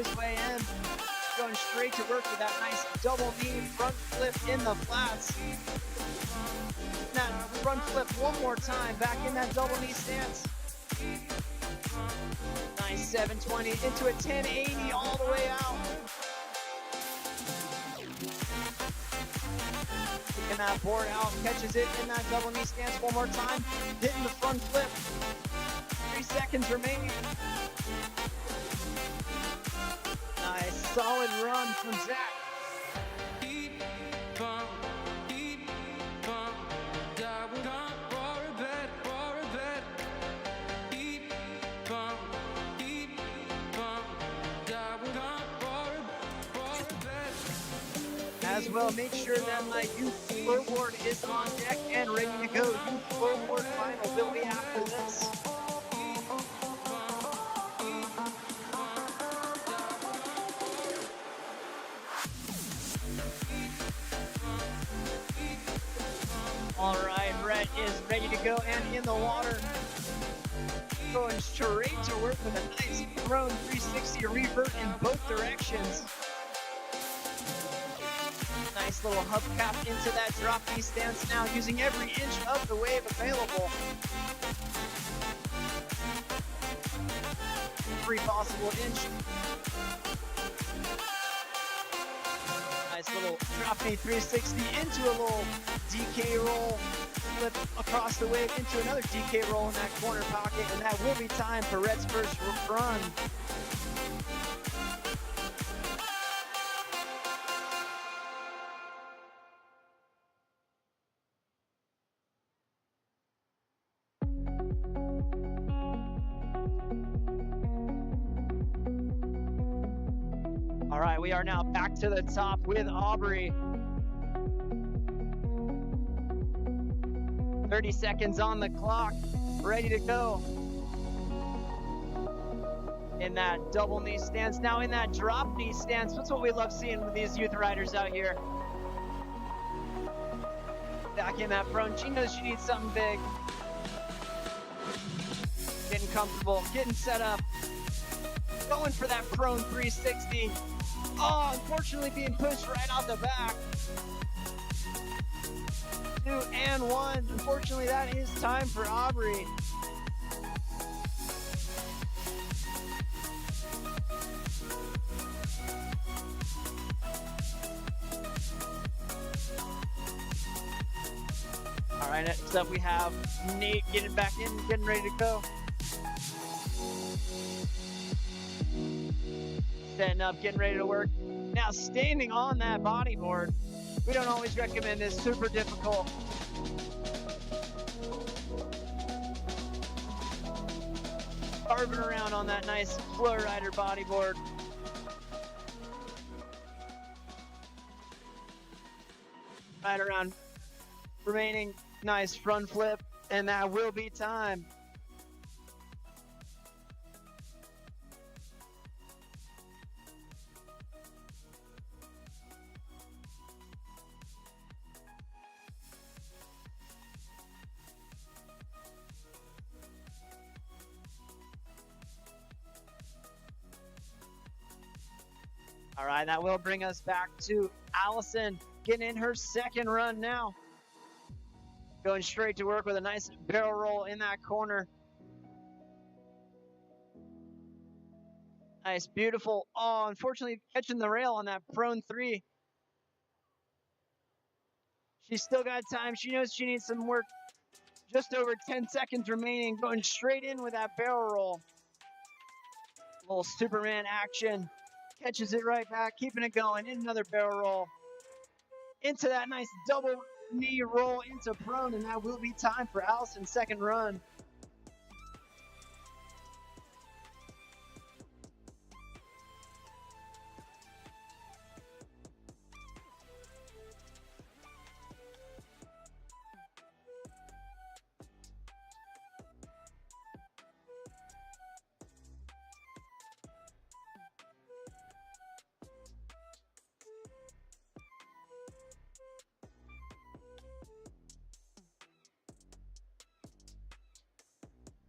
his way in. Going straight to work with that nice double knee front flip in the flats. That front flip one more time, back in that double knee stance. Nice 720 into a 1080 all the way out. Taking that board out, catches it in that double knee stance one more time. Hitting the front flip. 3 seconds remaining. Nice, solid run from Zach. As well, make sure that my youth flowboard is on deck and ready to go. Youth flowboard final will be after this. All right, Brett is ready to go and in the water. Going straight to work with a nice prone 360 revert in both directions. Nice little hubcap into that drop knee stance now, using every inch of the wave available. Every possible inch. Nice little drop knee 360 into a little DK roll, flip across the wave into another DK roll in that corner pocket, and that will be time for Rhett's first run. All right, we are now back to the top with Aubrey. 30 seconds on the clock, ready to go. In that double knee stance, now in that drop knee stance. That's what we love seeing with these youth riders out here. Back in that prone, she knows she needs something big. Getting comfortable, getting set up. Going for that prone 360. Oh, unfortunately being pushed right out the back. 2 and 1. Unfortunately, that is time for Aubrey. All right, next up we have Nate getting back in, getting ready to go. Setting up, getting ready to work. Now standing on that bodyboard. We don't always recommend this, super difficult. Carving around on that nice flow rider bodyboard. Right around, remaining nice front flip, and that will be time. All right, that will bring us back to Allison getting in her second run now. Going straight to work with a nice barrel roll in that corner. Nice, beautiful. Oh, unfortunately catching the rail on that prone 3. She's still got time. She knows she needs some work. Just over 10 seconds remaining. Going straight in with that barrel roll. Little Superman action. Catches it right back, keeping it going. In another barrel roll. Into that nice double knee roll into prone, and that will be time for Allison's second run.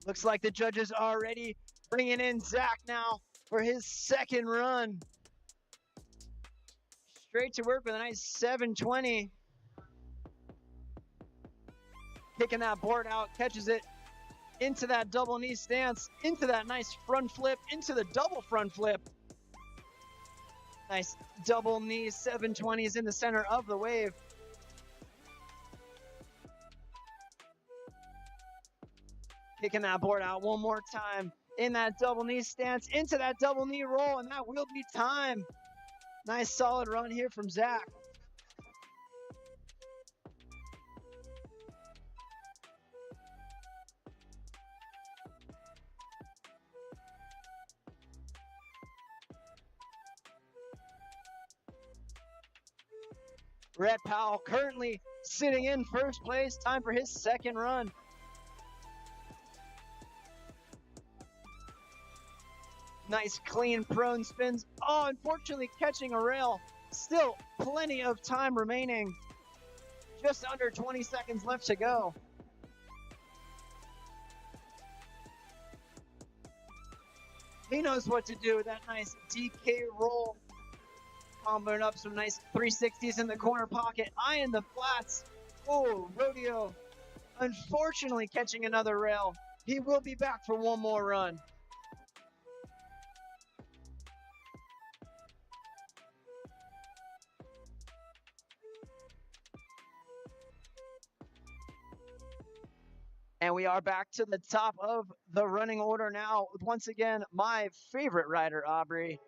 Looks like the judges are ready. Bringing in Zach now for his second run. Straight to work with a nice 720. Kicking that board out, catches it into that double knee stance, into that nice front flip, into the double front flip. Nice double knee 720s in the center of the wave. Kicking that board out one more time in that double knee stance, into that double knee roll, and that will be time. Nice solid run here from Zach. Rhett Powell currently sitting in first place. Time for his second run. Nice clean prone spins. Oh, unfortunately catching a rail. Still plenty of time remaining. Just under 20 seconds left to go. He knows what to do with that nice DK roll. Comboing up some nice 360s in the corner pocket. Eyeing the flats. Oh, Rodeo unfortunately catching another rail. He will be back for one more run. And we are back to the top of the running order now. Once again, my favorite rider, Aubrey.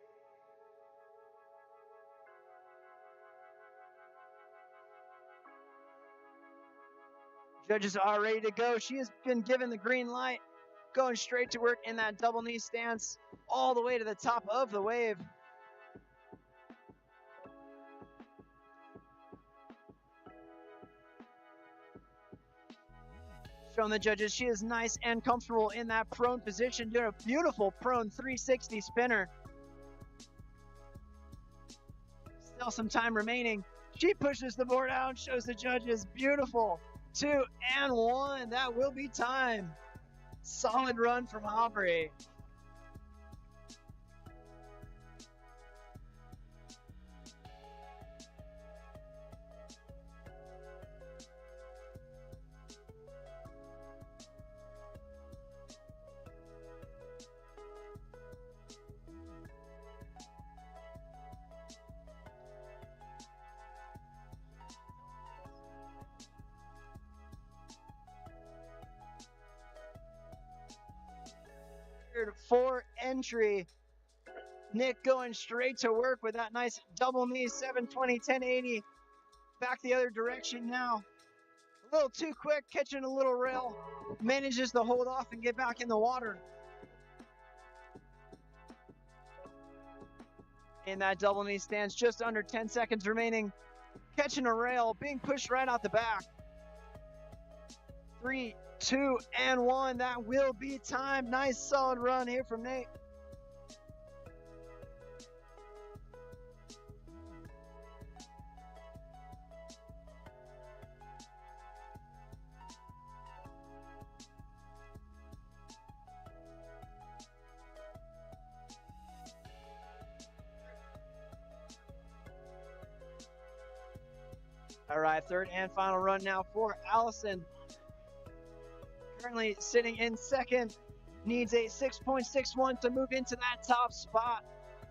Judges are ready to go. She has been given the green light. Going straight to work in that double knee stance. All the way to the top of the wave. Showing the judges she is nice and comfortable in that prone position, doing a beautiful prone 360 spinner. Still some time remaining. She pushes the board out and shows the judges beautiful 2 and 1. That will be time. Solid run from Aubrey. For entry, Nick going straight to work with that nice double knee 720 1080. Back the other direction now. A little too quick, catching a little rail. Manages to hold off and get back in the water. In that double knee stance, just under 10 seconds remaining. Catching a rail, being pushed right out the back. 3, 2 and 1. That will be time. Nice solid run here from Nate. All right, third and final run now for Allison. Currently sitting in second, needs a 6.61 to move into that top spot.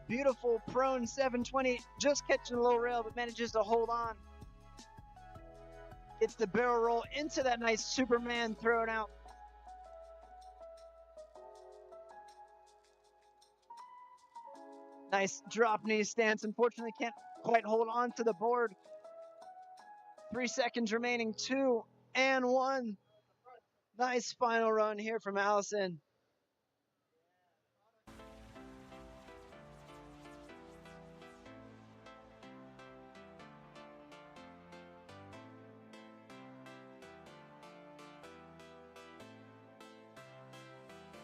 Beautiful prone 720, just catching a little rail, but manages to hold on. Gets the barrel roll into that nice Superman thrown out. Nice drop knee stance. Unfortunately, can't quite hold on to the board. 3 seconds remaining, 2 and 1. Nice final run here from Allison.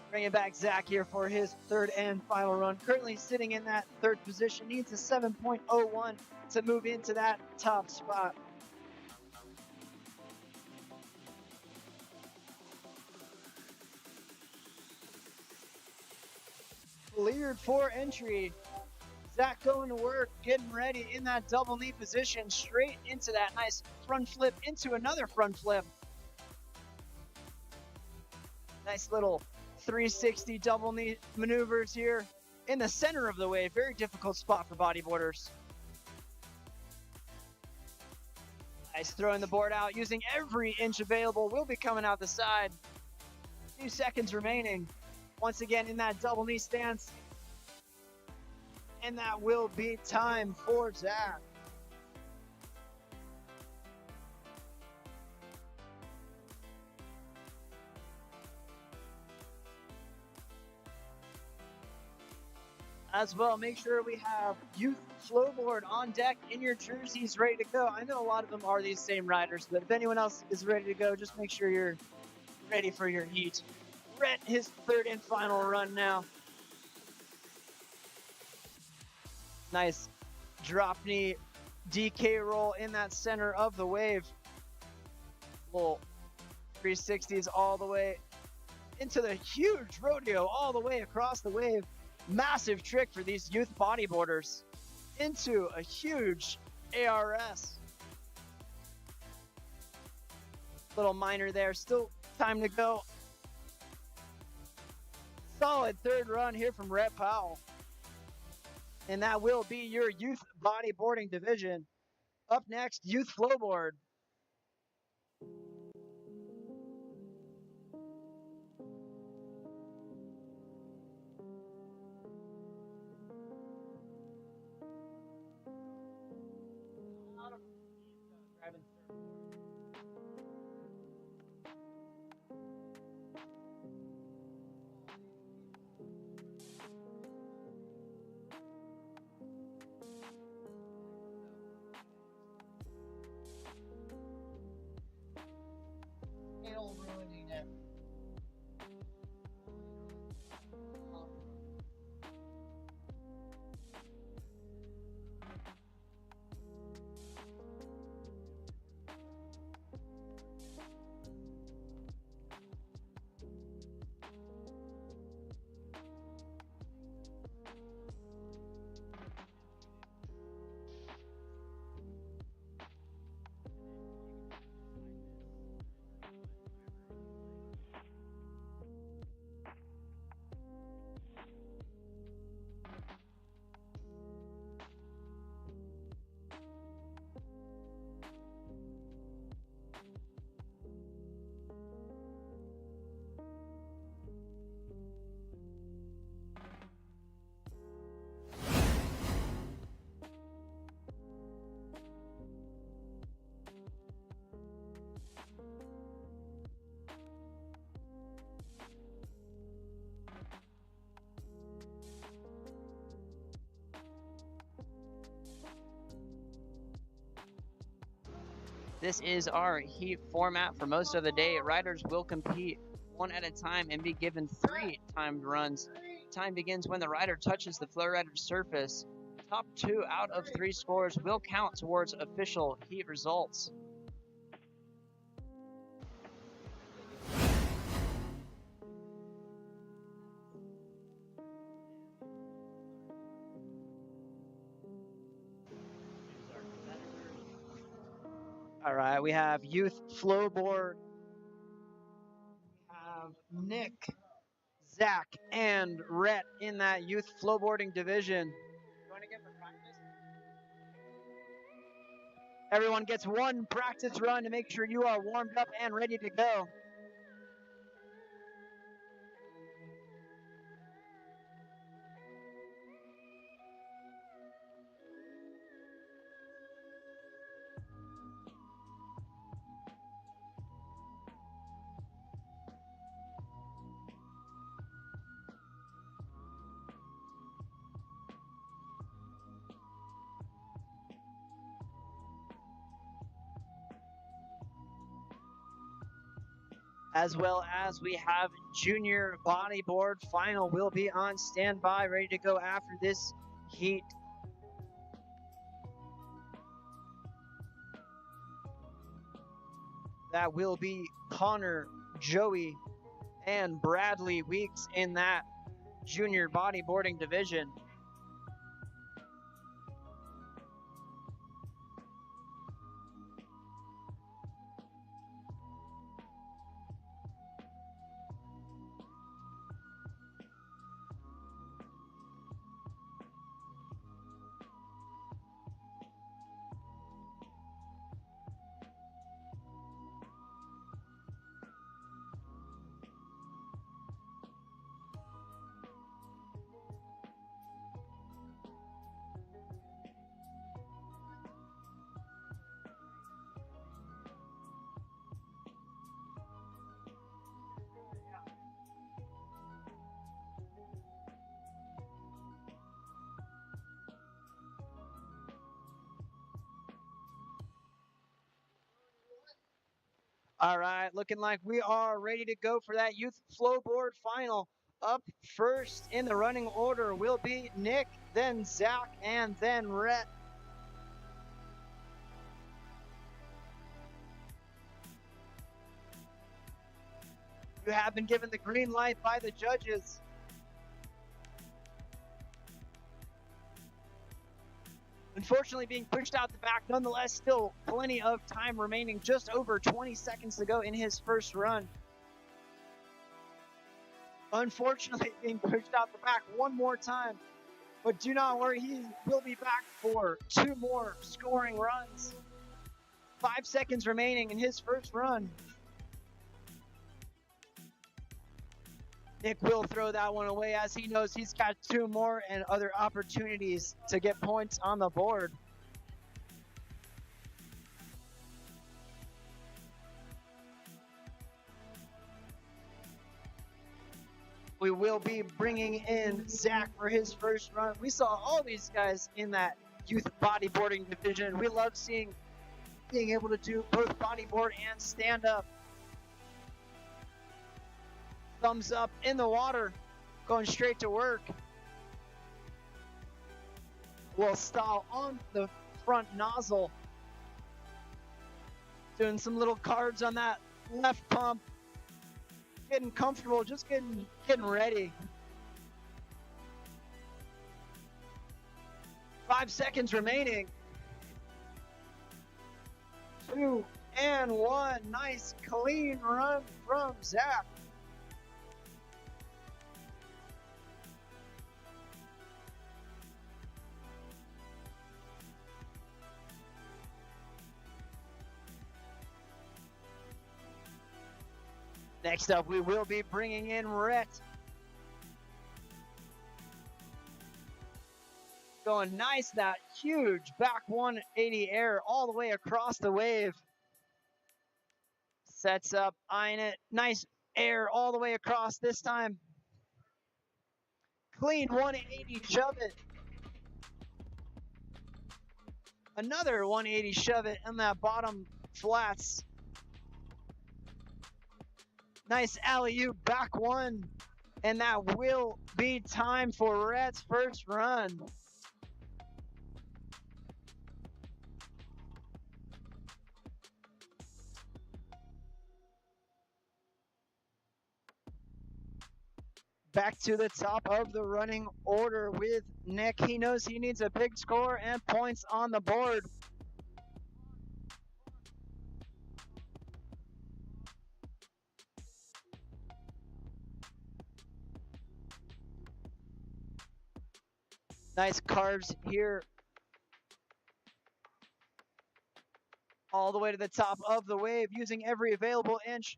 Bringing back Zach here for his third and final run. Currently sitting in that third position. Needs a 7.01 to move into that top spot. cleared for entry. Zach going to work, getting ready in that double knee position, straight into that nice front flip, into another front flip. Nice little 360 double knee maneuvers here in the center of the wave. Very difficult spot for bodyboarders. Nice throwing the board out, using every inch available. Will be coming out the side. 2 seconds remaining. Once again in that double knee stance. And that will be time for Zach. As well, make sure we have youth flowboard on deck in your jerseys ready to go. I know a lot of them are these same riders, but if anyone else is ready to go, just make sure you're ready for your heat. Rhett, his third and final run now. Nice drop knee DK roll in that center of the wave. Little 360s all the way into the huge rodeo all the way across the wave. Massive trick for these youth bodyboarders into a huge ARS. Little minor there, still time to go. Solid third run here from Rhett Powell. And that will be your youth bodyboarding division. Up next, youth flowboard. Ruining it. This is our heat format for most of the day. Riders will compete one at a time and be given 3 timed runs. Time begins when the rider touches the flow rider's surface. Top 2 out of 3 scores will count towards official heat results. All right, we have youth flowboard. We have Nick, Zach, and Rhett in that youth flowboarding division. You want to get for practice? Everyone gets 1 practice run to make sure you are warmed up and ready to go. As well as we have junior bodyboard final will be on standby, ready to go after this heat. That will be Connor, Joey, and Bradley Weeks in that junior bodyboarding division. All right, looking like we are ready to go for that youth flowboard final. Up first in the running order will be Nick, then Zach, and then Rhett. You have been given the green light by the judges. Unfortunately, being pushed out the back, nonetheless, still plenty of time remaining, just over 20 seconds to go in his first run. Unfortunately, being pushed out the back one more time, but do not worry, he will be back for 2 more scoring runs. 5 seconds remaining in his first run. Nick will throw that one away as he knows he's got 2 more and other opportunities to get points on the board. We will be bringing in Zach for his first run. We saw all these guys in that youth bodyboarding division. We love being able to do both bodyboard and stand up. Thumbs up in the water, going straight to work. Will stall on the front nozzle. Doing some little cards on that left pump. Getting comfortable, just getting ready. 5 seconds remaining. 2 and 1. Nice clean run from Zach. Next up, we will be bringing in Rhett. Going nice, that huge back 180 air all the way across the wave. Sets up, eyeing it. Nice air all the way across this time. Clean 180, shove it. Another 180 shove it in that bottom flats. Nice alley-oop back one. And that will be time for Rhett's first run. Back to the top of the running order with Nick. He knows he needs a big score and points on the board. Nice carves here. All the way to the top of the wave, using every available inch.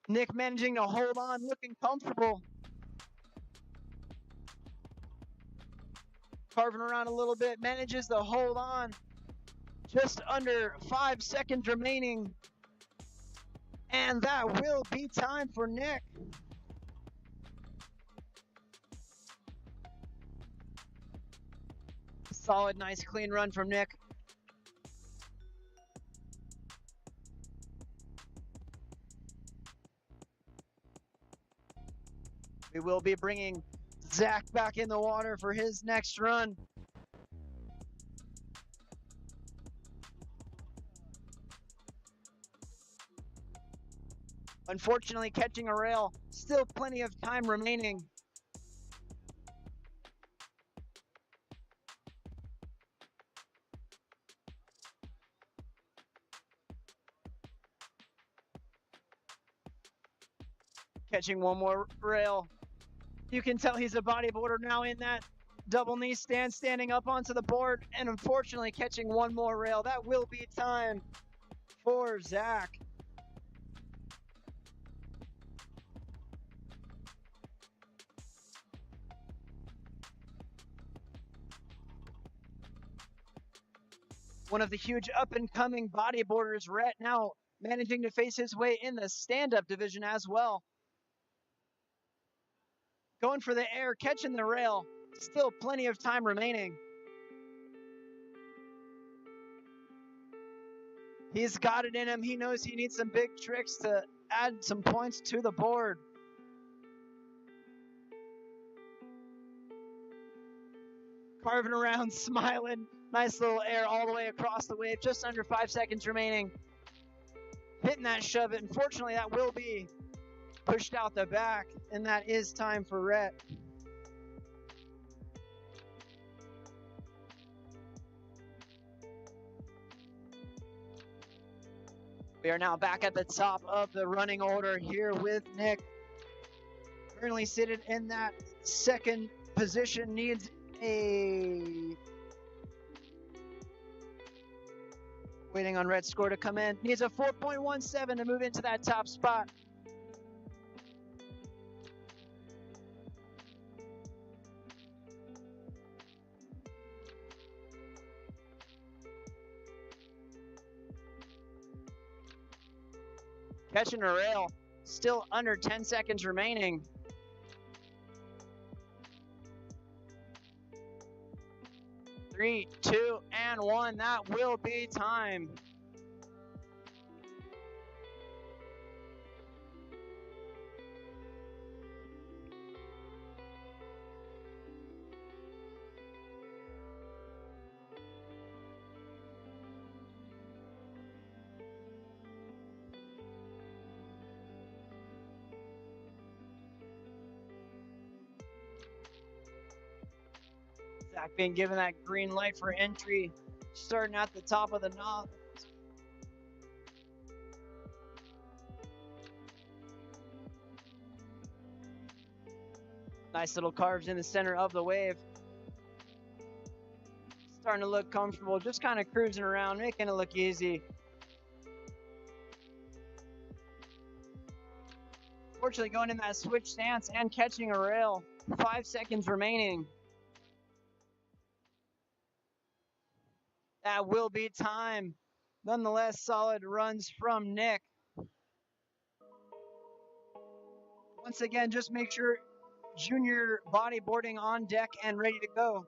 Nick managing to hold on, looking comfortable. Carving around a little bit, manages to hold on. Just under 5 seconds remaining. And that will be time for Nick. Solid, nice, clean run from Nick. We will be bringing Zach back in the water for his next run. Unfortunately, catching a rail. Still plenty of time remaining. Catching one more rail. You can tell he's a bodyboarder now in that double knee stand, standing up onto the board, and unfortunately catching one more rail. That will be time for Zach. One of the huge up-and-coming bodyboarders, Rhett, now managing to face his way in the stand-up division as well. Going for the air, catching the rail. Still plenty of time remaining. He's got it in him. He knows he needs some big tricks to add some points to the board. Carving around, smiling. Nice little air all the way across the wave. Just under 5 seconds remaining. Hitting that shove it. Unfortunately, that will be pushed out the back, and that is time for Rhett. We are now back at the top of the running order here with Nick. Currently seated in that second position, needs a... Waiting on Rhett's score to come in. Needs a 4.17 to move into that top spot. Catching a rail, still under 10 seconds remaining. Three, two, and one. That will be time. Zach being given that green light for entry, starting at the top of the knob. Nice little carves in the center of the wave. Starting to look comfortable, just kind of cruising around, making it look easy. Fortunately, going in that switch stance and catching a rail. 5 seconds remaining. That will be time. Nonetheless, solid runs from Nick. Once again, just make sure junior bodyboarding on deck and ready to go.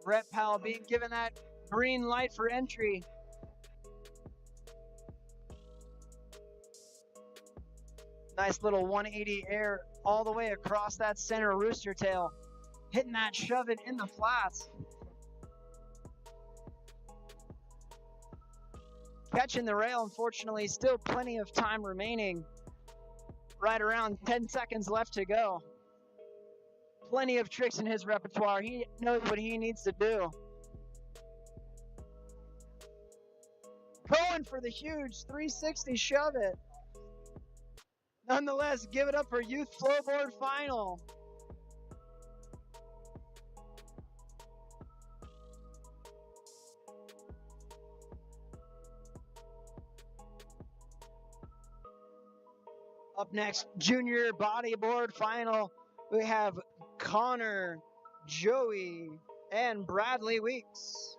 Rhett Powell being given that green light for entry. Nice little 180 air all the way across that center rooster tail. Hitting that, shove it in the flats. Catching the rail, unfortunately, still plenty of time remaining. Right around 10 seconds left to go. Plenty of tricks in his repertoire. He knows what he needs to do. Going for the huge 360 shove it. Nonetheless, give it up for Youth Flowboard Final. Up next, Junior Bodyboard Final. We have Connor, Joey, and Bradley Weeks.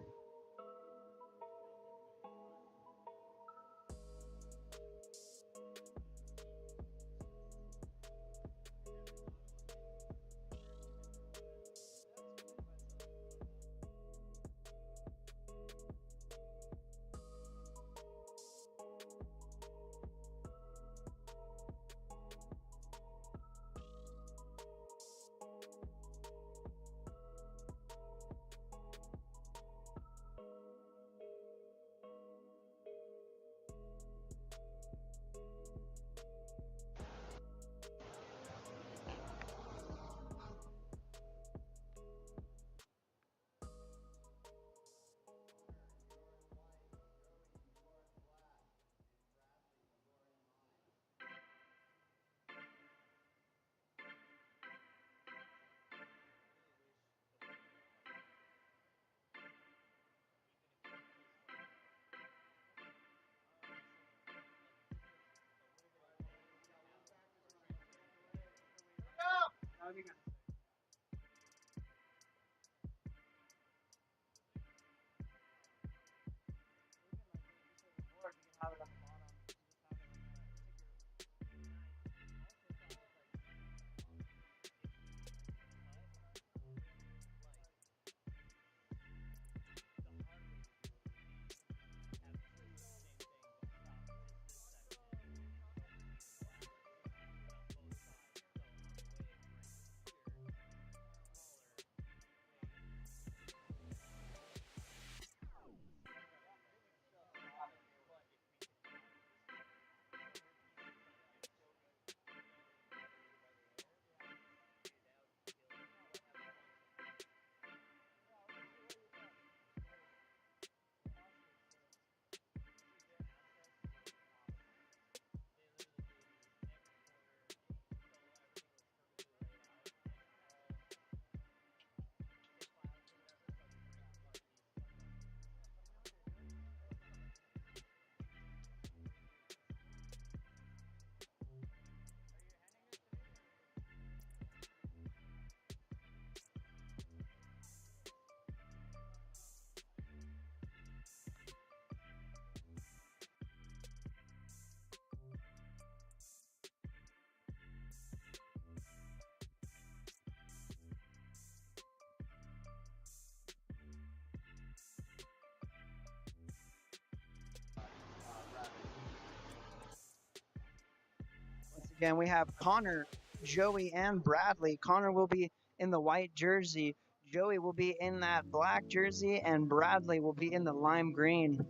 again, we have Connor, Joey, and Bradley. Connor will be in the white jersey. Joey will be in that black jersey, and Bradley will be in the lime green.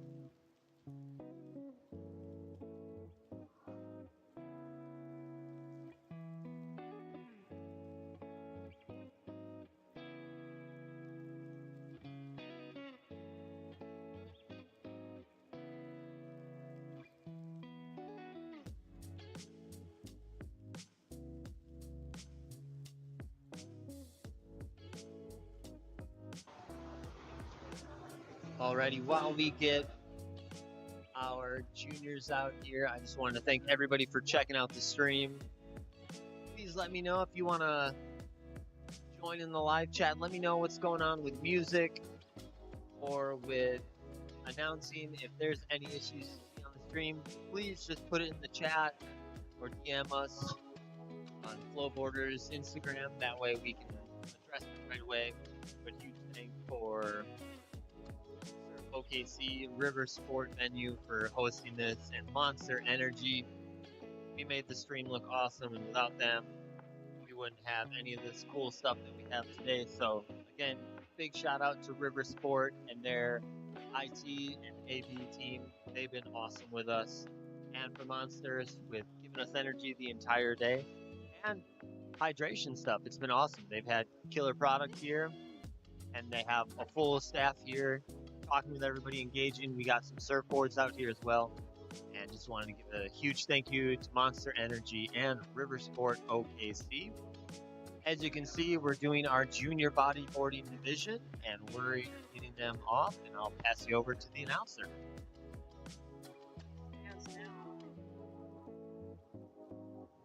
Alrighty, while we get our juniors out here, I just wanted to thank everybody for checking out the stream. Please let me know if you want to join in the live chat. Let me know what's going on with music or with announcing. If there's any issues you see on the stream, please just put it in the chat or DM us on Flowboarders Instagram. That way we can address it right away. But huge thanks for Surf OKC River Sport venue for hosting this, and Monster Energy. We made the stream look awesome, and without them, we wouldn't have any of this cool stuff that we have today. So again, big shout out to River Sport and their IT and AV team. They've been awesome with us, and for Monsters with giving us energy the entire day and hydration stuff. It's been awesome. They've had killer product here, and they have a full staff here talking with everybody, engaging. We got some surfboards out here as well, and just wanted to give a huge thank you to Monster Energy and River Sport OKC. As you can see, we're doing our junior bodyboarding division, and we're leading them off, and I'll pass you over to the announcer.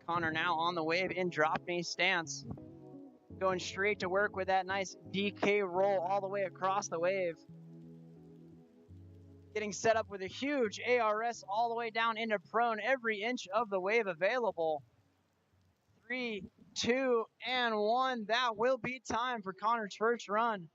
Connor now on the wave in drop knee stance. Going straight to work with that nice DK roll all the way across the wave. Getting set up with a huge ARS all the way down into prone, every inch of the wave available. 3, 2, and 1. That will be time for Connor's first run.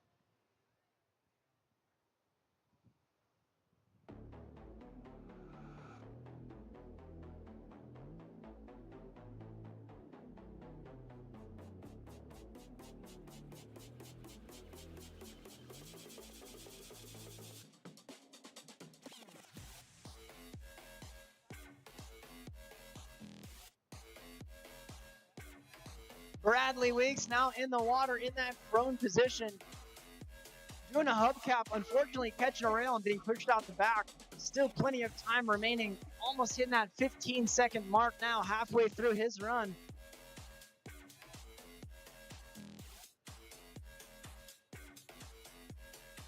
Bradley Weeks now in the water in that prone position. Doing a hubcap, unfortunately catching a rail and being pushed out the back. Still plenty of time remaining. Almost hitting that 15-second mark now, halfway through his run.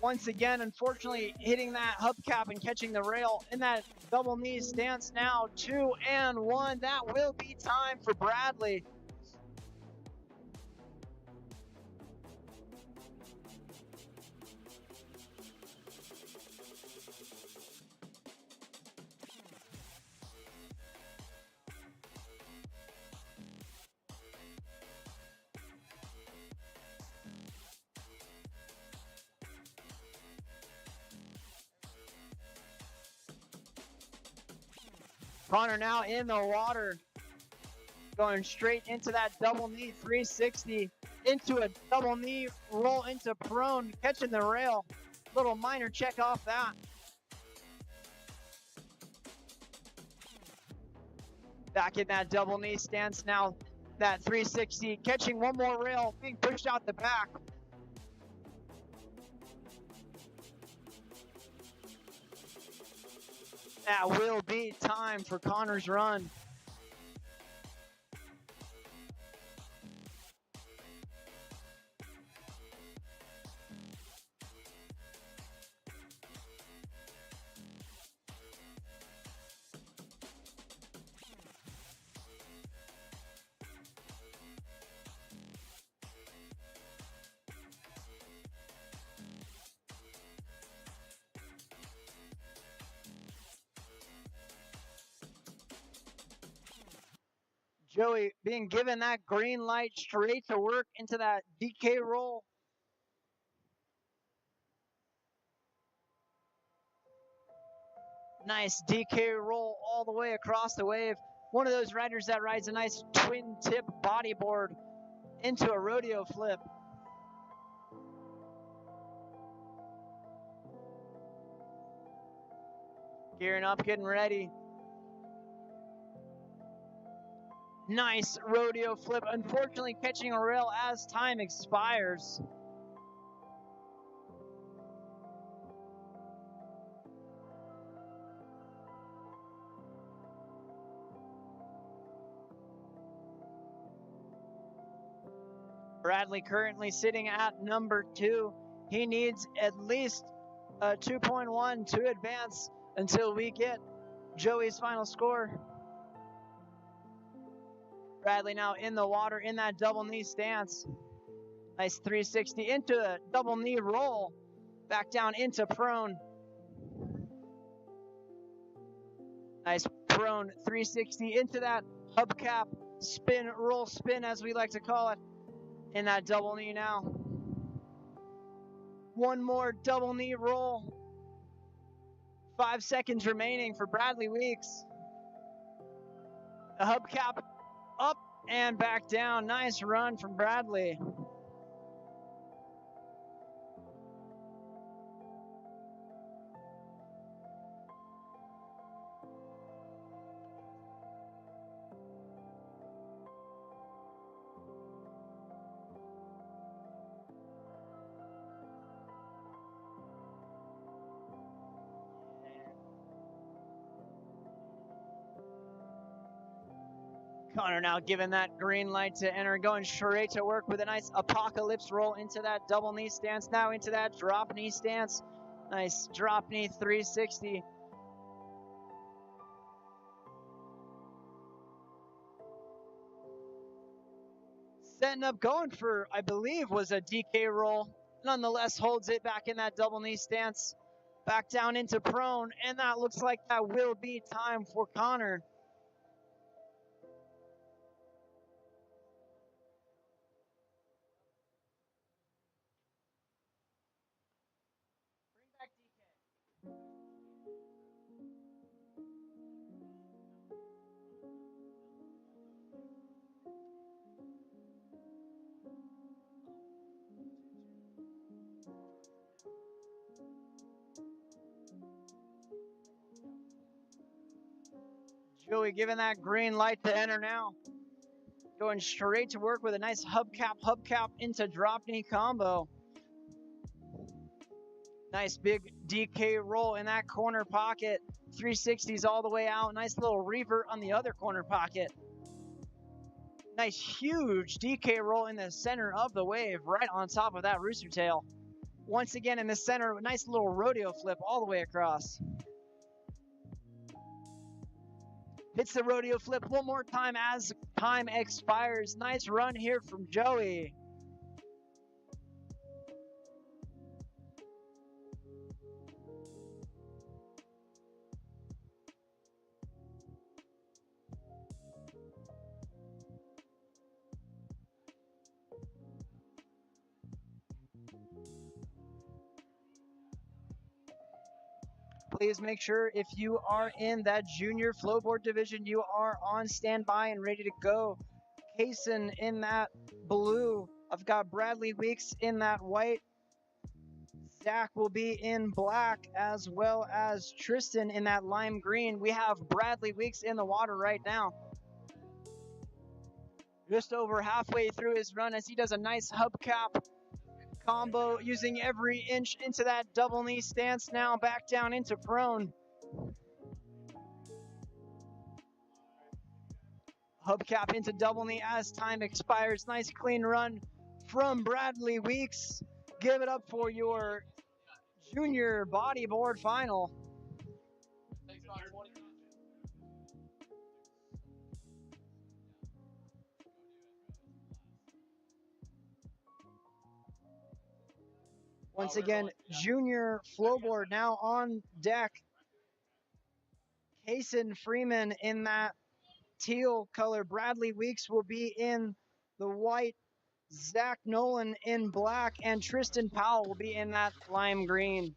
Once again, unfortunately, hitting that hubcap and catching the rail in that double knee stance now. 2 and 1. That will be time for Bradley. Connor now in the water, going straight into that double knee 360, into a double knee roll into prone, catching the rail. Little minor check off that. Back in that double knee stance now, that 360, catching one more rail, being pushed out the back. That will be time for Connor's run. Joey being given that green light straight to work into that DK roll. Nice DK roll all the way across the wave. One of those riders that rides a nice twin tip bodyboard into a rodeo flip. Gearing up, getting ready. Nice rodeo flip. Unfortunately, catching a rail as time expires. Bradley currently sitting at number 2. He needs at least a 2.1 to advance until we get Joey's final score. Bradley now in the water in that double knee stance. Nice 360 into a double knee roll. Back down into prone. Nice prone 360 into that hubcap spin, roll spin as we like to call it. In that double knee now. One more double knee roll. 5 seconds remaining for Bradley Weeks. The hubcap up and back down. Nice run from Bradley. Connor now given that green light to enter, going straight to work with a nice apocalypse roll into that double knee stance, now into that drop knee stance. Nice drop knee 360. Setting up, going for, I believe, was a DK roll. Nonetheless, holds it back in that double knee stance. Back down into prone, and that looks like that will be time for Connor. Joey giving that green light to enter now. Going straight to work with a nice hubcap into drop knee combo. Nice big DK roll in that corner pocket. 360s all the way out. Nice little revert on the other corner pocket. Nice huge DK roll in the center of the wave, right on top of that rooster tail. Once again in the center, nice little rodeo flip all the way across. Hits the rodeo flip one more time as time expires. Nice run here from Joey. Please make sure if you are in that junior flowboard division, you are on standby and ready to go. Kaysen in that blue. I've got Bradley Weeks in that white. Zach will be in black, as well as Tristan in that lime green. We have Bradley Weeks in the water right now. Just over halfway through his run as he does a nice hubcap combo, using every inch into that double knee stance, now back down into prone. Hubcap into double knee as time expires. Nice clean run from Bradley Weeks. Give it up for your junior bodyboard final. Once again, junior flowboard now on deck. Kaysen Freeman in that teal color. Bradley Weeks will be in the white. Zach Nolan in black. And Tristan Powell will be in that lime green.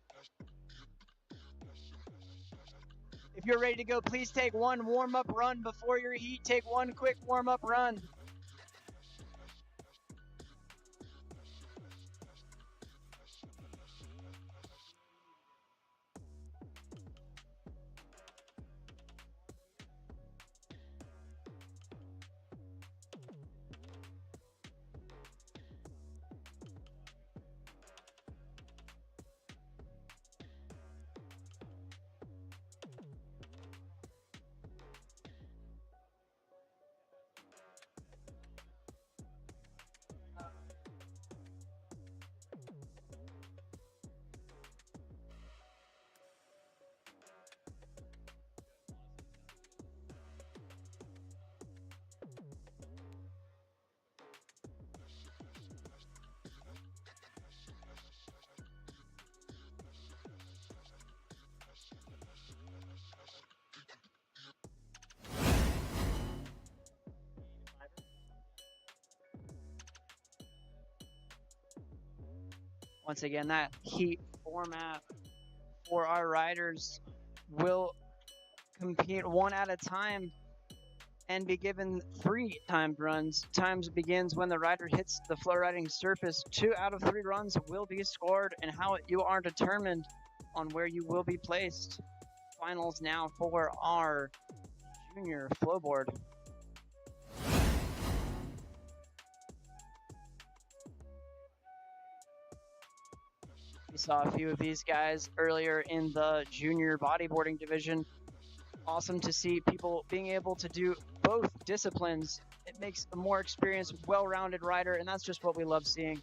If you're ready to go, please take one warm-up run before your heat. Take one quick warm-up run. Once again, that heat format for our riders will compete one at a time and be given 3 timed runs. Times begins when the rider hits the flow riding surface. 2 out of 3 runs will be scored, and how you are determined on where you will be placed. Finals now for our junior flowboard. We saw a few of these guys earlier in the junior bodyboarding division. Awesome to see people being able to do both disciplines. It makes a more experienced, well-rounded rider, and that's just what we love seeing.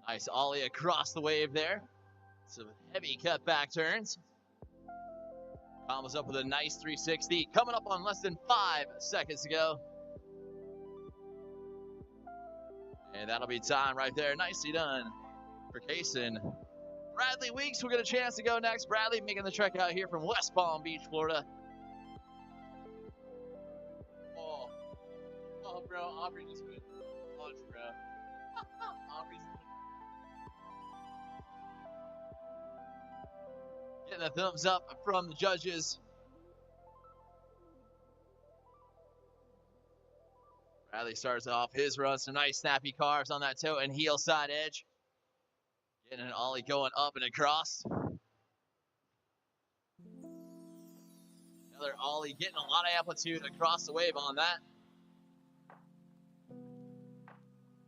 Nice ollie across the wave there. Some heavy cutback turns. Combos up with a nice 360. Coming up on less than 5 seconds to go. And that'll be time right there. Nicely done for Kaysen. Bradley Weeks will get a chance to go next. Bradley making the trek out here from West Palm Beach, Florida. Oh, bro, Aubrey just went lunch, bro. Aubrey's getting a thumbs up from the judges. Bradley starts off his run. Some nice snappy carves on that toe and heel side edge. Getting an ollie going up and across. Another ollie getting a lot of amplitude across the wave on that.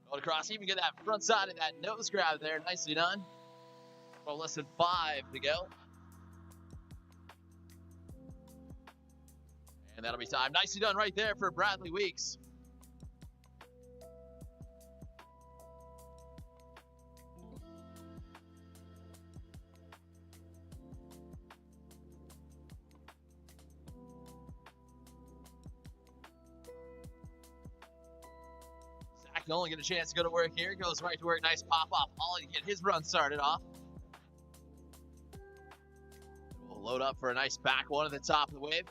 Going across, even get that front side of that nose grab there. Nicely done. Well, less than 5 to go. And that'll be time. Nicely done right there for Bradley Weeks. Nolan get a chance to go to work here. Goes right to work. Nice pop off. Ollie to get his run started off. We'll load up for a nice back one at the top of the wave.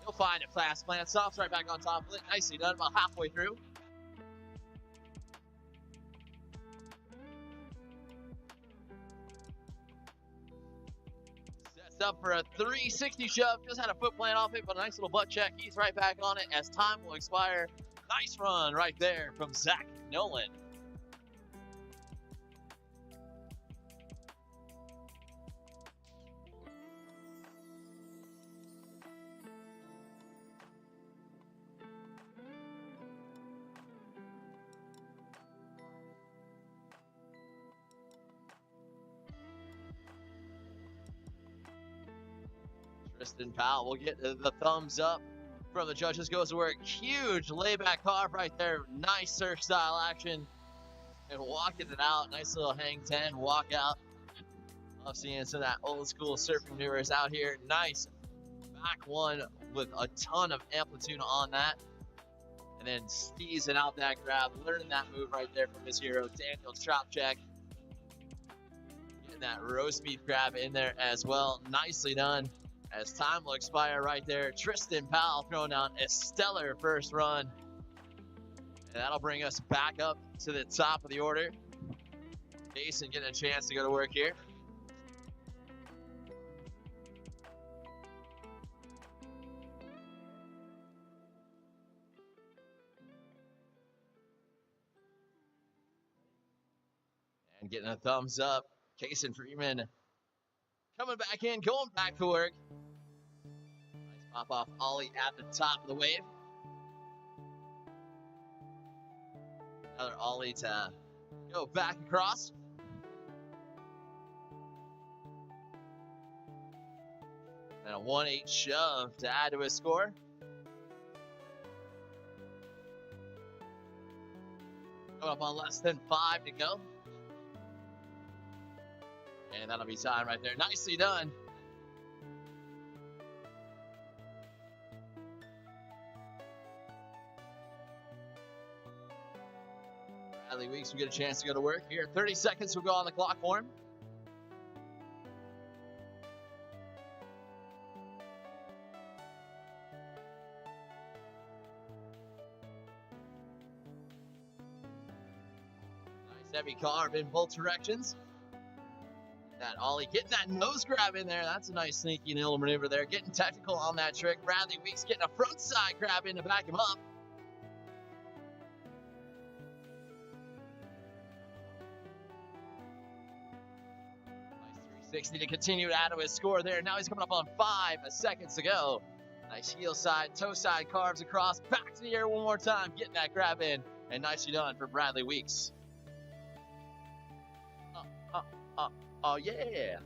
He'll find it fast plant. Stops right back on top of it. Nicely done about halfway through. Sets up for a 360 shove. Just had a foot plant off it, but a nice little butt check. He's right back on it as time will expire. Nice run right there from Zach Nolan. Tristan Powell will get the thumbs up from the judges. Goes to work. Huge layback carve right there. Nice surf style action. And walking it out. Nice little hang 10 walk out. Love seeing some of that old school surfing viewers out here. Nice back one with a ton of amplitude on that. And then steezing out that grab. Learning that move right there from his hero, Daniel Tropchak. Getting that roast beef grab in there as well. Nicely done. As time will expire right there. Tristan Powell throwing down a stellar first run. And that'll bring us back up to the top of the order. Jason getting a chance to go to work here. And getting a thumbs up. Jason Freeman coming back in, going back to work. Nice pop off ollie at the top of the wave. Another ollie to go back across. And a 1-8 shove to add to his score. Coming up on less than 5 to go. And that'll be time right there. Nicely done. Bradley Weeks will get a chance to go to work here. 30 seconds will go on the clock for him. Nice heavy carve in both directions. That ollie getting that nose grab in there. That's a nice sneaky little maneuver there. Getting technical on that trick. Bradley Weeks getting a front side grab in to back him up. Nice 360 to continue to add to his score there. Now he's coming up on 5 seconds to go. Nice heel side, toe side carves across. Back to the air one more time. Getting that grab in. And nicely done for Bradley Weeks. Oh, yeah.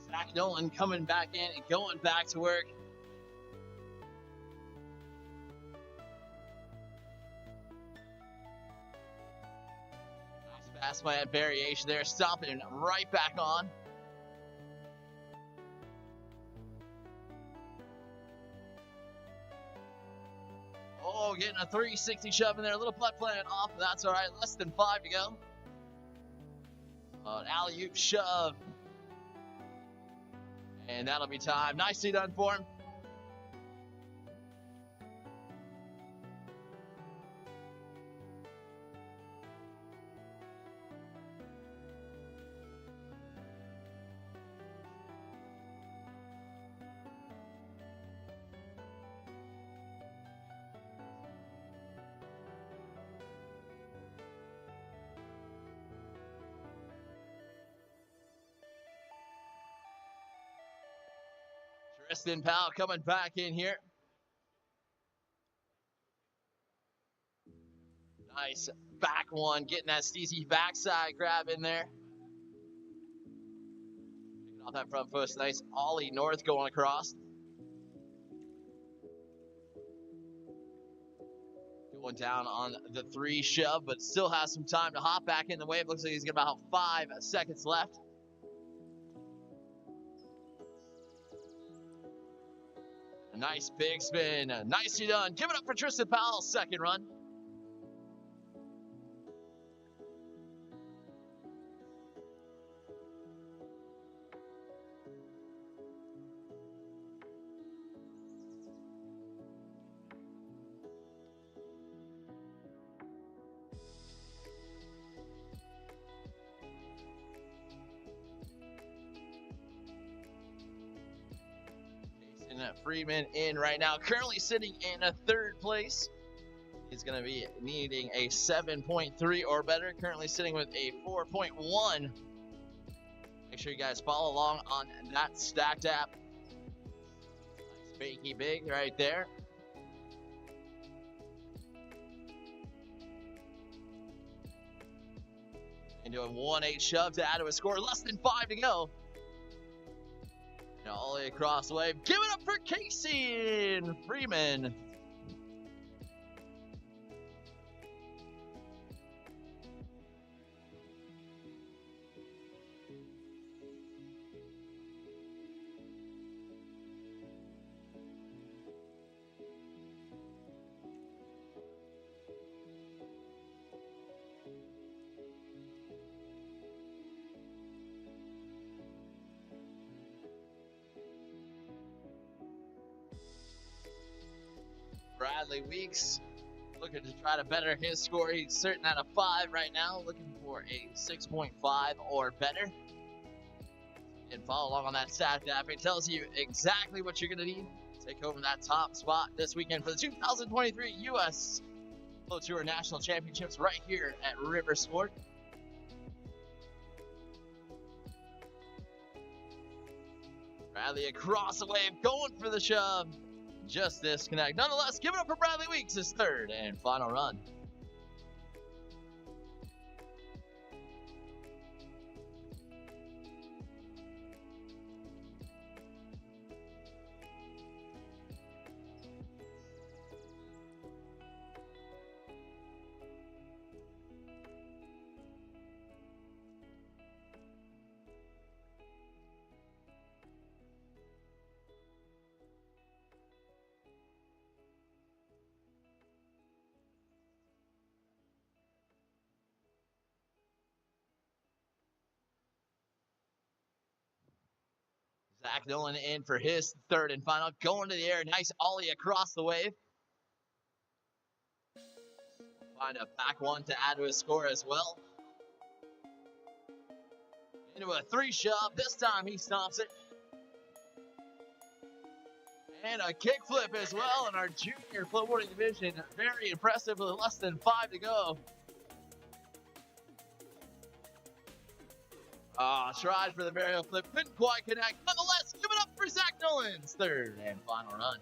Zach Nolan coming back in and going back to work. Fast plant variation there, stopping right back on. Oh, getting a 360 shove in there, a little butt plant off, but that's all right. Less than 5 to go. An alley-oop shove. And that'll be time. Nicely done for him. Tristan Powell coming back in here. Nice back one, getting that steezy backside grab in there. Picking off that front post, nice ollie north going across. Going down on the 3 shove, but still has some time to hop back in the wave. Looks like he's got about 5 seconds left. A nice big spin. Nicely done. Give it up for Tristan Powell's second run. Freeman in right now, currently sitting in a 3rd place. He's going to be needing a 7.3 or better, currently sitting with a 4.1. Make sure you guys follow along on that stacked app. Nice bakey big right there. Into a 1-8 shove to add to a score, less than 5 to go. All the way across the wave. Give it up for Casey and Freeman. Bradley Weeks looking to try to better his score. He's certain at a 5 right now, looking for a 6.5 or better. And follow along on that stat app. It tells you exactly what you're going to need to take over that top spot this weekend for the 2023 U.S. Flow Tour National Championships right here at River Sport. Bradley across the wave, going for the shove. Just disconnect. Nonetheless, give it up for Bradley Weeks, his 3rd and final run. Zach Nolan in for his 3rd and final. Going to the air. Nice ollie across the wave. Find a back one to add to his score as well. Into a 3 shove. This time he stomps it. And a kick flip as well in our junior floatboarding division. Very impressive with less than 5 to go. Tried for the burial flip, couldn't quite connect. Nonetheless, give it up for Zach Nolan's 3rd and final run.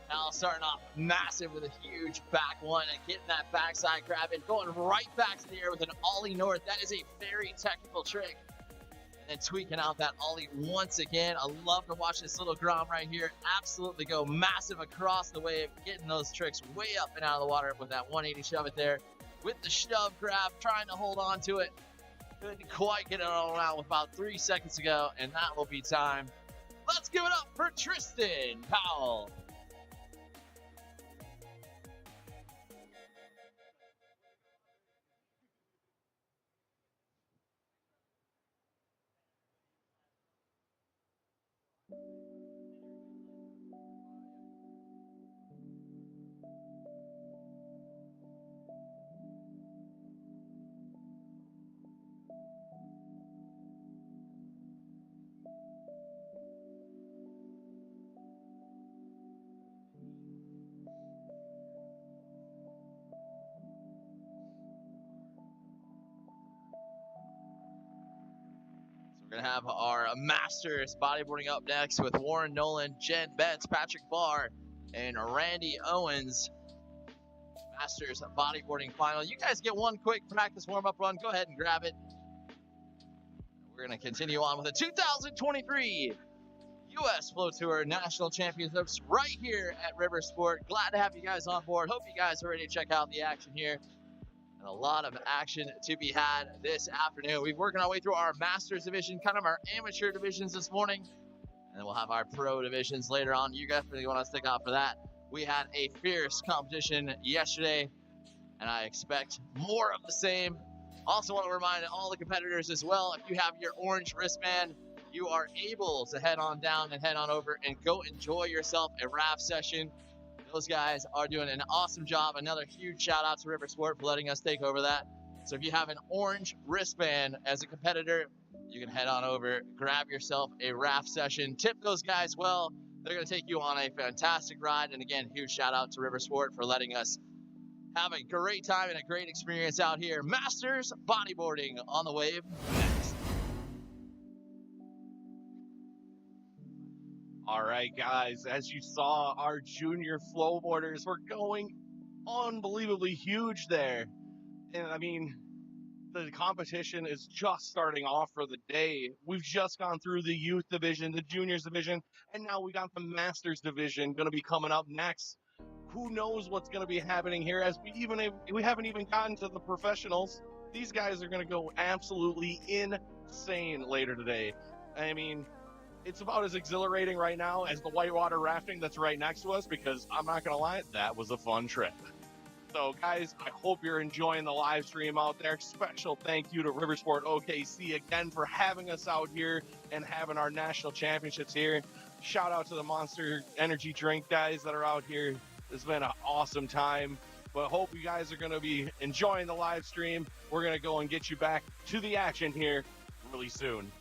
Now starting off massive with a huge back one and getting that backside grab and going right back to the air with an ollie north. That is a very technical trick. And then tweaking out that ollie once again. I love to watch this little Grom right here absolutely go massive across the wave, getting those tricks way up and out of the water with that 180 shove it there. With the shove grab, trying to hold on to it. Couldn't quite get it all out with about 3 seconds to go, and that will be time. Let's give it up for Tristan Powell. going to have our Masters bodyboarding up next with Warren Nolan, Jen Betts, Patrick Barr, and Randy Owens. Masters bodyboarding final. You guys get one quick practice warm-up run. Go ahead and grab it. We're going to continue on with the 2023 U.S. Flow Tour National Championships right here at River Sport. Glad to have you guys on board. Hope you guys are ready to check out the action here. And a lot of action to be had this afternoon. We're working our way through our Masters division, kind of our amateur divisions this morning. And then we'll have our pro divisions later on. You definitely want to stick out for that. We had a fierce competition yesterday, and I expect more of the same. Also want to remind all the competitors as well, if you have your orange wristband, you are able to head on down and head on over and go enjoy yourself a raft session. Those guys are doing an awesome job. Another huge shout out to River Sport for letting us take over that. So if you have an orange wristband as a competitor, you can head on over, grab yourself a raft session, tip those guys well. They're going to take you on a fantastic ride. And again, huge shout out to River Sport for letting us have a great time and a great experience out here. Masters bodyboarding on the wave next. All right, guys, as you saw, our junior flowboarders were going unbelievably huge there. And I mean, the competition is just starting off for the day. We've just gone through the youth division, the juniors division, and now we got the masters division going to be coming up next. Who knows what's going to be happening here, as we haven't even gotten to the professionals. These guys are going to go absolutely insane later today. I mean, it's about as exhilarating right now as the whitewater rafting that's right next to us, because I'm not going to lie, that was a fun trip. So guys, I hope you're enjoying the live stream out there. Special thank you to Riversport OKC again for having us out here and having our national championships here. Shout out to the Monster Energy drink guys that are out here. It's been an awesome time, but hope you guys are going to be enjoying the live stream. We're going to go and get you back to the action here really soon.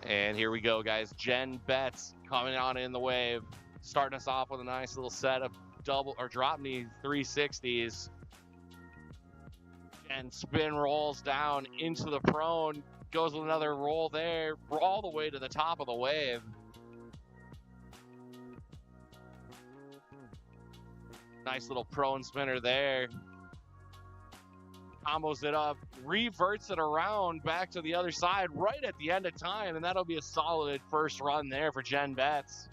And here we go, guys. Jen Betts coming on in the wave, starting us off with a nice little set of double or drop knee 360s. And spin rolls down into the prone, goes with another roll there, all the way to the top of the wave. Nice little prone spinner there. combos it up, reverts it around back to the other side right at the end of time, and that'll be a solid first run there for Jen Betts.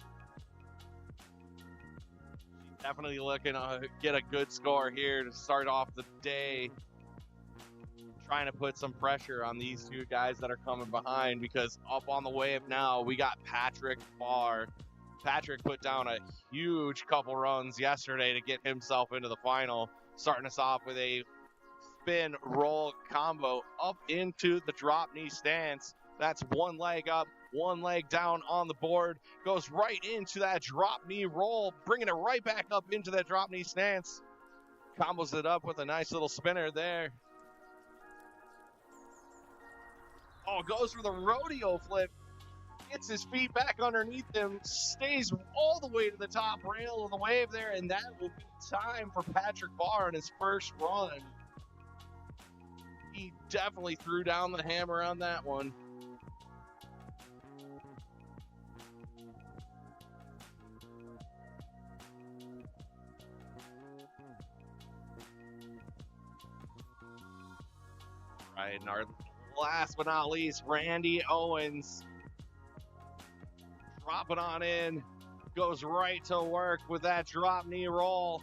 Definitely looking to get a good score here to start off the day. Trying to put some pressure on these two guys that are coming behind, because up on the wave now, we got Patrick Barr. Patrick put down a huge couple runs yesterday to get himself into the final, starting us off with a spin roll combo up into the drop knee stance. That's one leg up, one leg down on the board, goes right into that drop knee roll, bringing it right back up into that drop knee stance. Combos it up with a nice little spinner there. Oh, goes for the rodeo flip, gets his feet back underneath him, stays all the way to the top rail of the wave there, and that will be time for Patrick Barr in his first run. He definitely threw down the hammer on that one. Right, and our last but not least, Randy Owens. Dropping on in, goes right to work with that drop knee roll.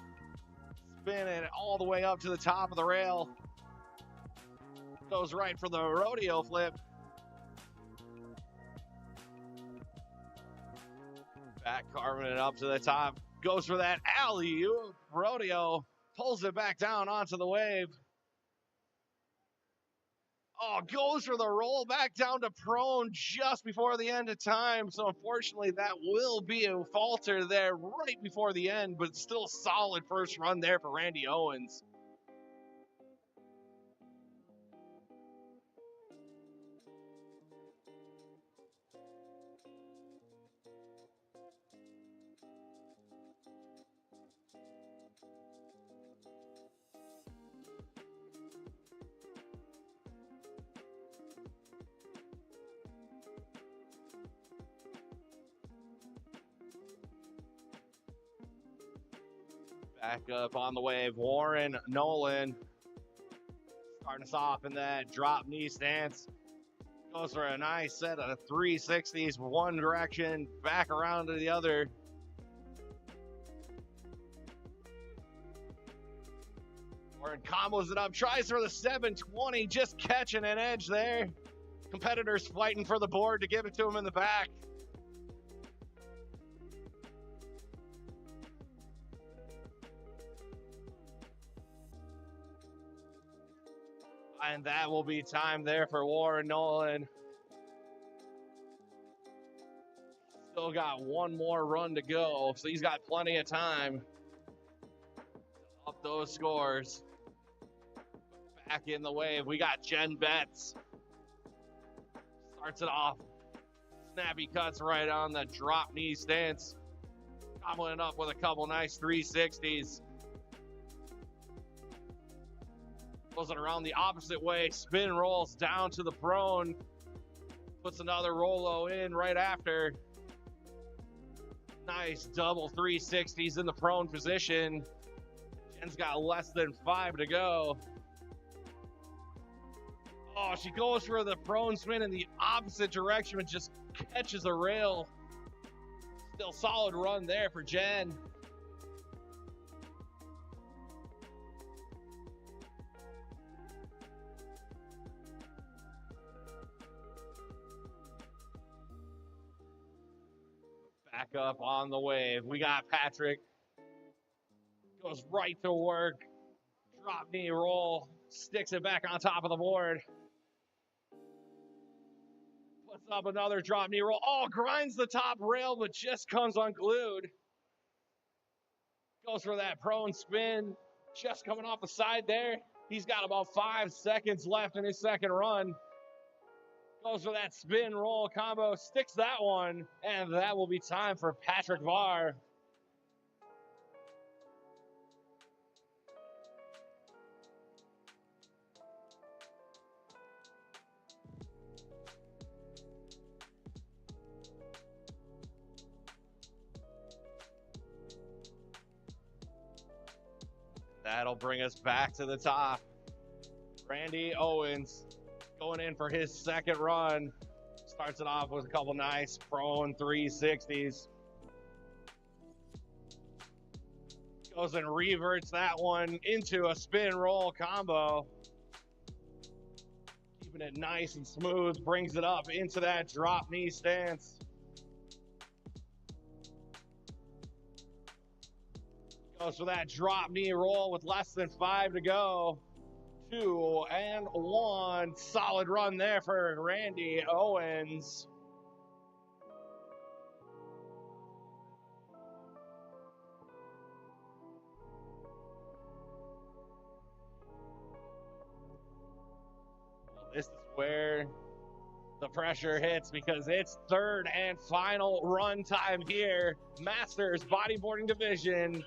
Spinning all the way up to the top of the rail. Goes right for the rodeo flip. Back carving it up to the top. Goes for that alley-oop rodeo. Pulls it back down onto the wave. Oh, goes for the roll back down to prone just before the end of time. So unfortunately, that will be a falter there right before the end, but still a solid first run there for Randy Owens. Back up on the wave, Warren Nolan starting us off in that drop knee stance. Goes for a nice set of 360s, one direction, back around to the other. Warren combos it up, tries for the 720, just catching an edge there. Competitors fighting for the board to give it to him in the back. And that will be time there for Warren Nolan. Still got one more run to go, so he's got plenty of time to up those scores. Back in the wave, we got Jen Betts. Starts it off. Snappy cuts right on the drop knee stance. Comboing up with a couple nice 360s. Goes it around the opposite way, spin rolls down to the prone, puts another Rolo in right after. Nice double 360s in the prone position. Jen's got less than 5 to go. Oh, she goes for the prone spin in the opposite direction and just catches a rail. Still solid run there for Jen. Back up on the wave. We got Patrick. Goes right to work. Drop knee roll. Sticks it back on top of the board. Puts up another drop knee roll. Oh, grinds the top rail, but just comes unglued. Goes for that prone spin. Just coming off the side there. He's got about 5 seconds left in his second run. Goes for that spin roll combo, sticks that one, and that will be time for Patrick Barr. That'll bring us back to the top. Randy Owens going in for his second run. Starts it off with a couple nice prone 360s. Goes and reverts that one into a spin roll combo. Keeping it nice and smooth, brings it up into that drop knee stance. Goes for that drop knee roll with less than 5 to go. 2 and 1. Solid run there for Randy Owens. This is where the pressure hits because it's third and final run time here. Masters bodyboarding division.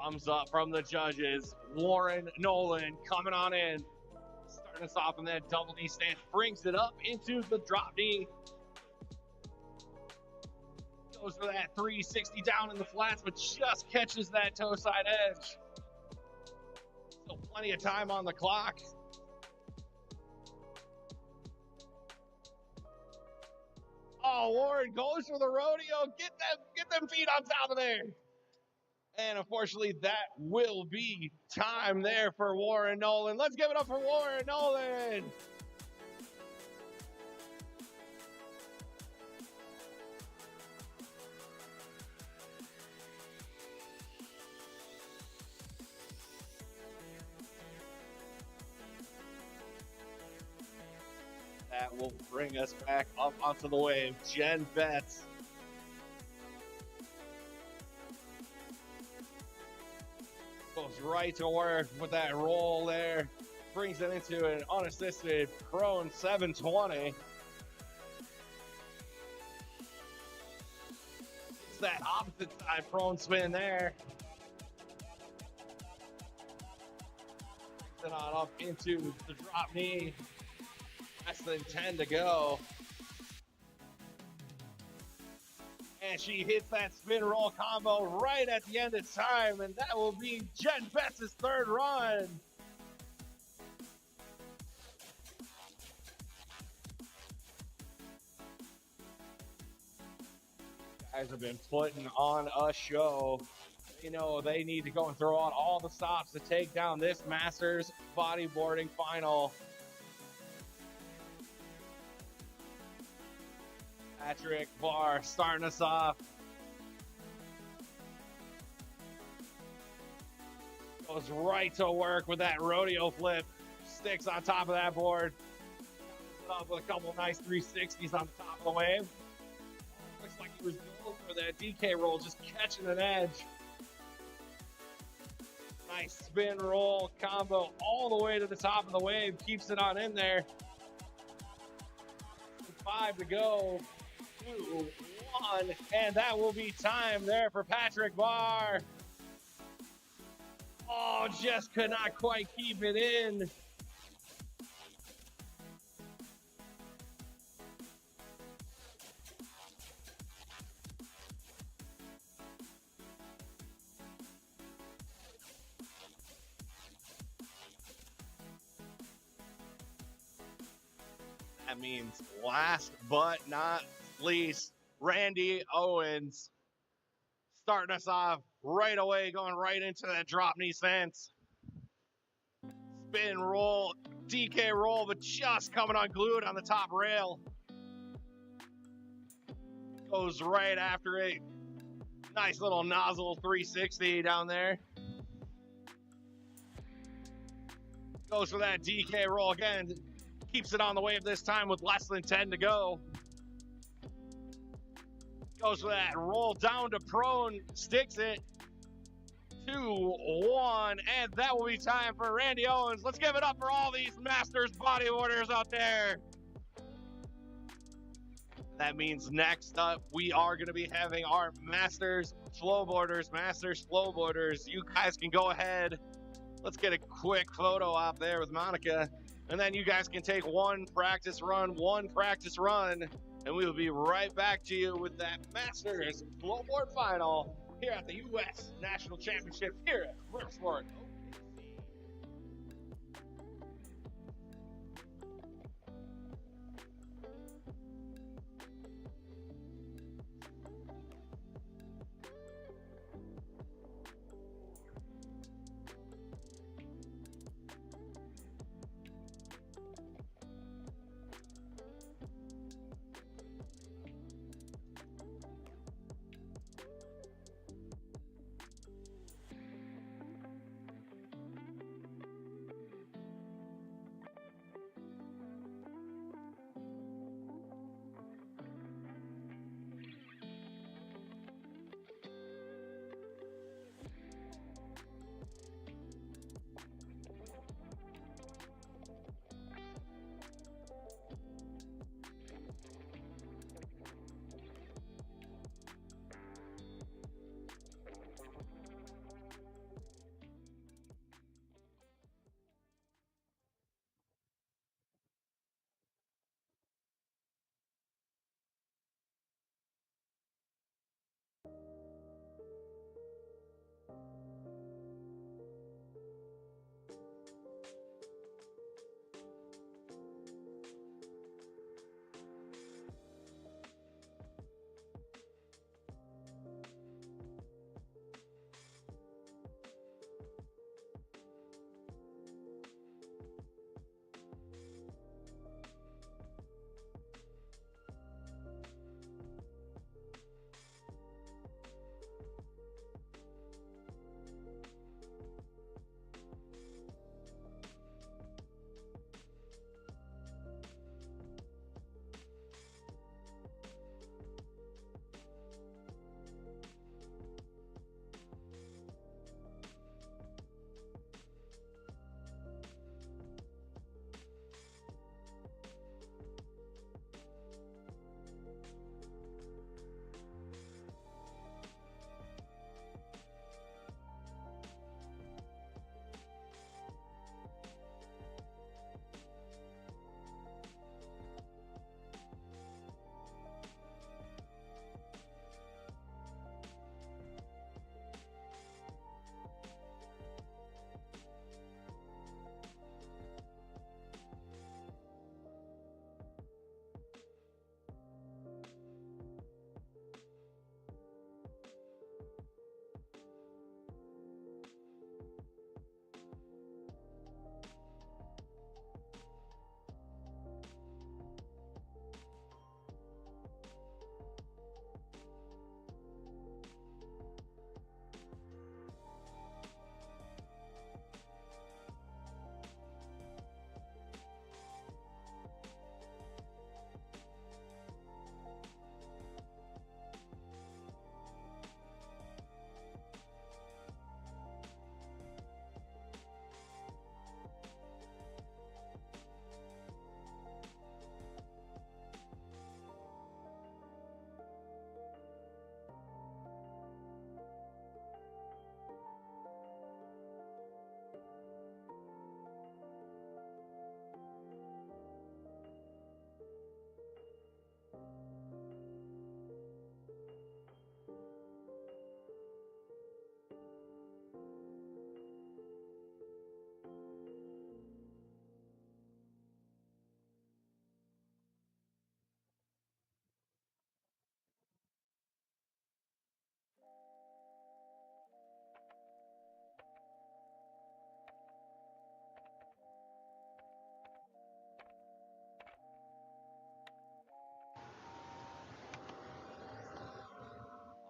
Thumbs up from the judges. Warren Nolan coming on in. Starting us off in that double knee stance. Brings it up into the drop knee. Goes for that 360 down in the flats, but just catches that toe side edge. Still plenty of time on the clock. Oh, Warren goes for the rodeo. Get them feet on top of there. And unfortunately, that will be time there for Warren Nolan. Let's give it up for Warren Nolan. That will bring us back up onto the wave. Jen Betts. Goes right to work with that roll there. Brings it into an unassisted prone 720. It's that opposite side prone spin there. Brings it on up into the drop knee. Less than 10 to go. And she hits that spin roll combo right at the end of time, and that will be Jen Betts' third run. Guys have been putting on a show. You know, they need to go and throw out all the stops to take down this Masters bodyboarding final. Patrick Barr starting us off. Goes right to work with that rodeo flip. Sticks on top of that board. Up with a couple nice 360s on the top of the wave. Looks like he was going for that DK roll, just catching an edge. Nice spin roll combo all the way to the top of the wave. Keeps it on in there. 5 to go. 2, 1, and that will be time there for Patrick Barr. Oh, just could not quite keep it in. That means last but not least, Randy Owens starting us off right away, going right into that drop knee stance. Spin roll, DK roll, but just coming unglued on the top rail. Goes right after it. Nice little nozzle 360 down there. Goes for that DK roll again. Keeps it on the wave this time with less than 10 to go. Goes for that roll down to prone, sticks it. 2, 1, and that will be time for Randy Owens. Let's give it up for all these Masters bodyboarders out there. That means next up, we are going to be having our Masters flowboarders. You guys can go ahead. Let's get a quick photo op there with Monica. And then you guys can take one practice run, and and we will be right back to you with that Masters Flowboard Final here at the U.S. National Championship here at Surf OKC.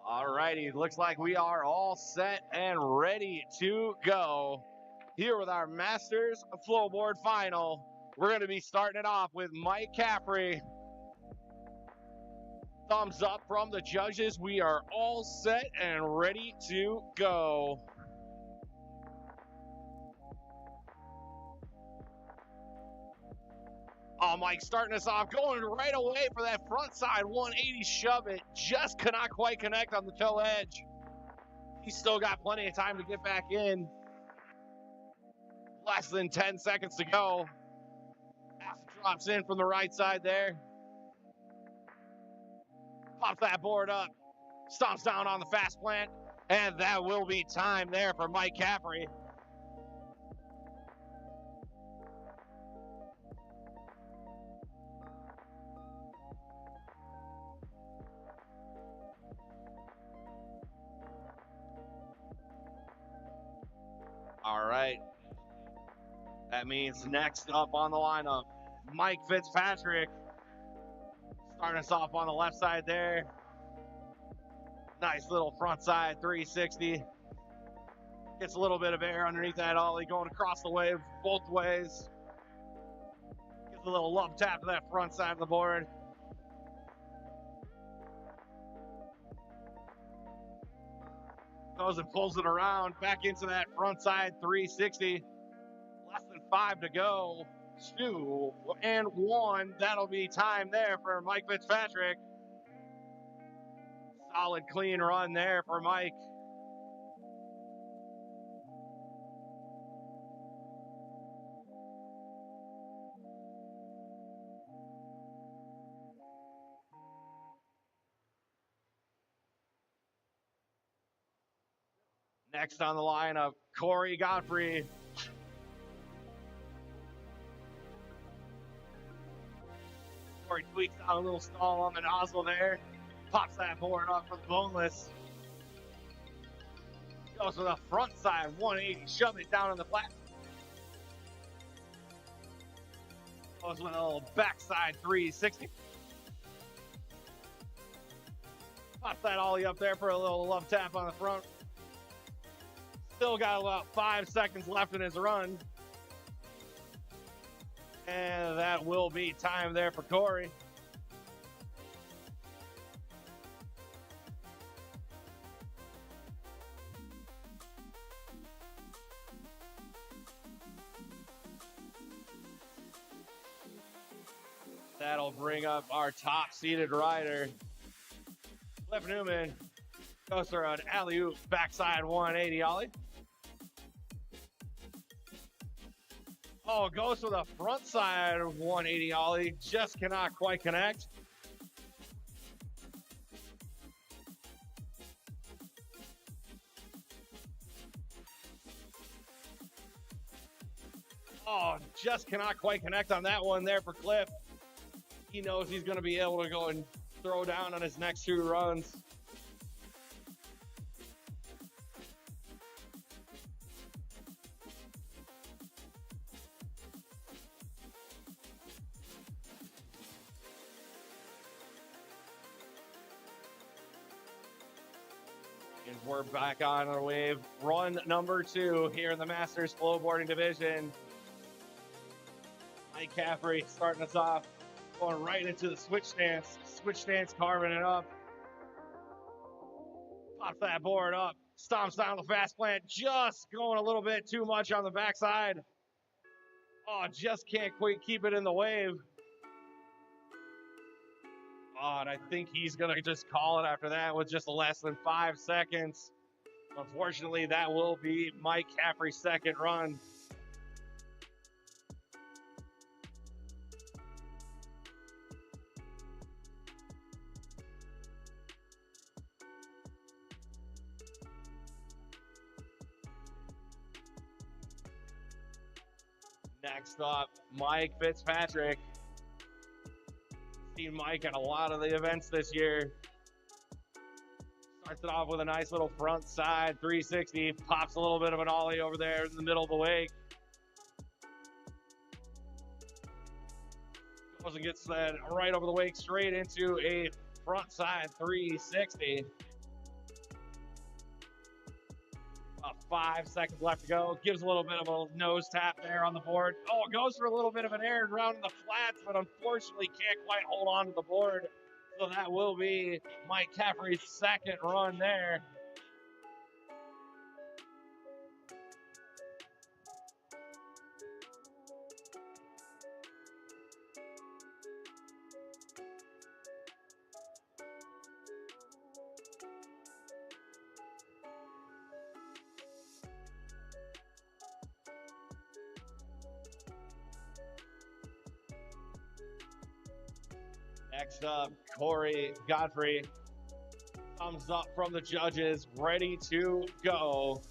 Alrighty, looks like we are all set and ready to go here with our Masters Flowboard Final. We're going to be starting it off with Mike Caffrey. Thumbs up from the judges. We are all set and ready to go. Oh, Mike starting us off, going right away for that front side 180 shove it. Just cannot quite connect on the toe edge. He's still got plenty of time to get back in. Less than 10 seconds to go. Acid drops in from the right side there. Pops that board up. Stomps down on the fast plant. And that will be time there for Mike Caffrey. All right. That means next up on the lineup, Mike Fitzpatrick. Starting us off on the left side there. Nice little front side 360. Gets a little bit of air underneath that ollie, going across the wave both ways. Gives a little love tap to that front side of the board. Goes and pulls it around back into that front side 360. Less than 5 to go. 2 and 1. That'll be time there for Mike Fitzpatrick. Solid, clean run there for Mike. Next on the lineup, Corey Godfrey. Corey tweaks out a little stall on the nozzle there. Pops that board up for the boneless. Goes with a front side 180, shoving it down on the flat. Goes with a little backside 360. Pops that ollie up there for a little love tap on the front. Still got about 5 seconds left in his run. And that will be time there for Corey. That'll bring up our top-seeded rider. Cliff Newman goes for an alley-oop backside 180 ollie. Oh, goes for the front side 180 ollie. Just cannot quite connect. Oh, just cannot quite connect on that one there for Cliff. He knows he's going to be able to go and throw down on his next 2 runs. And we're back on our wave. Run number 2 here in the Masters Flowboarding Division. Mike Caffrey starting us off. Going right into the switch stance. Switch stance, carving it up. Pops that board up. Stomps down the fast plant. Just going a little bit too much on the backside. Oh, just can't quite keep it in the wave. Oh, and I think he's going to just call it after that with just less than 5 seconds. Unfortunately, that will be Mike Caffrey's second run. Next up, Mike Fitzpatrick. Seen Mike at a lot of the events this year. Starts it off with a nice little front side 360. Pops a little bit of an ollie over there in the middle of the wake. Goes and gets that right over the wake straight into a front side 360. About 5 seconds left to go. Gives a little bit of a nose tap there on the board. Oh, goes for a little bit of an air around in the flats, but unfortunately can't quite hold on to the board. So that will be Mike Caffrey's second run there. Next up, Corey Godfrey. Thumbs up from the judges, ready to go.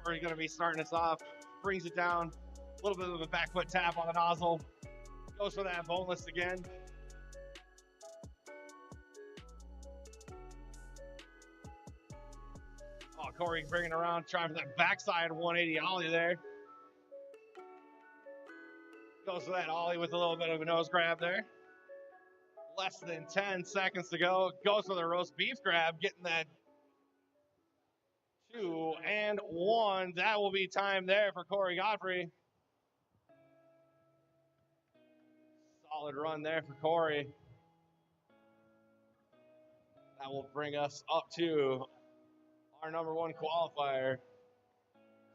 Corey going to be starting us off. Brings it down. A little bit of a back foot tap on the nozzle. Goes for that boneless again. Oh, Corey bringing it around, trying for that backside 180 ollie there. Goes for that ollie with a little bit of a nose grab there. Less than 10 seconds to go. Goes for the roast beef grab, getting that 2 and 1. That will be time there for Corey Godfrey. Solid run there for Corey. That will bring us up to our number 1 qualifier,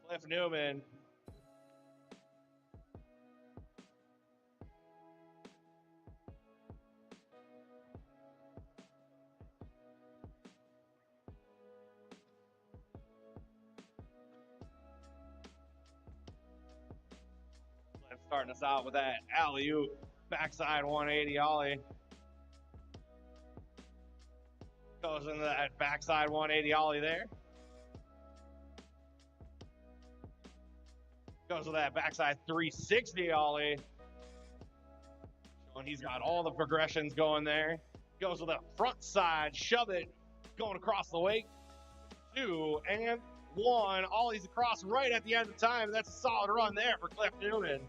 Cliff Newman. Cliff starting us out with that alley-oop backside 180 ollie. Goes into that backside 180 ollie there. Goes with that backside 360 ollie. Showing he's got all the progressions going there. Goes with a front side, shove it, going across the wake. 2 and 1. Ollies across right at the end of time. That's a solid run there for Cliff Newman.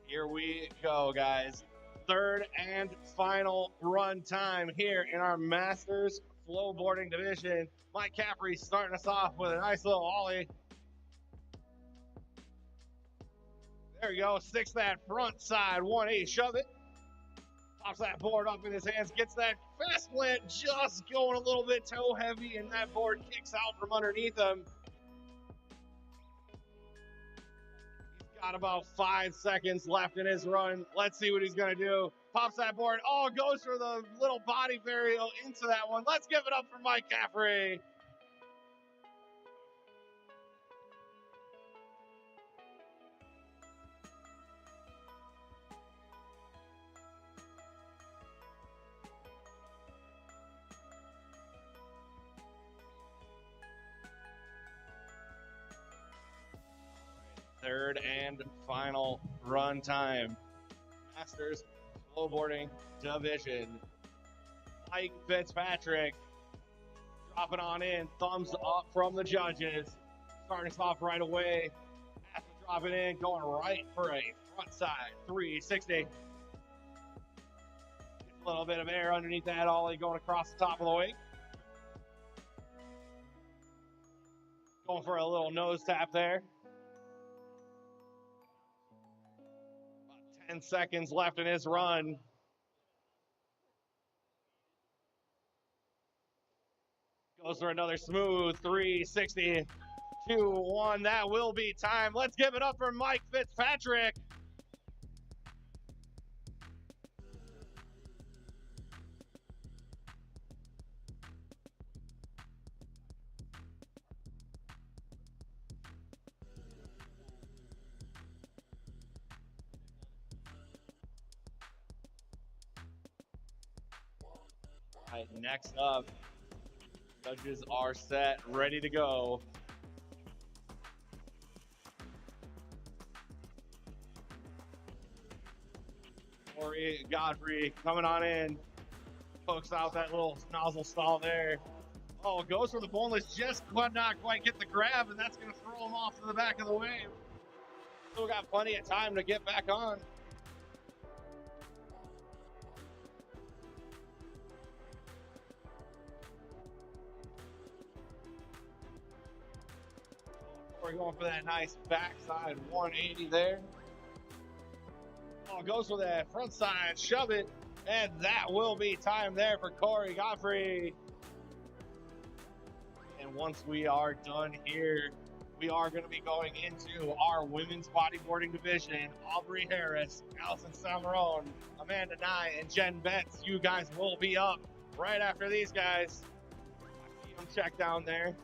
Here we go, guys. Third and final run time here in our Masters Flowboarding Division. Mike Caffrey starting us off with a nice little ollie. There you go. Sticks that front side 180, shove it. Pops that board up in his hands, gets that fast plant just going a little bit toe heavy, and that board kicks out from underneath him. Got about 5 seconds left in his run. Let's see what he's going to do. Pops that board. Oh, goes for the little body burial into that one. Let's give it up for Mike Caffrey. Third and final run time. Masters Flowboarding Division. Mike Fitzpatrick dropping on in. Thumbs up from the judges. Starting us off right away. After dropping in, going right for a front side 360. Gets a little bit of air underneath that ollie going across the top of the wake. Going for a little nose tap there. 10 seconds left in his run. Goes for another smooth 360. 2-1. That will be time. Let's give it up for Mike Fitzpatrick. All right, next up, judges are set, ready to go. Corey Godfrey coming on in, pokes out that little nozzle stall there. Oh, goes for the boneless, just could not quite get the grab, and that's going to throw him off to the back of the wave. Still got plenty of time to get back on. We're going for that nice backside 180 there. Oh, goes for that front side, shove it, and that will be time there for Corey Godfrey. And once we are done here we are going to be going into our women's bodyboarding division. Aubrey Harris, Allison Samarone, Amanda Nye, and Jen Betts. You guys will be up right after these guys. I see them check down there.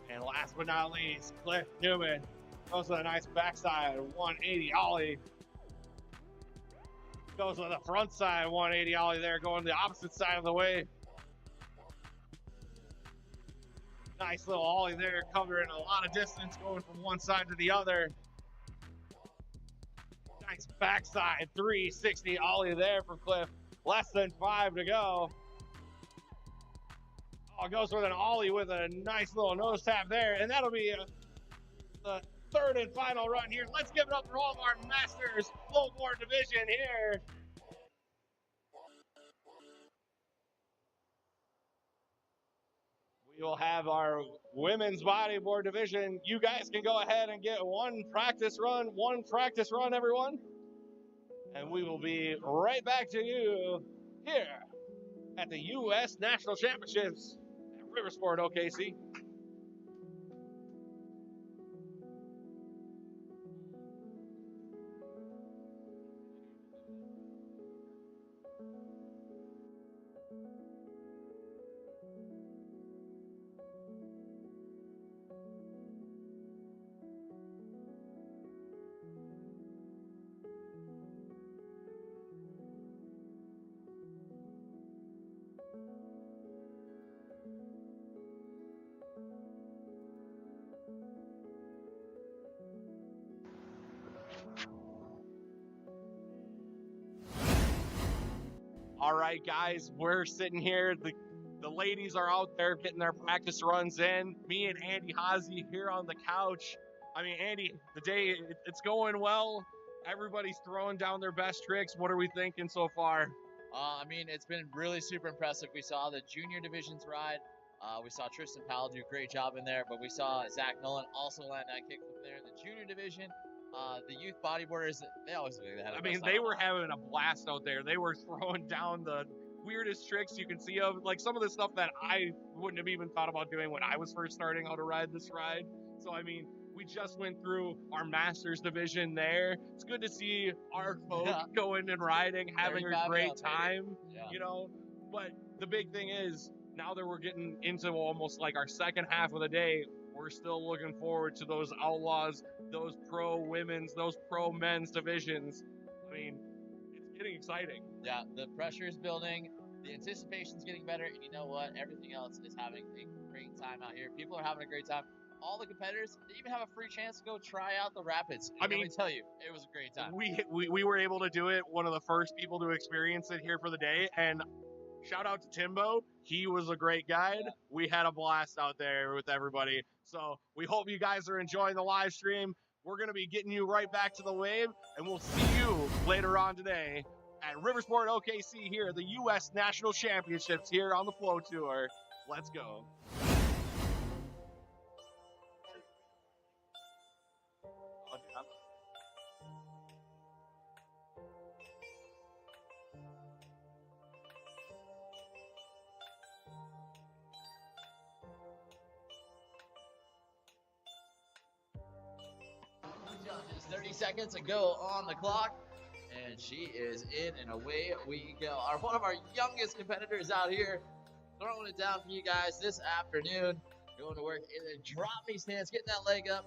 And last but not least, Cliff Newman goes with a nice backside 180 ollie. Goes with a front side 180 ollie there, going the opposite side of the way. Nice little ollie there, covering a lot of distance, going from one side to the other. Nice backside 360 ollie there from Cliff. Less than 5 to go. Oh, goes with an ollie with a nice little nose tap there, and that'll be the third and final run here. Let's give it up for all of our Masters Flowboard division here. We will have our women's bodyboard division. You guys can go ahead and get one practice run, everyone. And we will be right back to you here at the U.S. National Championships at Riversport OKC. All right, guys, we're sitting here. The ladies are out there getting their practice runs in. Me and Andy Hazy here on the couch. I mean, Andy, the day, it's going well. Everybody's throwing down their best tricks. What are we thinking so far? I mean, it's been really super impressive. We saw the junior divisions ride. We saw Tristan Powell do a great job in there, but we saw Zach Nolan also land that kickflip there in the junior division. The youth bodyboarders, they always look ahead of us. I mean, they were having a blast out there. They were throwing down the weirdest tricks you can see of, like some of the stuff that I wouldn't have even thought about doing when I was first starting out to ride this ride. So, I mean, we just went through our Masters division there. It's good to see our folks going and riding, having a great time, you know. But the big thing is, now that we're getting into almost like our second half of the day, we're still looking forward to those Outlaws, those pro women's, those pro men's divisions. I mean, it's getting exciting. Yeah, the pressure is building, the anticipation's getting better, and you know what? Everything else is having a great time out here. People are having a great time. All the competitors, they even have a free chance to go try out the rapids. And let me tell you, it was a great time. We were able to do it. One of the first people to experience it here for the day, and shout out to Timbo. He was a great guide. Yeah. We had a blast out there with everybody. So we hope you guys are enjoying the live stream. We're going to be getting you right back to the wave, and we'll see you later on today at Riversport OKC here at the U.S. National Championships here on the Flow Tour. Let's go. Just 30 seconds to go on the clock, and she is in, and away we go. One of our youngest competitors out here, throwing it down for you guys this afternoon. Going to work in the drop knee stance, getting that leg up,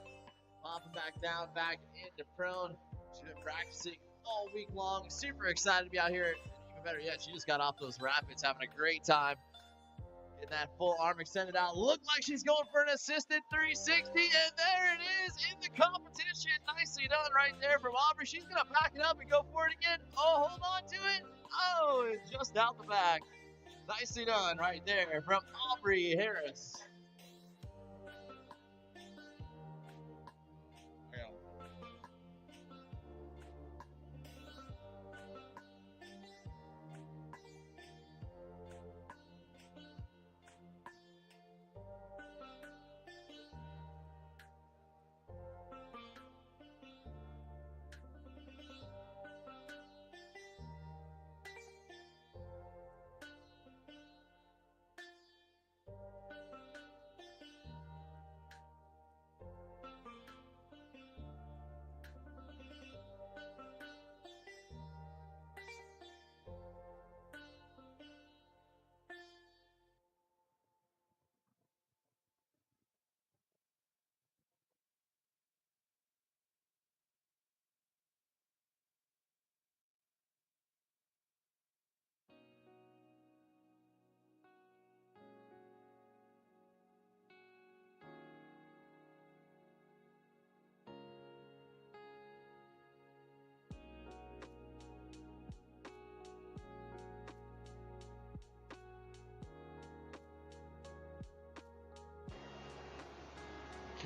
popping back down, back into prone. She's been practicing all week long. Super excited to be out here. Even better yet, she just got off those rapids, having a great time. Getting that full arm extended out. Looked like she's going for an assisted 360, and there it is in the competition. Nicely done right there from Aubrey. She's going to back it up and go for it again. Oh, hold on to it. Oh, it's just out the back. Nicely done right there from Aubrey Harris.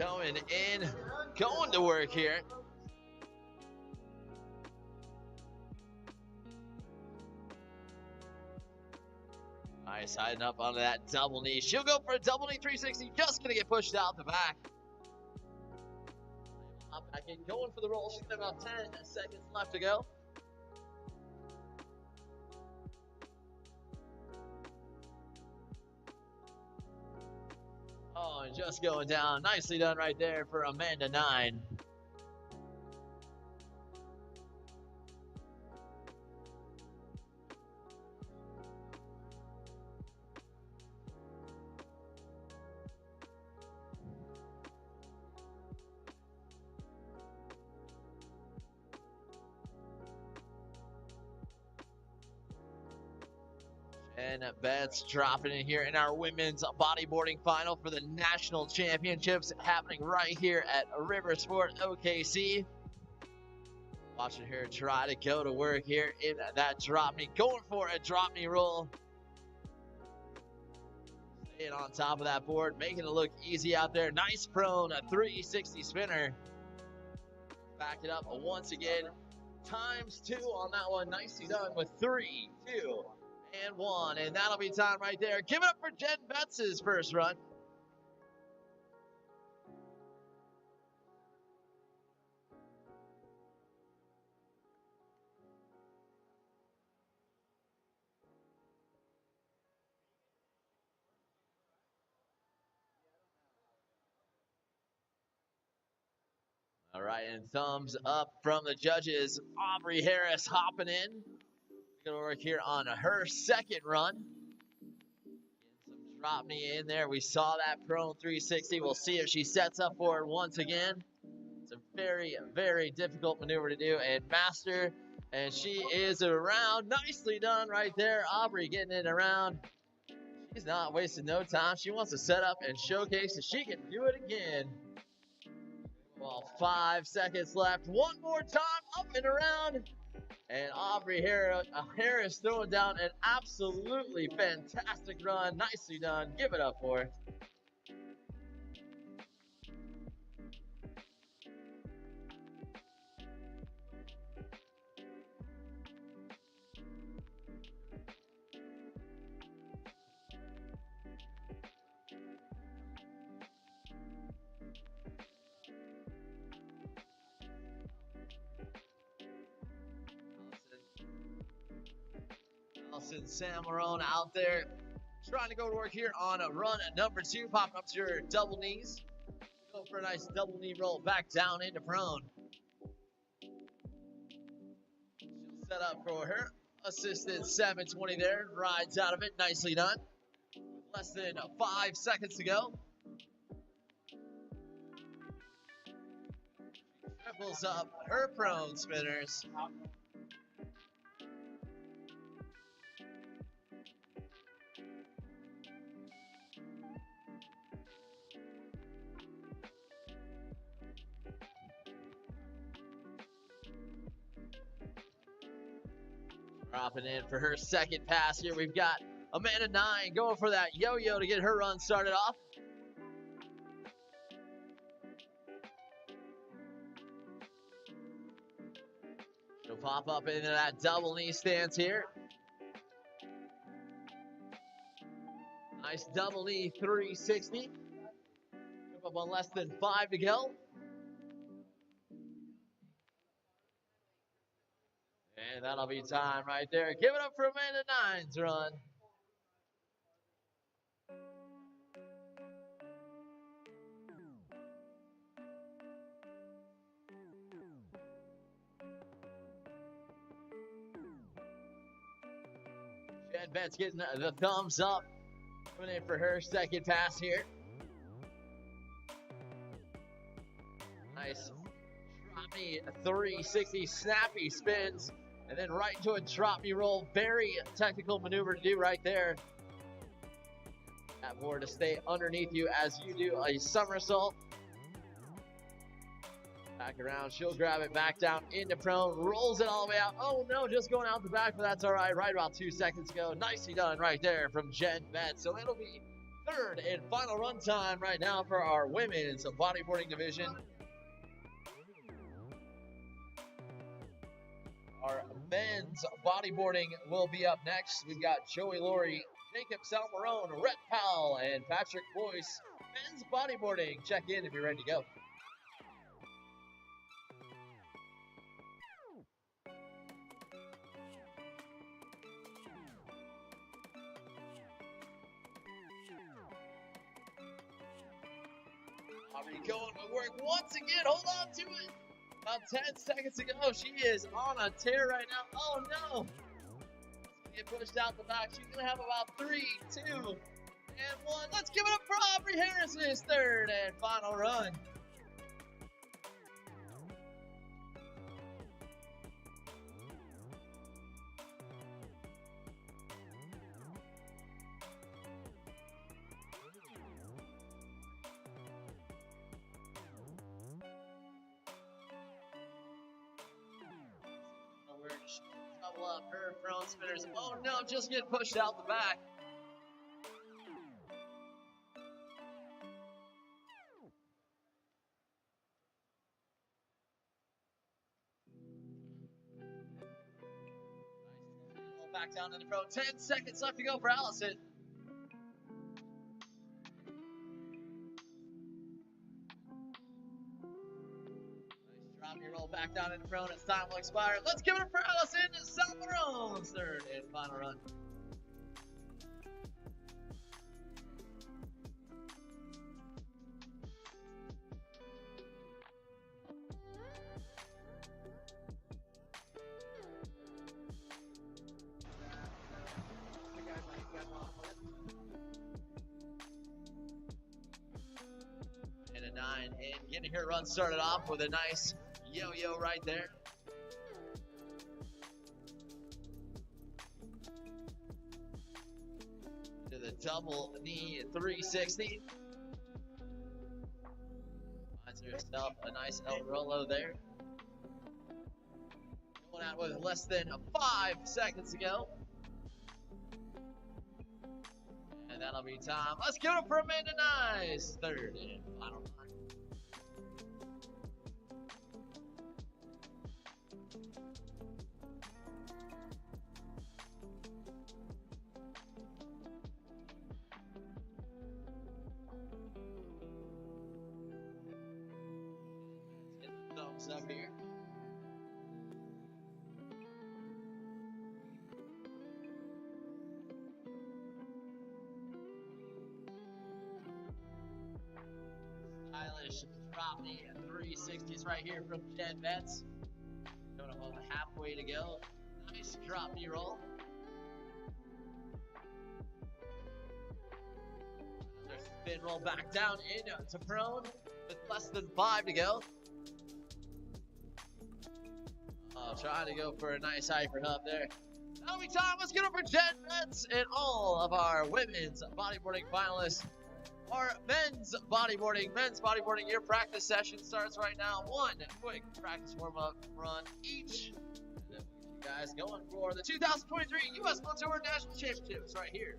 coming in, going to work here. Nice, hiding up onto that double knee. She'll go for a double knee 360, just gonna get pushed out the back. Up back in, going for the roll. She's got about 10 seconds left to go. Oh, and just going down. Nicely done right there for Amanda 9. And Beth's dropping in here in our women's bodyboarding final for the national championships happening right here at River Sport OKC. Watching her try to go to work here in that drop knee, going for a drop knee roll. Staying on top of that board, making it look easy out there. Nice prone, a 360 spinner. Back it up once again. ×2 on that one. Nicely done with 3, 2, and 1, and that'll be time right there. Give it up for Jen Betts' first run. All right, and thumbs up from the judges. Aubrey Harris hopping in. Gonna work here on her second run. Getting some drop knee in there. We saw that prone 360. We'll see if she sets up for it once again. It's a very, very difficult maneuver to do and master. And she is around. Nicely done right there. Aubrey getting it around. She's not wasting no time. She wants to set up and showcase that she can do it again. Well, 5 seconds left. One more time, up and around. And Aubrey Harris throwing down an absolutely fantastic run. Nicely done. Give it up for her. Sam Marone out there trying to go to work here on a run at number 2, popping up to your double knees. Go for a nice double knee roll back down into prone. She'll set up for her assisted 720 there, rides out of it, nicely done. Less than 5 seconds to go. Triples up her prone spinners. Dropping in for her second pass here. We've got Amanda 9 going for that yo-yo to get her run started off. She'll pop up into that double knee stance here. Nice double knee 360. Come up on less than 5 to go. And that'll be time right there. Give it up for Amanda 9's run. Jen Betts getting the thumbs up. Coming in for her second pass here. Nice. Drop knee 360 snappy spins. And then right into a drop knee roll. Very technical maneuver to do right there. That board to stay underneath you as you do a somersault. Back around. She'll grab it back down into prone. Rolls it all the way out. Oh no, just going out the back, but that's all right. Right about 2 seconds ago. Nicely done right there from Jen Betts. So it'll be third and final run time right now for our women's bodyboarding division. Our men's bodyboarding will be up next. We've got Joey Laurie, Jacob Salmarone, Rhett Powell, and Patrick Boyce. Men's bodyboarding. Check in if you're ready to go. Already going to work once again. Hold on to it. About 10 seconds to go. She is on a tear right now. Oh no. Get pushed out the back. She's going to have about 3, 2, and 1. Let's give it up for Aubrey Harris's third and final run. Double up her front spinners. Oh no, just get pushed out the back. Back down in the front. 10 seconds left to go for Allison. Drop your roll back down in the front. Its time will expire. Let's give it up for Allison Salmarone's third and final run. And a 9, and getting her run started off with a nice yo-yo right there. To the double knee 360. Finds herself a nice El Rolo there. Going out with less than 5 seconds to go. And that'll be time. Let's give it up for Amanda Nyes. Third and final run. Thumbs up here. Stylish drop knee and 360s right here from Jen Betts. Going about halfway to go. Nice drop knee roll. Another spin roll back down into prone with less than 5 to go. Trying to go for a nice hyper hub there. That'll be time. Let's get over Jen Betts and all of our women's bodyboarding finalists. Our men's bodyboarding, your practice session starts right now. One quick practice warm-up run each. And then you guys going for the 2023 U.S. Tour National Championships right here.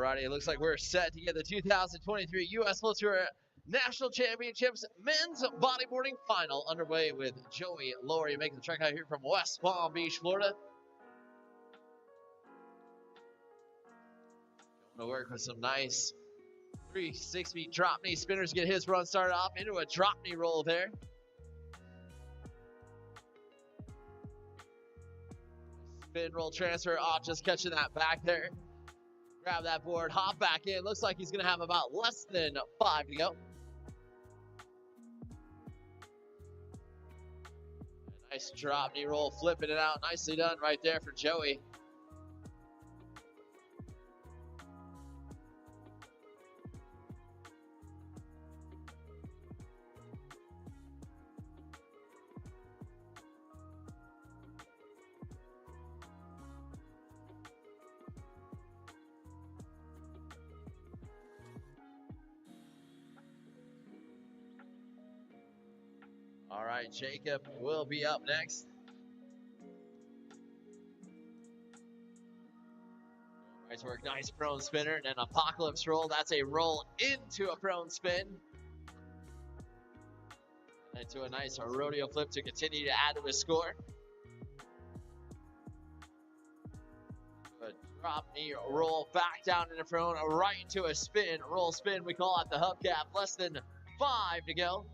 Alrighty, it looks like we're set to get the 2023 U.S. Flow Tour National Championships Men's Bodyboarding Final underway with Joey Laurie making the trek out here from West Palm Beach, Florida. Going to work with some nice 360 drop knee spinners, get his run started off into a drop knee roll there. Spin roll transfer off, just catching that back there. Grab that board, hop back in. Looks like he's going to have about less than 5 to go. A nice drop knee roll, flipping it out. Nicely done right there for Joey. All right, Jacob will be up next. Nice work, nice prone spinner, and an apocalypse roll. That's a roll into a prone spin. And into a nice rodeo flip to continue to add to his score. A drop knee roll back down into prone, right into a spin. Roll spin, we call it the hubcap. Less than 5 to go.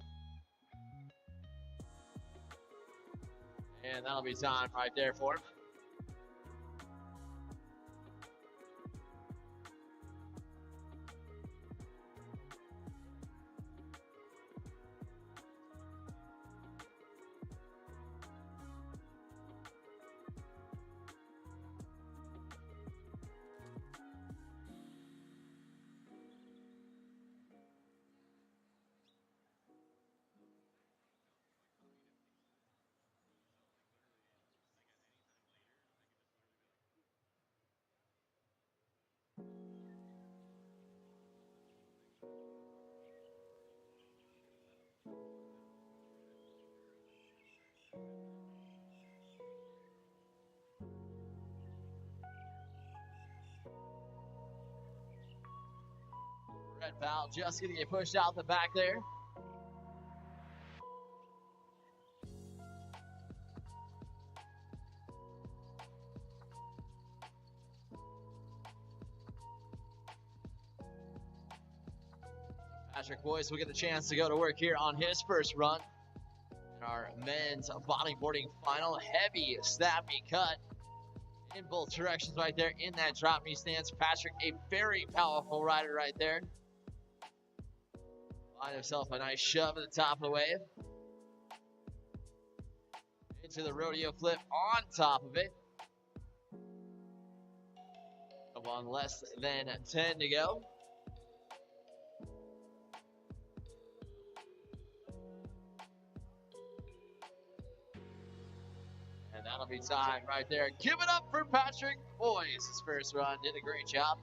And that'll be time right there for him. Red foul just going to get pushed out the back there. Patrick Boyce will get the chance to go to work here on his first run. In our men's bodyboarding final, heavy, snappy cut in both directions right there in that drop knee stance. Patrick, a very powerful rider right there. Find himself a nice shove at the top of the wave. Into the rodeo flip on top of it. Come on, less than 10 to go. And that'll be time right there. Give it up for Patrick Boyce. His first run did a great job.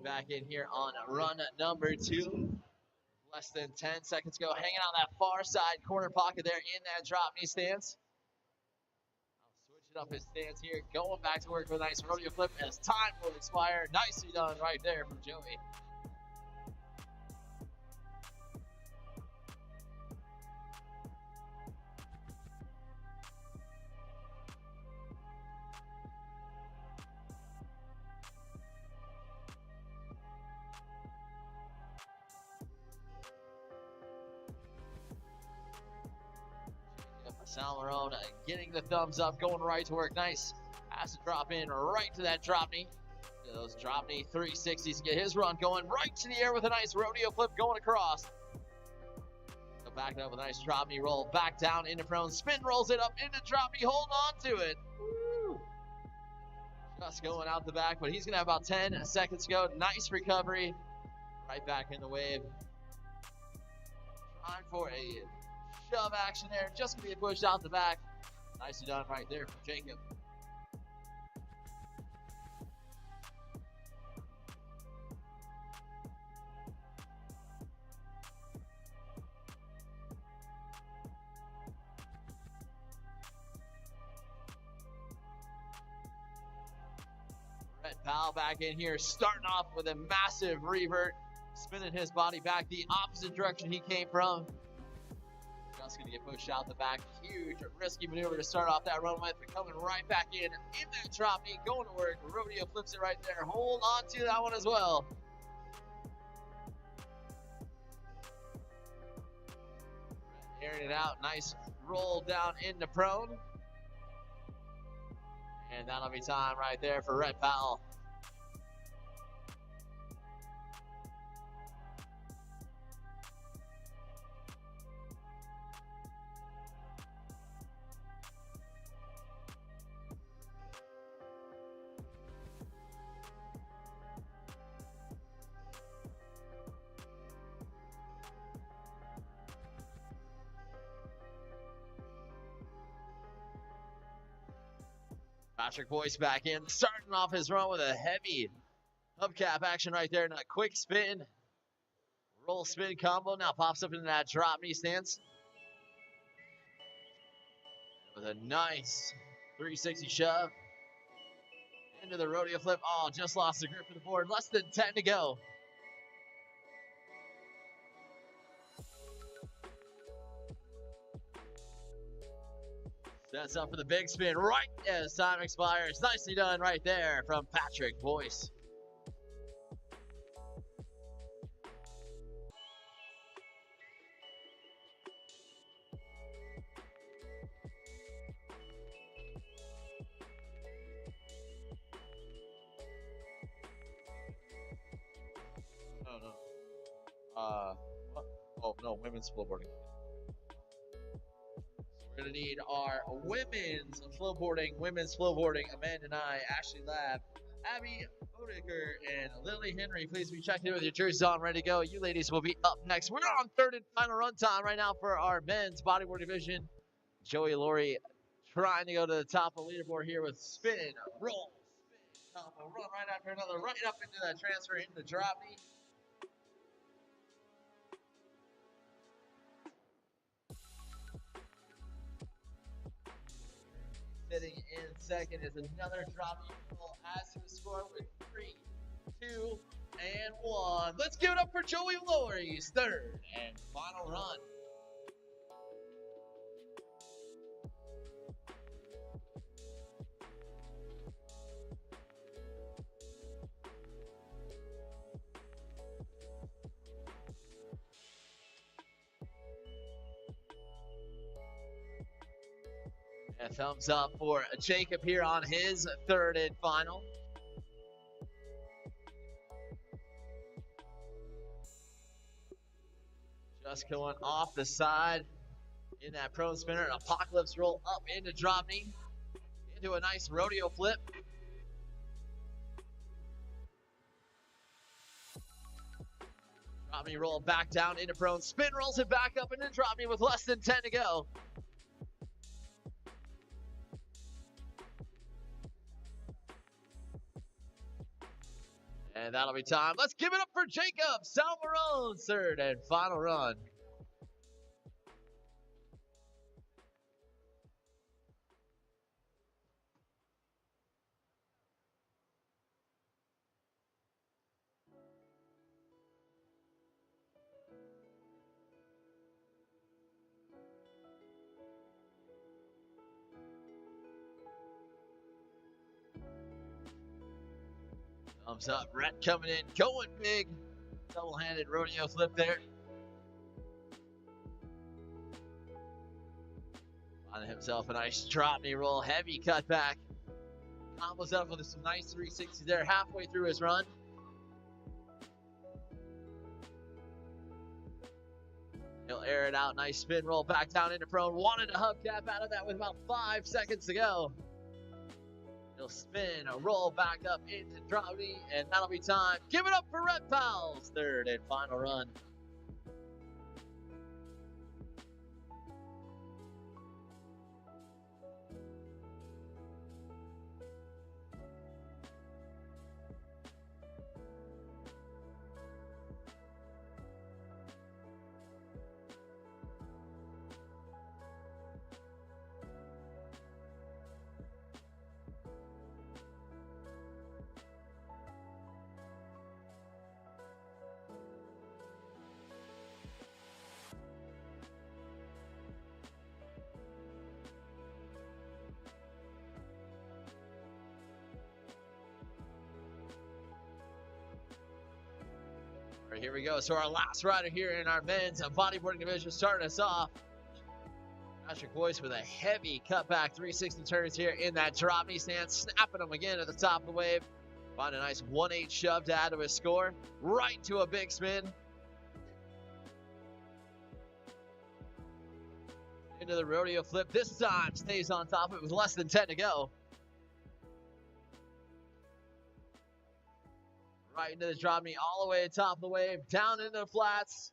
Back in here on run number 2. Less than 10 seconds go. Hanging out that far side corner pocket there in that drop knee stance. I'll switch it up his stance here. Going back to work with a nice rodeo flip as time will expire. Nicely done right there from Joey. Salmarone getting the thumbs up, going right to work. Nice. Has to drop in right to that drop knee. Those drop knee 360s to get his run going right to the air with a nice rodeo flip going across. The Back it up with a nice drop knee roll. Back down into prone. Spin rolls it up into drop knee. Hold on to it. Woo. Just going out the back, but he's going to have about 10 seconds to go. Nice recovery. Right back in the wave. Trying for a shove action there. Just going to be pushed out the back. Nicely done right there for Jacob. Powell back in here, starting off with a massive revert, spinning his body back the opposite direction he came from. Just gonna get pushed out the back. Huge, risky maneuver to start off that run with, but coming right back in that drop knee, going to work. Rodeo flips it right there. Hold on to that one as well. Airing it out, nice roll down into prone. And that'll be time right there for Red Powell. Patrick Boyce back in, starting off his run with a heavy hubcap action right there, and a quick spin. Roll spin combo, now pops up into that drop knee stance. With a nice 360 shove. Into the rodeo flip. Oh, just lost the grip of the board. Less than 10 to go. Sets up for the big spin right as time expires. Nicely done right there from Patrick Boyce. Oh no, women's snowboarding. We're gonna need our women's flowboarding. Amanda and I, Ashley Lab, Abby Odeker, and Lily Henry. Please be checking in with your jerseys on, ready to go. You ladies will be up next. We're on third and final run time right now for our men's bodyboard division. Joey Laurie trying to go to the top of the leaderboard here with spin, roll, spin, combo, run right after another, right up into that transfer into the drop knee. Sitting in second is another drop roll as to the score with 3, 2, and 1. Let's give it up for Joey Laurie's third and final run. A thumbs up for Jacob here on his third and final. Just going off the side in that prone spinner. An apocalypse roll up into drop knee. Into a nice rodeo flip. Drop knee roll back down into prone. Spin rolls it back up into drop knee with less than 10 to go. And that'll be time. Let's give it up for Jacob Salmarone's third and final run. Thumbs up, Rhett coming in, going big. Double-handed rodeo flip there. Finding himself a nice drop knee roll, heavy cutback. Combos up with some nice 360s there halfway through his run. He'll air it out. Nice spin roll back down into prone. Wanted a hubcap out of that with about 5 seconds to go. He'll spin, a roll back up into drop knee, and that'll be time. Give it up for Reptiles. Third and final run. All right, here we go. So our last rider here in our men's bodyboarding division starting us off. Patrick Boyce with a heavy cutback 360 turns here in that drop knee stance, snapping them again at the top of the wave. Find a nice 1-8 shove to add to his score. Right to a big spin. Into the rodeo flip. This time stays on top of it with less than 10 to go. Right into the drop knee, all the way to the top of the wave, down into the flats,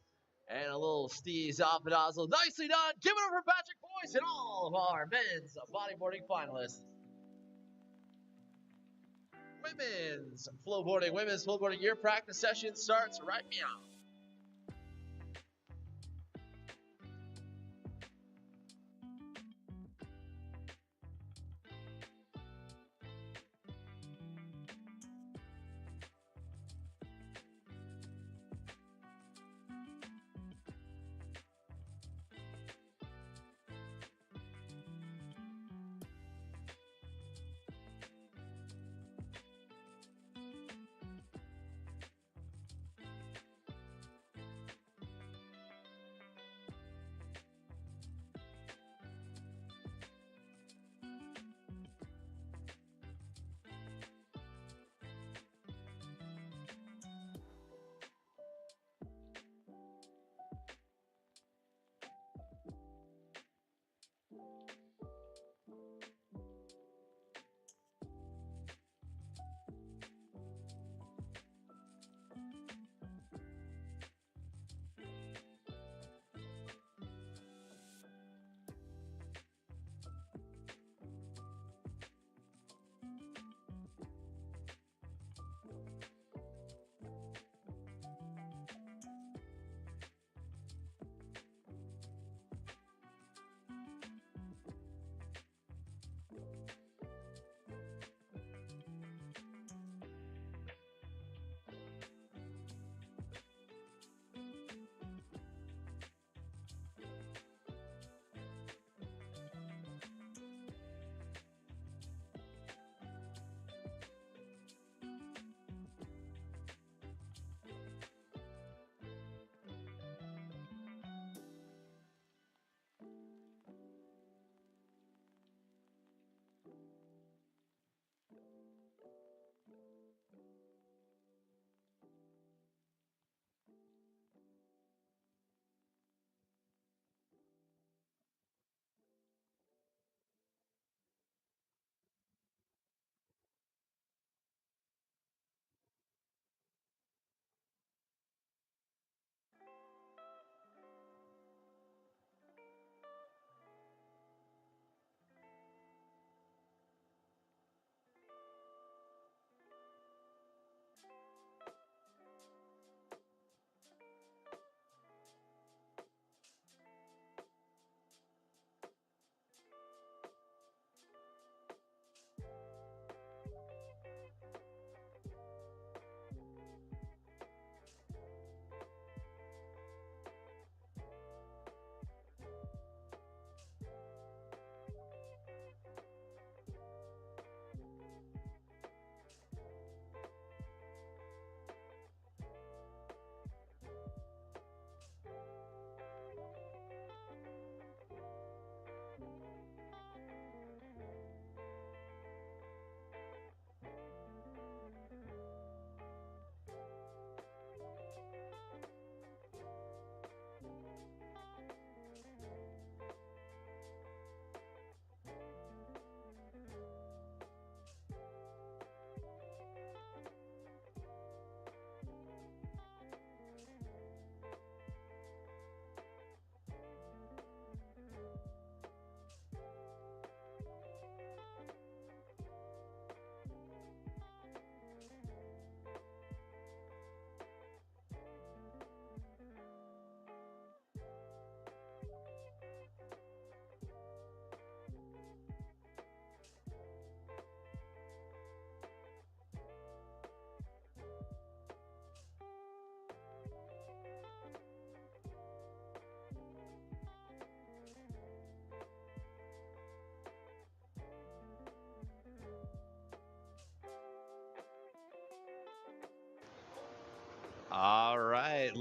and a little steez off the nozzle. Nicely done. Give it up for Patrick Boyce and all of our men's bodyboarding finalists. Women's flowboarding, your practice session starts right now.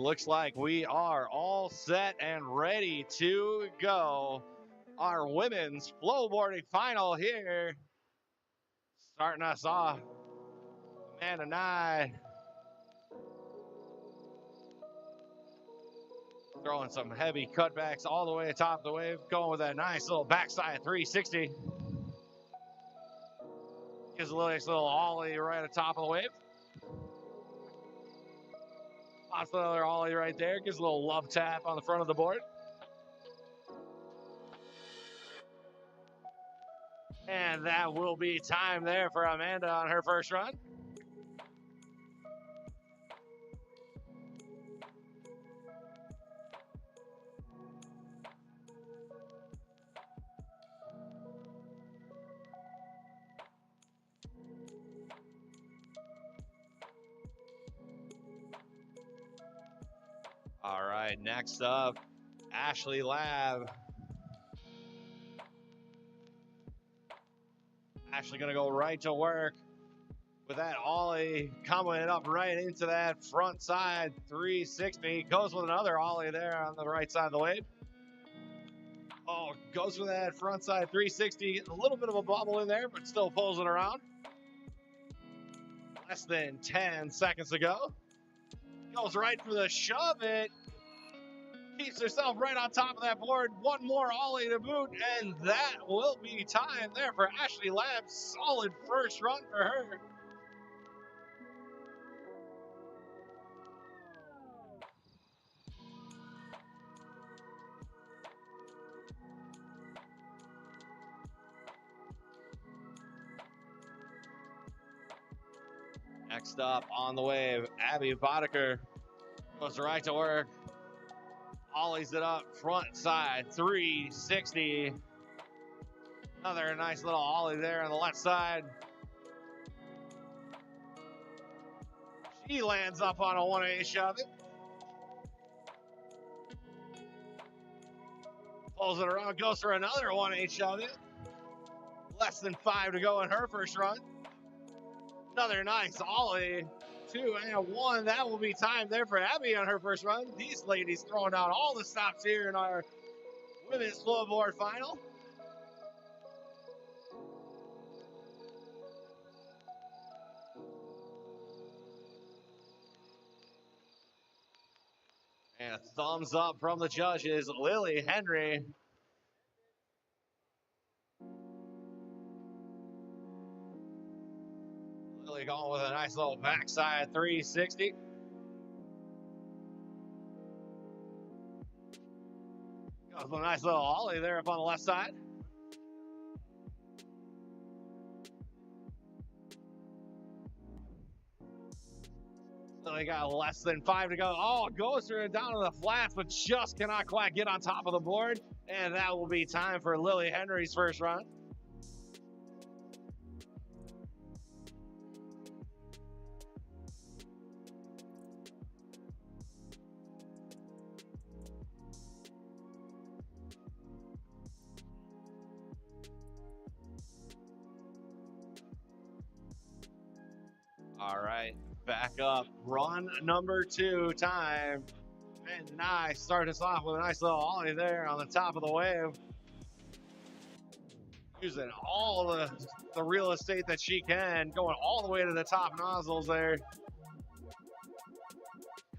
looks like we are all set and ready to go. Our women's flowboarding final here. Starting us off, Amanda Nye. Throwing some heavy cutbacks all the way atop of the wave, going with that nice little backside 360. Gives a nice little ollie right atop of the wave. Pops another ollie right there, gives a little love tap on the front of the board. And that will be time there for Amanda on her first run. All right, next up, Ashley Lab. Ashley gonna go right to work with that ollie coming up right into that front side 360. Goes with another ollie there on the right side of the wave. Oh, goes with that front side 360. Getting a little bit of a bobble in there, but still pulls it around. Less than 10 seconds to go. Goes right for the shove it. Keeps herself right on top of that board. One more ollie to boot, and that will be time there for Ashley Lab. Solid first run for her. Next up on the wave, Abby Boddicker goes right to work. Ollies it up, front side, 360. Another nice little ollie there on the left side. She lands up on a 180 shove it. Pulls it around, goes for another 180 shove it. Less than 5 to go in her first run. Another nice ollie. 2 and 1. That will be time there for Abby on her first run. These ladies throwing out all the stops here in our women's flowboard final. And a thumbs up from the judges, Lily Henry. Lily going with a nice little backside 360. Goes with a nice little ollie there up on the left side. Lily got less than 5 to go. Oh, goes through it down to the flats, but just cannot quite get on top of the board. And that will be time for Lily Henry's first run. All right, back up. Run number 2 time. And nice. Start us off with a nice little ollie there on the top of the wave. Using all the real estate that she can. Going all the way to the top nozzles there.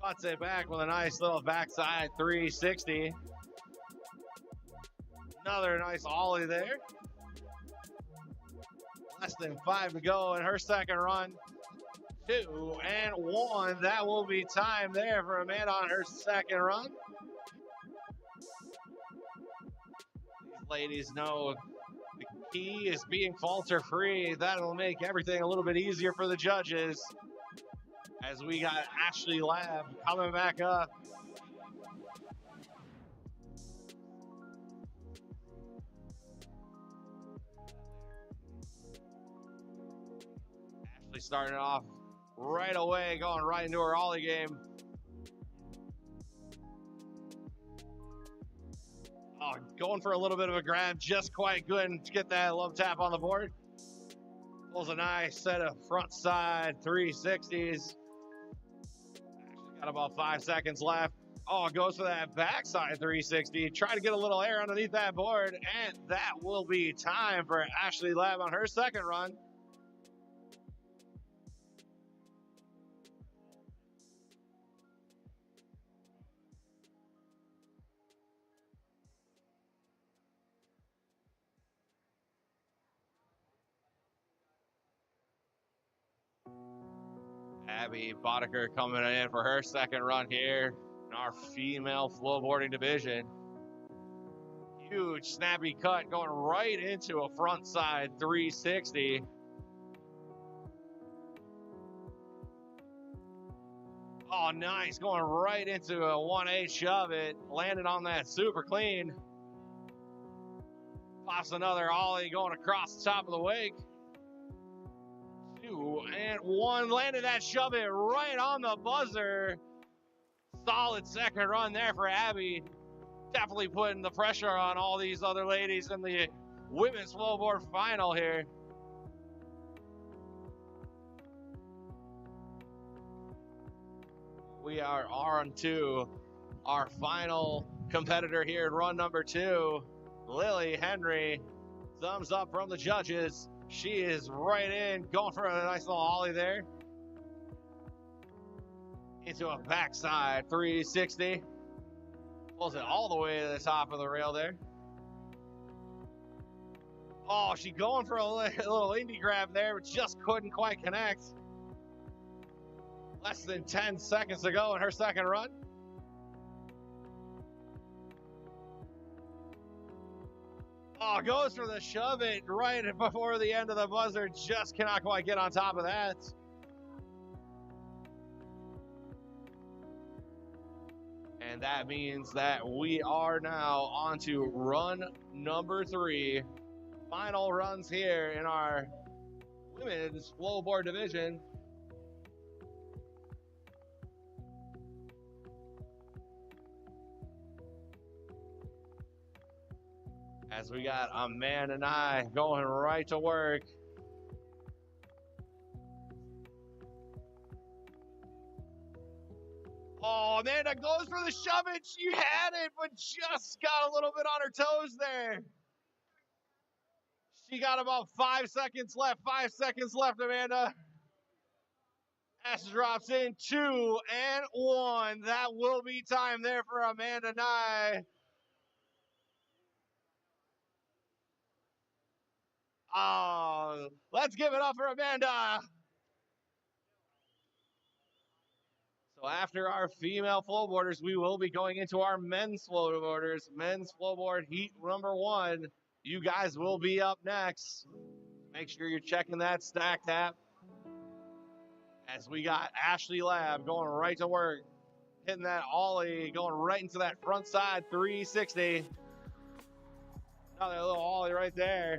Cuts it back with a nice little backside 360. Another nice ollie there. Less than 5 to go in her second run. 2 and 1. That will be time there for Amanda on her second run. These ladies know the key is being falter free. That'll make everything a little bit easier for the judges. As we got Ashley Lab coming back up. Ashley starting off right away, going right into her ollie game. Oh, going for a little bit of a grab, just quite good to get that love tap on the board. Pulls a nice set of front side 360s. Actually Got about 5 seconds left. Oh, goes for that backside 360. Try to get a little air underneath that board, and that will be time for Ashley Lab on her second run. Abby Boddicker coming in for her second run here in our female flowboarding division. Huge snappy cut going right into a front side 360. Oh, nice. Going right into a 1-8 shove it. Landed on that super clean. Pops another ollie going across the top of the wake. 2 and 1. Landed that shove it right on the buzzer. Solid second run there for Abby. Definitely putting the pressure on all these other ladies in the women's flowboard final here. We are on to our final competitor here in run number 2, Lily Henry. Thumbs up from the judges. She is right in, going for a nice little ollie there. Into a backside 360. Pulls it all the way to the top of the rail there. Oh, she going for a little indie grab there, but just couldn't quite connect. Less than 10 seconds to go in her second run. Oh, goes for the shove it right before the end of the buzzer. Just cannot quite get on top of that. And that means that we are now on to run number 3. Final runs here in our women's flowboard division. As we got Amanda and I going right to work. Oh, Amanda goes for the shove it. She had it, but just got a little bit on her toes there. She got about 5 seconds left. 5 seconds left, Amanda. S drops in 2 and 1. That will be time there for Amanda Nye. Oh, let's give it up for Amanda. So after our female flowboarders, we will be going into our men's flowboarders. Men's flowboard heat number 1. You guys will be up next. Make sure you're checking that stack tap. As we got Ashley Lab going right to work. Hitting that ollie, going right into that front side 360. Another little ollie right there.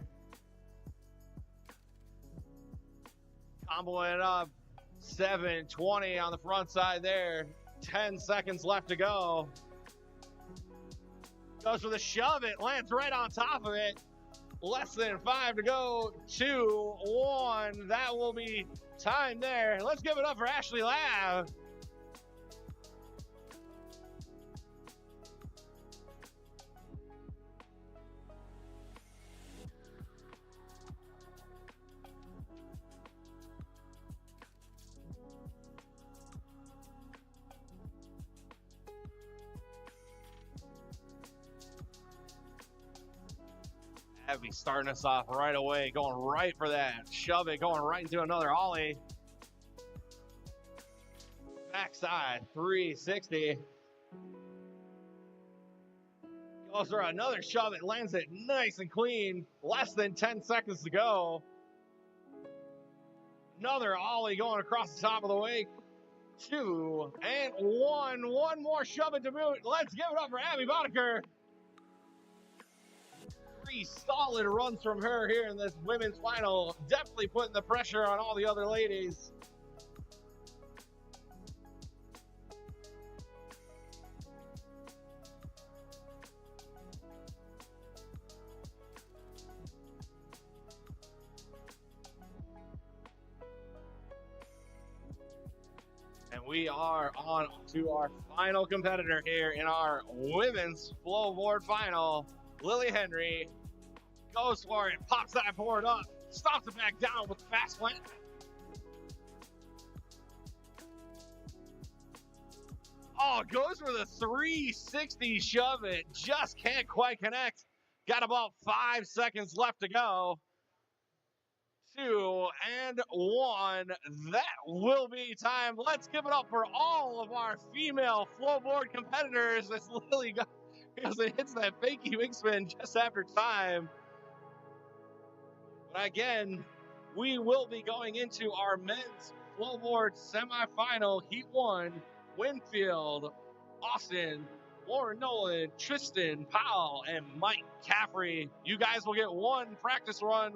Comboing it up. 720 on the front side there. 10 seconds left to go. Goes for the shove it. Lands right on top of it. Less than 5 to go. 2, 1. That will be time there. Let's give it up for Ashley Lab. Abby starting us off right away, going right for that shove it, going right into another ollie. Backside 360. Goes for another shove it, lands it nice and clean. Less than 10 seconds to go. Another ollie going across the top of the wake. 2 and 1. One more shove it to boot. Let's give it up for Abby Boddicker. 3 solid runs from her here in this women's final. Definitely putting the pressure on all the other ladies. And we are on to our final competitor here in our women's flowboard final. Lily Henry goes for it, pops that board up, stops it back down with the fast plant. Oh, goes for the 360 shove it, just can't quite connect. Got about 5 seconds left to go. 2 and 1. That will be time. Let's give it up for all of our female flowboard competitors as Lily goes and hits that fakey big spin just after time. But again, we will be going into our men's flowboard semifinal, Heat 1. Winfield, Austin, Warren Nolan, Tristan Powell, and Mike Caffrey. You guys will get one practice run.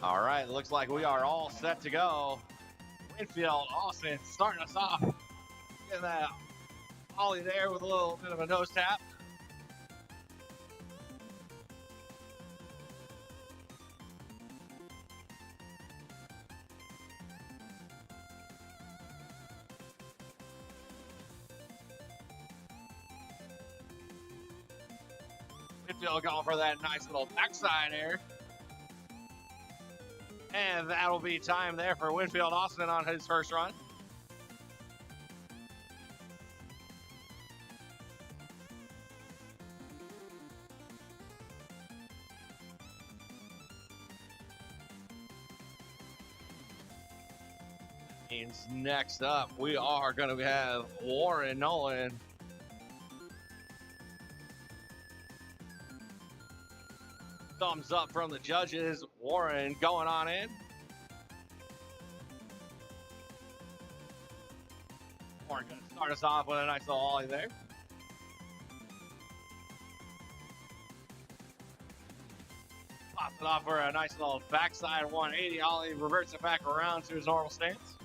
All right, looks like we are all set to go. Winfield, Austin starting us off. Getting that ollie there with a little bit of a nose tap. Winfield going for that nice little backside air. And that'll be time there for Winfield Austin on his first run. Means next up, we are going to have Warren Nolan. Thumbs up from the judges. Warren going on in. Warren going to start us off with a nice little ollie there. Pops it off for a nice little backside 180 ollie. Reverts it back around to his normal stance.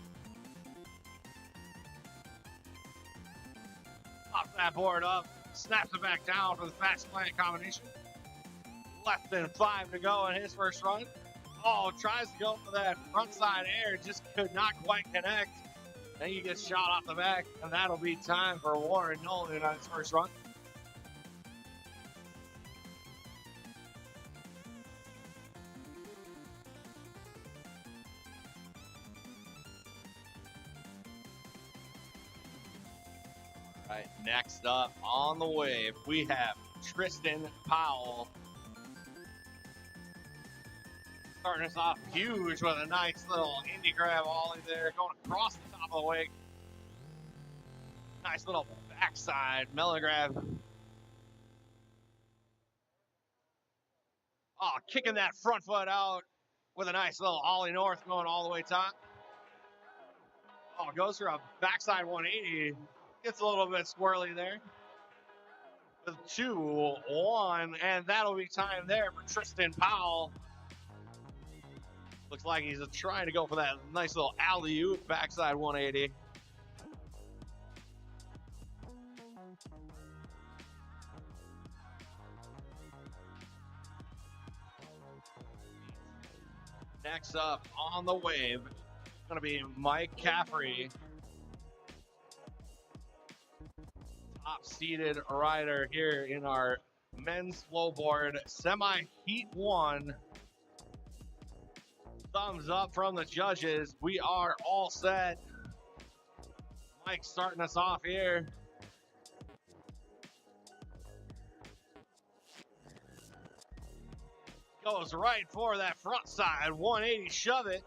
Pops that board up. Snaps it back down for the fast plant combination. Less than 5 to go in his first run. Oh, tries to go for that front side air, just could not quite connect. Then he gets shot off the back, and that'll be time for Warren Nolan on his first run. All right, next up on the wave, we have Tristan Powell. Starting us off huge with a nice little indie grab ollie there, going across the top of the wake. Nice little backside melon grab. Oh, kicking that front foot out with a nice little ollie north going all the way top. Oh, goes for a backside 180. Gets a little bit squirrely there. With 2-1, and that'll be time there for Tristan Powell. Looks like he's trying to go for that nice little alley-oop backside 180. Next up on the wave, it's going to be Mike Caffrey. Top-seeded rider here in our men's flowboard semi-heat 1. Thumbs up from the judges. We are all set. Mike starting us off here. Goes right for that front side 180 shove it.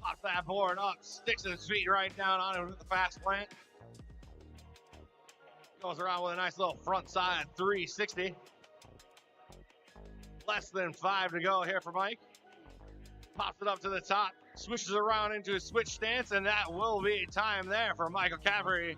Pops that board up, sticks his feet right down on it with the fast plant. Goes around with a nice little front side 360. Less than 5 to go here for Mike. Pops it up to the top, switches around into a switch stance, and that will be time there for Michael Caffrey.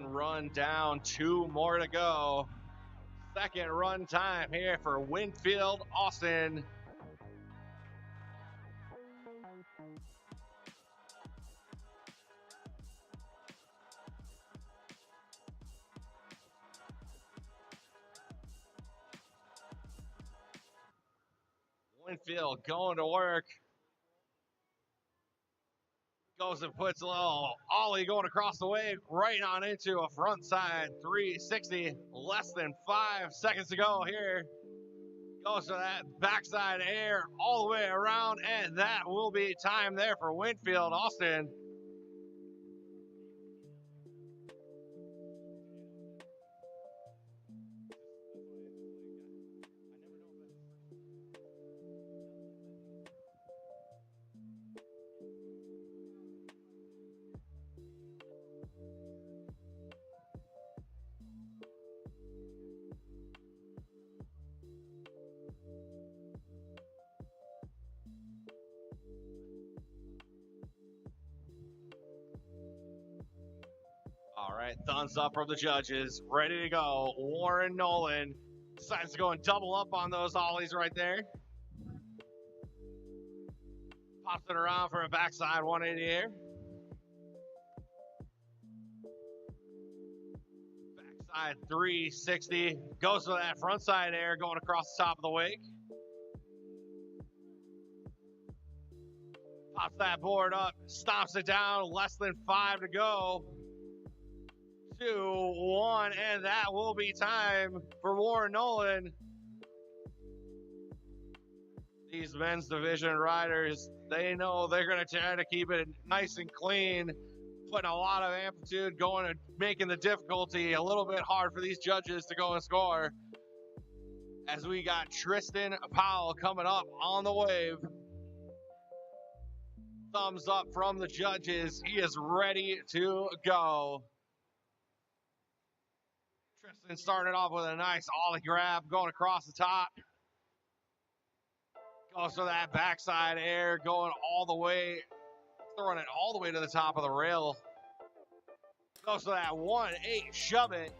Run down, 2 more to go. Second run time here for Winfield Austin. Winfield going to work. Goes and puts a little ollie going across the wave, right on into a front side 360. Less than 5 seconds to go here. Goes to that backside air all the way around, and that will be time there for Winfield Austin. All right, thumbs up from the judges. Ready to go. Warren Nolan decides to go and double up on those ollies right there. Pops it around for a backside 180 air. Backside 360. Goes for that front side air going across the top of the wake. Pops that board up. Stomps it down. Less than 5 to go. 2-1, and that will be time for Warren Nolan. These men's division riders, they know they're going to try to keep it nice and clean, putting a lot of amplitude, going and making the difficulty a little bit hard for these judges to go and score. As we got Tristan Powell coming up on the wave. Thumbs up from the judges. He is ready to go. Tristan started off with a nice ollie grab going across the top. Goes for that backside air going all the way, throwing it all the way to the top of the rail. Goes for that 1-8 shove it.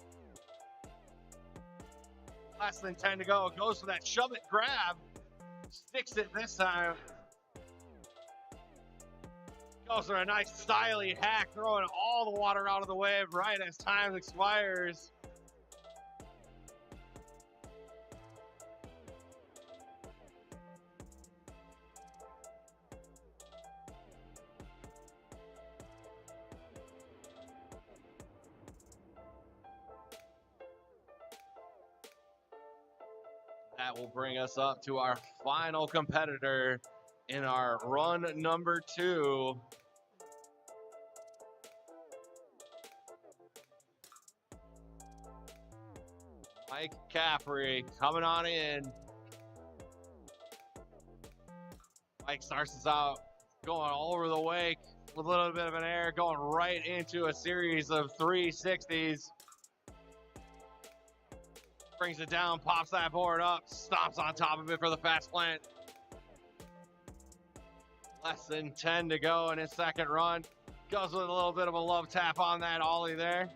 Less than 10 to go. Goes for that shove it grab. Sticks it this time. Goes for a nice styly hack, throwing all the water out of the wave right as time expires. That will bring us up to our final competitor in our run number 2. Mike Caffrey coming on in. Mike starts us out going all over the wake with a little bit of an air, going right into a series of 360s. Brings it down, pops that board up, stomps on top of it for the fast plant. Less than 10 to go in his second run. Goes with a little bit of a love tap on that ollie there.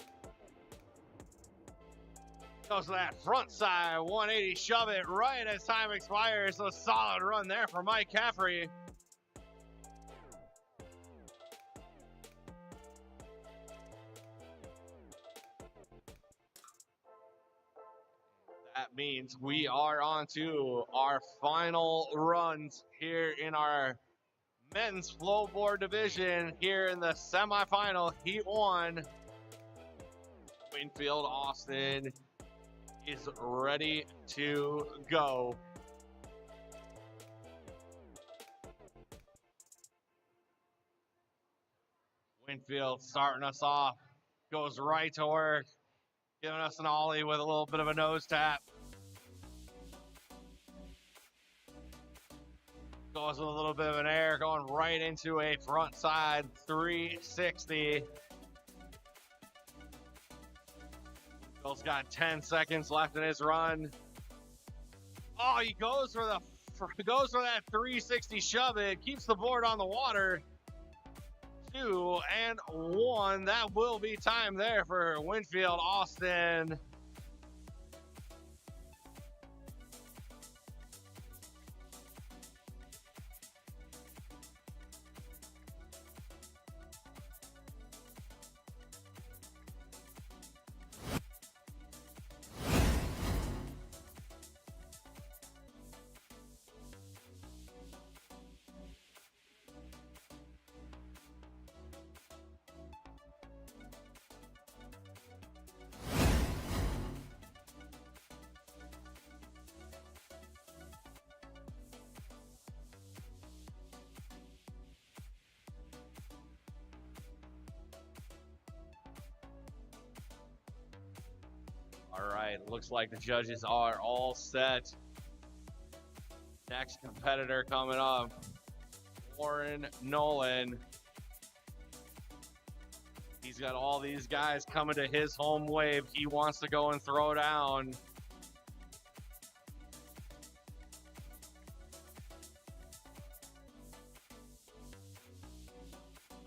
Goes to that front side, 180 shove it right as time expires. So solid run there for Mike Caffrey. That means we are on to our final runs here in our men's flowboard division here in the semifinal, Heat 1. Winfield Austin is ready to go. Winfield starting us off, goes right to work, giving us an ollie with a little bit of a nose tap. Goes with a little bit of an air, going right into a front side 360. Bill's got 10 seconds left in his run. Oh, he goes for that 360 shove it, keeps the board on the water. 2 and 1. That will be time there for Winfield Austin. All right, looks like the judges are all set. Next competitor coming up, Warren Nolan. He's got all these guys coming to his home wave. He wants to go and throw down.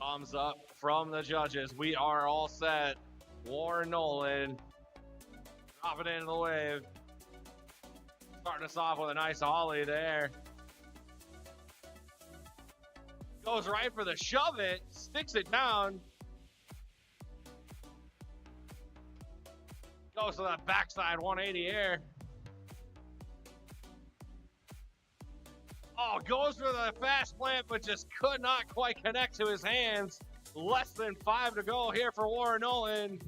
Thumbs up from the judges. We are all set. Warren Nolan. Drop it into the wave. Starting us off with a nice ollie there. Goes right for the shove it. Sticks it down. Goes to that backside 180 air. Oh, goes for the fast plant, but just could not quite connect to his hands. Less than 5 to go here for Warren Nolan.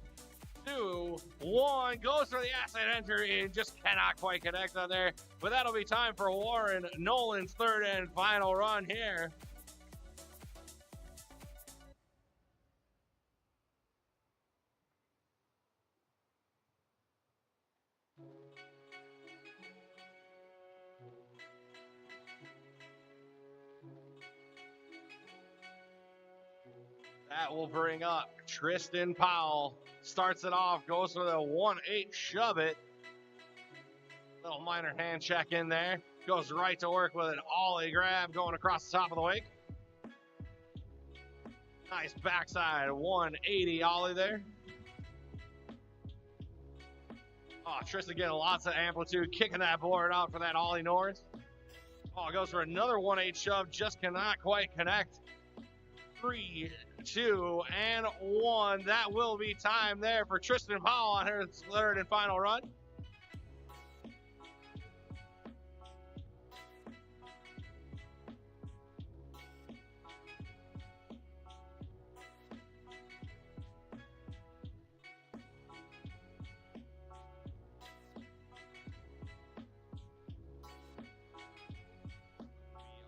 2, 1, goes for the asset entry and just cannot quite connect on there. But that'll be time for Warren Nolan's third and final run here. That will bring up Tristan Powell. Starts it off, goes for the 1-8 shove it. Little minor hand check in there. Goes right to work with an ollie grab going across the top of the wake. Nice backside 180 ollie there. Oh, Tristan getting lots of amplitude, kicking that board out for that ollie north. Oh, goes for another 1-8 shove, just cannot quite connect. 3, 2, and 1. That will be time there for Tristan Powell on her third and final run.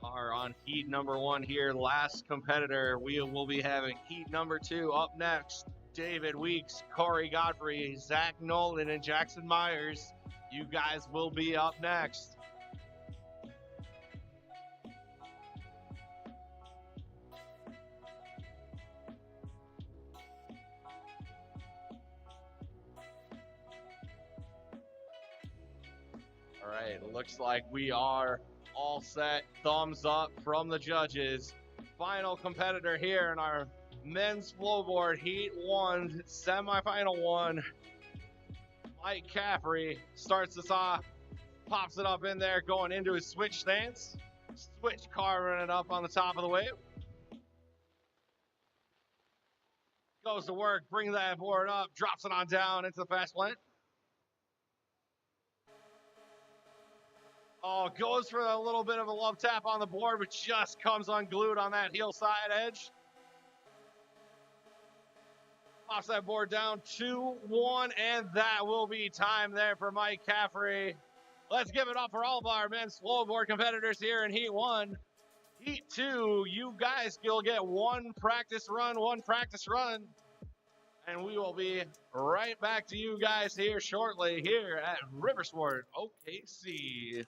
Are on heat number 1 here. Last competitor. We will be having heat number 2 up next. David Weeks, Corey Godfrey, Zach Nolan, and Jackson Myers. You guys will be up next. All right, looks like we are all set. Thumbs up from the judges. Final competitor here in our men's flowboard heat 1, semifinal 1. Mike Caffrey starts us off, pops it up in there, going into his switch stance. Switch carving it up on the top of the wave. Goes to work, brings that board up, drops it on down into the fast blend. Oh, goes for a little bit of a love tap on the board, but just comes unglued on that heel side edge. Pops that board down 2-1, and that will be time there for Mike Caffrey. Let's give it up for all of our men's flowboard competitors here in Heat 1. Heat 2, you guys will get one practice run, and we will be right back to you guys here shortly here at Riversport OKC.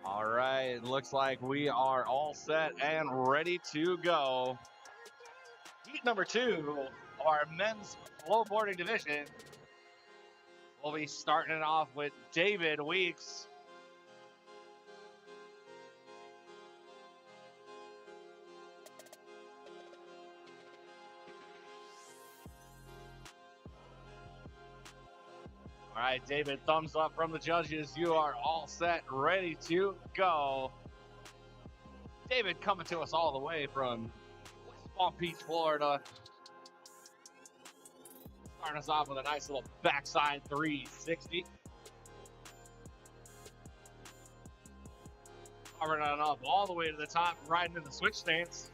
All right, looks like we are all set and ready to go. Heat number 2 of our men's flowboarding division. We'll be starting it off with David Weeks. All right, David, thumbs up from the judges. You are all set, ready to go. David coming to us all the way from West Palm Beach, Florida. Starting us off with a nice little backside 360. Covering it up all the way to the top, riding in the switch stance.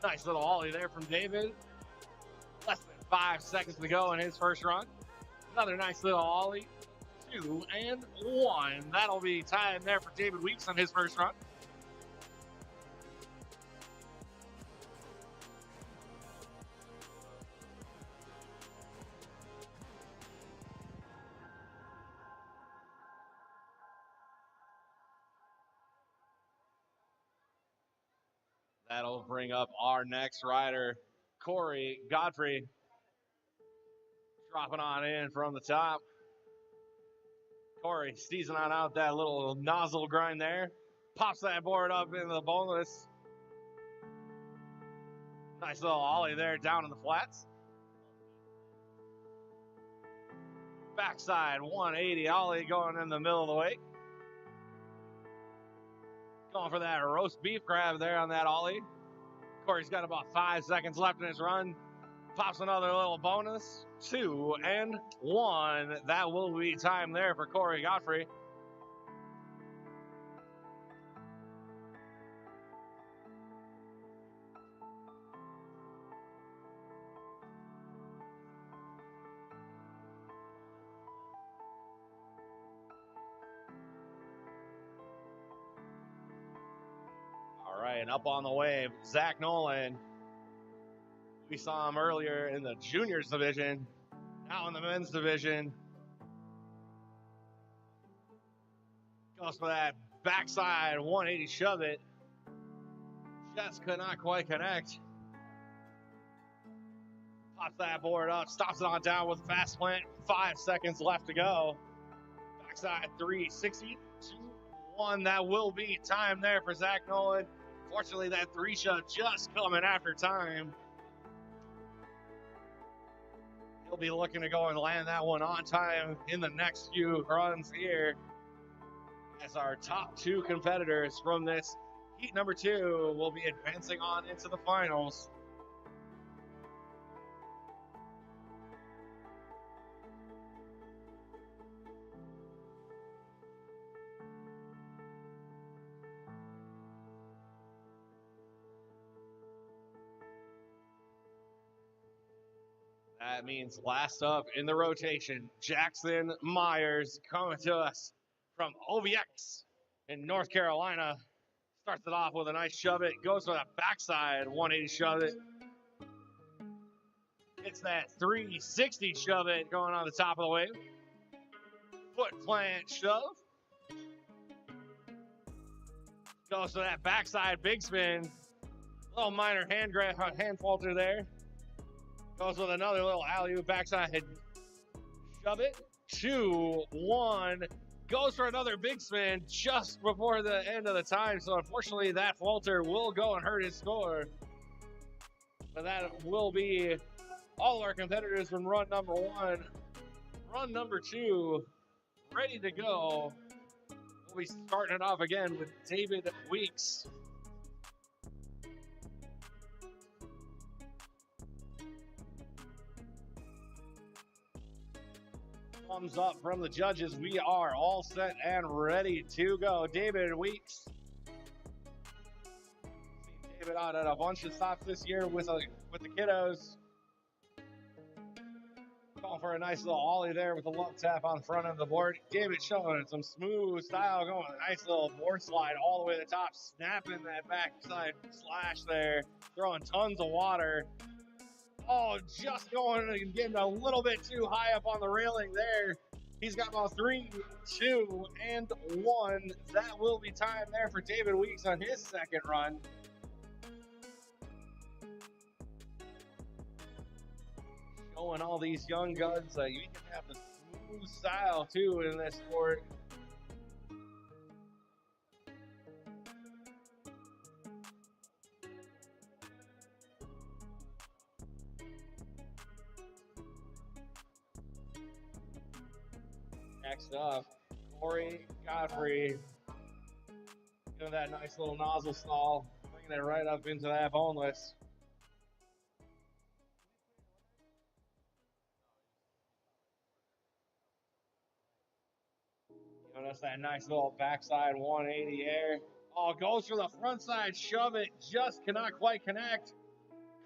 Nice little ollie there from David. Less than 5 seconds to go in his first run. Another nice little ollie. 2 and 1. That'll be time there for David Weeks on his first run. That'll bring up our next rider, Corey Godfrey. Dropping on in from the top. Corey steezing on out that little nozzle grind there. Pops that board up into the boneless. Nice little ollie there down in the flats. Backside 180 ollie going in the middle of the wake. Going for that roast beef grab there on that ollie. Corey's got about 5 seconds left in his run. Pops another little bonus. 2 and 1. That will be time there for Corey Godfrey. All right, and up on the wave, Zach Nolan. We saw him earlier in the juniors division, now in the men's division. Goes for that backside 180 shove it. Just could not quite connect. Pops that board up, stops it on down with a fast plant. 5 seconds left to go. Backside 360, 2, 1. That will be time there for Zach Nolan. Fortunately, that 3 shove just coming after time. He'll be looking to go and land that one on time in the next few runs here, as our top 2 competitors from this heat number 2 will be advancing on into the finals. That means last up in the rotation, Jackson Myers coming to us from OVX in North Carolina. Starts it off with a nice shove it, goes for that backside 180 shove it. It's that 360 shove it going on the top of the wave. Foot plant shove. Goes for that backside big spin. Little minor hand grab, hand falter there. Goes with another little alley-oop backside shove it. 2, 1. Goes for another big spin just before the end of the time. So unfortunately, that falter will go and hurt his score. But that will be all of our competitors from run number 1. Run number 2, ready to go. We'll be starting it off again with David Weeks. Thumbs up from the judges. We are all set and ready to go. David Weeks. Seen David out at a bunch of stops this year with the kiddos. Going for a nice little ollie there with a love tap on the front of the board. David showing some smooth style, going with a nice little board slide all the way to the top, snapping that backside slash there, throwing tons of water. Oh, just going and getting a little bit too high up on the railing there. He's got about 3, 2, and 1. That will be time there for David Weeks on his second run. Showing all these young guns, you can have the smooth style too in this sport. Next up, Corey Godfrey. Doing that nice little nozzle stall, bringing it right up into that boneless. Giving us that nice little backside 180 air. Oh, goes for the front side shove it, just cannot quite connect.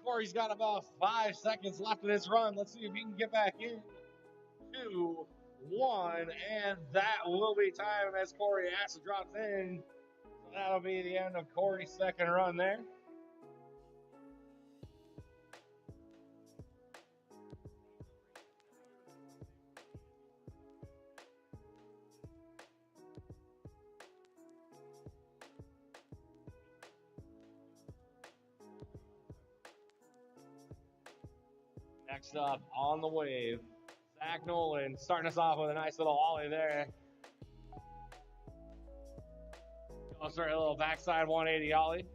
Corey's got about 5 seconds left in this run. Let's see if he can get back in. 2, 1, and that will be time as Corey acid drops in. So that'll be the end of Corey's second run there. Next up, on the wave, Zach Nolan starting us off with a nice little ollie there. Goes for a little backside 180 ollie.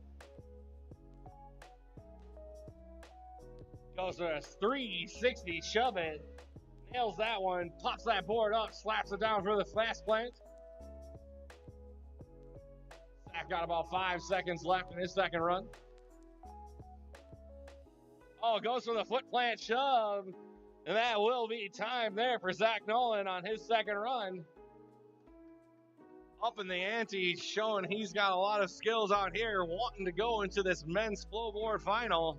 Goes for a 360 shove it. Nails that one, pops that board up, slaps it down for the fast plant. Zach got about 5 seconds left in his second run. Oh, goes for the foot plant shove. And that will be time there for Zach Nolan on his second run. Up in the ante, showing he's got a lot of skills out here, wanting to go into this men's flowboard final.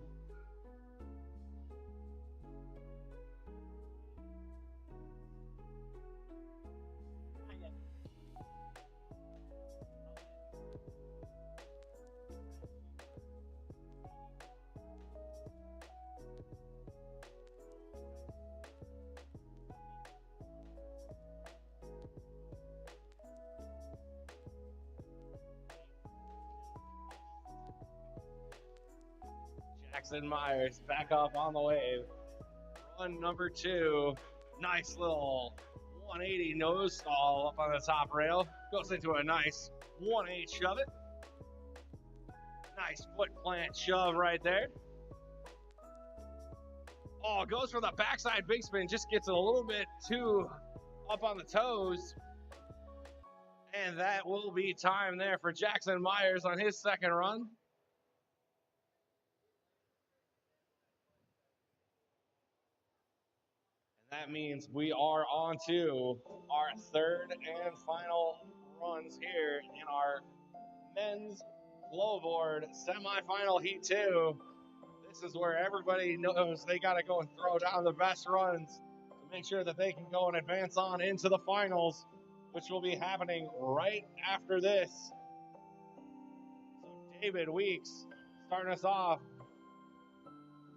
Jackson Myers back up on the wave. Run number 2. Nice little 180 nose stall up on the top rail. Goes into a nice 1-8 shove it. Nice foot plant shove right there. Oh, goes for the backside big spin. Just gets it a little bit too up on the toes. And that will be time there for Jackson Myers on his second run. That means we are on to our third and final runs here in our men's flowboard semifinal heat 2. This is where everybody knows they got to go and throw down the best runs to make sure that they can go and advance on into the finals, which will be happening right after this. So David Weeks starting us off,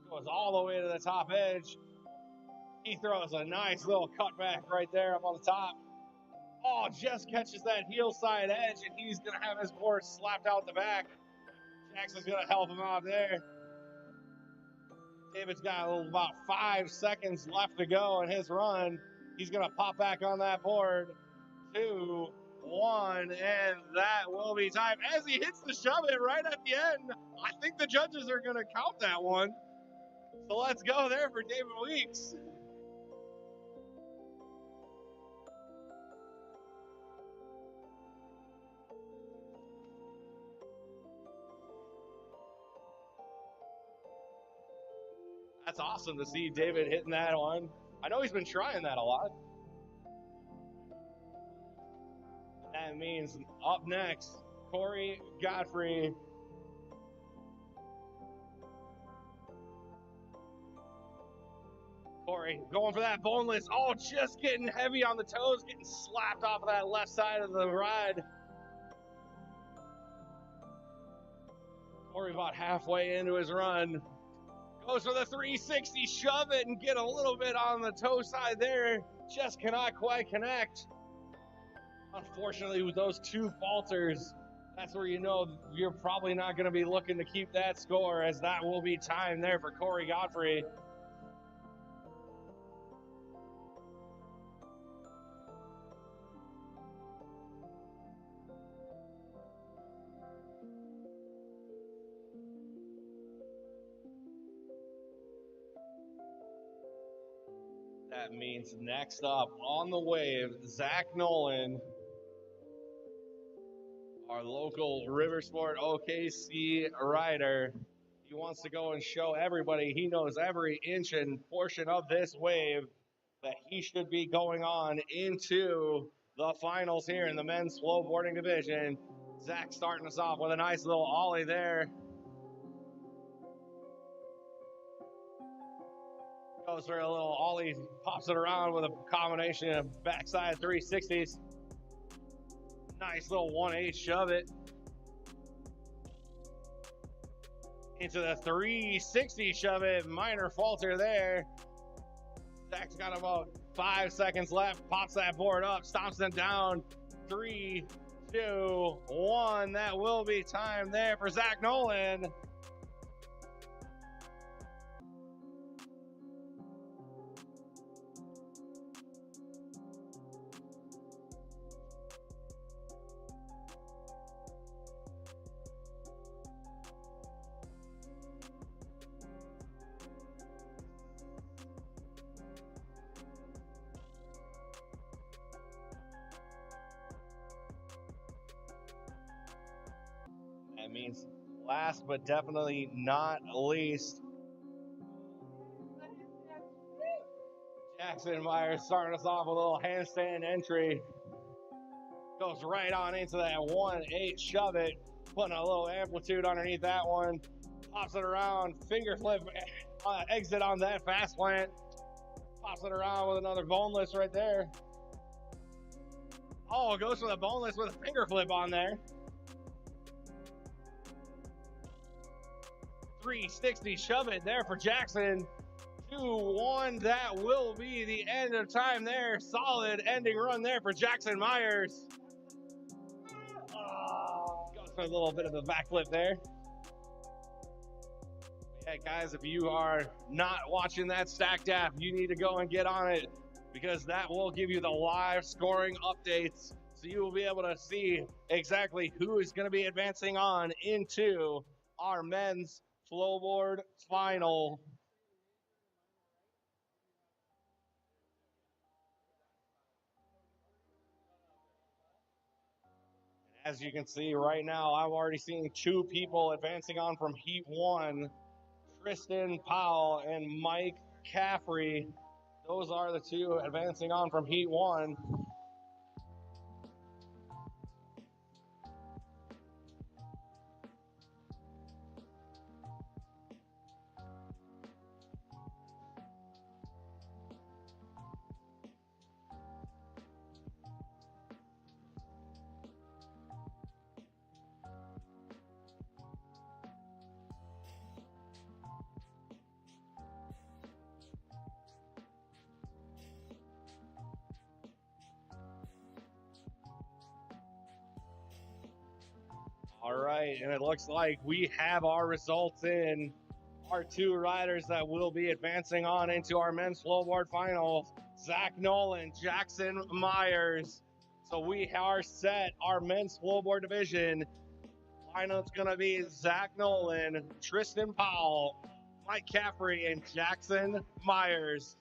goes all the way to the top edge. He throws a nice little cutback right there up on the top. Oh, just catches that heel side edge, and he's going to have his board slapped out the back. Jackson's going to help him out there. David's got about 5 seconds left to go in his run. He's going to pop back on that board. 2, 1, and that will be time. As he hits the shove it right at the end, I think the judges are going to count that one. So let's go there for David Weeks. That's awesome to see David hitting that one. I know he's been trying that a lot. That means up next, Corey Godfrey. Corey going for that boneless. Oh, just getting heavy on the toes, getting slapped off of that left side of the ride. Corey about halfway into his run. Goes for the 360, shove it and get a little bit on the toe side there. Just cannot quite connect. Unfortunately, with those two falters, that's where you know you're probably not going to be looking to keep that score, as that will be time there for Corey Godfrey. That means next up on the wave, Zach Nolan, our local Riversport OKC rider. He wants to go and show everybody he knows every inch and portion of this wave that he should be going on into the finals here in the men's snowboarding division. Zach starting us off with a nice little ollie there. Goes for a little ollie, pops it around with a combination of backside 360s. Nice little 1/8 shove it into the 360 shove it. Minor falter there. Zach's got about 5 seconds left. Pops that board up, stomps them down. 3, 2, 1. That will be time there for Zach Nolan. That means last but definitely not least, Jackson Myers starting us off with a little handstand entry. Goes right on into that 1/8 shove it, putting a little amplitude underneath that one. Pops it around, finger flip, exit on that fast plant. Pops it around with another boneless right there. Oh, goes for the boneless with a finger flip on there. 360 shove it there for Jackson. 2-1. That will be the end of time there. Solid ending run there for Jackson Myers. Goes for a little bit of a backflip there. Yeah, guys, if you are not watching that Stacked app, you need to go and get on it, because that will give you the live scoring updates. So you will be able to see exactly who is going to be advancing on into our men's flowboard final. As you can see right now, I'm already seeing 2 people advancing on from Heat 1. Tristan Powell and Mike Caffrey. Those are the 2 advancing on from Heat 1. All right, and it looks like we have our results in. Our 2 riders that will be advancing on into our men's flowboard finals, Zach Nolan, Jackson Myers. So we are set. Our men's flowboard division lineup's going to be Zach Nolan, Tristan Powell, Mike Caffrey, and Jackson Myers.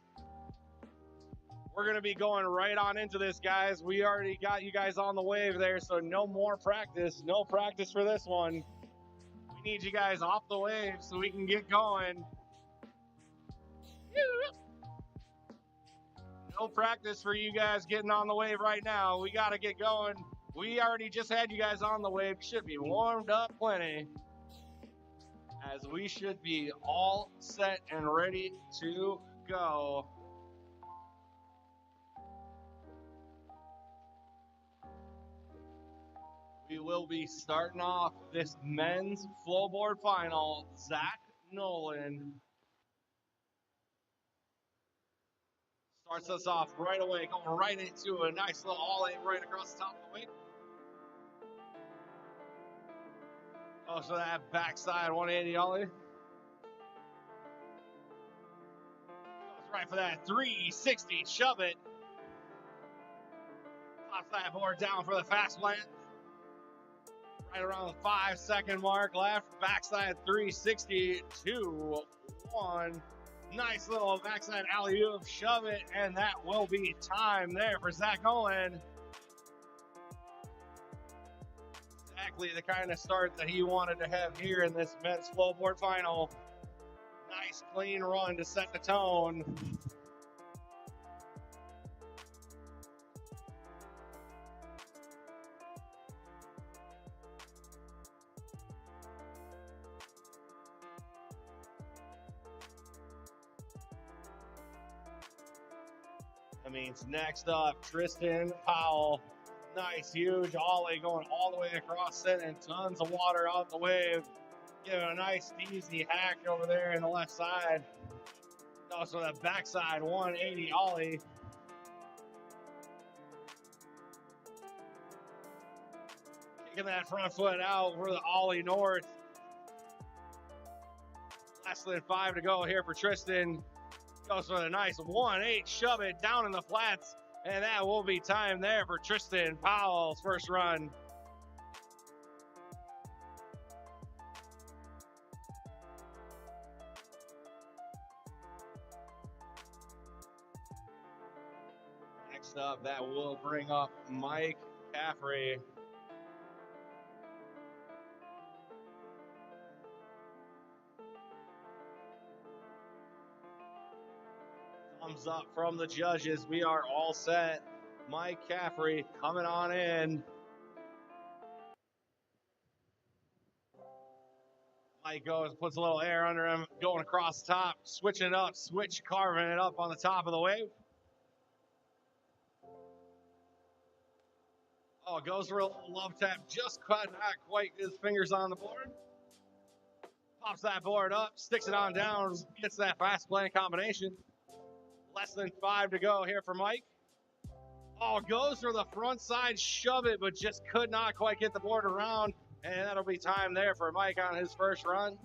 We're going to be going right on into this, guys. We already got you guys on the wave there, so no more practice. No practice for this one. We need you guys off the wave so we can get going. No practice for you guys getting on the wave right now. We got to get going. We already just had you guys on the wave. Should be warmed up plenty, as we should be all set and ready to go. We will be starting off this men's flowboard final. Zach Nolan, Starts us off right away, going right into a nice little ollie right across the top of the wing. Oh, so that backside 180 ollie. Goes right for that 360, shove it. Pops that board down for the fast plant. Right around the 5-second mark left. Backside 360, 2-1. Nice little backside alley-oop, shove it, and that will be time there for Zach Nolan. Exactly the kind of start that he wanted to have here in this men's flowboard final. Nice clean run to set the tone. That means next up, Tristan Powell. Nice, huge ollie going all the way across, sending tons of water out the wave. Giving a nice, easy hack over there in the left side. Also, that backside 180 ollie. Kicking that front foot out for the ollie north. Less than 5 to go here for Tristan. Goes for a nice 1-8, shove it down in the flats, and that will be time there for Tristan Powell's first run. Next up, that will bring up Mike Caffrey. Thumbs up from the judges. We are all set. Mike Caffrey coming on in. Mike goes, puts a little air under him, going across the top, switching it up, carving it up on the top of the wave. Oh, goes for a little love tap, just not quite his fingers on the board. Pops that board up, sticks it on down, gets that fast plant combination. Less than 5 to go here for Mike. Oh, goes for the front side, shove it, but just could not quite get the board around. And that'll be time there for Mike on his first run.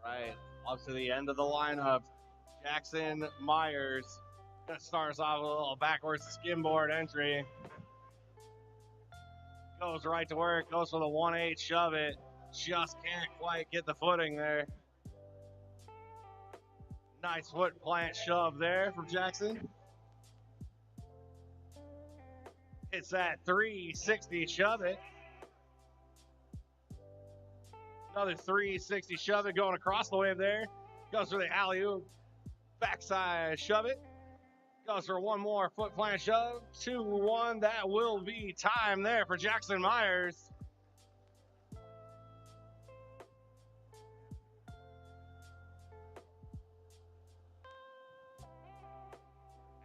Right, up to the end of the lineup. Jackson Myers starts off with a little backwards skimboard entry. Goes right to work, goes for the 1-8, shove it. Just can't quite get the footing there. Nice foot plant shove there from Jackson. Hits that 360, shove it. Another 360 shove it going across the wave there. Goes for the alley-oop. Backside shove it. Goes for one more foot plant shove. 2-1. That will be time there for Jackson Myers.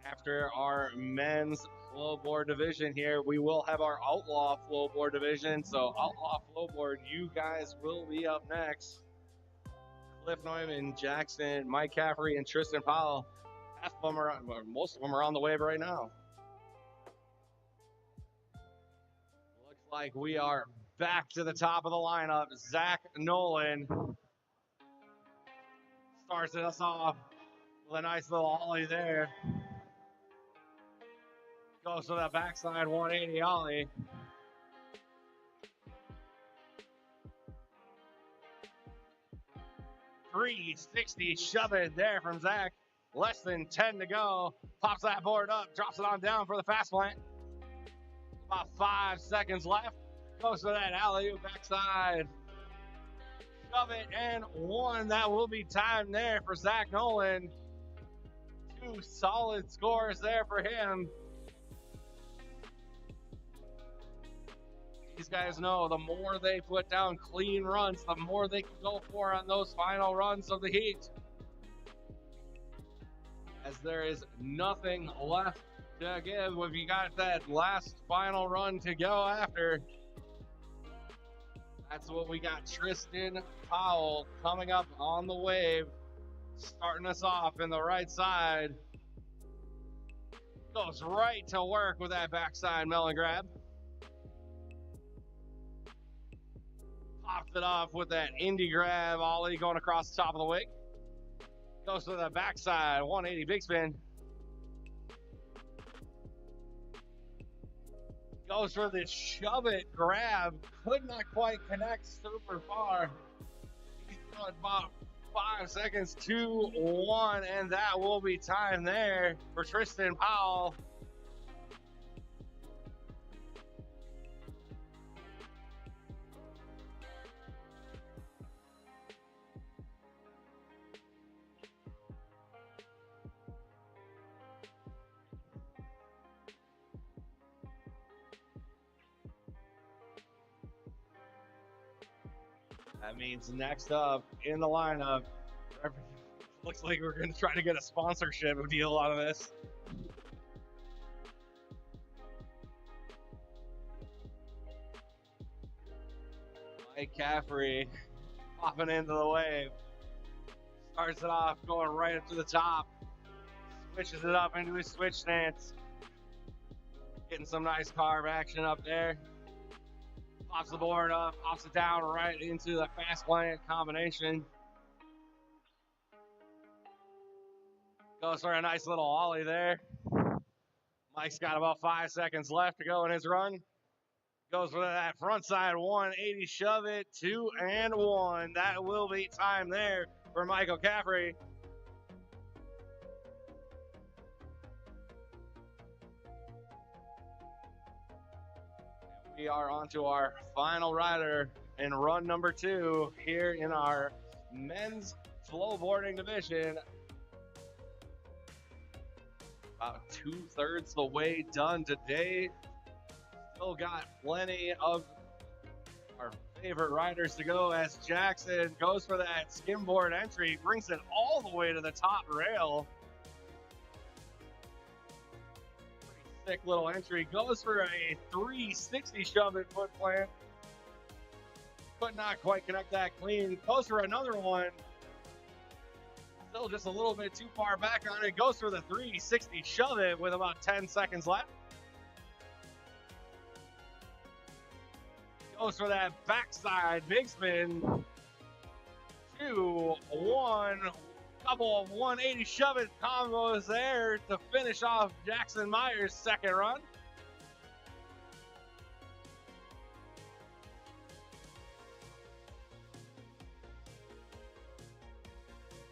After our men's flowboard division here, we will have our outlaw flowboard division. So outlaw flowboard, you guys will be up next. Cliff Neumann, Jackson, Mike Caffrey, and Tristan Powell. Half of them are, most of them are on the wave right now. Looks like we are back to the top of the lineup. Zach Nolan starts us off with a nice little ollie there. Goes to that backside 180 ollie. .360 shove it there from Zach. Less than 10 to go. Pops that board up, drops it on down for the fast plant. About 5 seconds left. Goes to that alley-oop backside. Shove it and 1. That will be time there for Zach Nolan. 2 solid scores there for him. these guys know the more they put down clean runs, the more they can go for on those final runs of the heat. As there is nothing left to give if you got that last final run to go after. That's what we got. Tristan Powell coming up on the wave, starting us off in the right side. Goes right to work with that backside melon grab. Pops it off with that indie grab, ollie going across the top of the wig. Goes to the backside, 180 big spin. Goes for the shove it grab. Could not quite connect super far. He's got about 5 seconds to 1, and that will be time there for Tristan Powell. That means next up in the lineup, looks like we're going to try to get a sponsorship deal out of this. Mike Caffrey popping into the wave. Starts it off going right up to the top. Switches it up into his switch stance. Getting some nice carve action up there. Pops the board up, pops it down right into the fast plant combination. Goes for a nice little ollie there. Mike's got about 5 seconds left to go in his run. Goes for that front side 180 shove it, 2 and 1. That will be time there for Michael Caffrey. We are on to our final rider in run number 2 here in our men's flowboarding division. About 2/3 the way done today. Still got plenty of our favorite riders to go as Jackson goes for that skimboard entry, brings it all the way to the top rail. Sick little entry, goes for a 360 shove it foot plant. Could not quite connect that clean. Goes for another one. Still just a little bit too far back on it. Goes for the 360 shove it with about 10 seconds left. Goes for that backside big spin. 2, 1. Couple of 180 shove it combos there to finish off Jackson Myers' second run.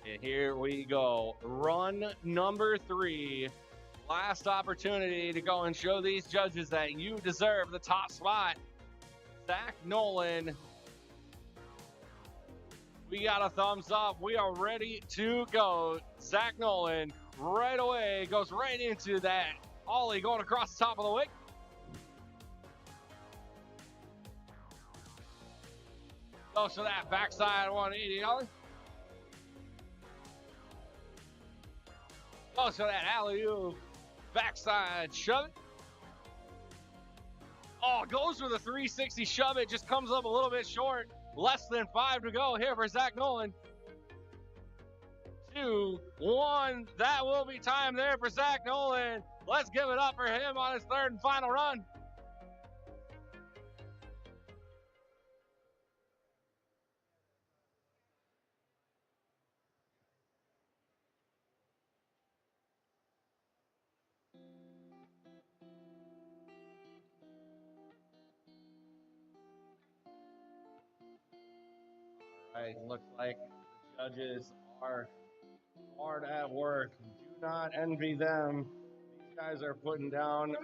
And here we go. Run number 3. Last opportunity to go and show these judges that you deserve the top spot. Zach Nolan. We got a thumbs up. We are ready to go. Zach Nolan right away goes right into that ollie going across the top of the wick. Goes to that backside 180 ollie. Goes to that alley-oop backside shove it. Oh, goes for the 360 shove it. Just comes up a little bit short. Less than 5 to go here for Zach Nolan. 2, 1. That will be time there for Zach Nolan. Let's give it up for him on his third and final run. All right, looks like the judges are hard at work. Do not envy them. These guys are putting down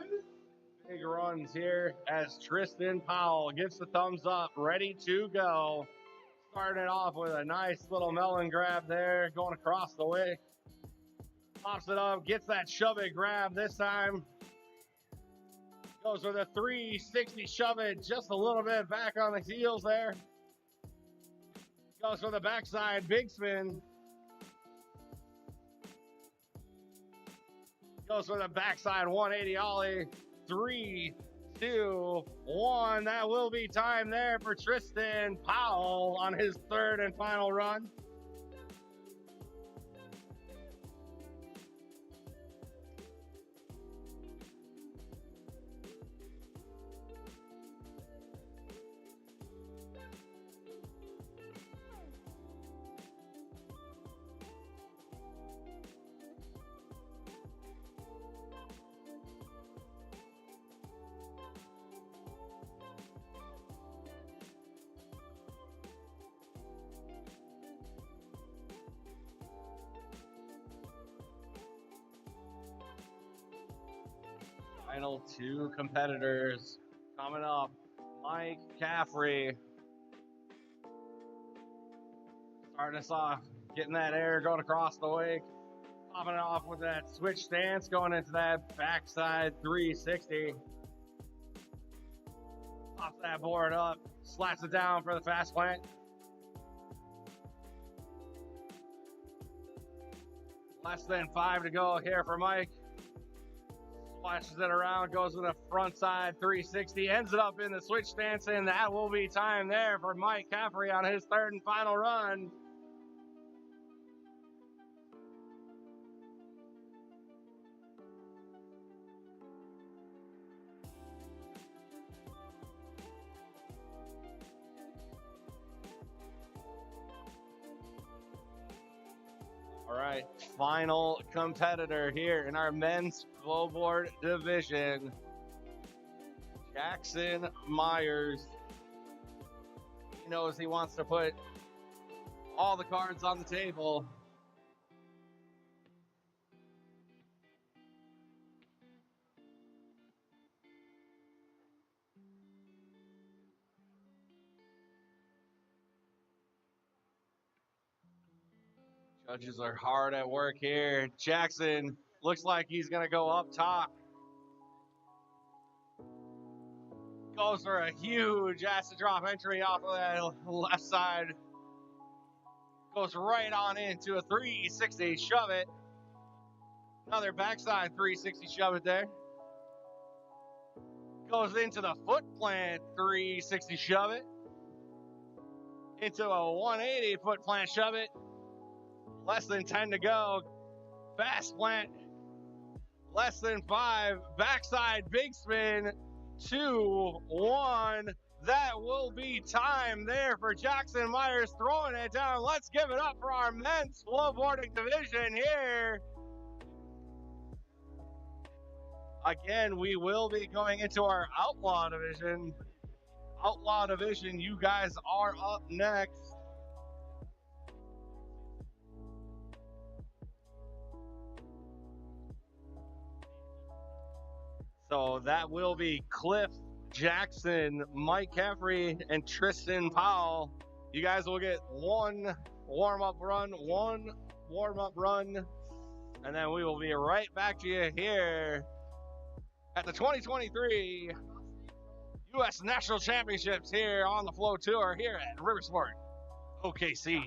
big runs here as Tristan Powell gets the thumbs up, ready to go. Starting it off with a nice little melon grab there, going across the way. Pops it up, gets that shove it grab this time. Goes with a 360 shove it, just a little bit back on the heels there. Goes for the backside big spin. Goes for the backside 180 ollie. 3, 2, 1. That will be time there for Tristan Powell on his third and final run. Final two competitors coming up. Mike Caffrey starting us off, getting that air going across the wake, popping it off with that switch stance, going into that backside 360. Pops that board up, slaps it down for the fast plant. Less than 5 to go here for Mike. Flashes it around, goes with a front side 360, ends it up in the switch stance, and that will be time there for Mike Caffrey on his third and final run. All right, final competitor here in our men's flowboard division, Jackson Myers. He knows he wants to put all the cards on the table. Judges are hard at work here. Jackson looks like he's going to go up top. Goes for a huge acid drop entry off of that left side. Goes right on into a 360 shove it. Another backside 360 shove it there. Goes into the foot plant 360 shove it. Into a 180 foot plant shove it. Less than 10 to go. Fast plant. Less than 5. Backside big spin. 2, 1. That will be time there for Jackson Myers throwing it down. Let's give it up for our men's flowboarding division here. Again, we will be going into our outlaw division. Outlaw division, you guys are up next. So that will be Cliff Jackson, Mike Caffrey, and Tristan Powell. You guys will get one warm-up run, and then we will be right back to you here at the 2023 U.S. National Championships here on the Flow Tour here at Riversport OKC.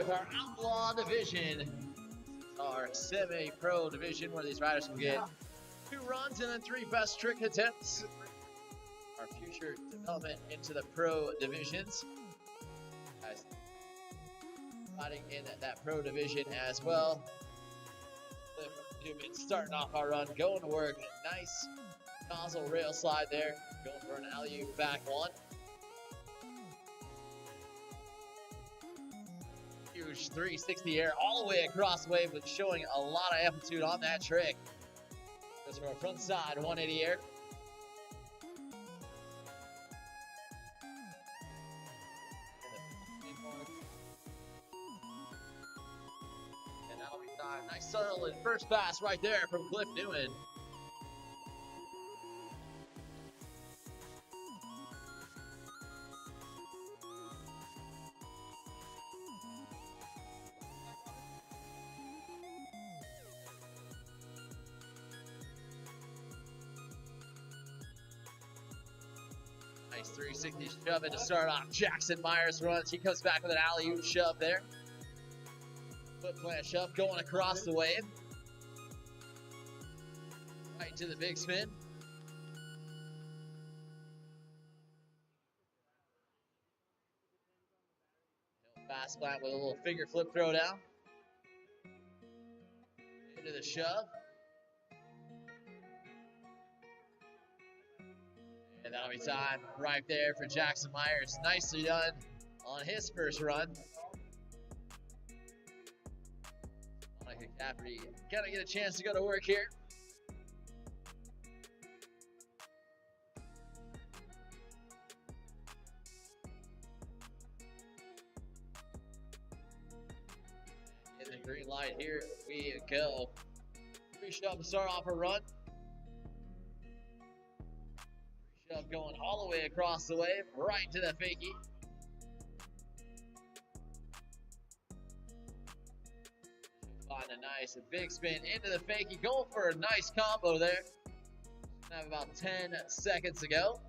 with our Outlaw division, our semi-pro division where these riders will get 2 runs and then 3 best trick attempts. Our future development into the pro divisions. Guys, fighting in that pro division as well. Cliff Newman starting off our run, going to work. Nice nozzle rail slide there. Going for an alley-oop back one. Huge 360 air all the way across the wave, but showing a lot of amplitude on that trick. Goes for a front side 180 air. And that'll be time. Nice solid first pass right there from Cliff Newman. Nice 360 shove in to start off Jackson Myers runs. He comes back with an alley-oop shove there. Foot plant shove going across the wave. Right to the big spin. Fast plant with a little finger flip throw down. Into the shove. And that'll be time right there for Jackson Myers. Nicely done on his first run. Monica Capri gonna get a chance to go to work here. In the green light, here we go. Pre-shove to start off a run. Shove going all the way across the wave, right to the fakie. Find a nice big spin into the fakie, going for a nice combo there. Have about 10 seconds to go.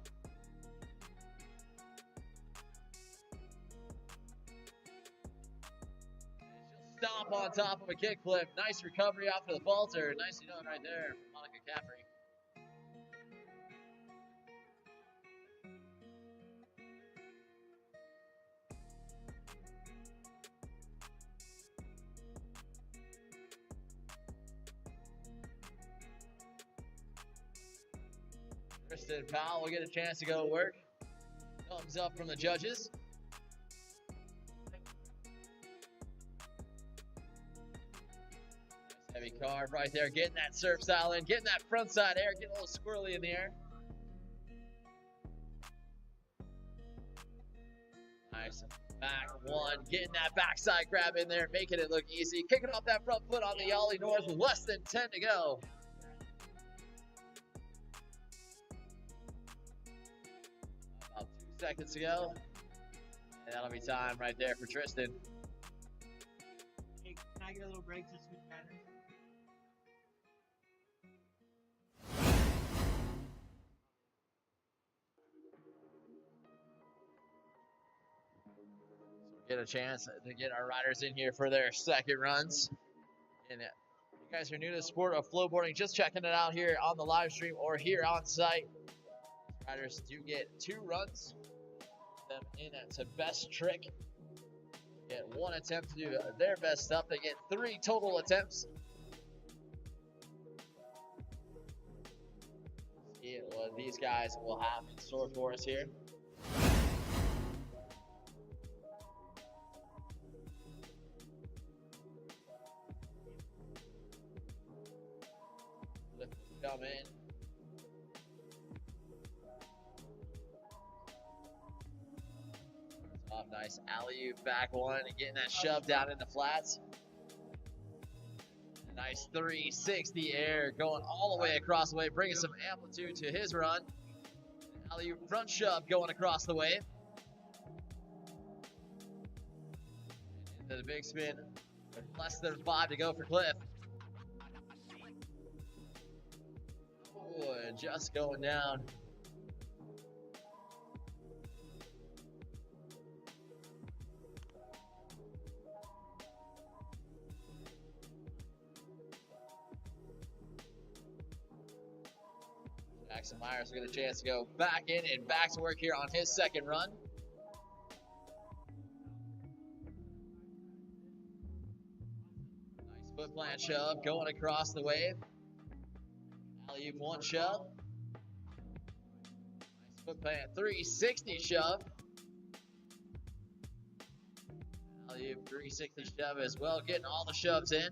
She'll stomp on top of a kickflip. Nice recovery after the falter. Nicely done right there from Monica Capri. Kristen Powell will get a chance to go to work. Thumbs up from the judges. Heavy carve right there, getting that surf style in, getting that front side air, getting a little squirrely in the air. Nice back one, getting that backside grab in there, making it look easy. Kicking off that front foot on the Ollie North with less than 10 to go. About 2 seconds to go. And that'll be time right there for Tristan. Hey, can I get a little break to switch batteries? Get a chance to get our riders in here for their second runs. And if you guys are new to the sport of flowboarding, just checking it out here on the live stream or here on site. Riders do get 2 runs. Them in to best trick. Get 1 attempt to do their best stuff. They get 3 total attempts. See what these guys will have in store for us here. Come in. Off nice alley-oop back one and getting that shove down in the flats. A nice 360 air going all the way across the way, bringing some amplitude to his run. Alley-oop front shove going across the wave. Into the big spin. Less than 5 to go for Cliff. Just going down. Jackson Myers will get a chance to go back in and back to work here on his second run. Nice foot plant shove going across the wave. Alley-oop one shove. Nice foot plant 360 shove. Alley-oop 360 shove as well, getting all the shoves in.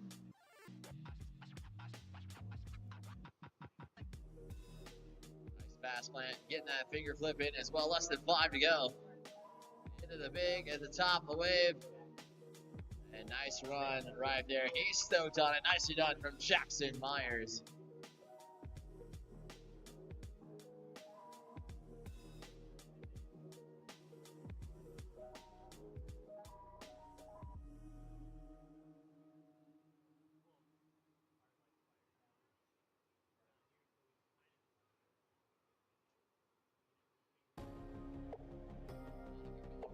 Fast plant, getting that finger flip in as well. Less than 5 to go. Into the big at the top of the wave. And nice run right there. He's stoked on it. Nicely done from Jackson Myers.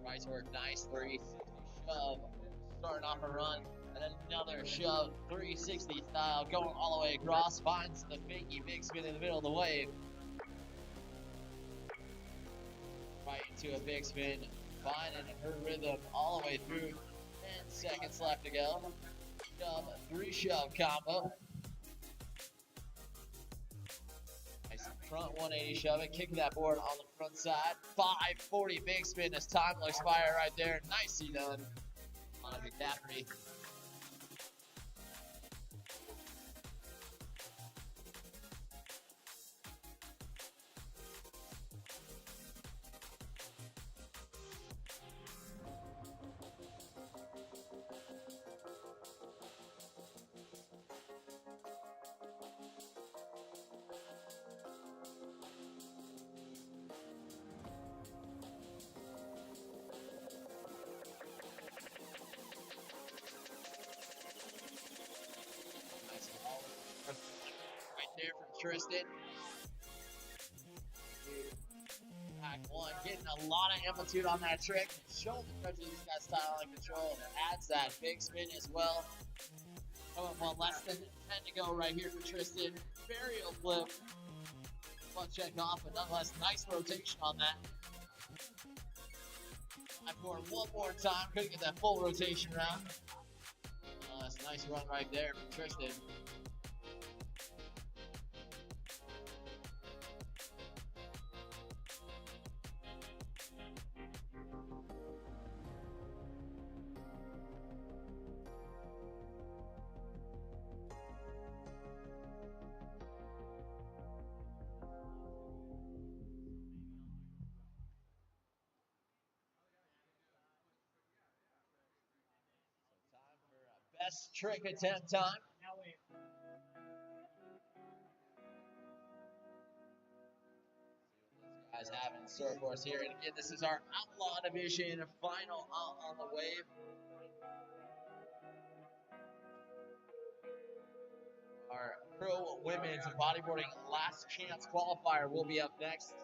Right work, nice 360 shove, starting off a run, and then another shove, 360 style, going all the way across, finds the fakey big spin in the middle of the wave. Right into a big spin, finding her rhythm all the way through, 10 seconds left to go. Shove, 3 shove combo. Front 180 shove it, kicking that board on the front side. 540 big spin as time will expire right there. Nicely done on McCaffrey. Right there from Tristan. Back one, getting a lot of amplitude on that trick. Showing the judges he's got style and control. Adds that big spin as well. Going one less than 10 to go right here for Tristan. Burial flip. Butt check off, but nonetheless, nice rotation on that. I for one more time, couldn't get that full rotation round. That's a nice run right there from Tristan. Best trick attempt time. Guys having Surf Course here, and again, this is our Outlaw Division final out on the wave. Our Pro Women's Bodyboarding Last Chance Qualifier will be up next.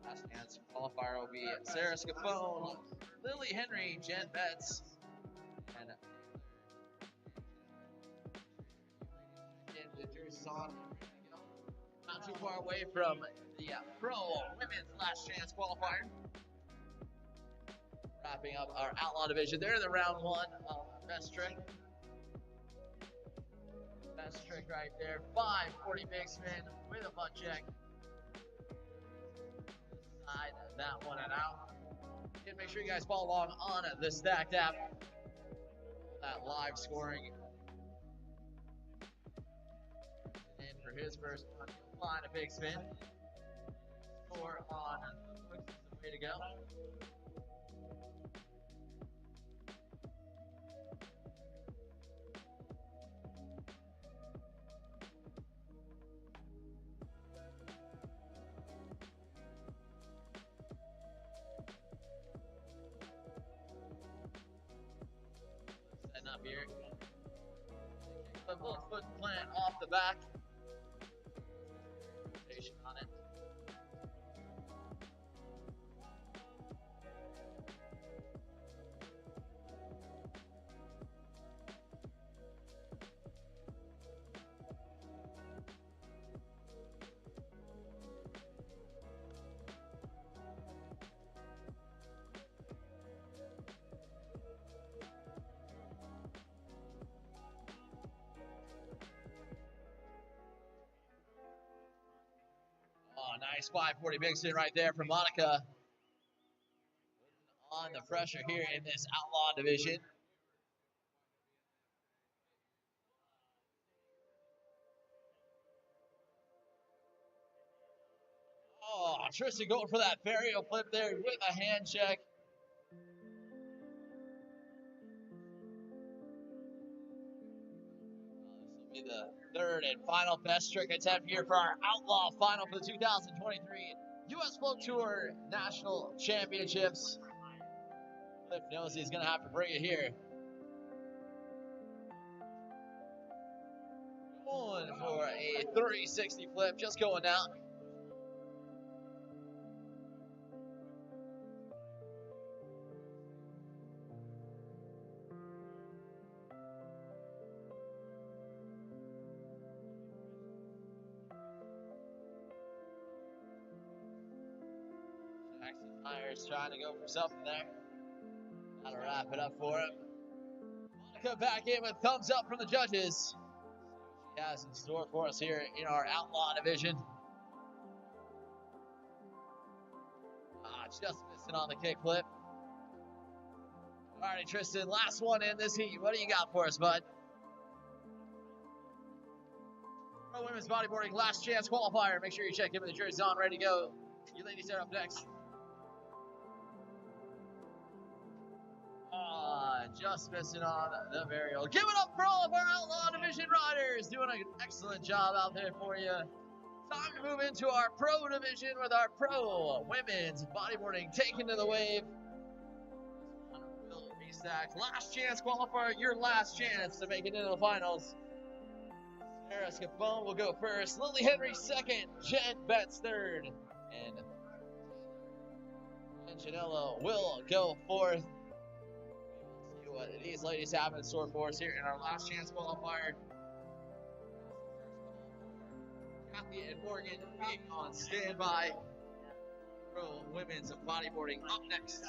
Last Chance Qualifier will be Sarah Scafone, Lily Henry, Jen Betts, and the juice is on. Not too far away from the Pro Women's Last Chance Qualifier. Wrapping up our Outlaw Division. They're in the round one of best trick. Best trick right there. 540 big spin with a butt check. Side that one and out. And make sure you guys follow along on the Stacked app. That live scoring. And for his first one, he'll find a big spin. Score on the books is the way to go. Setting up here. A little foot plant off the back. Rotation on it. Nice 540 mix in right there from Monica. On the pressure here in this outlaw division. Oh, Tristan going for that burial flip there with a hand check. This will be the third and final best trick attempt here for our outlaw final for the 2023 U.S. Float Tour National Championships. Cliff knows he's going to have to bring it here. Going for a 360 flip, just going out. Jackson Myers trying to go for something there. That'll wrap it up for him. Monica back in with thumbs up from the judges. She has in store for us here in our outlaw division. Just missing on the kick flip. Alrighty, Tristan, last one in this heat. What do you got for us, bud? Pro women's bodyboarding last chance qualifier. Make sure you check in with the jerseys on, ready to go. You ladies are up next. Just missing on the burial. Give it up for all of our outlaw division riders. Doing an excellent job out there for you. Time to move into our pro division with our pro women's bodyboarding taken to the wave. Will restack. Last chance qualifier. Your last chance to make it into the finals. Sarah Scafone will go first. Lily Henry second. Jen Betts third. And Janella will go fourth. What these ladies have in store for us here in our last chance qualifier. Kathy and Morgan being on standby. Pro women's bodyboarding up next.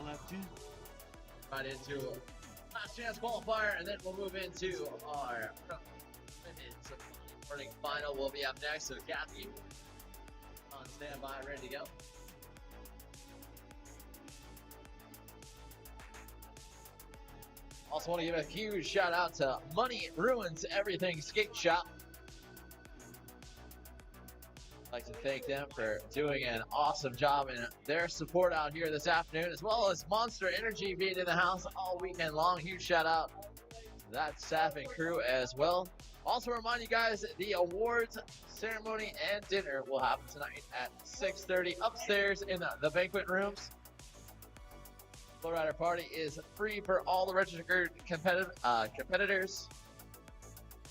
I'll have two. Right into last chance qualifier, and then we'll move into our women's morning final. Will be up next. So Kathy, on standby, ready to go. Also want to give a huge shout out to Money Ruins Everything Skate Shop. I'd like to thank them for doing an awesome job in their support out here this afternoon, as well as Monster Energy being in the house all weekend long. Huge shout out to that staff and crew as well. Also remind you guys, the awards ceremony and dinner will happen tonight at 6:30 upstairs in the banquet rooms. Flowrider Party is free for all the registered competitors.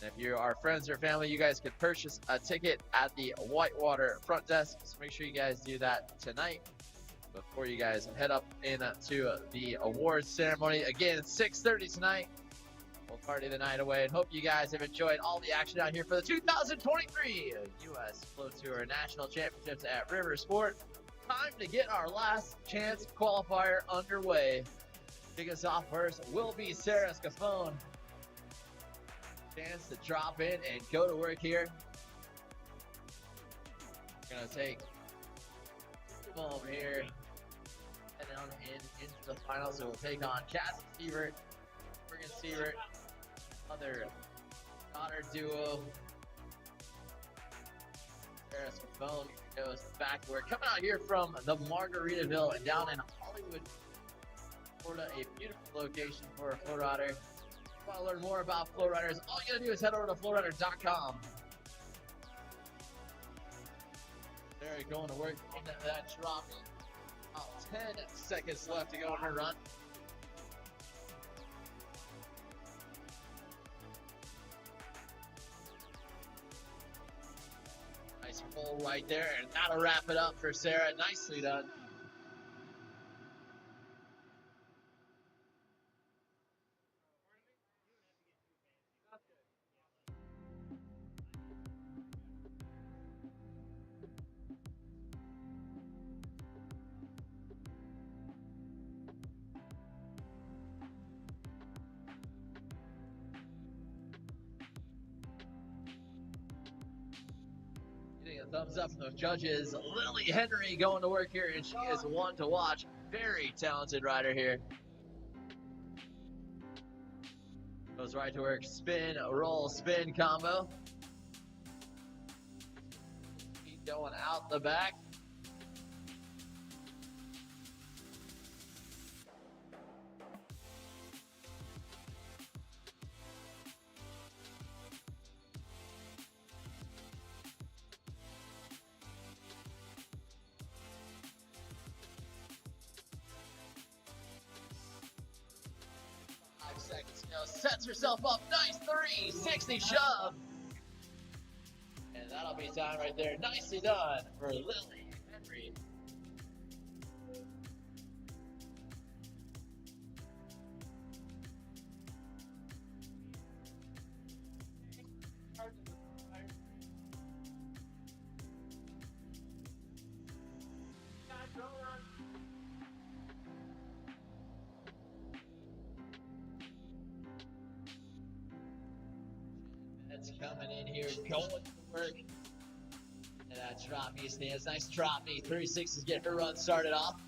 And if you are friends or family, you guys can purchase a ticket at the Whitewater front desk. So make sure you guys do that tonight before you guys head up into the awards ceremony. Again, 6:30 tonight. We'll party the night away and hope you guys have enjoyed all the action out here for the 2023 U.S. Flow Tour National Championships at River Sport. Time to get our last chance qualifier underway. Kick us off first will be Sarah Scafone. Chance to drop in and go to work here. Gonna take home here. Heading on into the finals. So we'll take on Cassie Sievert, Morgan Sievert, other daughter duo. Sarah Scafone goes back to work. Coming out here from the Margaritaville and down in Hollywood, Florida, a beautiful location for a flow rider. If you want to learn more about flow riders, all you gotta do is head over to flowrider.com. Sarah going to work into that drop. About 10 seconds left to go in her run. Nice roll right there, and that'll wrap it up for Sarah. Nicely done. Getting a thumbs up from the judges. Lily Henry going to work here, and she is one to watch. Very talented rider here. Goes right to work. Spin, roll, spin combo. Keep going out the back. Seconds to go. Sets herself up. Nice 360 shove. And that'll be time right there. Nicely done for Lily Henry. That's coming in here, going to work. And that drop knee stance. Nice drop knee. 360s get her run started off.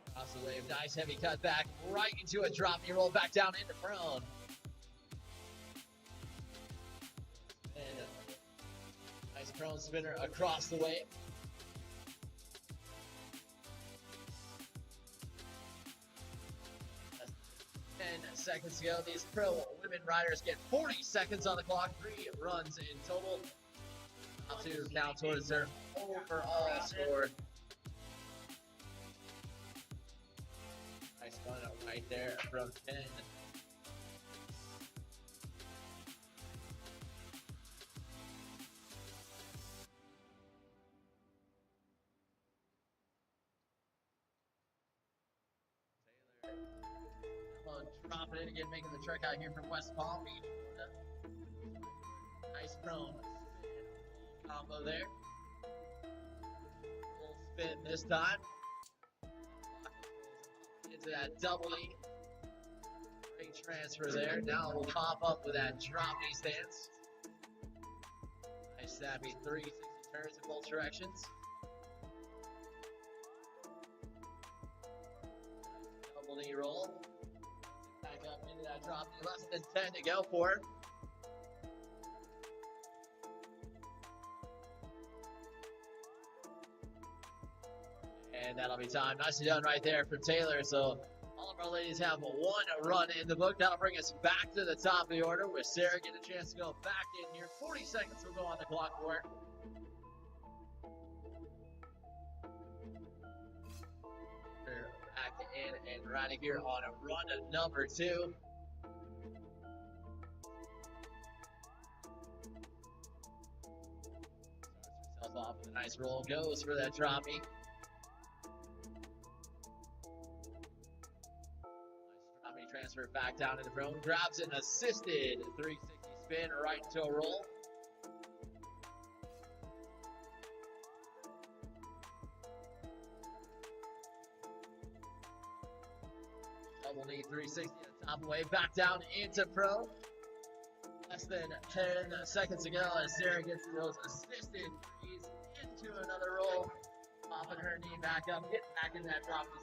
Across the wave. Nice heavy cut back. Right into a drop knee roll back down into prone. And nice prone spinner across the wave. 10 seconds to go. These pro women riders get 40 seconds on the clock. 3 runs in total. Up to count towards their overall score. Nice run up right there from 10. Dropping it again, making the trek out here from West Palm Beach. Nice prone combo there. Full spin this time. Into that double E. Great transfer there. Now we'll pop up with that drop knee stance. Nice snappy 360 turns in both directions. Double knee roll. Back up into that drop knee. Less than 10 to go for it. And that'll be time. Nicely done right there from Taylor. So all of our ladies have one run in the book. That'll bring us back to the top of the order with Sarah getting a chance to go back in here. 40 seconds will go on the clock for it. They're back in and riding here on a run number 2. Starts herself off with a nice roll. Goes for that droppy. Transfer back down to the prone, grabs an assisted 360 spin right into a roll. Double knee 360 at the top of the way, back down into prone. Less than 10 seconds to go as Sarah gets those assisted threes into another roll. Popping her knee back up, getting back in that drop position.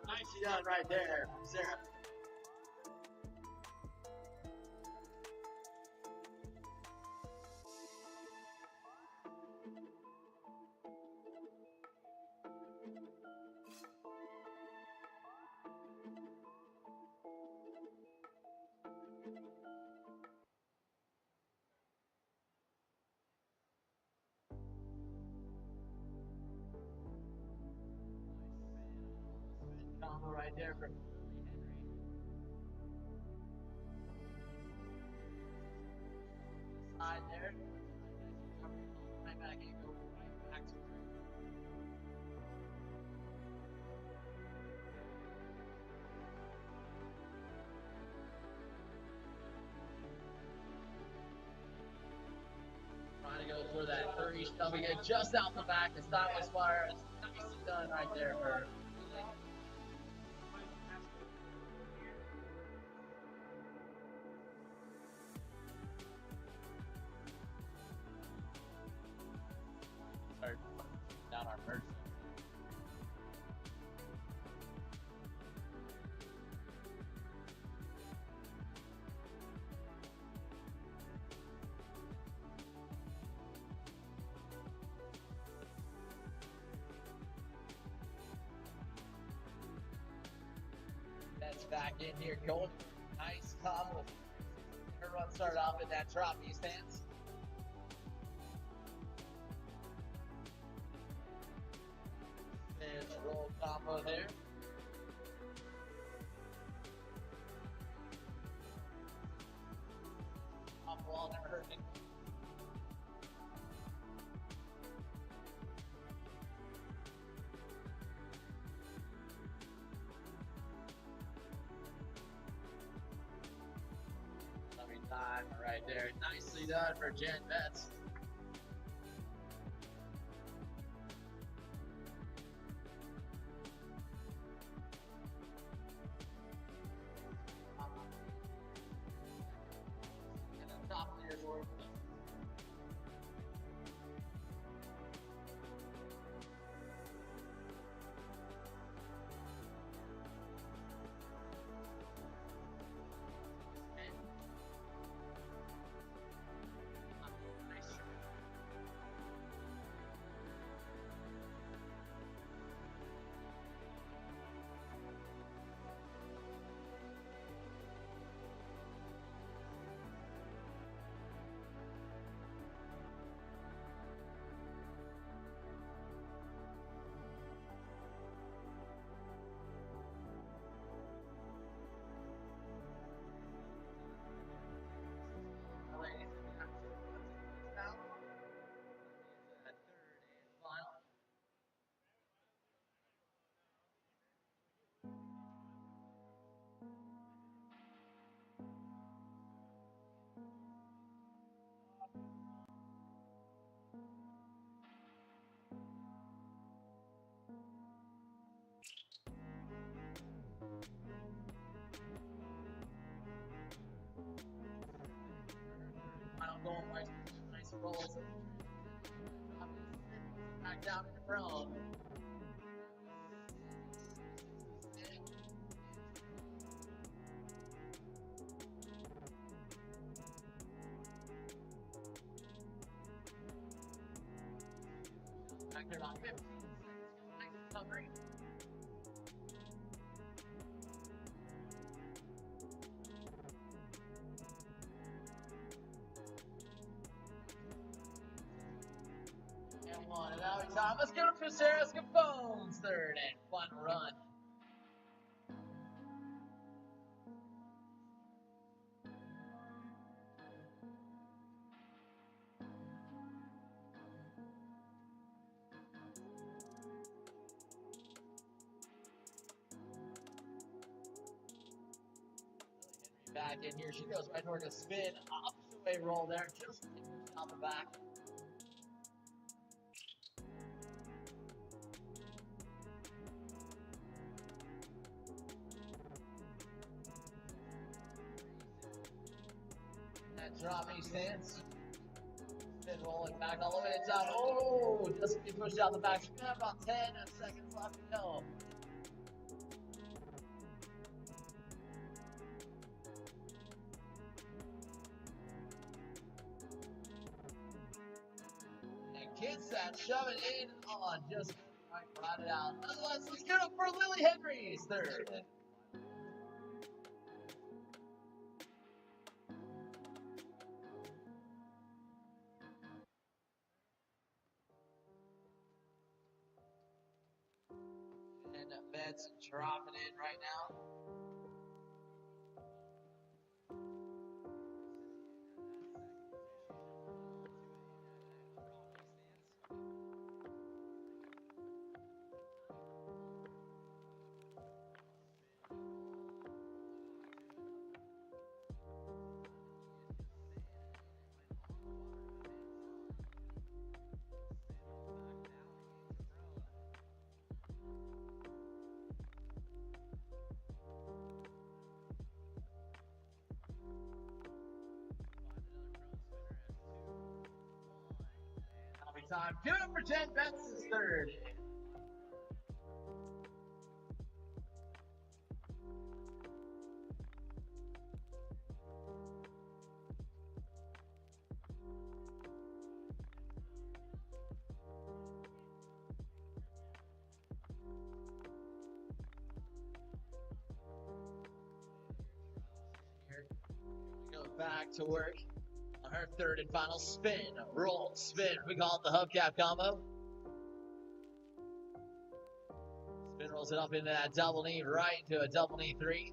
Nicely done right there, Sarah. Combo right there from Henry. Side there. Right back and go right back to her. Trying to go for that 3 shoving it just out the back. The style was fire. It's nicely done right there for her. Down our merch. That's back in here, going nice combo. Everyone started off in that drop knee stance. And a roll combo there. Off the wall, never hurt me. Lovely time right there. Nicely done for Jen Betts. Top of your board. Nice rolls. Back down in the prone. Back there about 15 seconds. Nice recovery. And one, and now it's time. Let's get him for Sarah Scapone's third and final run. Back in here, she goes right toward the spin, opposite way roll there, just out the back. That dropping stance. Spin rolling back all the way down. Oh, just be pushed out the back. She's gonna have about 10 seconds left to go. Gets that, shove it in on, just right it out. Let's get up for Lily Henry's third. And Bet's dropping in right now. Time. Give it up for Jen Betts' third. Here we go back to work. On her third and final spin, roll, spin. We call it the hubcap combo. Spin rolls it up into that double knee, right into a double knee 3.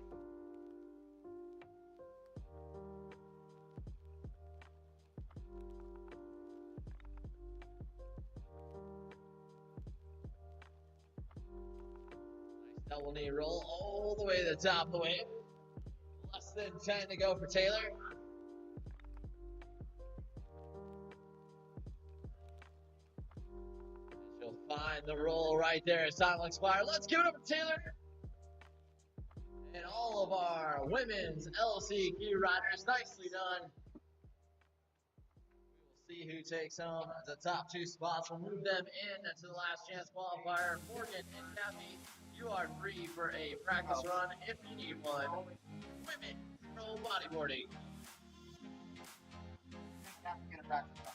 Nice double knee roll all the way to the top of the wave. Less than 10 to go for Taylor. Find the roll right there as time will expire. Let's give it up to Taylor. And all of our women's LCQ riders, nicely done. We will see who takes home the top 2 spots. We'll move them in to the last chance qualifier. Morgan and Kathy, you are free for a practice run if you need one. Women pro bodyboarding. Kathy, get a practice run.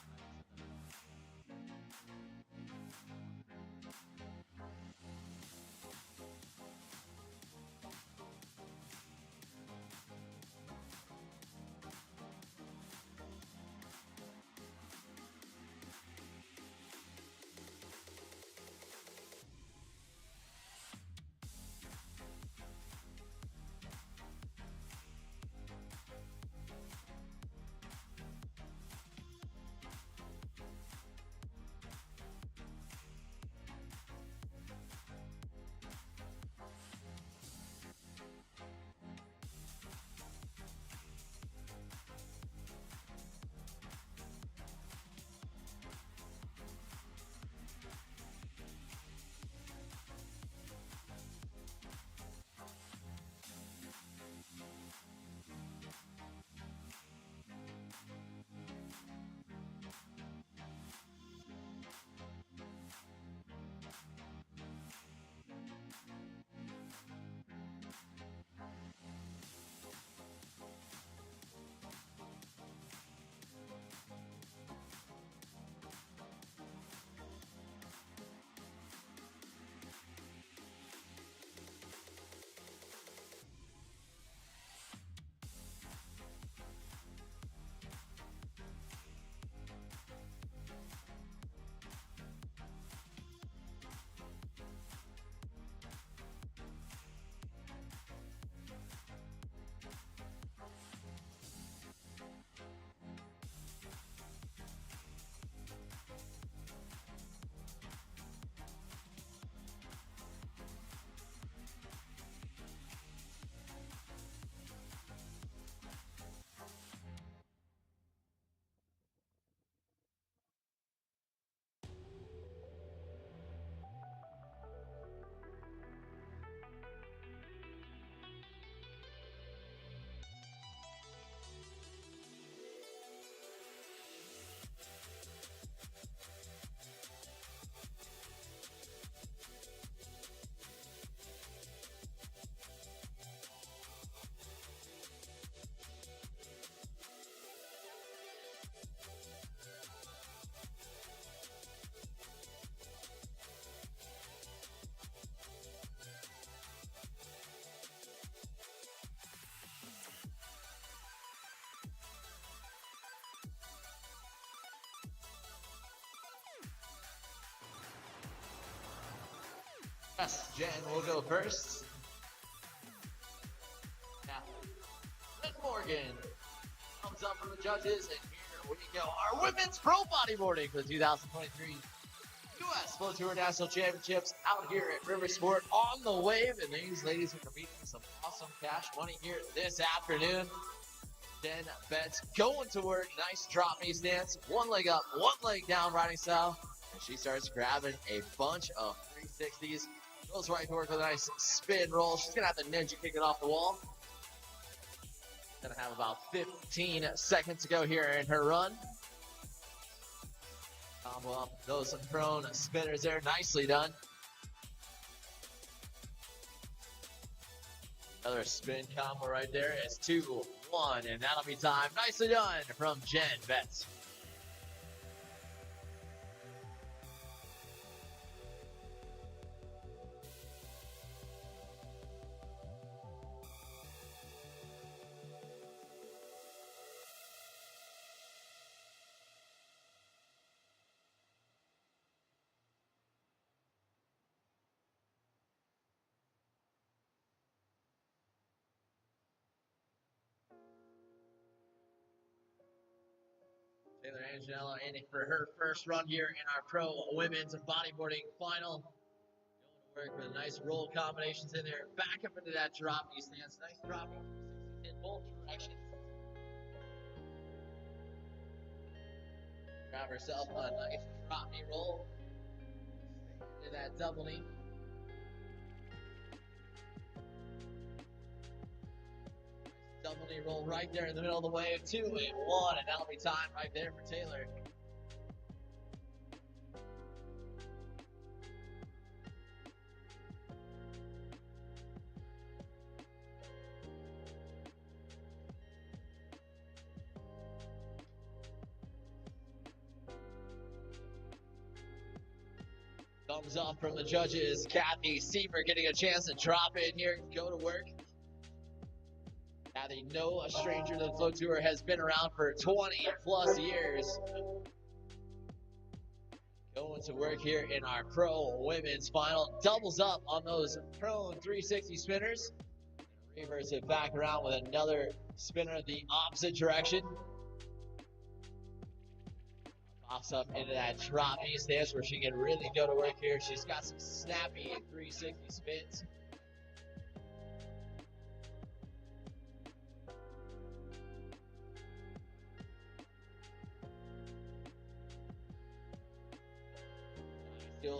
Yes, Jen will go first. Now, then Morgan comes up from the judges, and here we go. Our women's pro bodyboarding for the 2023 U.S. Flow Tour National Championships out here at River Sport on the wave, and these ladies are competing for some awesome cash money here this afternoon. Jen Betts going to work, nice drop knee stance, one leg up, one leg down riding style, and she starts grabbing a bunch of 360s. Goes right to work with a nice spin roll. She's gonna have to ninja kick it off the wall. Gonna have about 15 seconds to go here in her run. Combo up those prone spinners there, nicely done. Another spin combo right there. It's 2, 1, and that'll be time. Nicely done from Jen Betts. Taylor Angelella in for her first run here in our pro women's bodyboarding final. Going to work with nice roll combinations in there. Back up into that drop knee stance. Nice drop knee in both directions. Grab herself a nice drop knee roll. Stay into that double knee. Double knee roll right there in the middle of the wave. 2 and 1, and that'll be time right there for Taylor. Thumbs up from the judges. Kathy Siever getting a chance to drop in here, go to work. Kathy, no stranger to the Flow Tour, has been around for 20 plus years. Going to work here in our pro women's final. Doubles up on those prone 360 spinners. Reverse it back around with another spinner the opposite direction. Pops up into that drop knee stance where she can really go to work here. She's got some snappy 360 spins.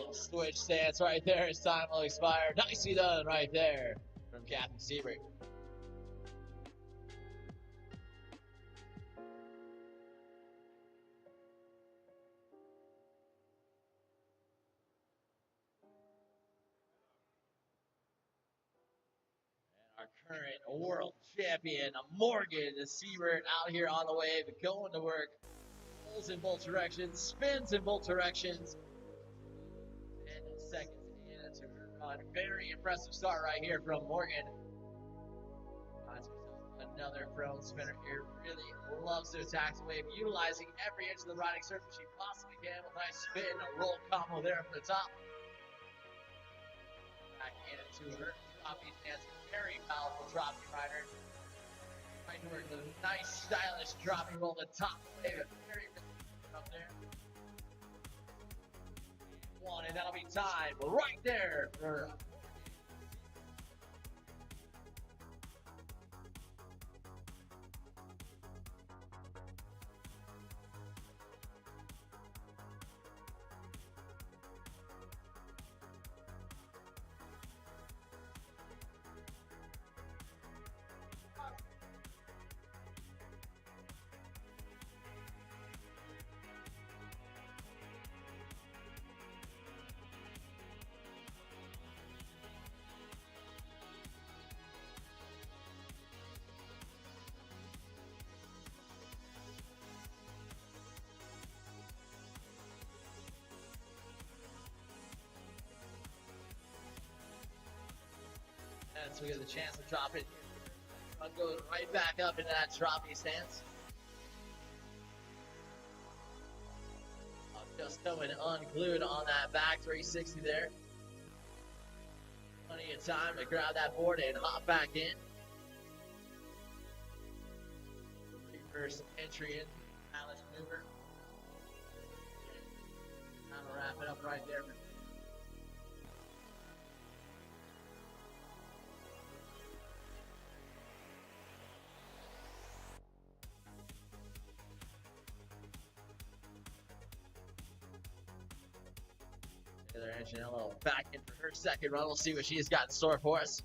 Nice switch stance right there as time will expire. Nicely done right there from Kathy Siever. Our current world champion, Morgan Siebert, out here on the wave, going to work. Pulls in both directions, spins in both directions. 10 seconds into her run. Very impressive start right here from Morgan. Finds herself another prone spinner here. Really loves to attack the wave, utilizing every inch of the riding surface she possibly can. A nice spin, a roll combo there from the top. Back into her dropping stance. Very powerful dropping rider. Trying to work with a nice stylish dropping roll to the top wave. Very up there. 1, and that'll be time right there for and so we get the chance to drop it. Run goes right back up into that droppy stance. Just going unglued on that back 360 there. Plenty of time to grab that board and hop back in. First entry in, Alice maneuver. Time to wrap it up right there. Taylor Angelillo back in for her second run. We'll see what she's got in store for us.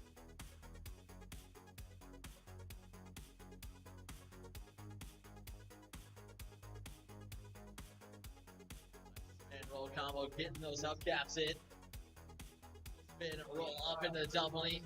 And roll combo, getting those up caps in. Spin, roll up into the doubling.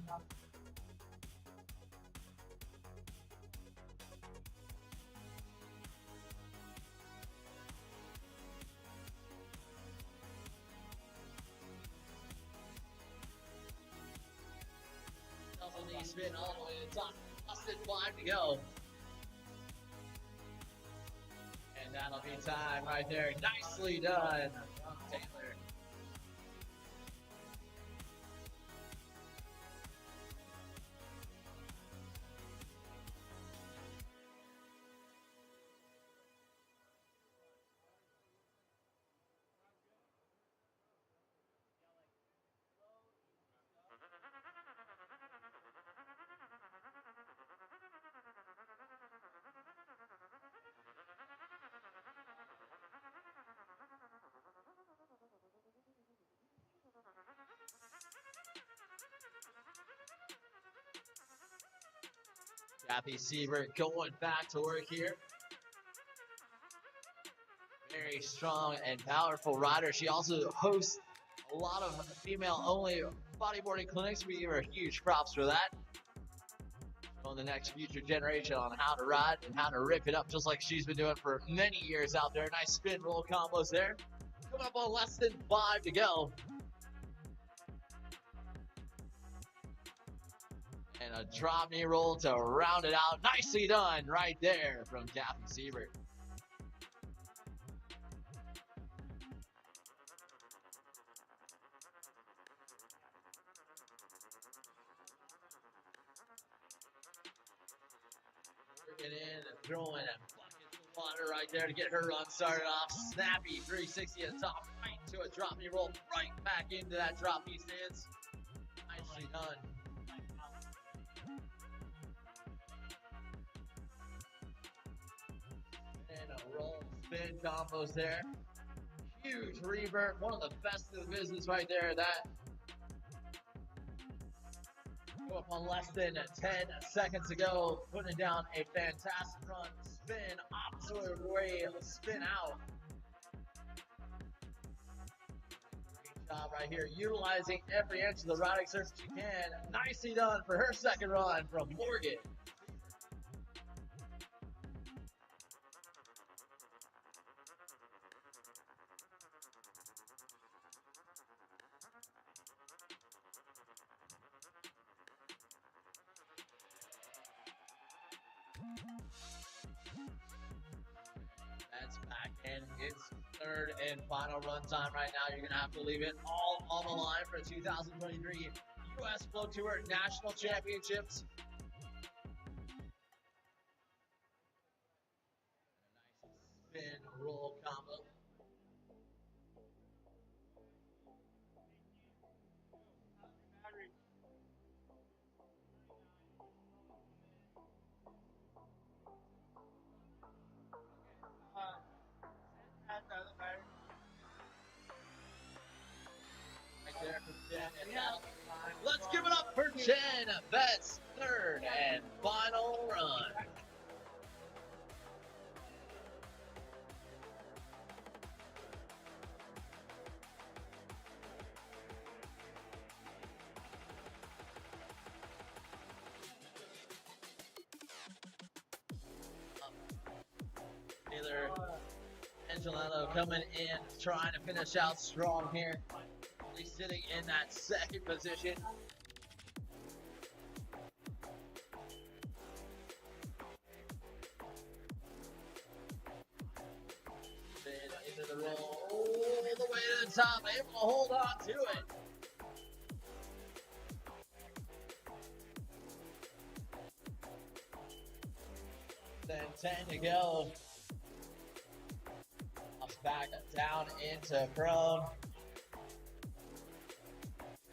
Double knee spin all the way to the top. Less than 5 to go. And that'll be time right there. Nicely done from Taylor. Kathy Siebert going back to work here. Very strong and powerful rider. She also hosts a lot of female-only bodyboarding clinics. We give her huge props for that. On the next future generation on how to ride and how to rip it up, just like she's been doing for many years out there. Nice spin roll combos there. Coming up on less than 5 to go. And a drop knee roll to round it out. Nicely done right there from Kathy Siebert. Working in and throwing a bucket of water right there to get her run started off. Snappy 360 at the top, right to a drop knee roll, right back into that drop knee stance. Nicely done. And a roll spin combos there. Huge revert, one of the best in the business right there. That go up on less than 10 seconds to go, putting down a fantastic run. Spin, opposite way, spin out. Great job right here, utilizing every inch of the riding surface you can. Nicely done for her second run from Morgan. That's back in its third and final run time right now. You're going to have to leave it all on the line for the 2023 U.S. Flow Tour National Championships. A nice spin roll combo. There for Jen, and let's give it up for Jen Vett's third and final run. Taylor Angelillo coming in, trying to finish out strong here. Sitting in that second position. Then into the roll, all the way to the top, able to hold on to it. 10 to go. Back down into prone.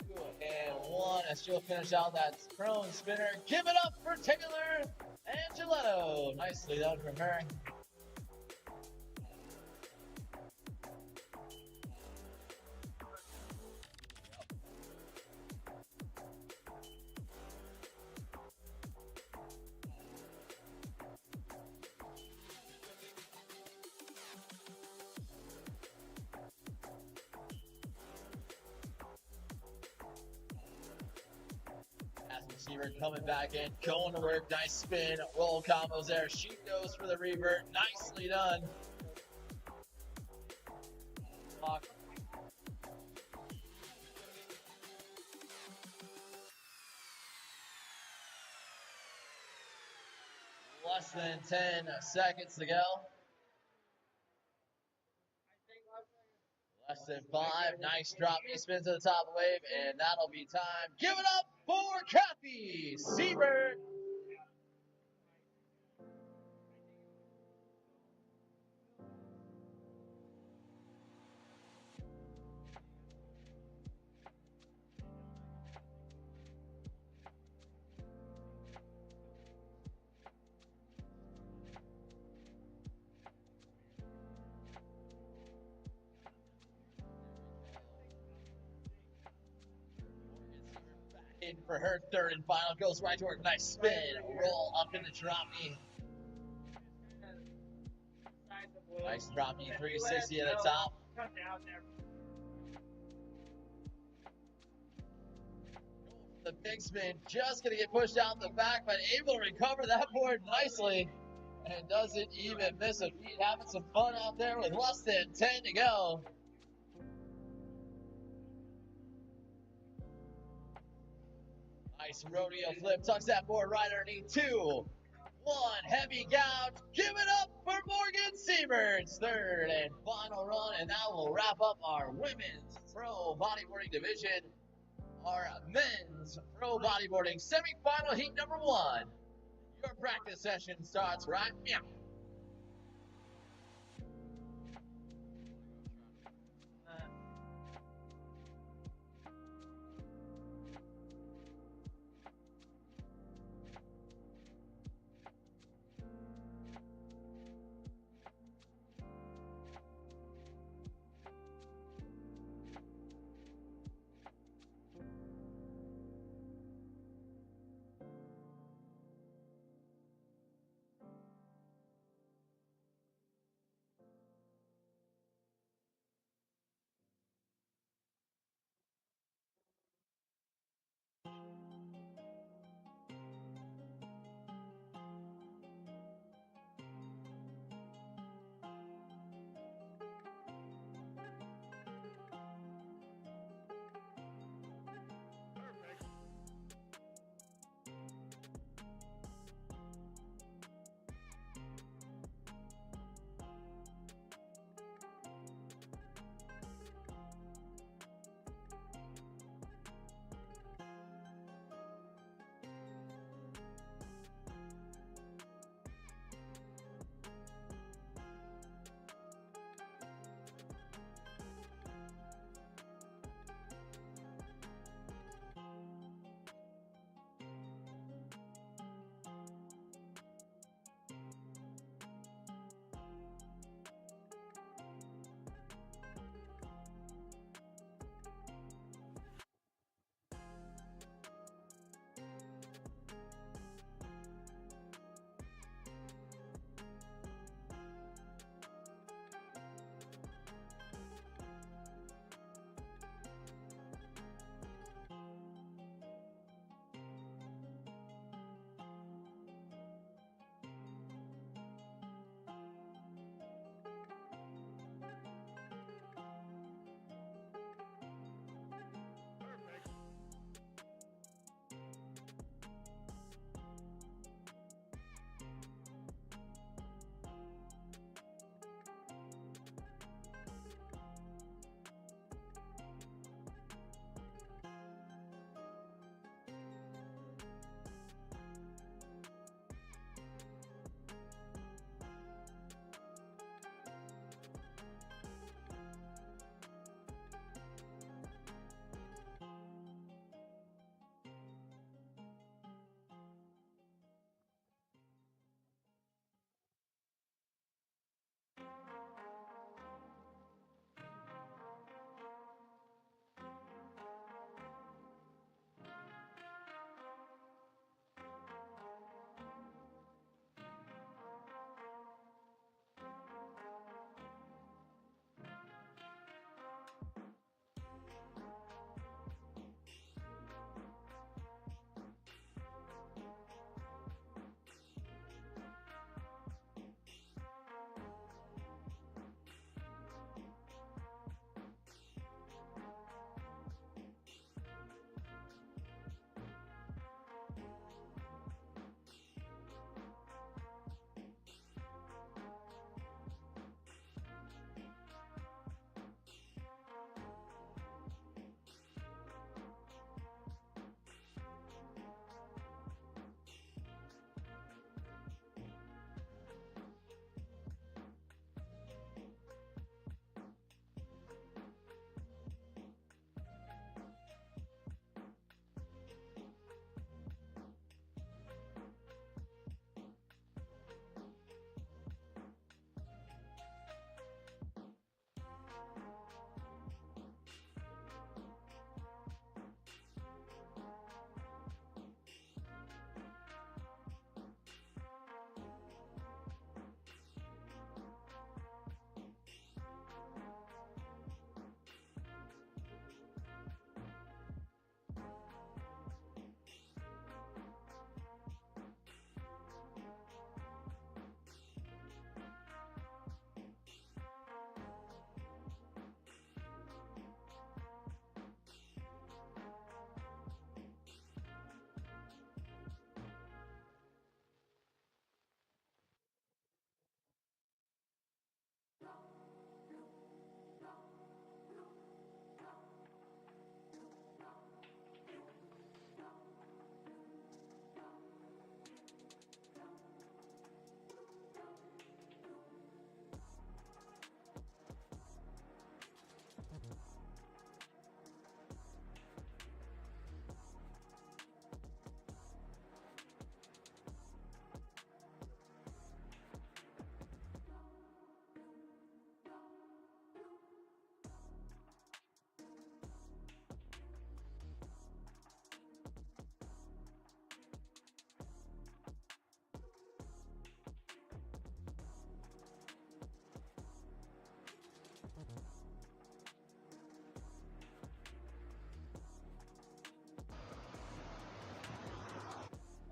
2 and 1 as she'll finish out that prone spinner. Give it up for Taylor Angeletto. Nicely done from her. Receiver coming back in, going to work, nice spin, roll combos there. She goes for the revert, nicely done. Less than 10 seconds to go. Less than 5, nice drop, knee spin to the top of the wave, and that'll be time. Give it up for Kathy Siebert. In for her third and final, goes right to work, nice spin, roll up in the drop knee. Nice drop knee, 360 at the top. The big spin, just gonna get pushed out the back, but able to recover that board nicely. And doesn't even miss a beat, having some fun out there with less than 10 to go. Nice rodeo flip, tucks that board right underneath. 2, 1, heavy gouge. Give it up for Morgan Siebert's third and final run, and that will wrap up our women's pro bodyboarding division. Our men's pro bodyboarding semifinal heat number 1. Your practice session starts right now.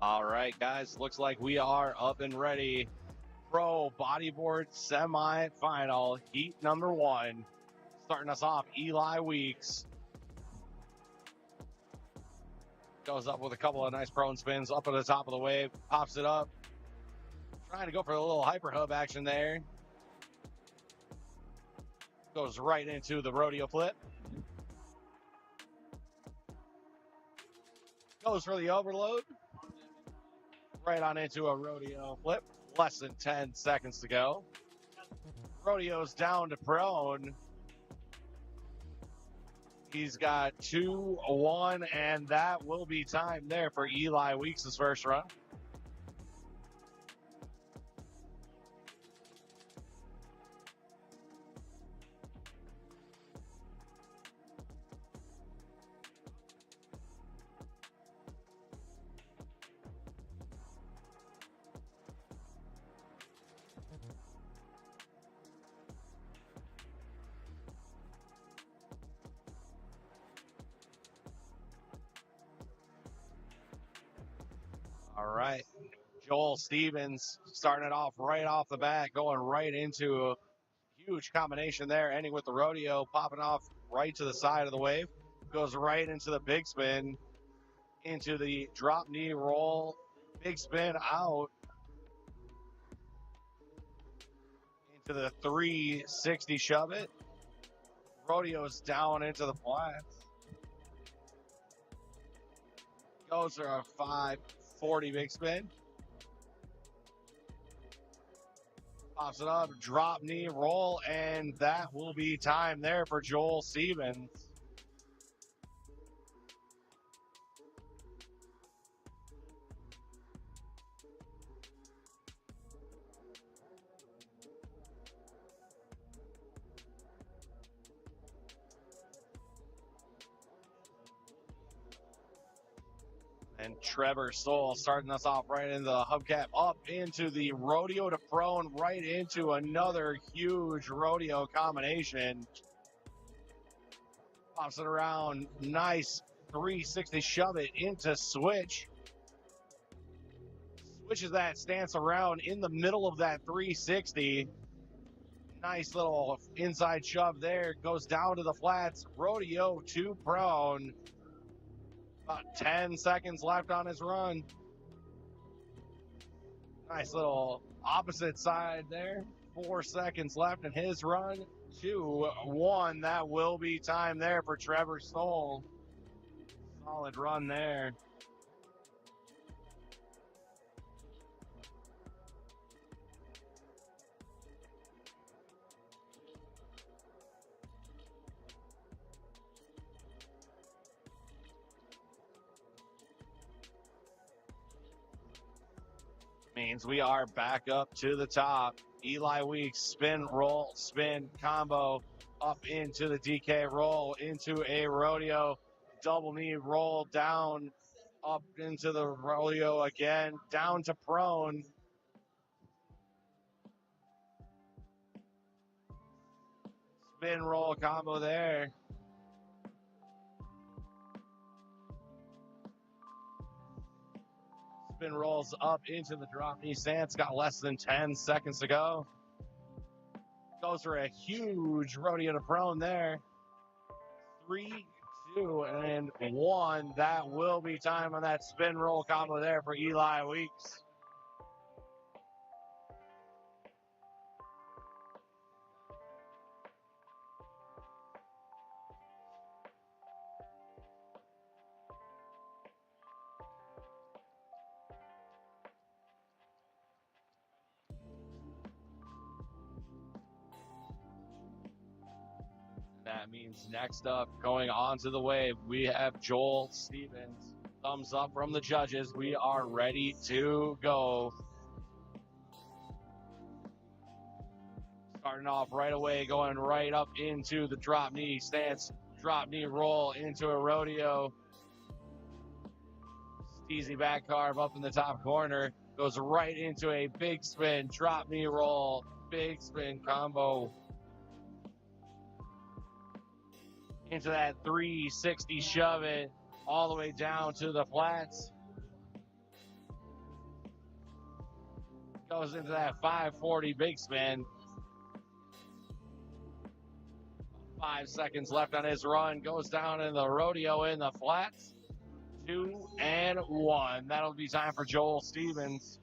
All right, guys, looks like we are up and ready. Pro bodyboard semi-final, heat number 1. Starting us off, Eli Weeks. Goes up with a couple of nice prone spins up at the top of the wave, pops it up. Trying to go for a little hyper hub action there. Goes right into the rodeo flip. Goes for the overload. Right on into a rodeo flip. Less than 10 seconds to go. Rodeo's down to prone. He's got 2-1, and that will be time there for Eli Weeks' first run. All right, Joel Stevens starting it off right off the bat, going right into a huge combination there, ending with the rodeo, popping off right to the side of the wave, goes right into the big spin, into the drop knee roll, big spin out, into the 360 shove it, rodeo's down into the flats, goes for a 540 big spin, pops it up, drop knee roll, and that will be time there for Joel Stevens. And Trevor Stoll starting us off right into the hubcap, up into the rodeo to prone, right into another huge rodeo combination. Pops it around, nice 360 shove it into switch. Switches that stance around in the middle of that 360. Nice little inside shove there, goes down to the flats, rodeo to prone. About 10 seconds left on his run. Nice little opposite side there. 4 seconds left in his run. 2-1. That will be time there for Trevor Stoll. Solid run there. Means we are back up to the top. Eli Weeks, spin, roll, spin, combo, up into the DK roll, into a rodeo, double knee roll down, up into the rodeo again, down to prone. Spin roll combo there. Spin rolls up into the drop knee stance. Got less than 10 seconds to go. Goes for a huge rodeo to prone there. 3, 2, and 1. That will be time on that spin roll combo there for Eli Weeks. That means next up, going onto the wave, we have Joel Stevens. Thumbs up from the judges. We are ready to go. Starting off right away, going right up into the drop knee stance, drop knee roll into a rodeo. Steezy back carve up in the top corner. Goes right into a big spin, drop knee roll, big spin combo. Into that 360 shove it all the way down to the flats. Goes into that 540 big spin. 5 seconds left on his run. Goes down in the rodeo in the flats. 2 and 1. That'll be time for Joel Stevens.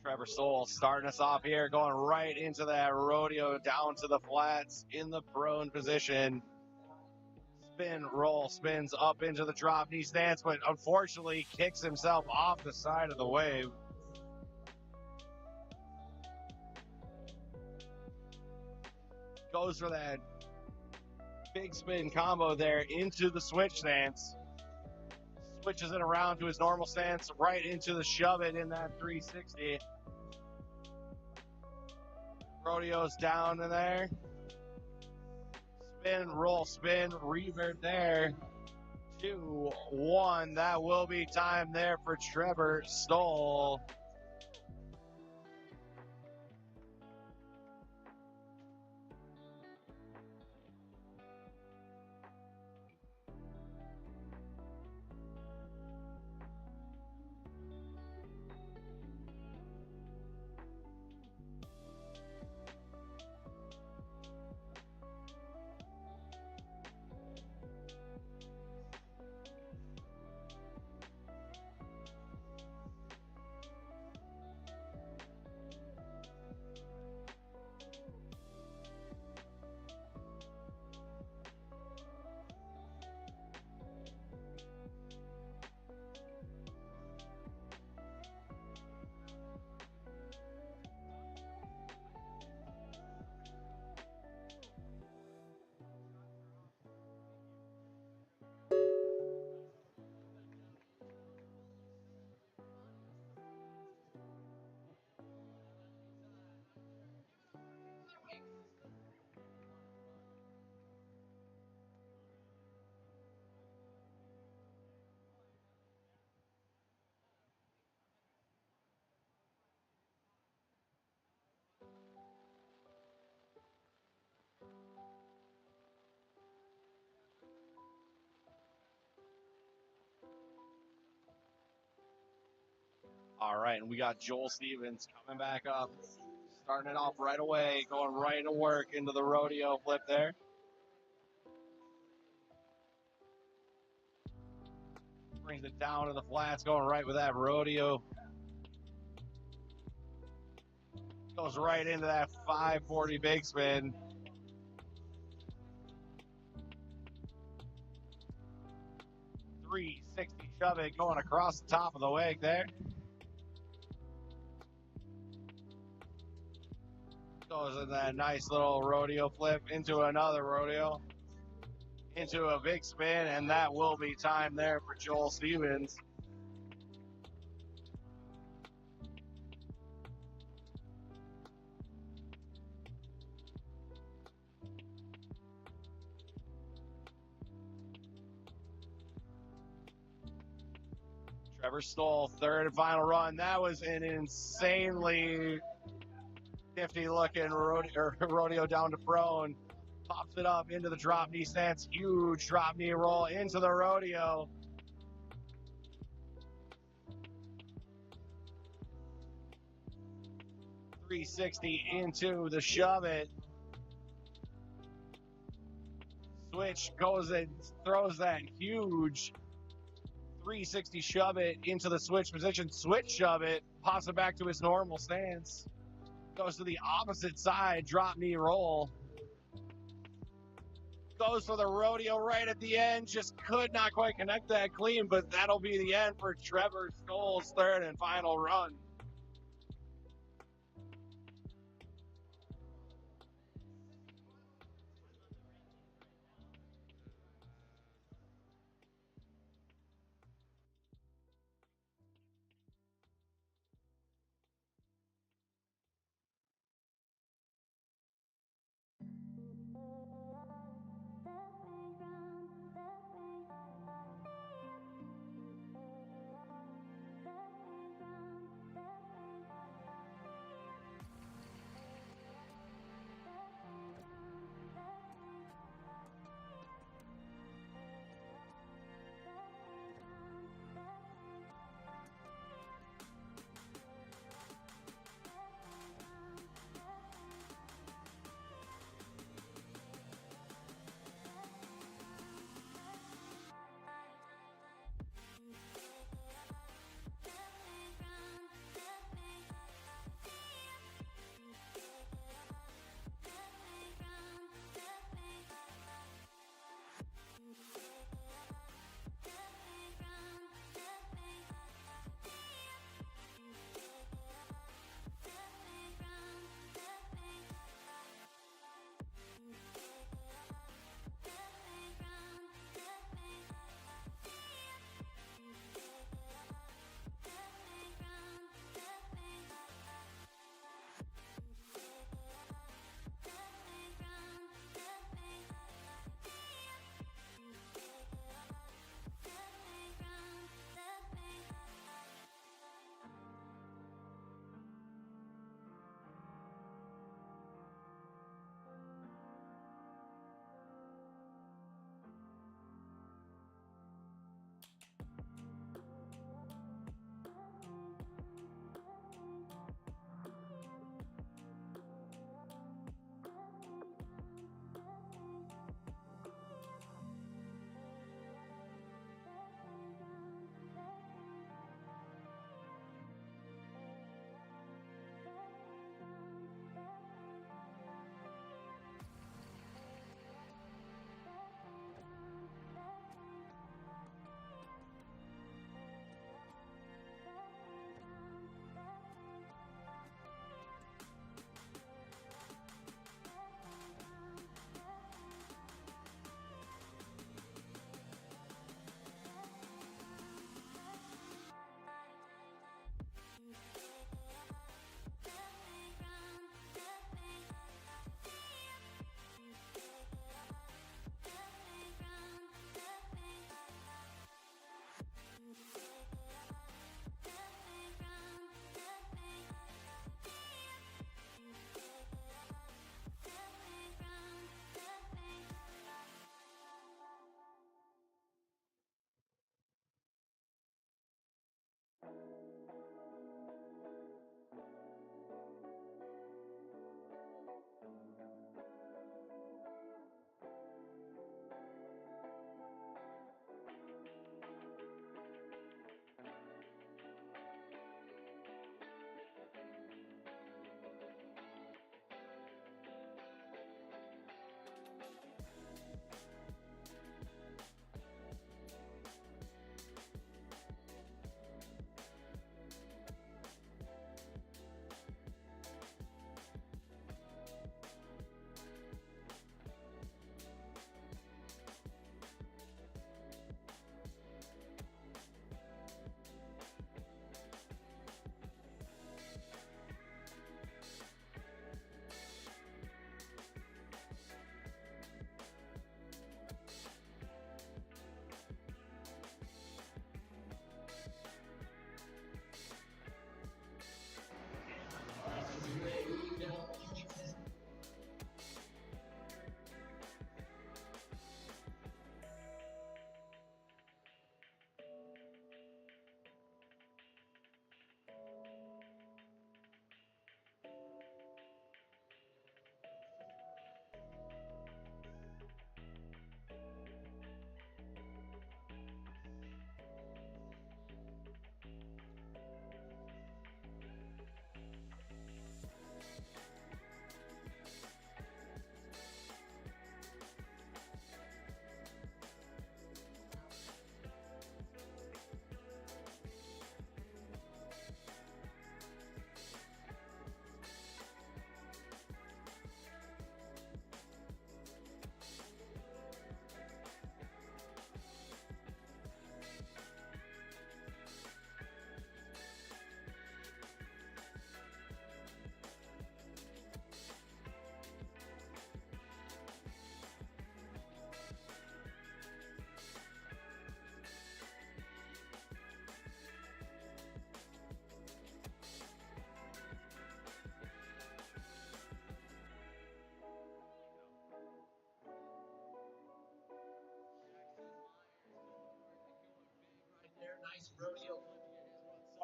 Trevor Stoll starting us off here, going right into that rodeo, down to the flats in the prone position. Spin, roll, spins up into the drop knee stance, but unfortunately kicks himself off the side of the wave. Goes for that big spin combo there into the switch stance. Switches it around to his normal stance, right into the shove it in that 360. Rodeo's down in there. Spin, roll, spin, revert there. 2, 1. That will be time there for Trevor Stoll. All right, and we got Joel Stevens coming back up, starting it off right away, going right to work into the rodeo flip there. Brings it down to the flats, going right with that rodeo. Goes right into that 540 big spin. .360 shove it going across the top of the wig there. Goes in that nice little rodeo flip into another rodeo, into a big spin, and that will be time there for Joel Stevens. Trevor Stoll, third and final run. That was an insanely nifty looking rodeo down to prone. Pops it up into the drop knee stance. Huge drop knee roll into the rodeo. .360 into the shove it. Switch goes and throws that huge .360 shove it into the switch position. Switch shove it. Pops it back to his normal stance. Goes to the opposite side, drop knee roll. Goes for the rodeo right at the end. Just could not quite connect that clean, but that'll be the end for Trevor Stoll's third and final run.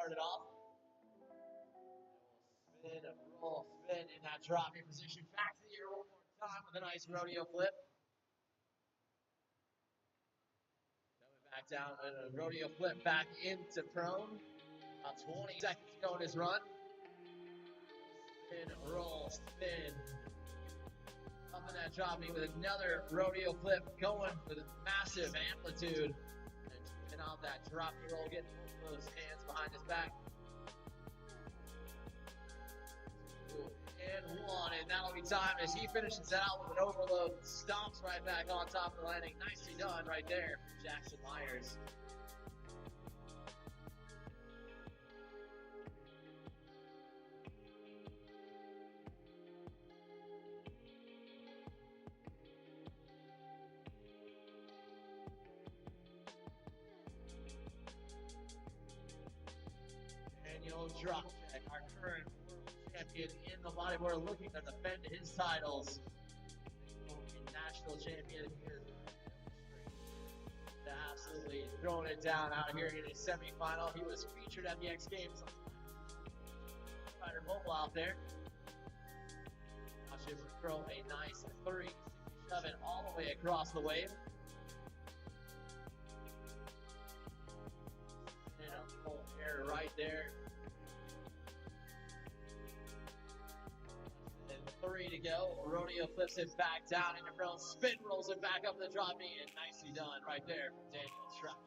started off. Spin, roll, spin in that dropping position. Back to the air one more time with a nice rodeo flip. Coming back down with a rodeo flip back into prone. About 20 seconds to go in his run. Spin, roll, spin. Up in that dropping with another rodeo flip going with a massive amplitude. And off that dropping roll, getting both of those hands behind his back. And one, and that'll be time as he finishes out with an overload. Stomps right back on top of the landing. Nicely done right there from Jackson Myers. Daniel Dropcheck, our current world champion in the bodyboard, looking to defend his titles. National champion here. Absolutely throwing it down out here in his semifinal. He was featured at the X Games. Rider Mobile out there. Watch him throw a nice 367 all the way across the wave. And a full air right there. And 3 to go. Rodeo flips it back down into front. Spin rolls it back up the drop knee, and nicely done right there from Daniel Schrapp.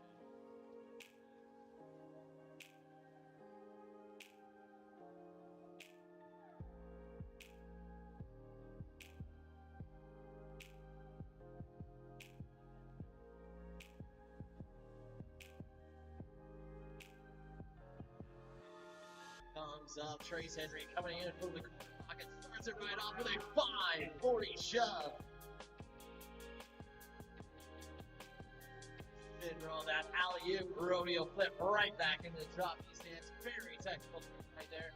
Thumbs up, Trace Henry coming in from the corner pocket, starts it right off with a 540 shove. Spin roll that alley-oop rodeo flip right back into the drop knee stance. Very technical right there.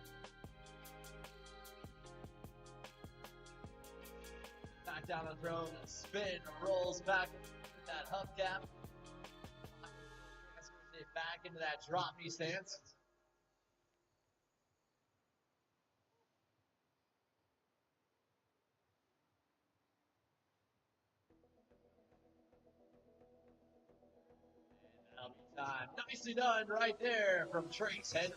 Back down the throne, spin, rolls back with that hubcap. Transfers it back into that drop knee stance. Time. Nicely done right there from Trace Henry.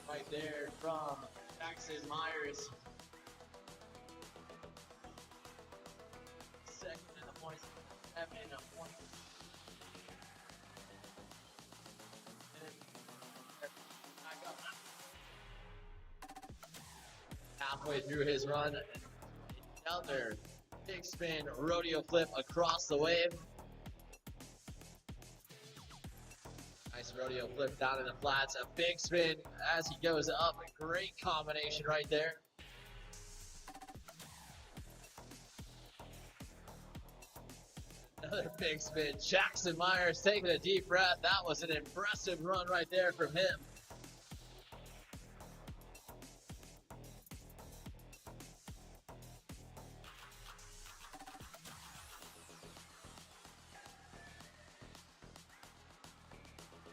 Right there from Jackson Myers. Second in the points. In a point. Back up. Halfway through his run, another big spin rodeo flip across the wave. Nice rodeo flip down in the flats. A big spin as he goes up. A great combination right there. Another big spin. Jackson Myers taking a deep breath. That was an impressive run right there from him.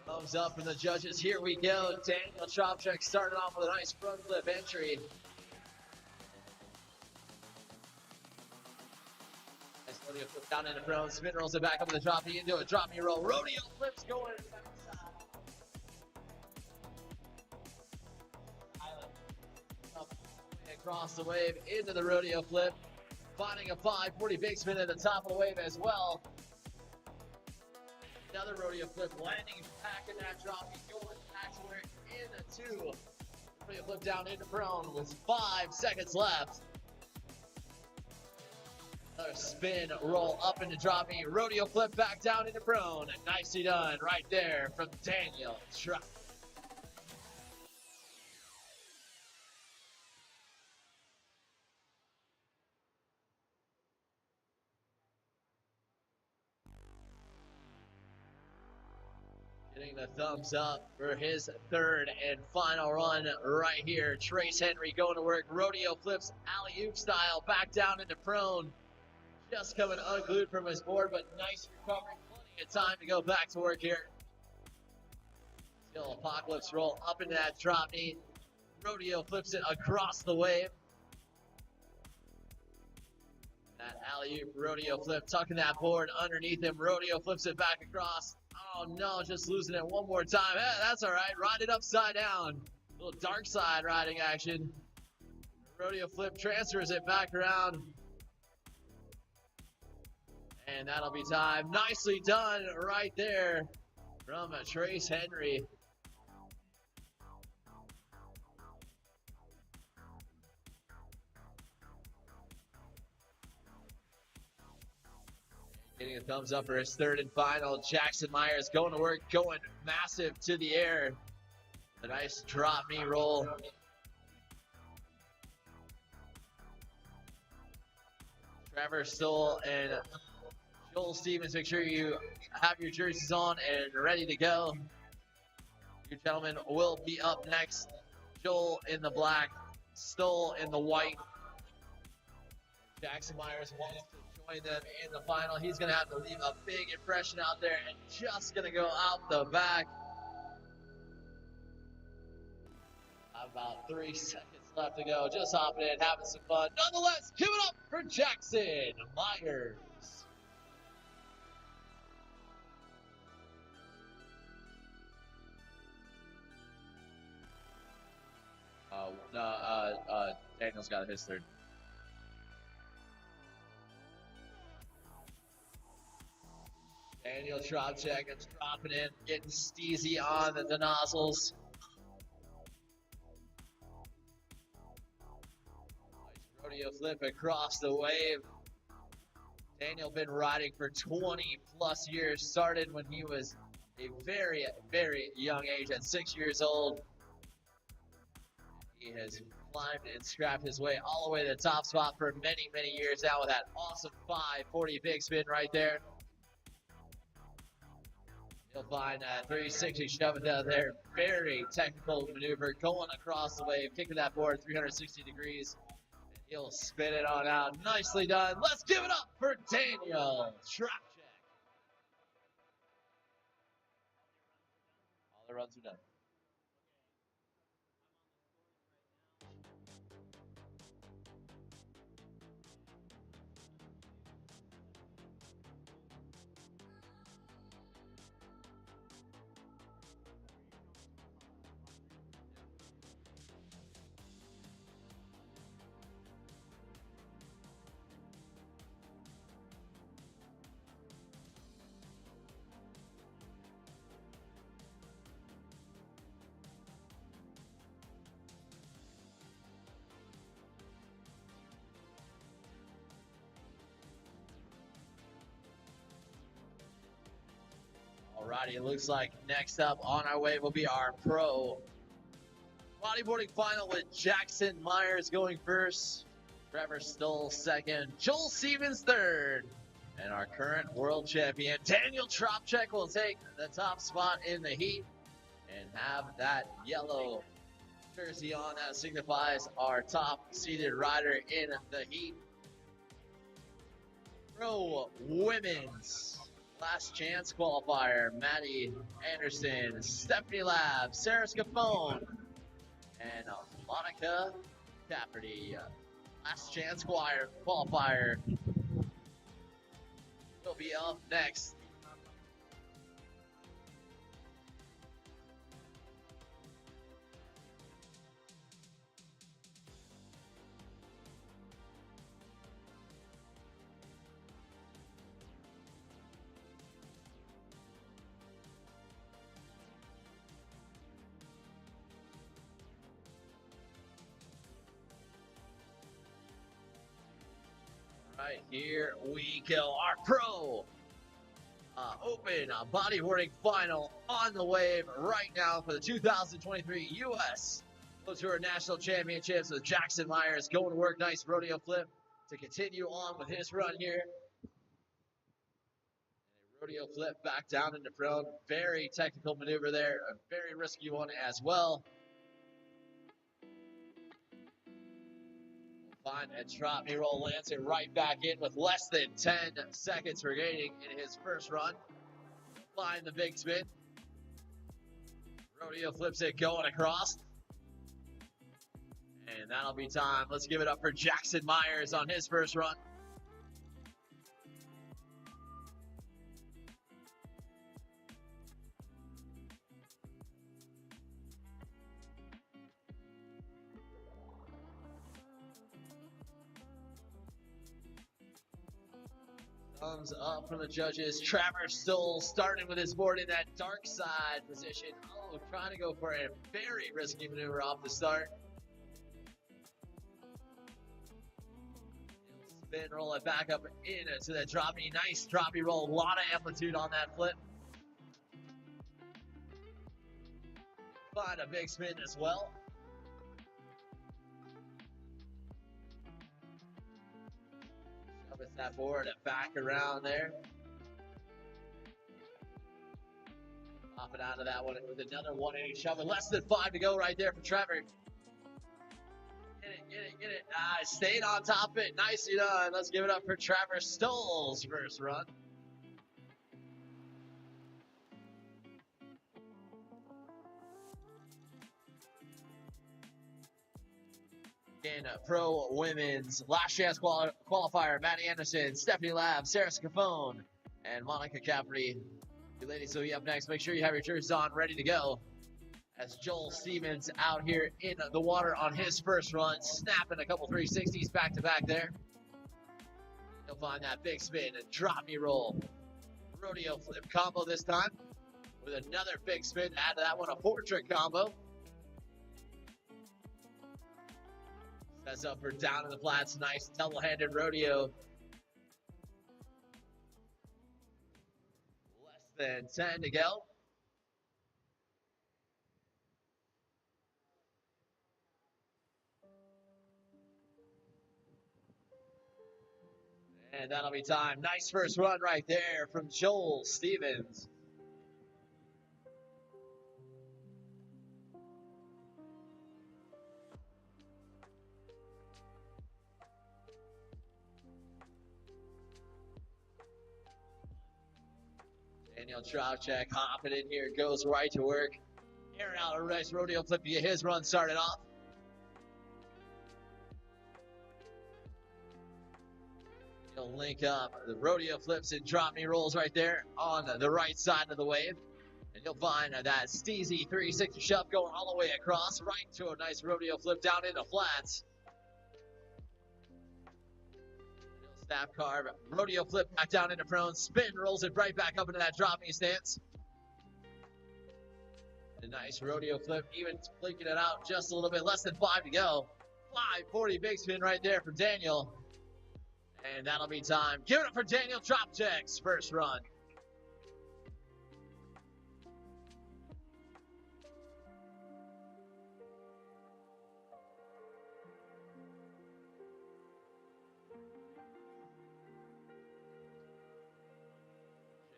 Thumbs up from the judges. Here we go. Daniel Dropcheck starting off with a nice front flip entry. Rodeo flip down into prone, spin rolls it back up to the drop knee into a drop knee roll. Rodeo flips going up across the wave into the rodeo flip, finding a 540 big spin at the top of the wave as well. Another rodeo flip landing back in that drop knee, going back to where into two. Rodeo flip down into prone with 5 seconds left. Another spin, roll up into drop knee, rodeo flip back down into prone. Nicely done right there from Daniel Schrapp. Getting the thumbs up for his third and final run right here. Trace Henry going to work. Rodeo flips alley-oop style back down into prone. Just coming unglued from his board, but nice recovery. Plenty of time to go back to work here. Still Apocalypse roll up into that drop knee. Rodeo flips it across the wave. That alley-oop Rodeo flip, tucking that board underneath him. Rodeo flips it back across. Oh no, just losing it one more time. That's all right. Ride it upside down. A little dark side riding action. Rodeo flip transfers it back around. And that'll be time. Nicely done right there from Trace Henry. Getting a thumbs up for his third and final. Jackson Myers going to work, going massive to the air. A nice drop knee roll. Trevor Stoll and Joel Stevens, make sure you have your jerseys on and ready to go. You gentlemen will be up next. Joel in the black, Stoll in the white. Jackson Myers wants to join them in the final. He's going to have to leave a big impression out there and just going to go out the back. About 3 seconds left to go. Just hopping in, having some fun. Nonetheless, give it up for Jackson Myers. Daniel's got his third. Daniel drop check, it's dropping in, getting steezy on the nozzles. Nice rodeo flip across the wave. Daniel been riding for 20 plus years, started when he was a very, very young age at 6 years old. He has climbed and scrapped his way all the way to the top spot for many, many years now with that awesome 540 big spin right there. He'll find a 360 shove it down there. Very technical maneuver going across the wave, kicking that board 360 degrees. And he'll spin it on out. Nicely done. Let's give it up for Daniel Trapcheck. All the runs are done. Alrighty, it looks like next up on our way will be our pro bodyboarding final with Jackson Myers going first, Trevor Stoll second, Joel Stevens third, and our current world champion Daniel Trapcheck will take the top spot in the heat and have that yellow jersey on that signifies our top seeded rider in the heat. Pro women's last chance qualifier, Maddie Anderson, Stephanie Lab, Sarah Scafone, and Monica Cafferty. Last chance qualifier will be up next. Right, here we go. Our pro open bodyboarding final on the wave right now for the 2023 U.S. Pro Tour National Championships with Jackson Myers going to work. Nice rodeo flip to continue on with his run here. And a Rodeo flip back down into prone. Very technical maneuver there. A very risky one as well. Find a drop me roll, lands it right back in with less than 10 seconds remaining in his first run. Find the big spin. Rodeo flips it going across. And that'll be time. Let's give it up for Jackson Myers on his first run. Thumbs up from the judges. Trevor Stoll starting with his board in that dark side position. Oh, trying to go for a very risky maneuver off the start. He'll spin, roll it back up into the droppy. Nice droppy roll. A lot of amplitude on that flip. Find a big spin as well. With that board and back around there. Popping out of that one with another 180 shove. Less than 5 to go right there for Trevor. Get it, get it, get it. Staying on top of it. Nicely done. Let's give it up for Trevor Stoll's first run. In pro women's last chance qualifier, Maddie Anderson, Stephanie Lab, Sarah Scafone, and Monica Caffrey. You ladies will be up next. Make sure you have your jerseys on, ready to go. As Joel Stevens out here in the water on his first run, snapping a couple 360s back to back there. You'll find that big spin and drop me roll. Rodeo flip combo this time with another big spin. Add to that one a 4-trick combo. That's up for down in the flats. Nice double-handed rodeo. Less than 10 to go. And that'll be time. Nice first run right there from Joel Stevens. Daniel Trauchek hopping in here, goes right to work. Aaron out a nice rodeo flip to get his run started off. He'll link up the rodeo flips and drop me rolls right there on the right side of the wave. And you'll find that steezy 360 shove going all the way across, right to a nice rodeo flip down into flats. Staff carve, rodeo flip back down into prone, spin, rolls it right back up into that dropping stance. A nice rodeo flip, even flicking it out just a little bit, less than 5 to go. 540 big spin right there for Daniel. And that'll be time. Give it up for Daniel Trauchek's first run.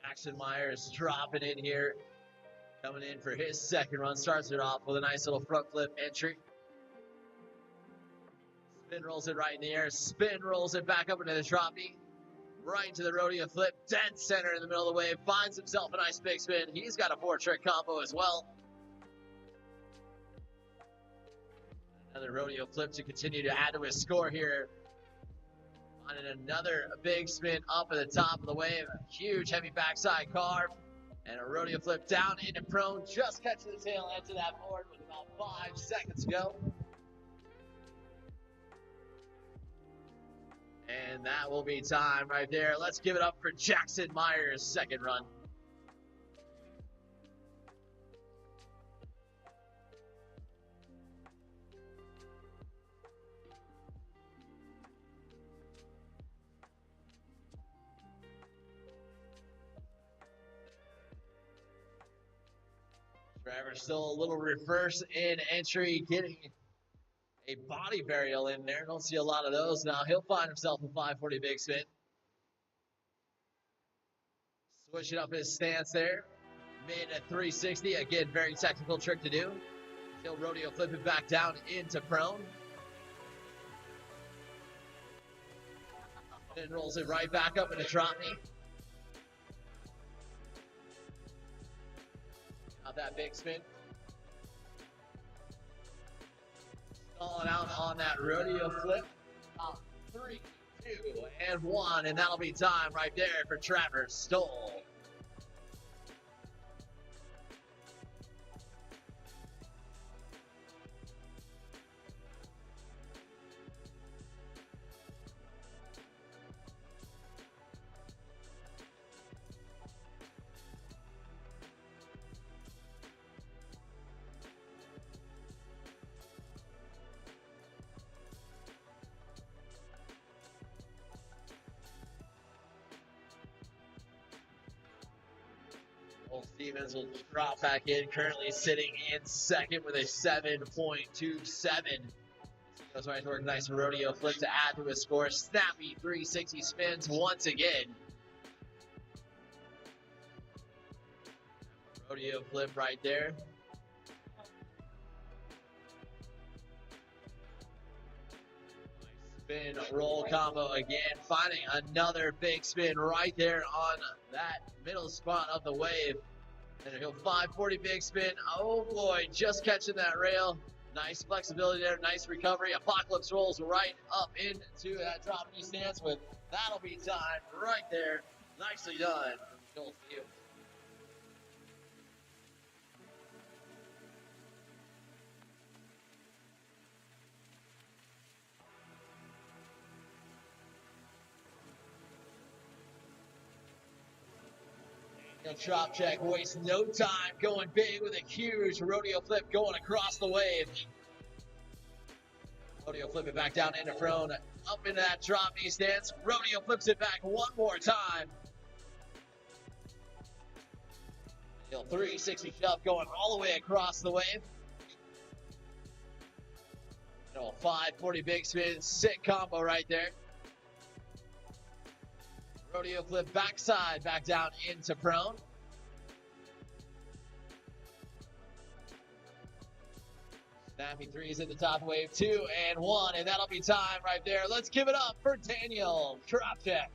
Jackson Myers dropping in here, coming in for his second run. Starts it off with a nice little front flip entry. Spin rolls it right in the air. Spin rolls it back up into the drop knee. Right into the rodeo flip. Dead center in the middle of the wave. Finds himself a nice big spin. He's got a 4-trick combo as well. Another rodeo flip to continue to add to his score here. Finding another big spin up at the top of the wave. A huge heavy backside carve. And a rodeo flip down into prone. Just catching the tail end to that board with about 5 seconds to go. And that will be time right there. Let's give it up for Jackson Myers' second run. Trevor still a little reverse in entry, getting a body burial in there. Don't see a lot of those now. He'll find himself a 540 big spin. Switching up his stance there. Mid at 360. Again, very technical trick to do. He'll rodeo flip it back down into prone. And rolls it right back up into drop knee. Not that big spin. Stalling out on that rodeo flip. 3, 2, and 1, and that'll be time right there for Travis Stoll. Old Stevens will drop back in, currently sitting in second with a 7.27. Goes right to work, nice rodeo flip to add to his score. Snappy 360 spins once again. Rodeo flip right there. Spin roll combo again, finding another big spin right there on that middle spot of the wave. And he'll 540 big spin. Oh boy, just catching that rail. Nice flexibility there, nice recovery. Apocalypse rolls right up into that drop knee stance with that'll be time right there. Nicely done from Joel Field. Drop check, waste no time, going big with a huge rodeo flip going across the wave. Rodeo flip it back down into prone, up into that drop knee stance. Rodeo flips it back one more time. He'll 360 shove going all the way across the wave. 540 big spin, sick combo right there. Rodeo flip backside, back down into prone. Snappy threes at the top wave, 2 and 1, and that'll be time right there. Let's give it up for Daniel Kropchak.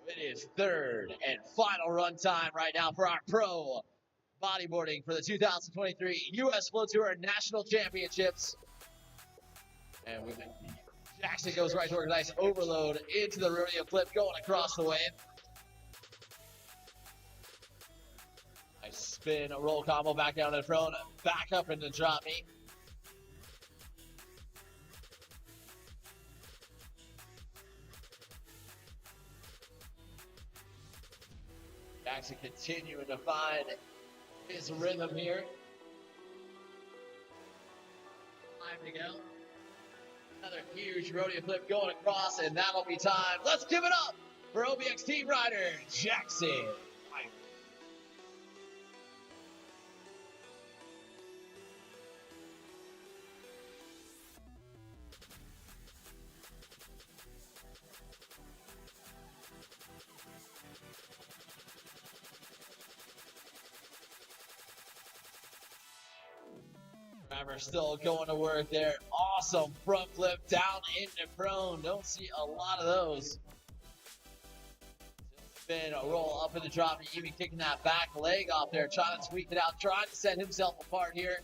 It is third and final run time right now for our pro bodyboarding for the 2023 U.S. Flow Tour National Championships. And Jackson goes right to work, nice overload into the rodeo flip, going across the wave. Nice spin, a roll combo back down to the prone, back up into drop knee. Jackson continuing to find his rhythm here. Time to go. Another huge rodeo flip going across, and that'll be time. Let's give it up for OBX team rider Jackson. Driver still going to work there. Awesome front flip down into prone. Don't see a lot of those. Spin, a roll up in the drop, and even kicking that back leg off there, trying to tweak it out, trying to set himself apart here.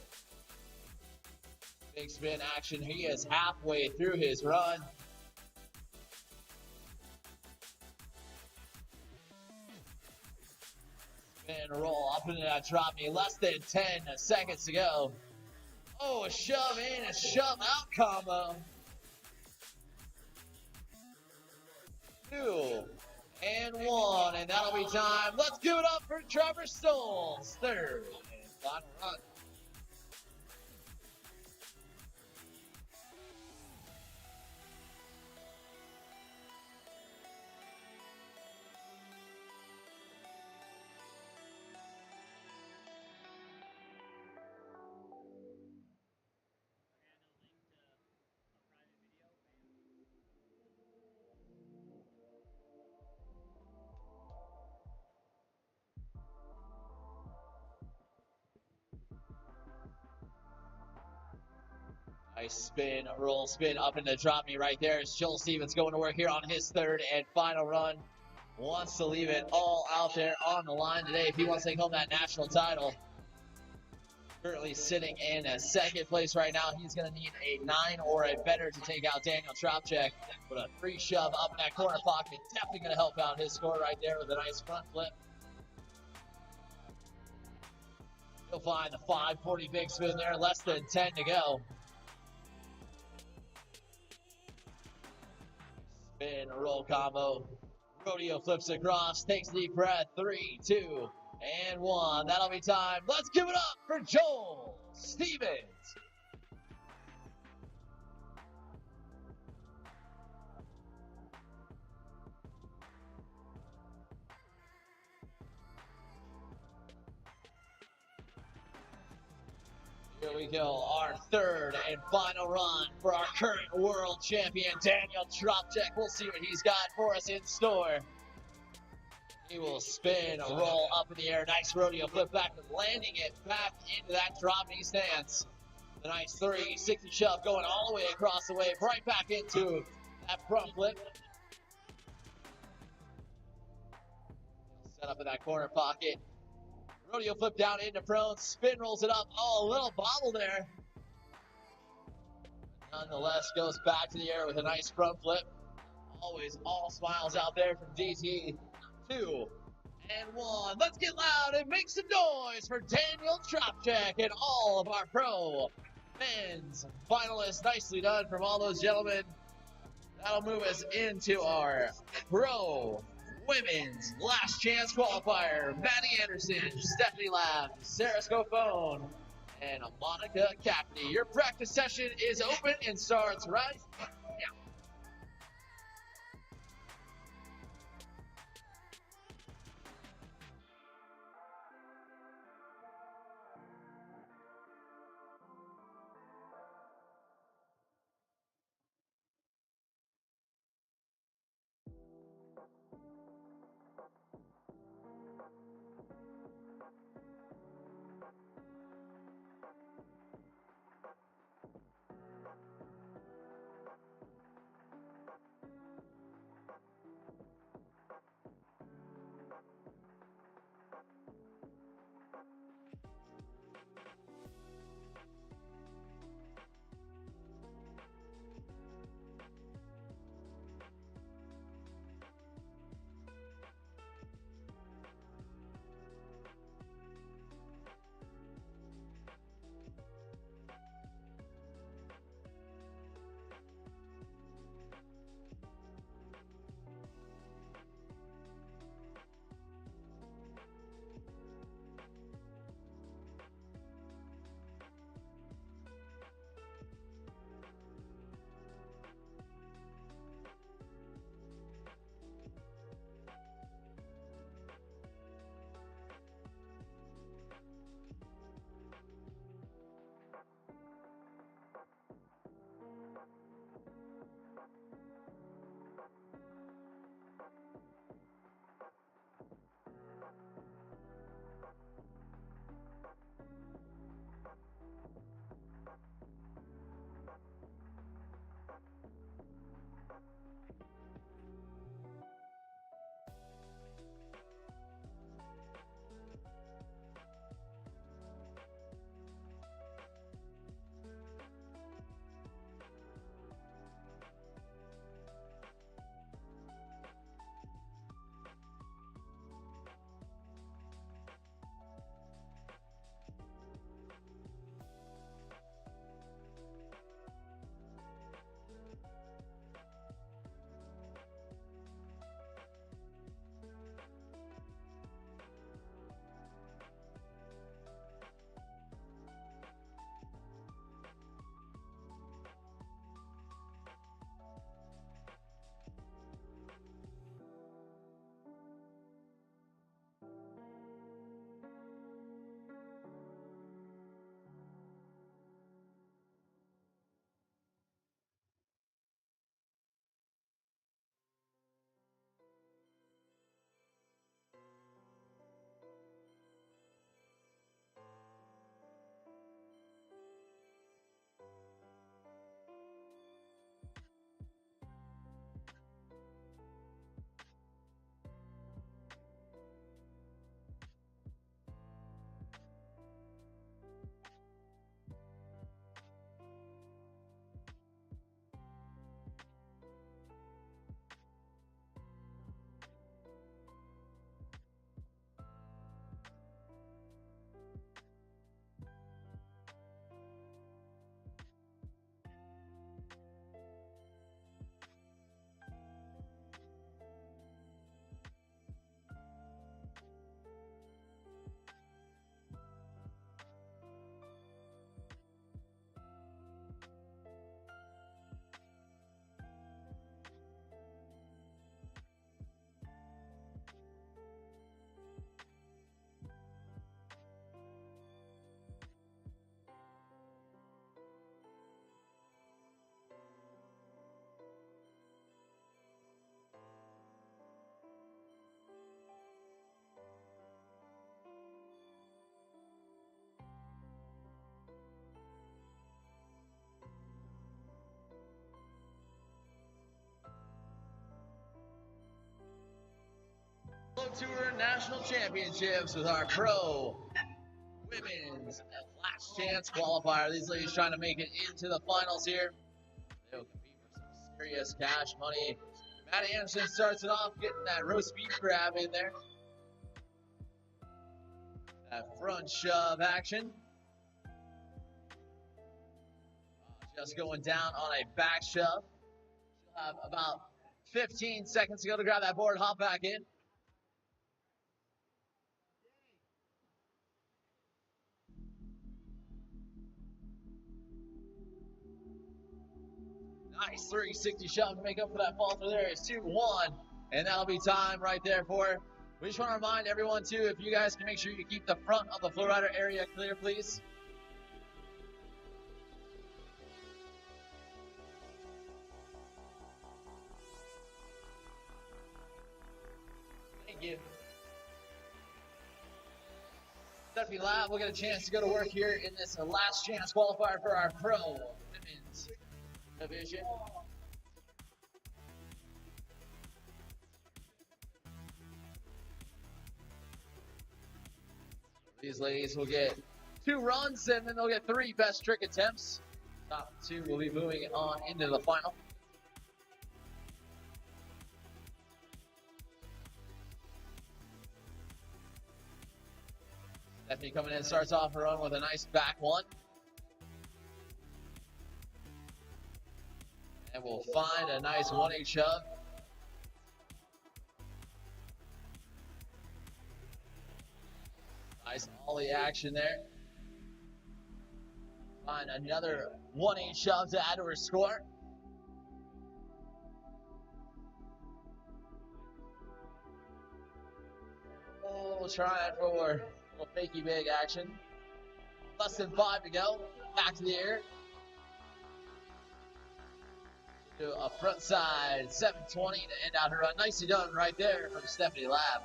Big spin action. He is halfway through his run. Spin, roll up into that drop knee. Less than 10 seconds to go. Oh, a shove in, a shove out combo. 2 and 1, and that'll be time. Let's give it up for Trevor Stoll's third and final run. Nice spin, roll, spin up into drop me right there. As Joel Stevens going to work here on his third and final run. Wants to leave it all out there on the line today if he wants to take home that national title. Currently sitting in second place right now. He's going to need a 9 or a better to take out Daniel Tropchek. But a free shove up in that corner pocket. Definitely going to help out his score right there with a nice front flip. He'll find the 540 big spin there. Less than 10 to go. Spin, roll combo. Rodeo flips across. Takes a deep breath. 3, 2, and 1. That'll be time. Let's give it up for Joel Stevens. Here we go, our third and final run for our current world champion, Daniel Tropchek. We'll see what he's got for us in store. He will spin, roll up in the air, nice rodeo flip back, landing it back into that drop knee stance. The nice 360 shove going all the way across the wave, right back into that front flip. Set up in that corner pocket. Rodeo flip down into prone, spin rolls it up. Oh, a little bobble there. Nonetheless, goes back to the air with a nice front flip. Always all smiles out there from DT. 2 and 1. Let's get loud and make some noise for Daniel Tropchek and all of our pro men's finalists. Nicely done from all those gentlemen. That'll move us into our pro women's last chance qualifier. Maddie Anderson, Stephanie Lab, Sarah Scofone, and Monica Cappy. Your practice session is open and starts right now. Tour National Championships with our pro women's last chance qualifier. These ladies trying to make it into the finals here. They'll compete for some serious cash money. Maddie Anderson starts it off, getting that roast beef grab in there. That front shove action. Just going down on a back shove. She'll have about 15 seconds to go to grab that board, hop back in. Nice 360 shove to make up for that fall through there. It's 2-1, and that'll be time right there for her. We just want to remind everyone, too, if you guys can make sure you keep the front of the flow rider area clear, please. Thank you. Stephanie Lab will get a chance to go to work here in this last chance qualifier for our pro women's division. These ladies will get 2 runs, and then they'll get 3 best trick attempts. Top 2 will be moving on into the final. Stephanie coming in, starts off her run with a nice back one. And we'll find a nice 1-8 shove. Nice ollie action there. Find another 1-8 shove to add to her score. Oh, trying for a little fakey big action. Less than 5 to go. Back to the air. To a front side 720 to end out her run. Nicely done right there from Stephanie Lab.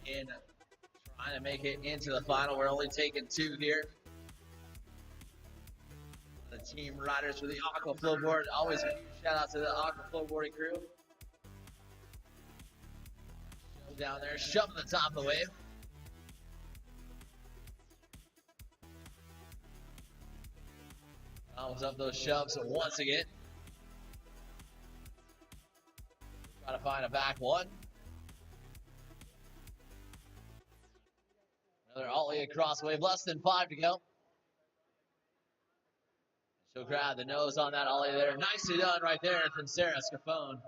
In trying to make it into the final. We're only taking 2 here. The team riders for the Aqua Flowboard. Always a huge shout out to the Aqua Flowboarding crew. Down there, shoving the top of the wave. Follows up those shoves once again. Try to find a back one. Another ollie across the wave, less than 5 to go. She'll grab the nose on that ollie there. Nicely done right there from Sarah Scafone.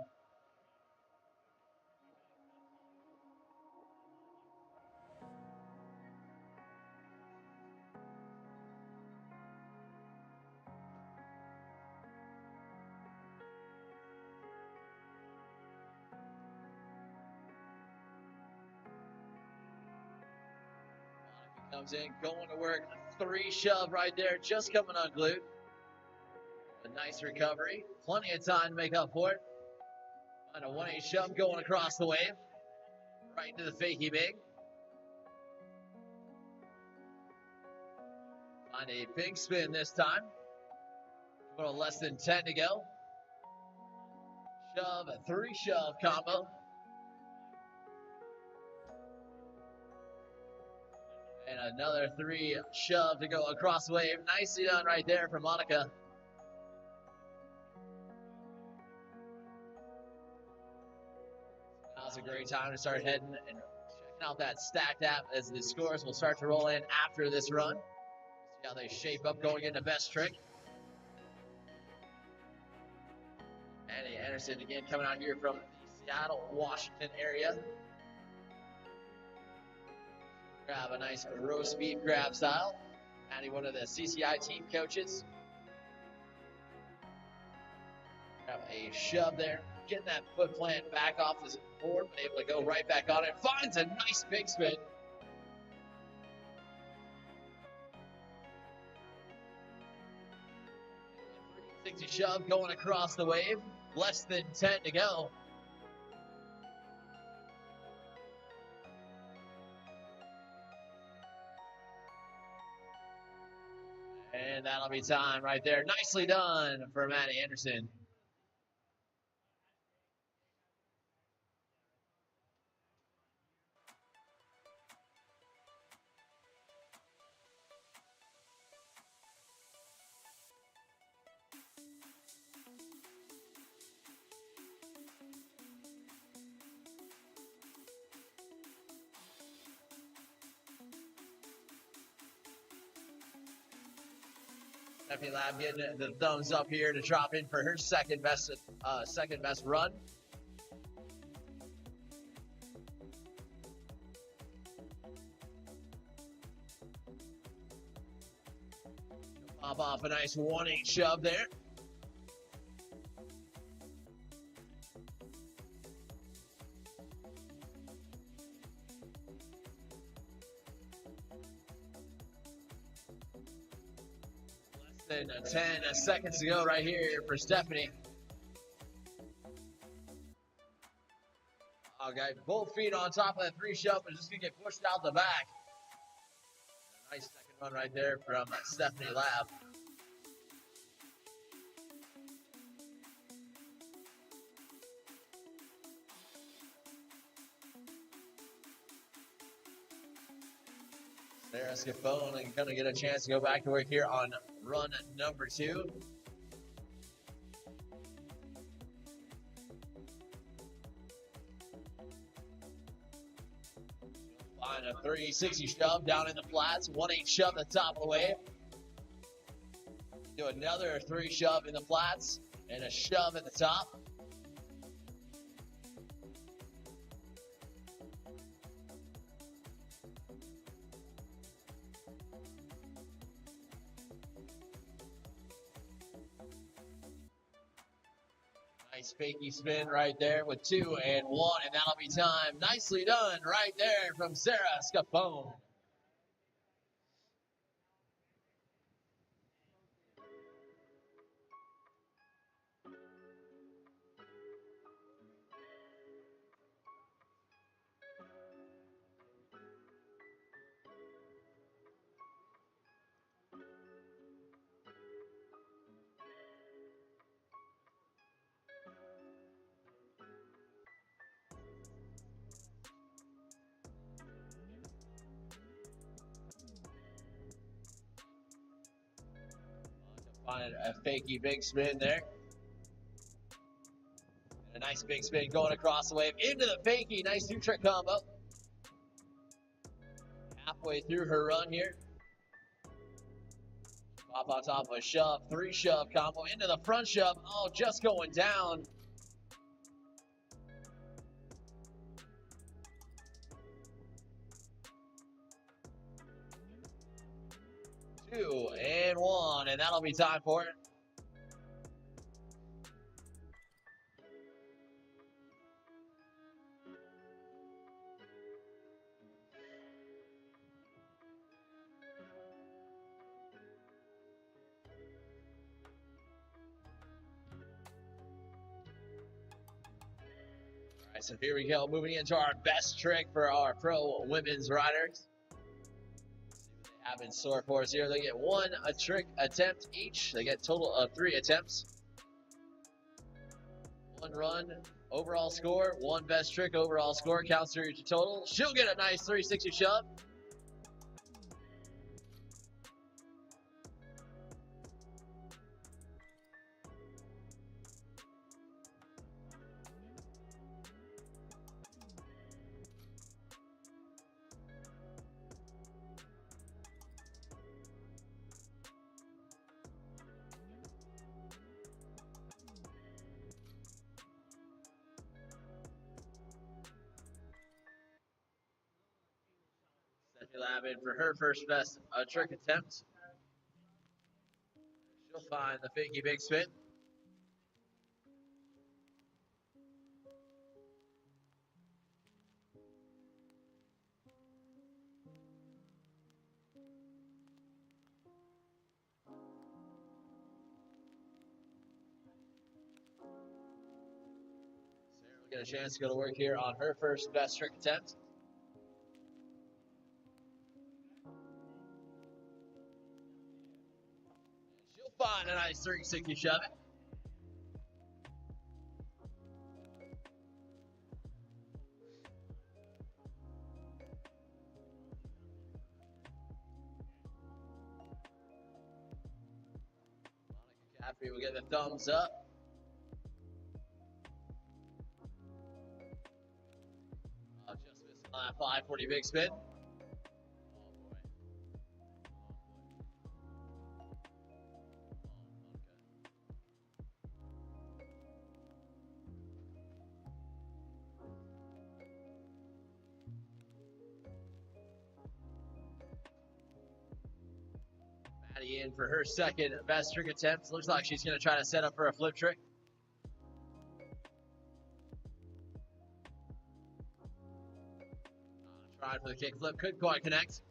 Comes in, going to work, 3 shove right there, just coming unglued. A nice recovery, plenty of time to make up for it. And a 1-8 shove going across the wave, right into the fakey big. Find a big spin this time. A little less than 10 to go. Shove, a 3 shove combo. And another 3 shove to go across the wave. Nicely done right there from Monica. Now's a great time to start heading and checking out that stacked app as the scores will start to roll in after this run. See how they shape up going into best trick. Annie Anderson again coming out here from the Seattle, Washington area. Grab a nice roast beef grab style. Maddie, one of the CCI team coaches. Grab a shove there. Getting that foot plant back off the board. Able to go right back on it. Finds a nice big spin. 360 shove going across the wave. Less than 10 to go. And that'll be time right there. Nicely done for Maddie Anderson. Stephanie Lab getting the thumbs up here to drop in for her second best run. Pop off a nice 1-8 shove there. Less than 10 seconds to go right here for Stephanie. Okay, both feet on top of that 3 shove, but just gonna get pushed out the back. A nice second run right there from Stephanie Lab. Sarah Scafone gonna get a chance to go back to work here on run number 2. Find a 360 shove down in the flats, 1-8 shove at the top of the wave. Do another 3 shove in the flats and a shove at the top. Nice fakey spin right there with 2 and 1, and that'll be time. Nicely done right there from Sarah Scafone. Find a fakey big spin there. And a nice big spin going across the wave into the fakey. Nice 2-trick combo. Halfway through her run here. Pop on top of a shove, 3 shove combo into the front shove. Oh, just going down. Two and 1, and that'll be time for it. All right, so here we go, moving into our best trick for our pro women's riders. Have in store for us here. They get 1 trick attempt each. They get a total of 3 attempts. 1 run overall score, 1 best trick overall score counts through your total. She'll get a nice 360 shove. Lab in for her first best trick attempt. She'll find the fakey big spin. Get a chance to go to work here on her first best trick attempt. She'll find a nice 360 shove it. Monica Caffrey will get the thumbs up. Just missed on that 540 big spin. Maddie in for her second best trick attempt. Looks like she's going to try to set up for a flip trick. Trying for the kick flip, couldn't quite connect.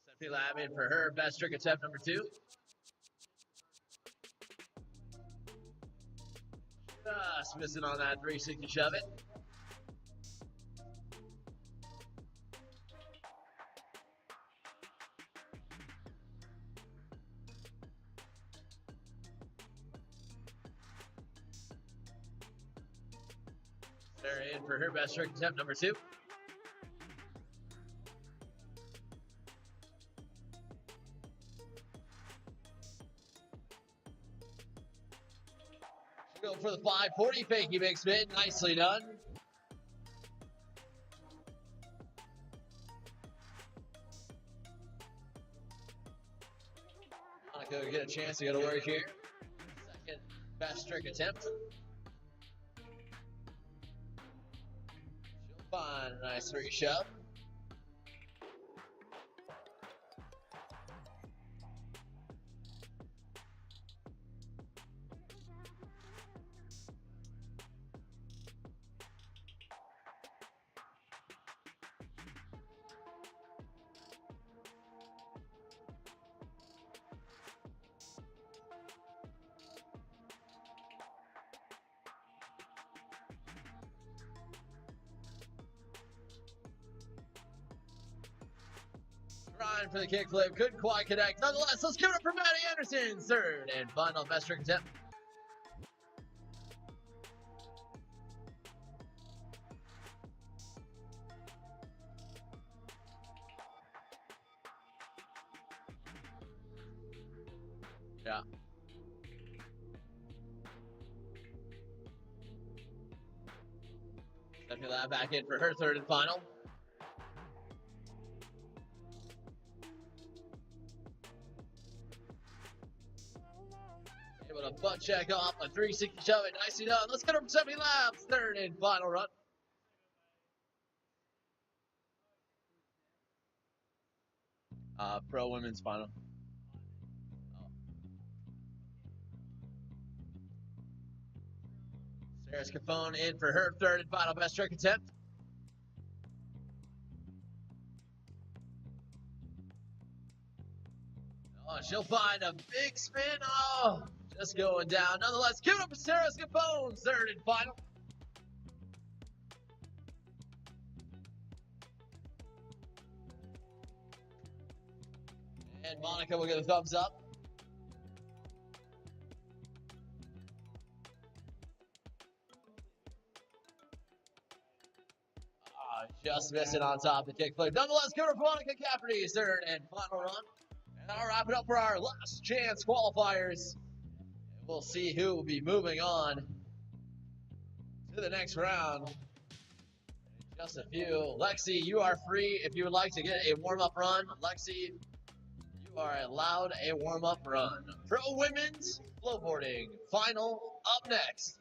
Stephanie Lamb in for her best trick attempt number 2. Just missing on that 360 shove it. Sarah in for her best trick attempt number 2. Go for the 540 fakey big spin. Nicely done. Monica get a chance to go to work here. Second best trick attempt. She'll find a nice 3 shove. Trying for the kickflip, couldn't quite connect. Nonetheless, let's give it up for Maddie Anderson. Third and final best trick attempt. Yeah. Stephanie Lab back in for her third and final. Able to butt check off a 360 shove it. Nicely done. Let's get her from Stephanie Lab's third and final run. Pro women's final. Sarah Scafone in for her third and final best trick attempt. Oh, she'll find a big spin. Oh, just going down. Nonetheless, give it up for Sarah Scafone's third and final. And Monica will get a thumbs up. Just missing on top of the kickflip. Nonetheless, give it up for Monica Caffrey's third and final run. And I'll wrap it up for our last chance qualifiers. And we'll see who will be moving on to the next round. In just a few. Lexi, you are free if you would like to get a warm-up run. Lexi, you are allowed a warm-up run. Pro Women's Flowboarding final up next.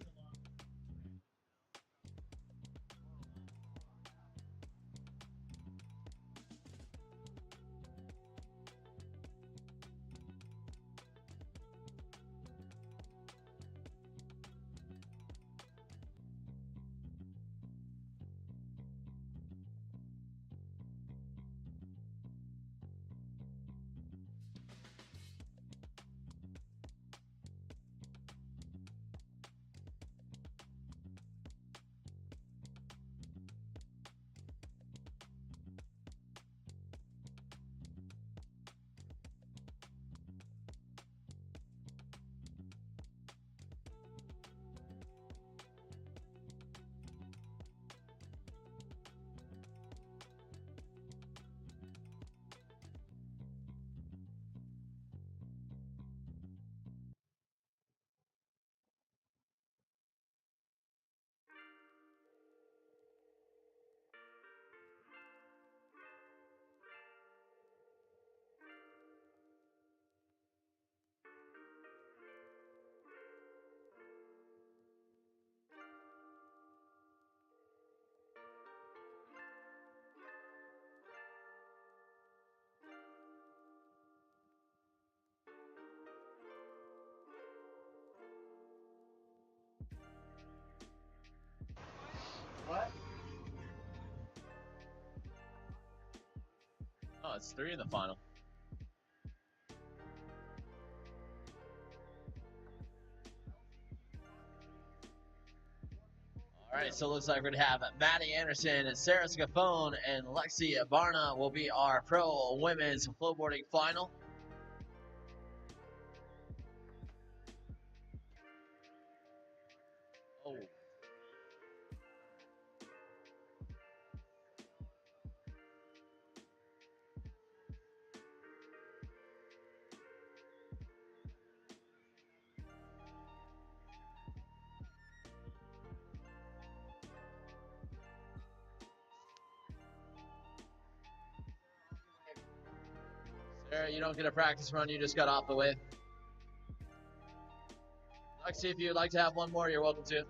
No, it's 3 in the final. All right, so it looks like we're going to have Maddie Anderson and Sarah Scafone and Lexi Barna will be our pro women's flowboarding final. Oh. Sarah, you don't get a practice run, you just got off the wave. Lexi, if you'd like to have one more, you're welcome to.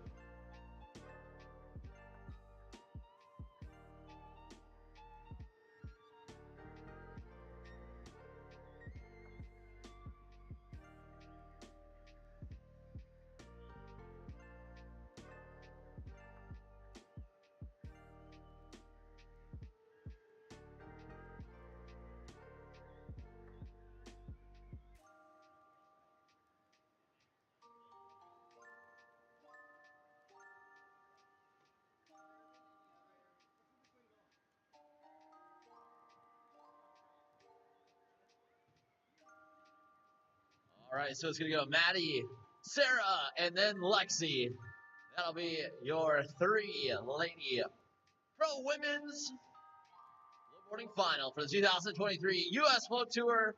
All right, so it's going to go Maddie, Sarah, and then Lexi. That'll be your 3 lady pro women's snowboarding final for the 2023 U.S. Float Tour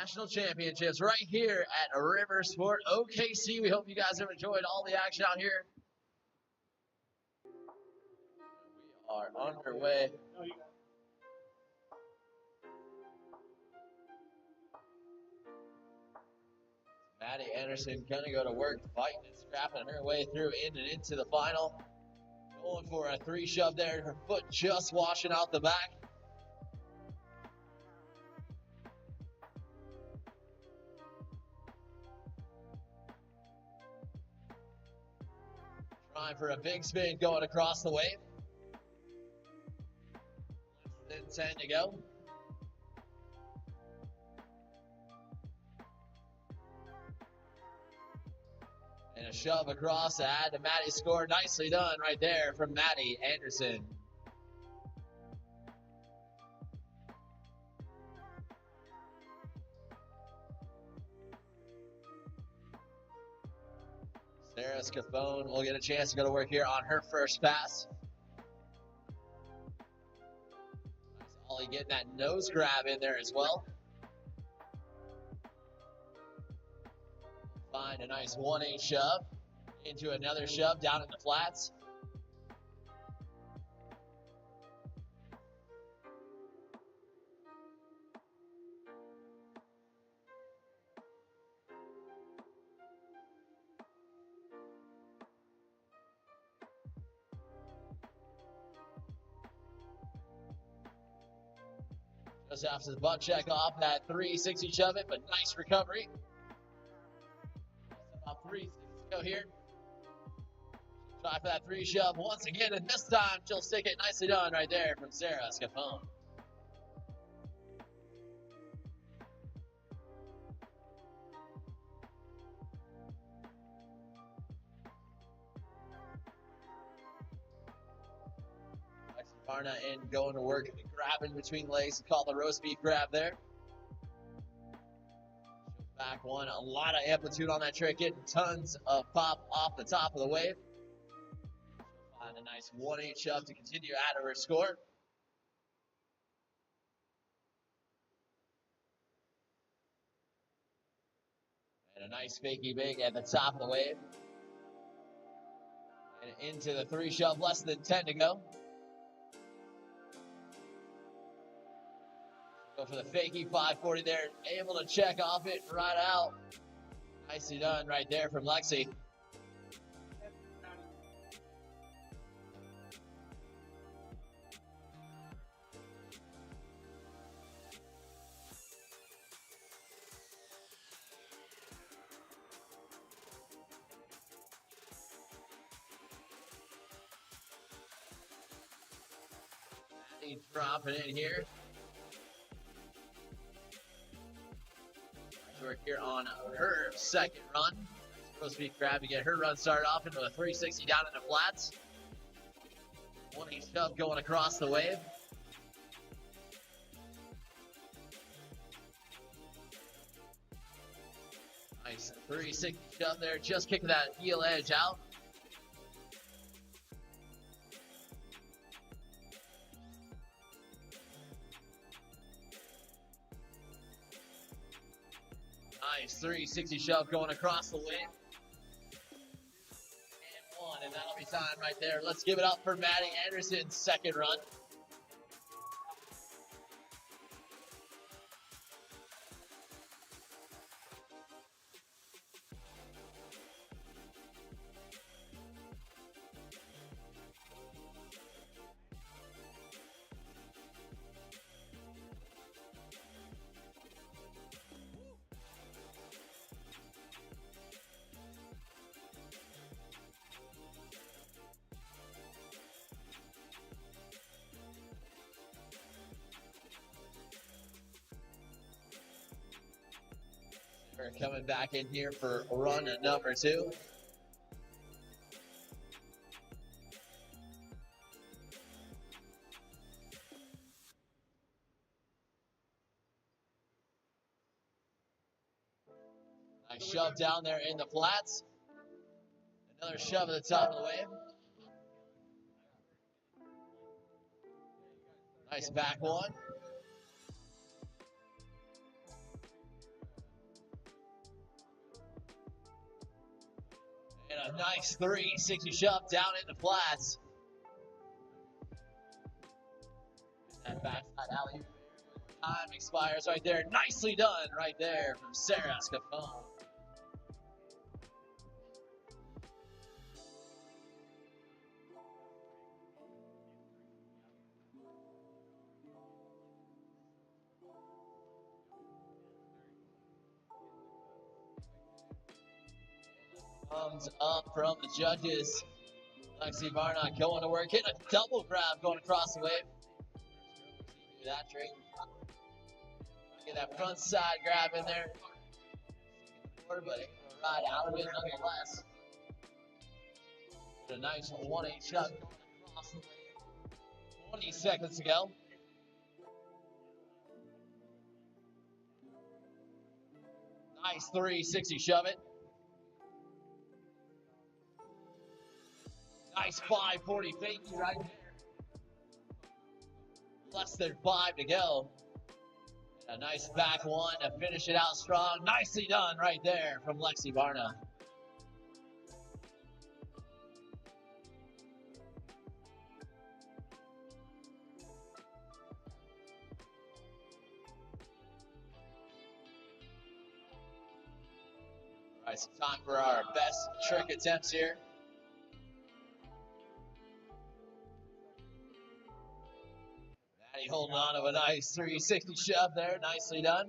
National Championships right here at River Sport OKC. We hope you guys have enjoyed all the action out here. We are underway. Maddie Anderson gonna go to work, fighting and scrapping her way through in and into the final. Going for a 3 shove there, her foot just washing out the back. Trying for a big spin going across the wave. Less than 10 to go. And a shove across to add to Maddie's score. Nicely done right there from Maddie Anderson. Sarah Scafone will get a chance to go to work here on her first pass. Nice Ollie getting that nose grab in there as well. Find a nice 1-8 shove into another shove down in the flats. Just after the butt check off that 360 shove it, but nice recovery. About 3 seconds to go here. Try for that 3 shove once again, and this time she'll stick it. Nicely done right there from Sarah Scafone. Lexi Barna in going to work, grabbing between legs, call the roast beef grab there. Back one, a lot of amplitude on that trick, getting tons of pop off the top of the wave. Find a nice 1-8 shove to continue add to her score. And a nice fakey big at the top of the wave. And into the 3 shove, less than 10 to go. Go for the fakey 540 there, able to check off it right out. Nicely done right there from Lexi. Dropping in here. work here on her second run. Supposed to be grab to get her run started off into a 360 down in the flats. 180 shove going across the wave. Nice 360 shove there, just kicking that heel edge out. Nice 360 shove going across the wave. And one, and that'll be time right there. Let's give it up for Maddie Anderson's second run. We're coming back in here for run number 2. Nice shove down there in the flats. Another shove at the top of the wave. Nice back one. And a nice 360 shove down in the flats. That backside alley. Time expires right there. Nicely done right there from Sarah Scapone. Thumbs up from the judges. Lexi Barnott going to work, hitting a double grab going across the wave. Do that trick. Get that front side grab in there. But it will ride out of it nonetheless. A nice 1-8 shot across the wave. 20 seconds to go. Nice 360 shove it. Nice 540 fakie right there. Less than 5 to go. And a nice back one to finish it out strong. Nicely done right there from Lexi Barna. All right, so time for our best trick attempts here. Maddie holding on to a nice 360 shove there. Nicely done.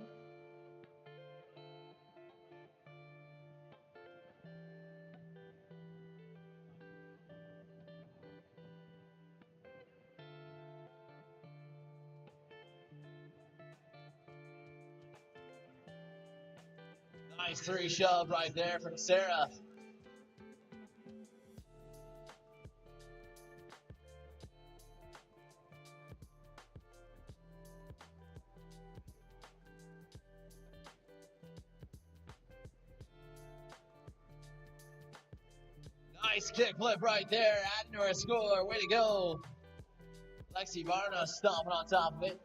Nice 3 shove right there from Sarah. Nice kick flip right there, adding to our score. Way to go. Lexi Barna stomping on top of it.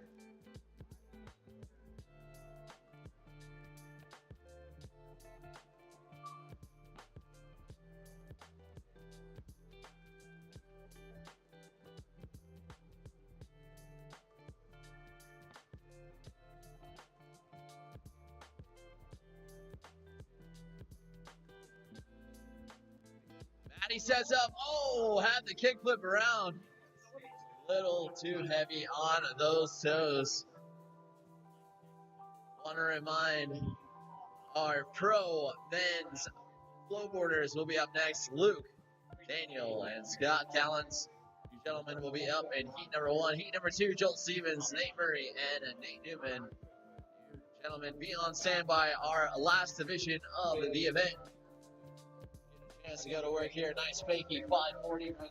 Maddie sets up. Oh, had the kick flip around. A little too heavy on those toes. Want to remind our pro men's flowboarders will be up next. Luke, Daniel, and Scott Callens. You gentlemen will be up in heat number 1. Heat number 2, Joel Stevens, Nate Murray, and Nate Newman. You Gentlemen, be on standby. Our last division of the event. Get a chance to go to work here. Nice fakey 540 right there.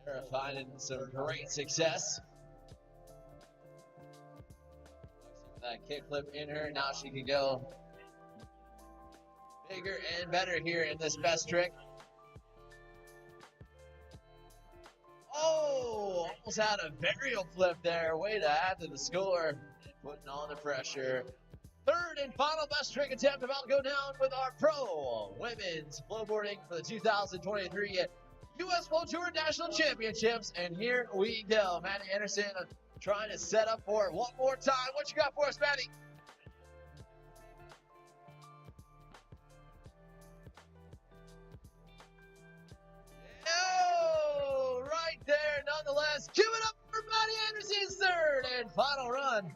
Sarah finding some great success. That kickflip in her. Now she can go bigger and better here in this best trick. Oh, almost had a varial flip there. Way to add to the score. Putting on the pressure. Third and final best trick attempt about to go down with our pro women's flowboarding for the 2023 U.S. Flow Tour National Championships. And here we go. Maddie Anderson trying to set up for it one more time. What you got for us, Maddie? Oh, right there, nonetheless. Give it up for Maddie Anderson's third and final run.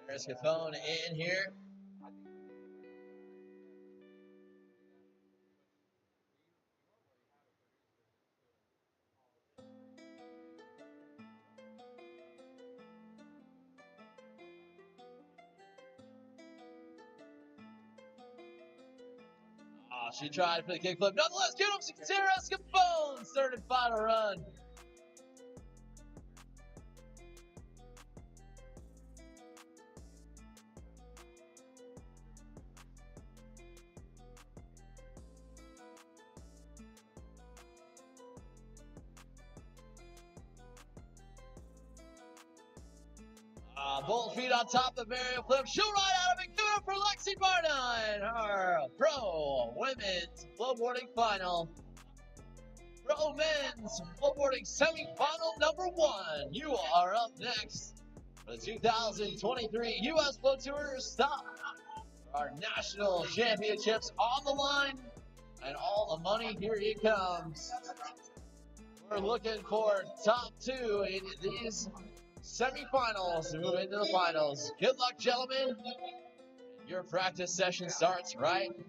There's Scafone in here. She tried for the kickflip. Nonetheless, give up Sarah Scapone's third and final run. Both feet on top of the varial flip. She'll ride out of it. Give it up for Lexi Barna in her pro women's flowboarding final. Pro men's flowboarding semifinal number 1. You are up next for the 2023 U.S. Flow Tour Stop. Our national championships on the line. And all the money, here it comes. We're looking for top 2 in these semifinals to move into the finals. Good luck, gentlemen. Your practice session starts right now.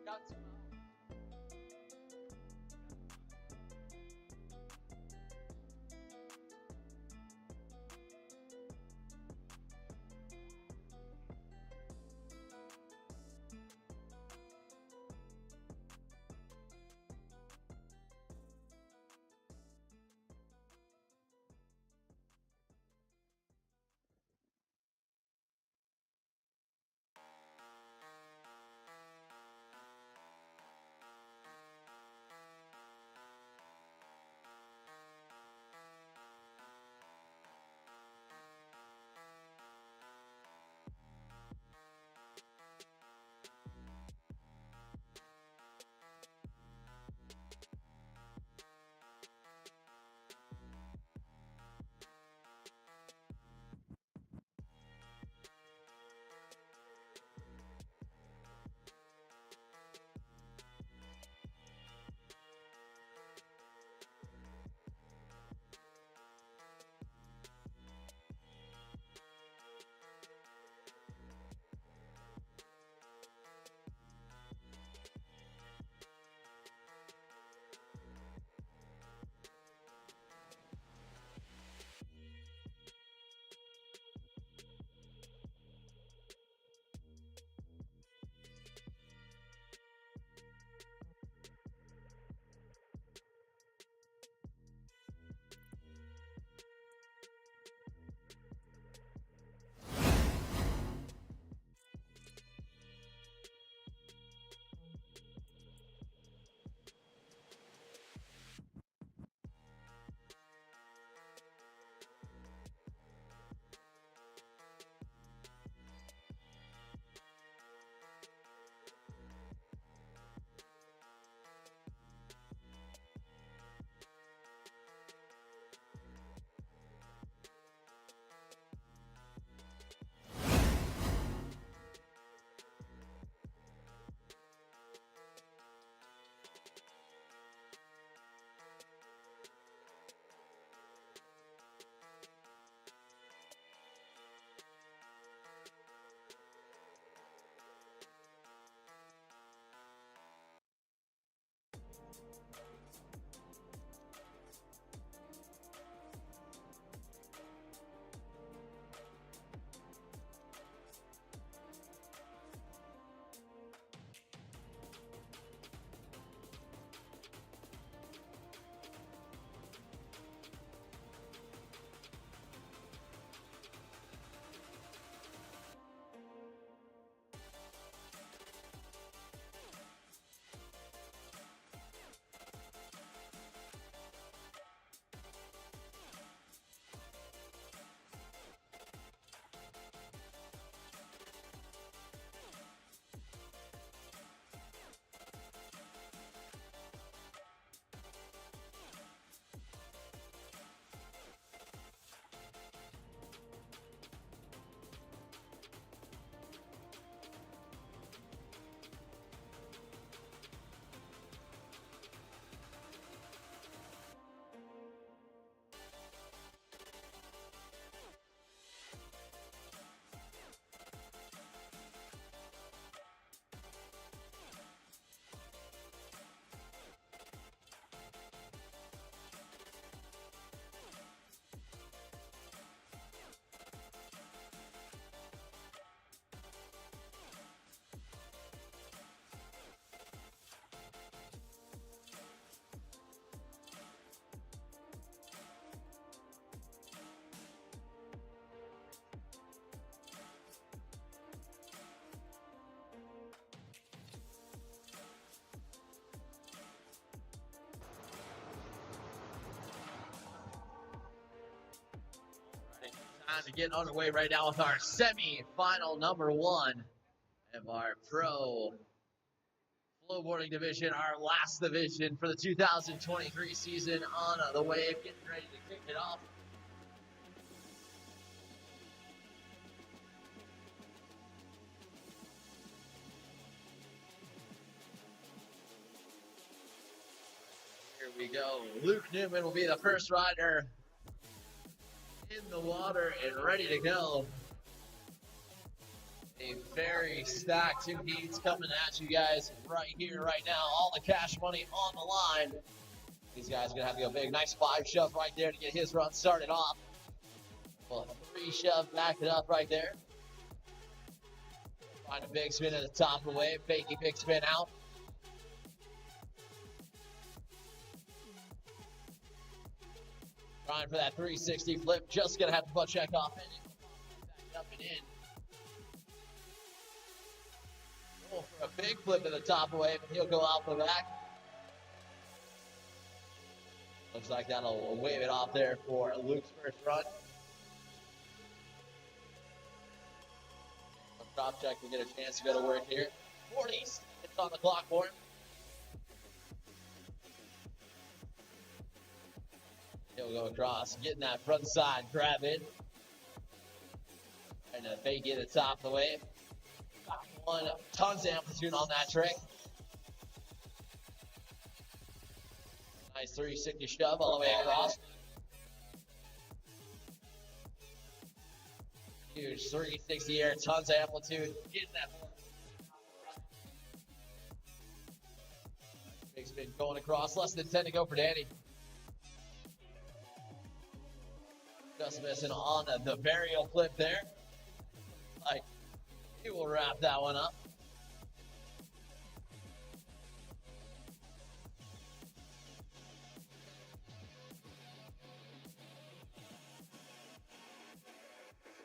Got to. Time to get underway right now with our semi-final number one of our pro flowboarding division, our last division for the 2023 season on the wave, getting ready to kick it off. Here we go. Luke Newman will be the first rider in the water and ready to go. A very stacked two heats coming at you guys right here, right now. All the cash money on the line. These guys are going to have to go big. Nice 5 shove right there to get his run started off. Well, 3 shove backed it up right there. Find a big spin at the top of the wave. Fakey big spin out. Trying for that 360 flip. Just going to have to butt check off in. Back up and in. Go for a big flip at the top of the wave. He'll go out the back. Looks like that'll wave it off there for Luke's first run. Drop check will get a chance to go to work here. 40. It's on the clock for him. He'll go across, getting that front side grab in. And a fake at the top of the wave. Got one, tons of amplitude on that trick. Nice 360 shove all the way across. Huge 360 air, tons of amplitude. Getting that one. Big spin going across, less than 10 to go for Danny. Just missing on the burial flip there. Like, he will wrap that one up.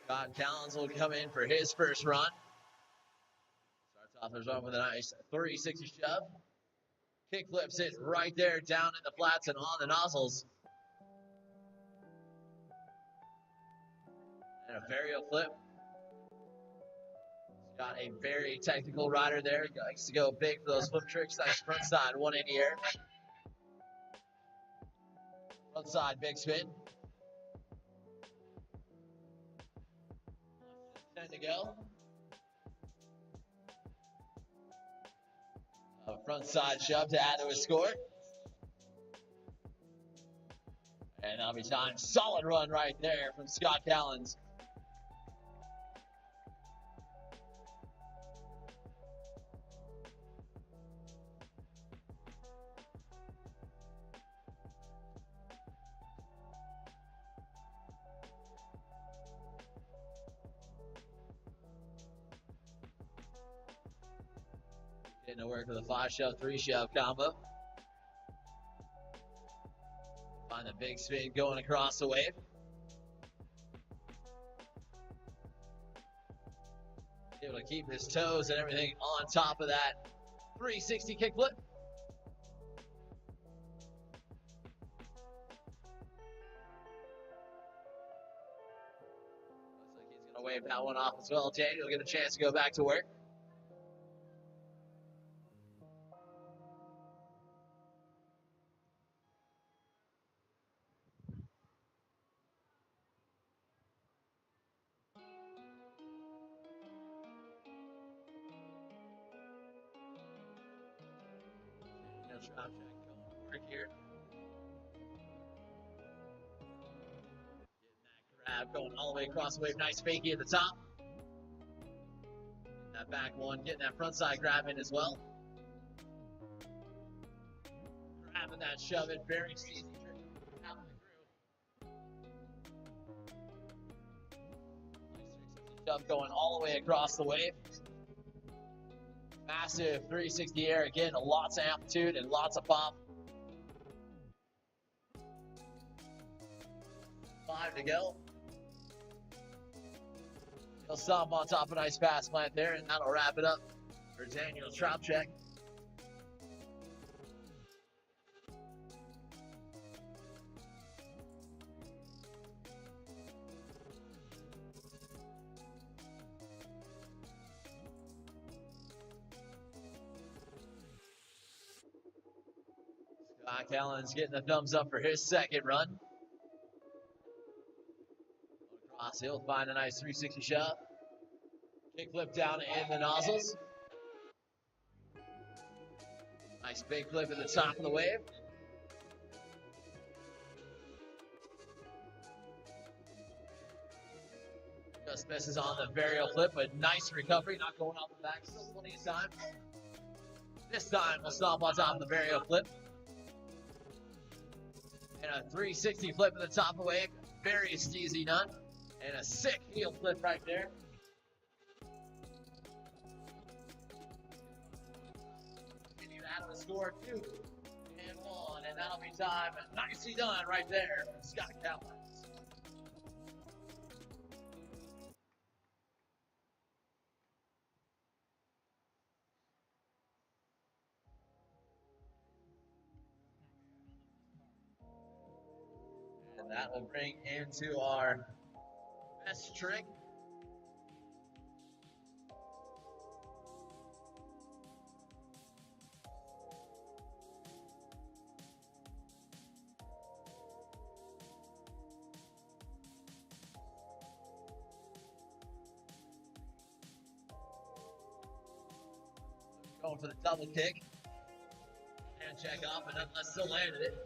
Scott Callens will come in for his first run. Starts off his run with a nice 360 shove. Kick flips it right there down in the flats and on the nozzles. And a burial flip. He's got a very technical rider there. He likes to go big for those flip tricks. Nice front side 180 air. Front side big spin. 10 to go. A front side shove to add to his score. And that'll be time. Solid run right there from Scott Callens. Getting to work with a 5 shove, 3 shove combo. Find the big spin going across the wave. Able to keep his toes and everything on top of that 360 kickflip. Looks like he's going to wave that one off as well. Daniel will get a chance to go back to work. Drop check going to work here. Getting that grab going all the way across the wave. Nice fakie at the top. That back one, getting that front side grab in as well. Grabbing that shove it, very easy trick. Nice 360 shove going all the way across the wave. Massive 360 air again, lots of amplitude and lots of pop. 5 to go. He'll stomp on top of a nice fast plant there, and that'll wrap it up for Daniel's drop check. Scott Callan's getting the thumbs up for his second run. Across hill, find a nice 360 shove. Kickflip down in the nozzles. Nice big flip at the top of the wave. Just misses on the varial flip, but nice recovery, not going off the back, still plenty of time. This time we'll stop on top of the varial flip. And a 360 flip at the top of the wave, very steezy done. And a sick heel flip right there. Continue to add the score 2 and 1, and that'll be time. Nicely done right there from Scott Callan. And that will bring into our best trick. Going for the double kick. And check off, and nonetheless still landed it.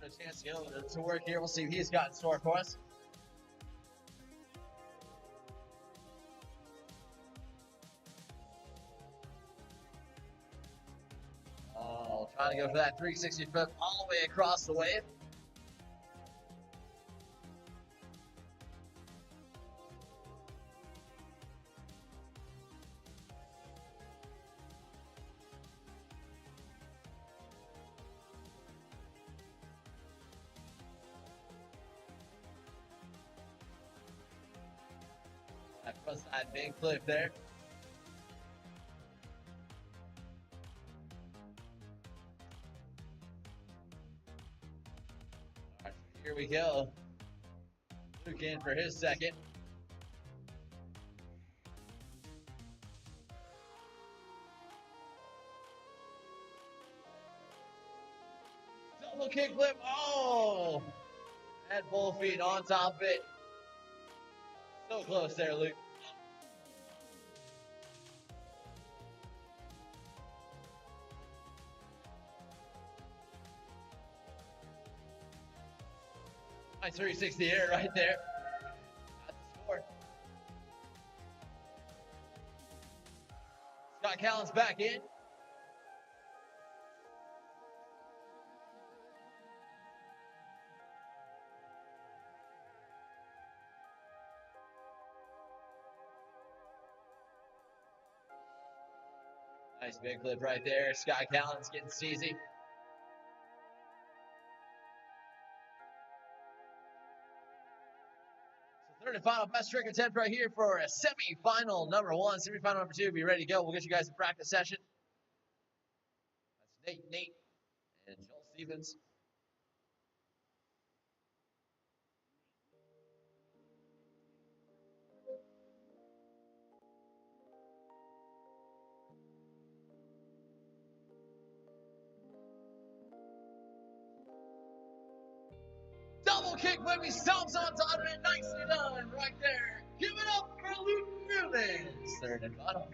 A chance to go to work here. We'll see what he's got in store for us. Oh, trying to go for that 360 flip all the way across the wave. Plus that big flip there. All right, here we go. Luke in for his second. Double kick flip. Oh! That bull feet on top of it. So close there, Luke. Nice 360 air right there. That's the score. Scott Callan's back in. Nice big flip right there. Scott Callan's getting steezy. Third and final best trick attempt right here for a semi-final number 1. Semi-final number 2. Be ready to go. We'll get you guys a practice session. That's Nate, and Joel Stevens. Double kick when he stomps on top of it. Nicely done right there. Give it up for Luke Newman. Third and final.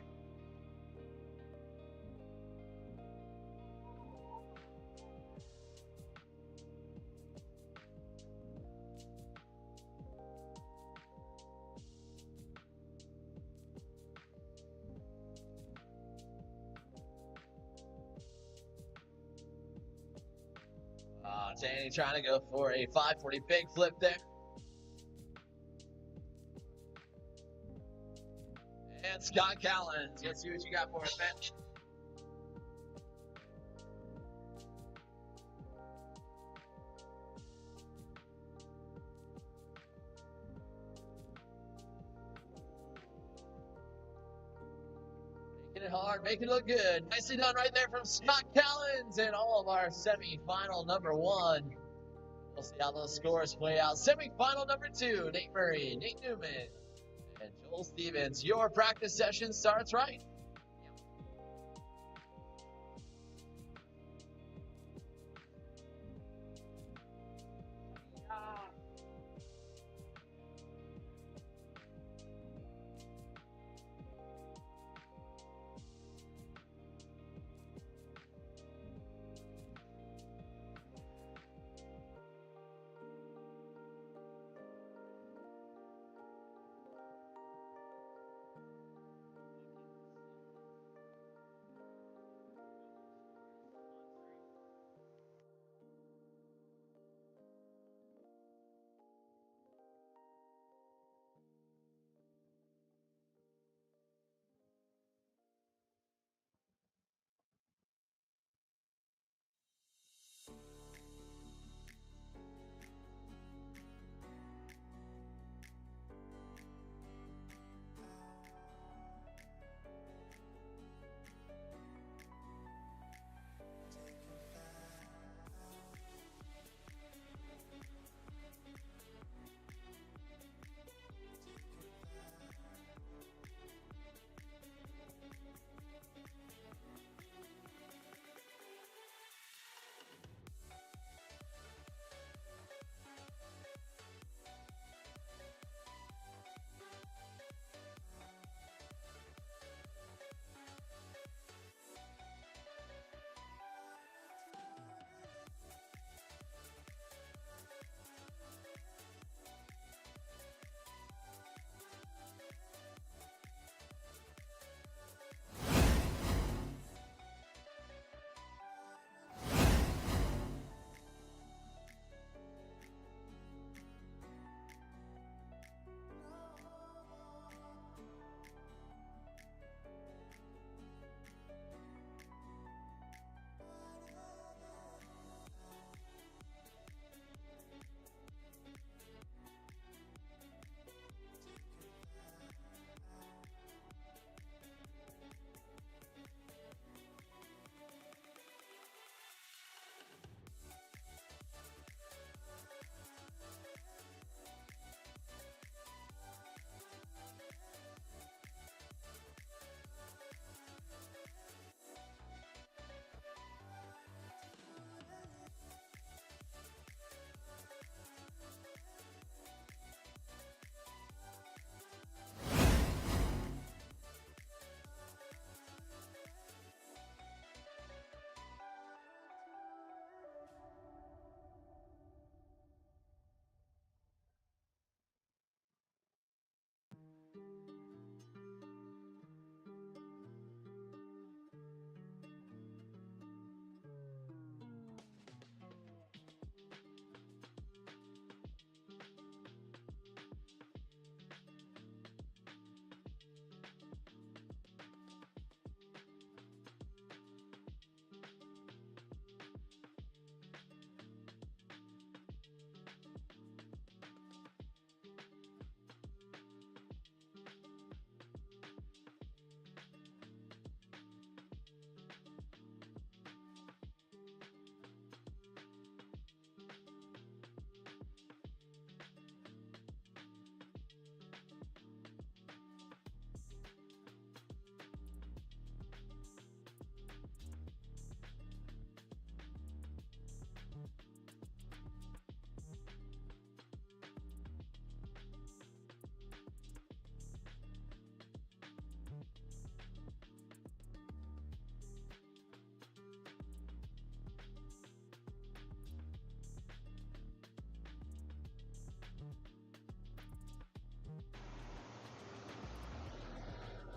Danny trying to go for a 540 big flip there. And Scott Callan, let's see what you got for us, man. Making it hard, making it look good. Nicely done right there from Scott Callens and all of our semi-final number 1. We'll see how those scores play out. Semi-final number 2, Nate Murray, Nate Newman, and Joel Stevens. Your practice session starts right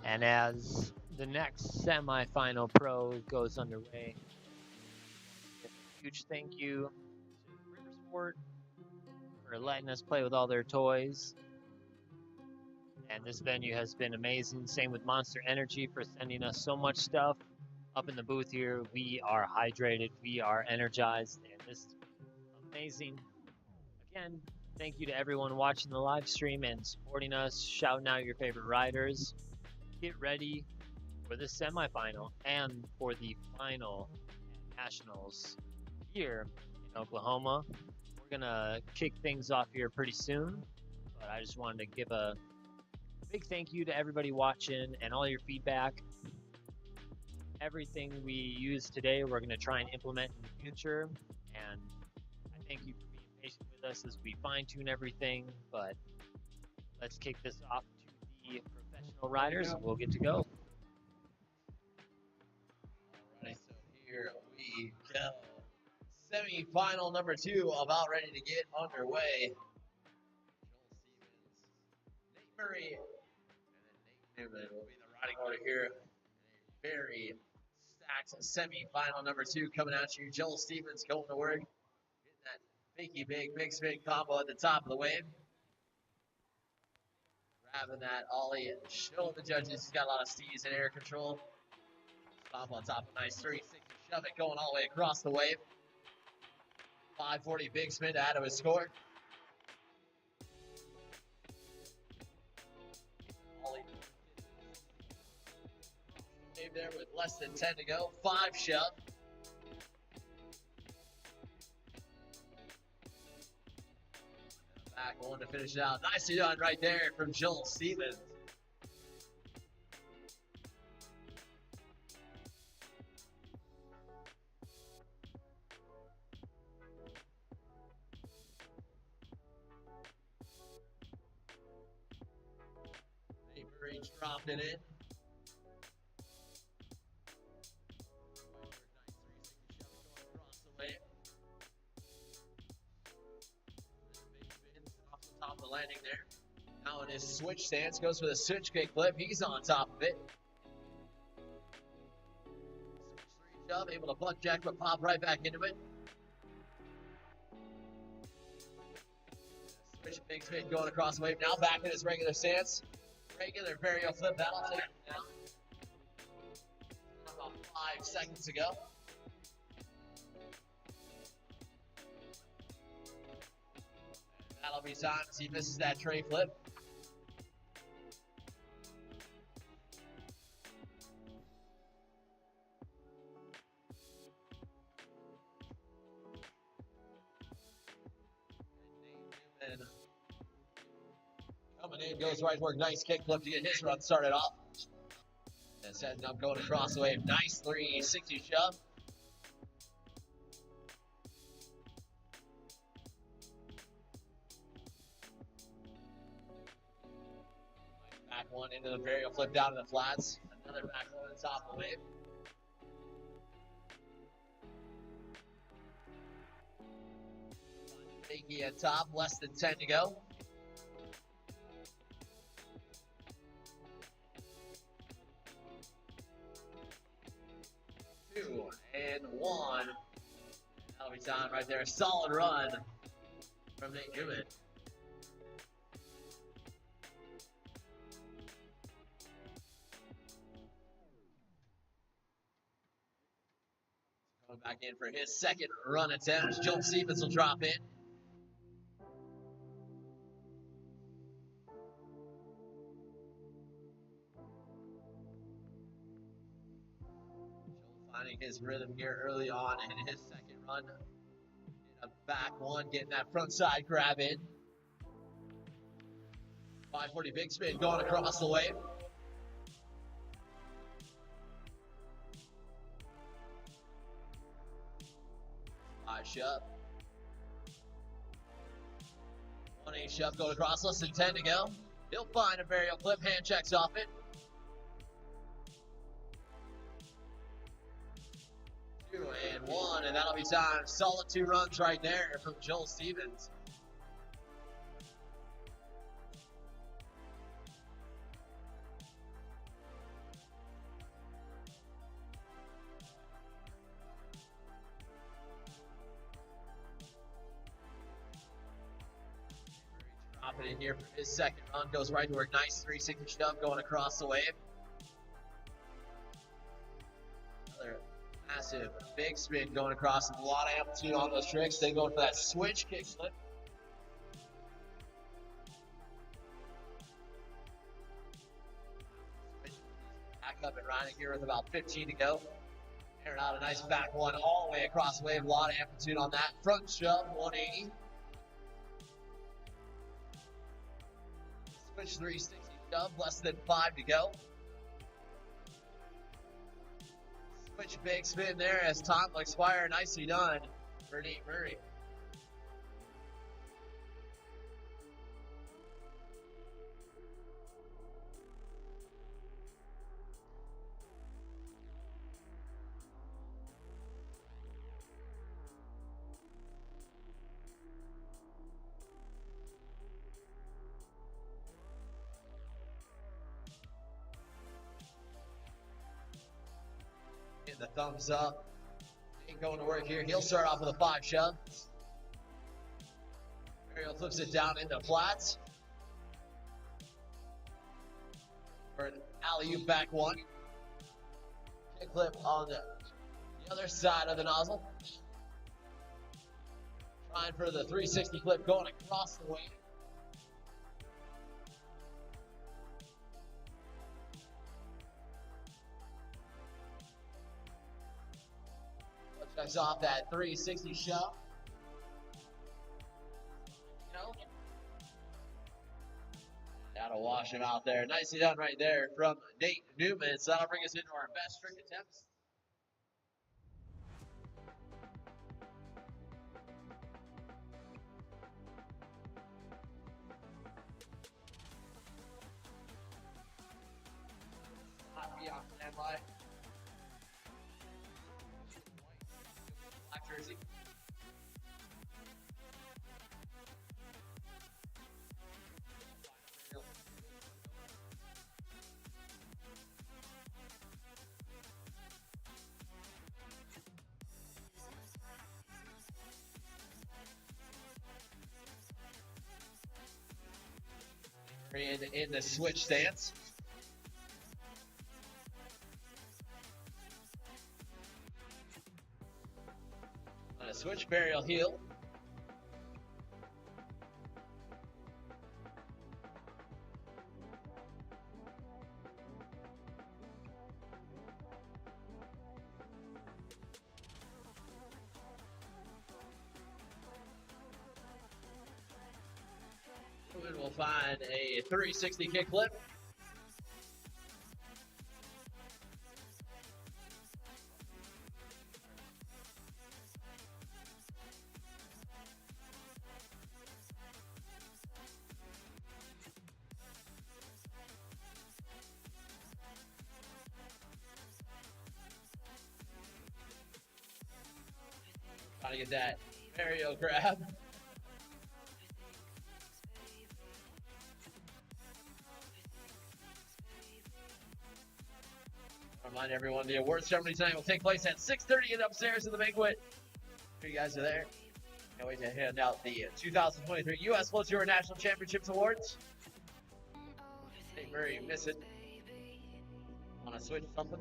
And as the next semifinal pro goes underway, a huge thank you to Riversport for letting us play with all their toys. And this venue has been amazing. Same with Monster Energy for sending us so much stuff. Up in the booth here, we are hydrated, we are energized, and this is amazing. Again, thank you to everyone watching the live stream and supporting us, shouting out your favorite riders. Get ready for the semifinal and for the final nationals here in Oklahoma. We're gonna kick things off here pretty soon, but I just wanted to give a big thank you to everybody watching and all your feedback. Everything we use today, we're going to try and implement in the future. And I thank you for being patient with us as we fine-tune everything. But let's kick this off to the professional riders, and we'll get to go. All right, so here we go. Semi-final number 2 about ready to get underway. Joel Stevens, Nate Murray, and then Nate Newman will be the riding order here. Very stacked semi-final number 2 coming at you. Joel Stevens going to work, getting that fakey big spin combo at the top of the wave. Grabbing that ollie, showing the judges he's got a lot of steez and air control. Stop on top of a nice 360 shove it going all the way across the wave. 540 big spin to add to his score. Ollie there with less than 10 to go. 5 shove. Back one to finish it out. Nicely done right there from Joel Stevens. Nate Murray dropped it in. Landing there. Now in his switch stance, goes for the switch kick flip. He's on top of it. Switch 3 shove, able to buck jack, but pop right back into it. Switch big spin going across the wave. Now back in his regular stance. Regular varial flip. That'll take him down. About 5 seconds to go. That'll be time as he misses that tray flip. And coming in, goes right work, nice kick flip to get his run started off. And setting up, going across the wave, nice 360 shove. Back one into the varial flip down to the flats. Another back one on the top of the wave. Fakey at top, less than 10 to go. Two and one. That'll be time right there. Solid run from Nate Newman. Coming back in for his second run attempt. Joel Stevens will drop in. Joel finding his rhythm here early on in his second run. In a back one, getting that front side grab in. 540 big spin going across the wave. Shove. 1-8 shove going across, less than 10 to go. He'll find a varial flip, hand checks off it. 2 and 1, and that'll be time. Solid 2 runs right there from Joel Stevens. confident here for his second run. Goes right to work. Nice 360 shove going across the wave. Another massive big spin going across. A lot of amplitude on those tricks. Then going for that switch kickflip. Back up and riding here with about 15 to go. Airing out a nice back one all the way across the wave. A lot of amplitude on that. Front shove, 180. Switch 360 shove, less than 5 to go. Switch big spin there as time will expire. Nicely done for Nate Murray. Getting the thumbs up. Ain't going to work here. He'll start off with a 5 shove. Ariel flips it down into flats. For an alley-oop back one. Kick flip on the other side of the nozzle. Trying for the 360 flip going across the wave. Checks off that 360 shove. That'll wash him out there. Nicely done right there from Nate Newman. So that'll bring us into our best trick attempts. Hot beyond standby. Black jersey. In the switch stance. On a switch burial heel. We'll find a 360 kick flip. Trying to get that aerial grab. Remind everyone the awards ceremony tonight will take place at 6:30 and upstairs in the banquet. If you guys are there, can't wait to hand out the 2023 U.S. Flow Tour National Championships Awards. Hey, Murray, miss it. Want to switch something?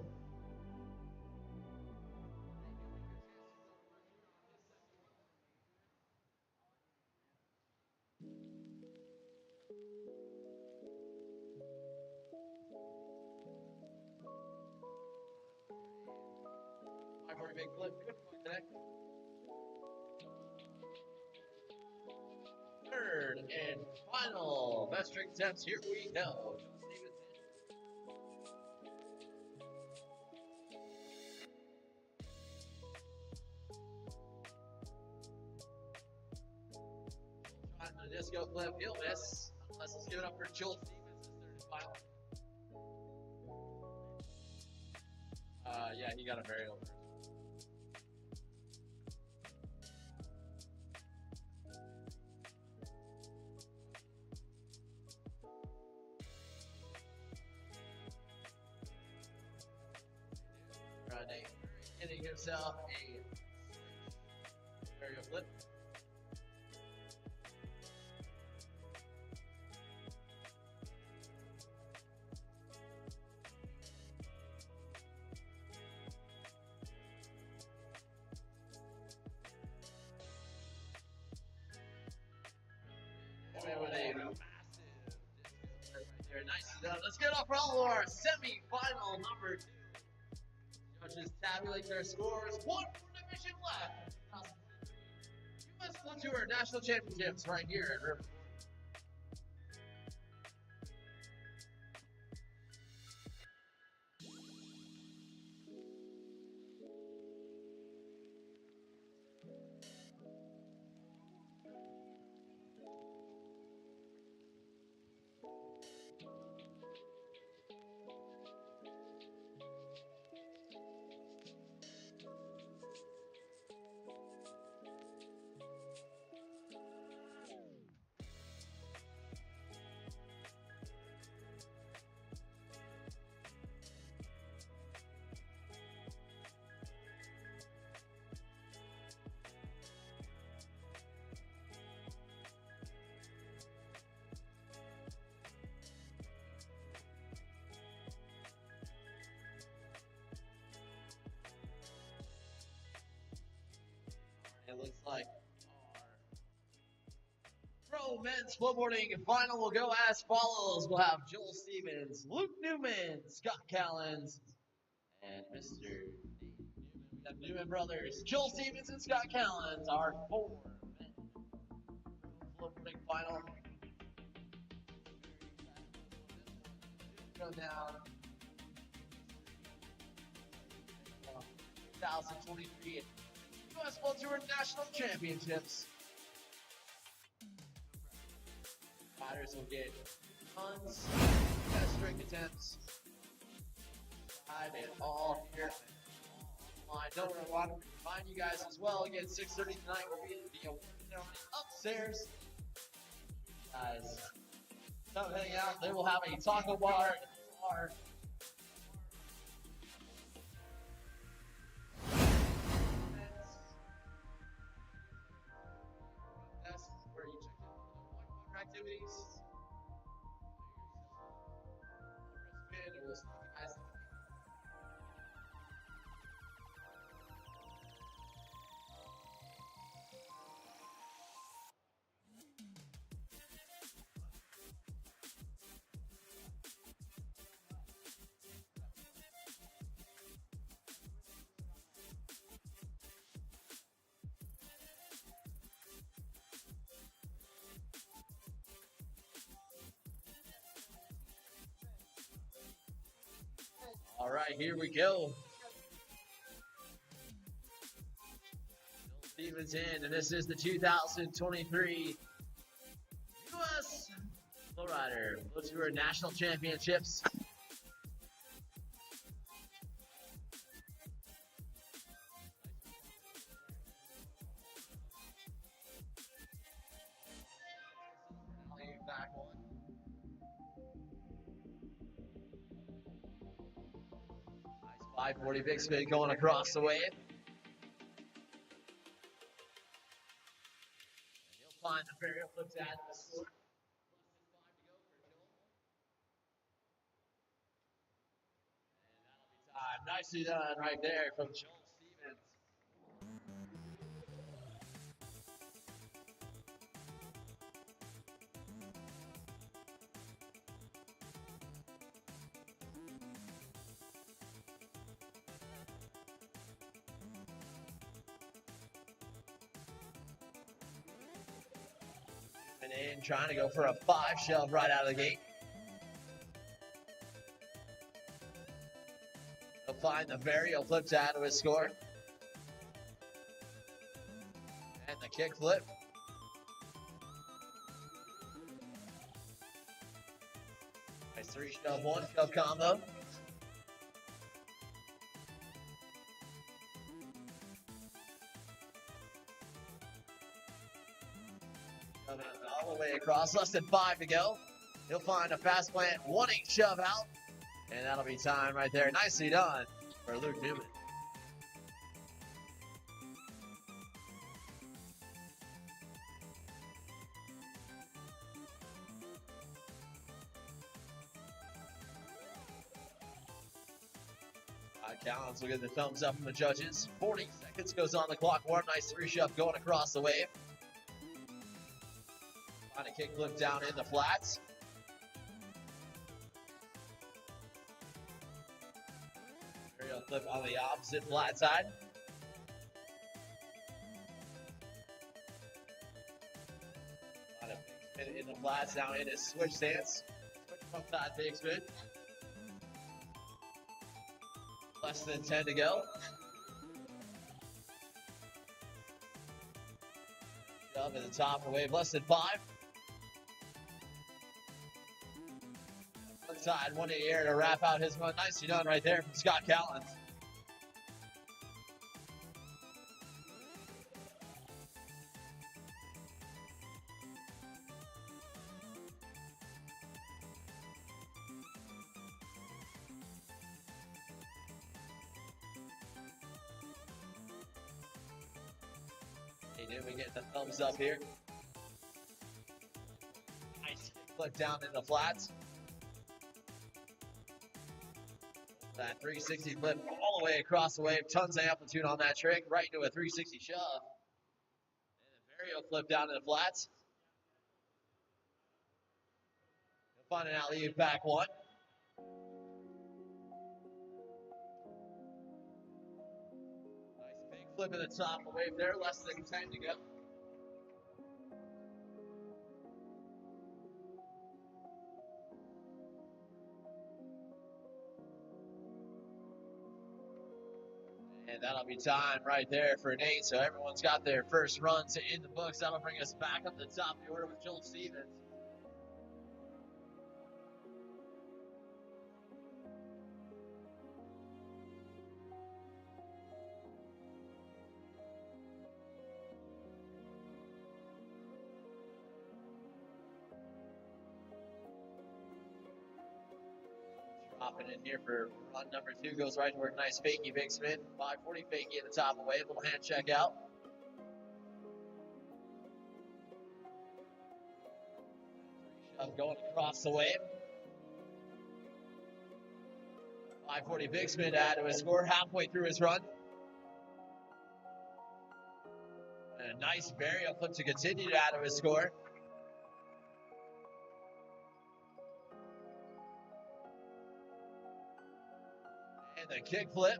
Big flip. Good point today. Third and final best trick attempts. Here we go. Trying the disco flip. He'll miss. Unless let's give it up for Joel Stevens' third and final. Yeah, he got a very over. Hitting himself a aerial flip. Newman with a massive distance right there. Nicely done. Let's get off for all of our semi-final number 2. Judges tabulate their scores. One more division left. U.S. Club Tour National Championships right here at River. It looks like our pro men's snowboarding final will go as follows. We'll have Joel Stevens, Luke Newman, Scott Callens, and Mr. Nate Newman. We have Newman brothers, Joel Stevens and Scott Callens, our 4 men snowboarding final. Go down 2023 U.S. World Tour National Championships. Riders will get tons of strict attempts. I did all here. I don't want to remind you guys as well. Again, 6:30 tonight will be the award ceremony upstairs. Guys, come hang out. They will have a taco bar. Where you check in for activities. We'll see you guys. All right, here we go. Stevens in, and this is the 2023 U.S. Flowrider World Tour National Championships. Back one. Nice 540 big spin going across the wave. And he'll find the burial flip to add to the score. Less than 5 to go for Joel. And that'll be time. Nicely done right there from Joel Stevens. And in, trying to go for a 5 shove right out of the gate. He'll find the varial flip to add to his score. And the kick flip. Nice 3 shove, 1 shove combo. All the way across, less than 5 to go. He'll find a fast plant, 1-8 shove out. And that'll be time right there. Nicely done for Luke Newman. Callens will get the thumbs up from the judges. 40 seconds goes on the clock. One nice 3 shove going across the wave. Find a Kick flip down in the flats. Aerial flip on the opposite flat side. On a big spin in the flats, now in his switch stance. Switch from that big spin. Less than 10 to go. Up at the top of the wave, less than 5. One side, one in the air to wrap out his run. Nicely done right there from Scott Callens. We get the thumbs up here. Nice flip down in the flats. That 360 flip all the way across the wave. Tons of amplitude on that trick. Right into a 360 shove. And a varial flip down in the flats. He'll find an alley-oop back one. Flip at the top of the wave there, less than 10 to go. And that'll be time right there for Nate. So everyone's got their first runs in the books. That'll bring us back up the top of the order with Joel Stevens. Dropping in here for run number 2, goes right to work. Nice fakie big spin. 540 fakie at the top of the wave. Little hand check out. Shove going across the wave. 540 big spin to add to his score. Halfway through his run. And a nice varial flip to continue to add to his score. The kick flip,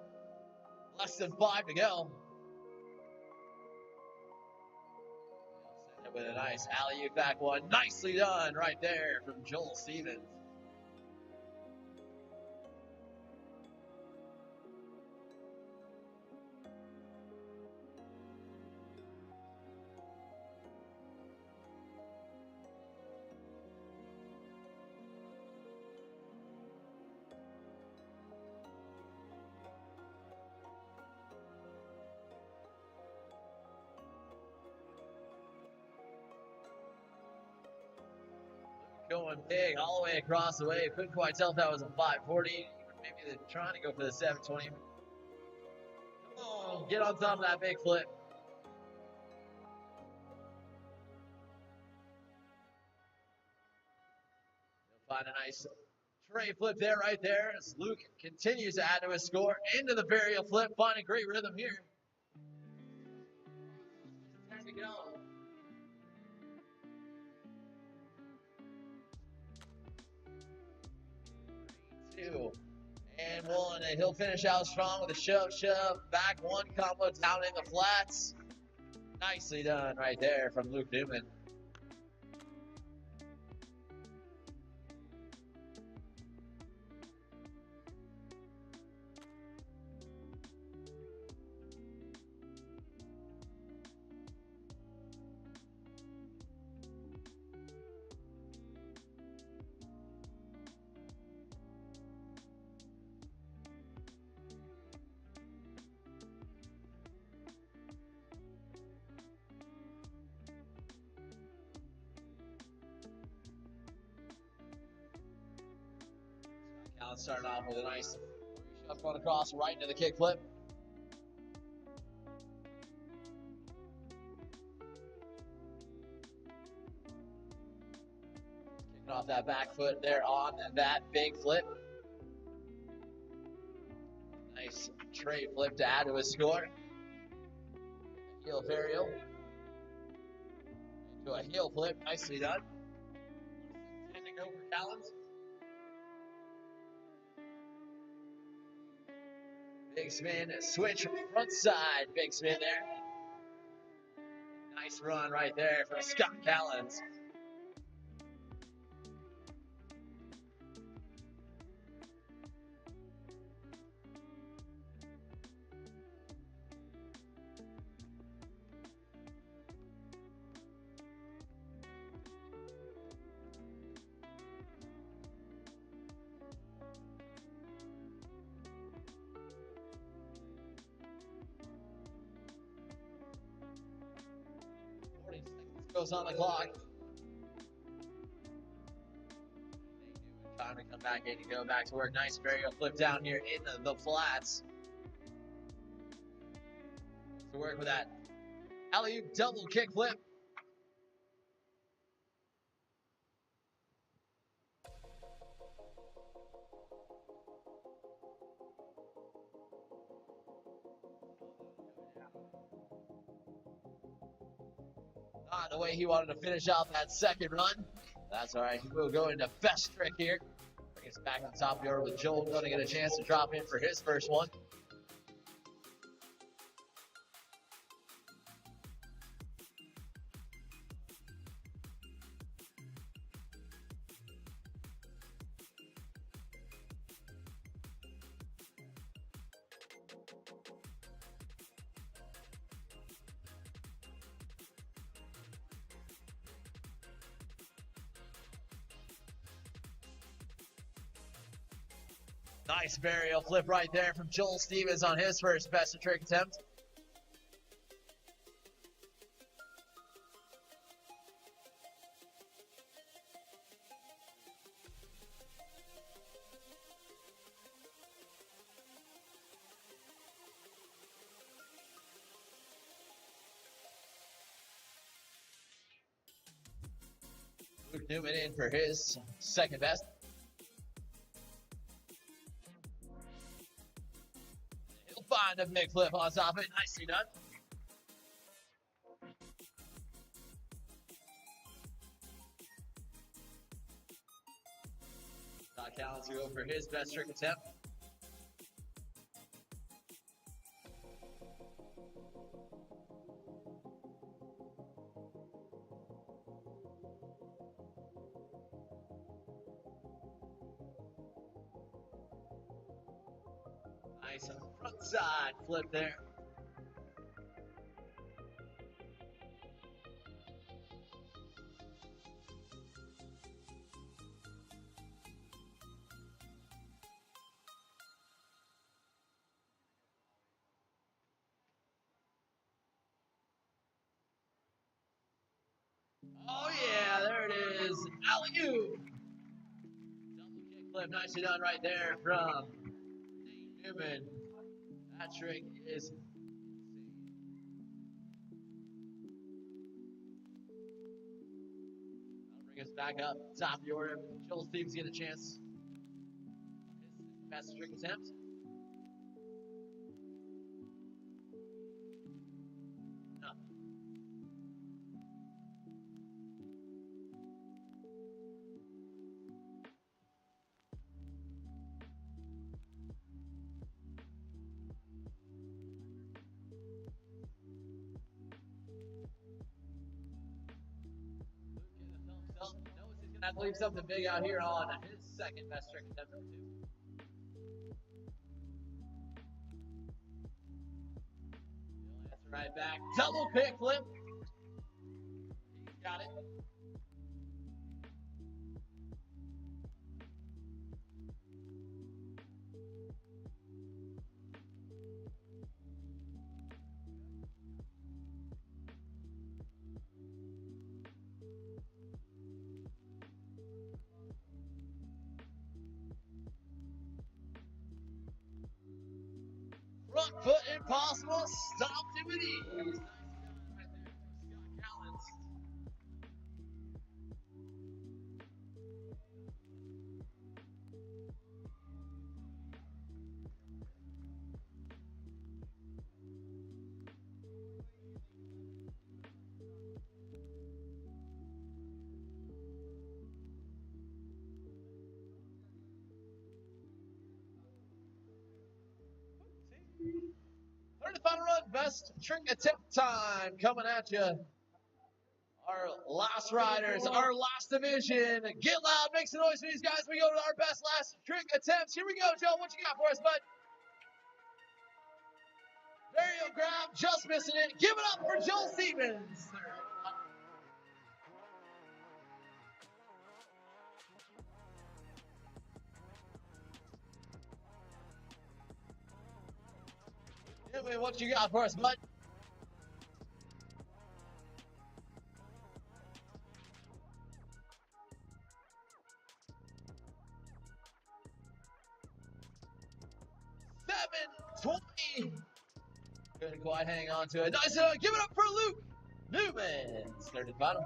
less than 5 to go. Send it with a nice alley-oop back one. Nicely done right there from Joel Stevens. Going big all the way across the wave. Couldn't quite tell if that was a 540. Maybe they're trying to go for the 720. Come on, get on top of that big flip. You'll find a nice tray flip there, right there, as Luke continues to add to his score. Into the varial flip, finding great rhythm here. 10 to go. And one, and he'll finish out strong with a shove, back one combo down in the flats. Nicely done right there from Luke Newman. Allen starting off with a nice shove going across right into the kick flip. Kicking off that back foot there on that big flip. Nice tray flip to add to his score. Heel varial. Into a heel flip, nicely done. Callens. Big spin, switch front side. Big spin there. Nice run right there from Scott Callens. Goes on the clock. Time to come back in and go back to work. Nice varial flip down here in the flats. To work with that alley-oop double kick flip. Not the way he wanted to finish out that second run. That's all right. He will go into best trick here. Bring us back on top of the order with Joel going to get a chance to drop in for his first one. Nice varial flip right there from Joel Stevens on his first best of trick attempt. Luke Newman in for his second best. Find a big flip on top of it. Nicely done. Scott Callens to go for his best trick attempt. Nice front side flip there. Oh yeah, there it is. Alley-oop. Double kick flip, nicely done right there from Newman. That trick is insane. That'll bring us back up top of the order. Joel Stevens get a chance. His best trick attempt. Knows he's gonna have to leave something big out here on his second best trick attempt of the two. He'll answer right back. Double kick flip. He's got it. Front foot impossible, stomped it with ease. Nice right there from Scott Callens. last trick attempt time coming at you. Our last riders, our last division. Get loud, make some noise for these guys. We go to our best last trick attempts. Here we go, Joe. What you got for us, bud? Aerial grab, just missing it. Give it up for Joel Stevens. Anyway, what you got for us, bud? $7.20. Good and quiet, hang on to it. Nice, give it up for Luke Newman. Started bottom.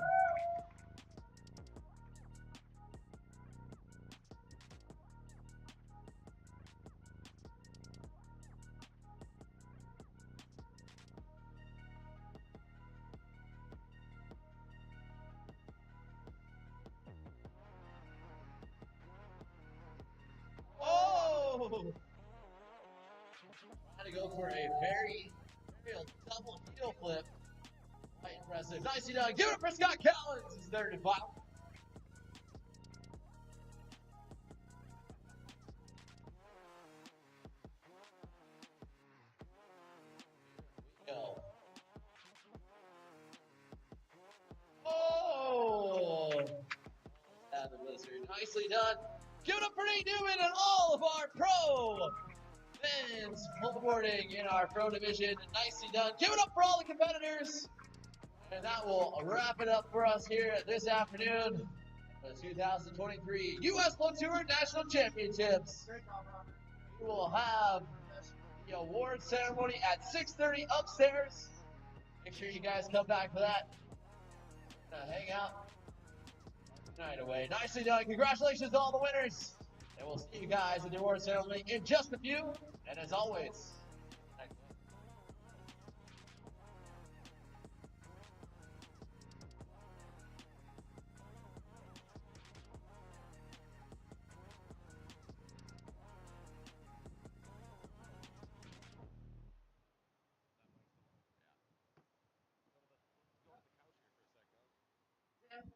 Oh! Had to go for a very double heel flip. Quite impressive. Nicely done. Give it up for Scott Collins. He's third and final. Go. Oh! Out of the blizzard. Nicely done. Give it up for Nate Newman and all of our pro men's snowboarding in our pro division. Nicely done. Give it up for all the competitors. And that will wrap it up for us here this afternoon. The 2023 U.S. Flow Tour National Championships. We will have the award ceremony at 6:30 upstairs. Make sure you guys come back for that. Hang out. Night away. Nicely done. Congratulations to all the winners. And we'll see you guys at the award ceremony in just a few. And as always,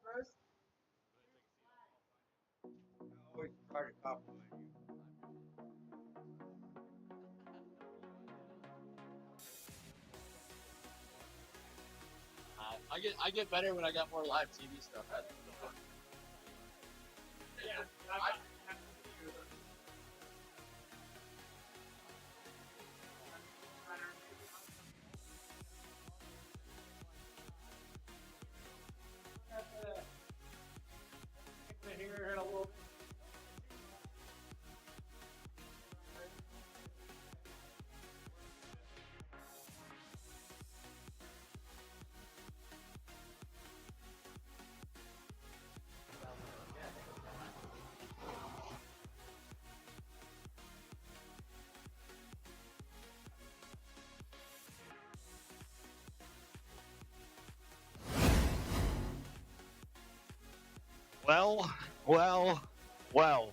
first. I get better when I got more live TV stuff. Here in a little bit. Well.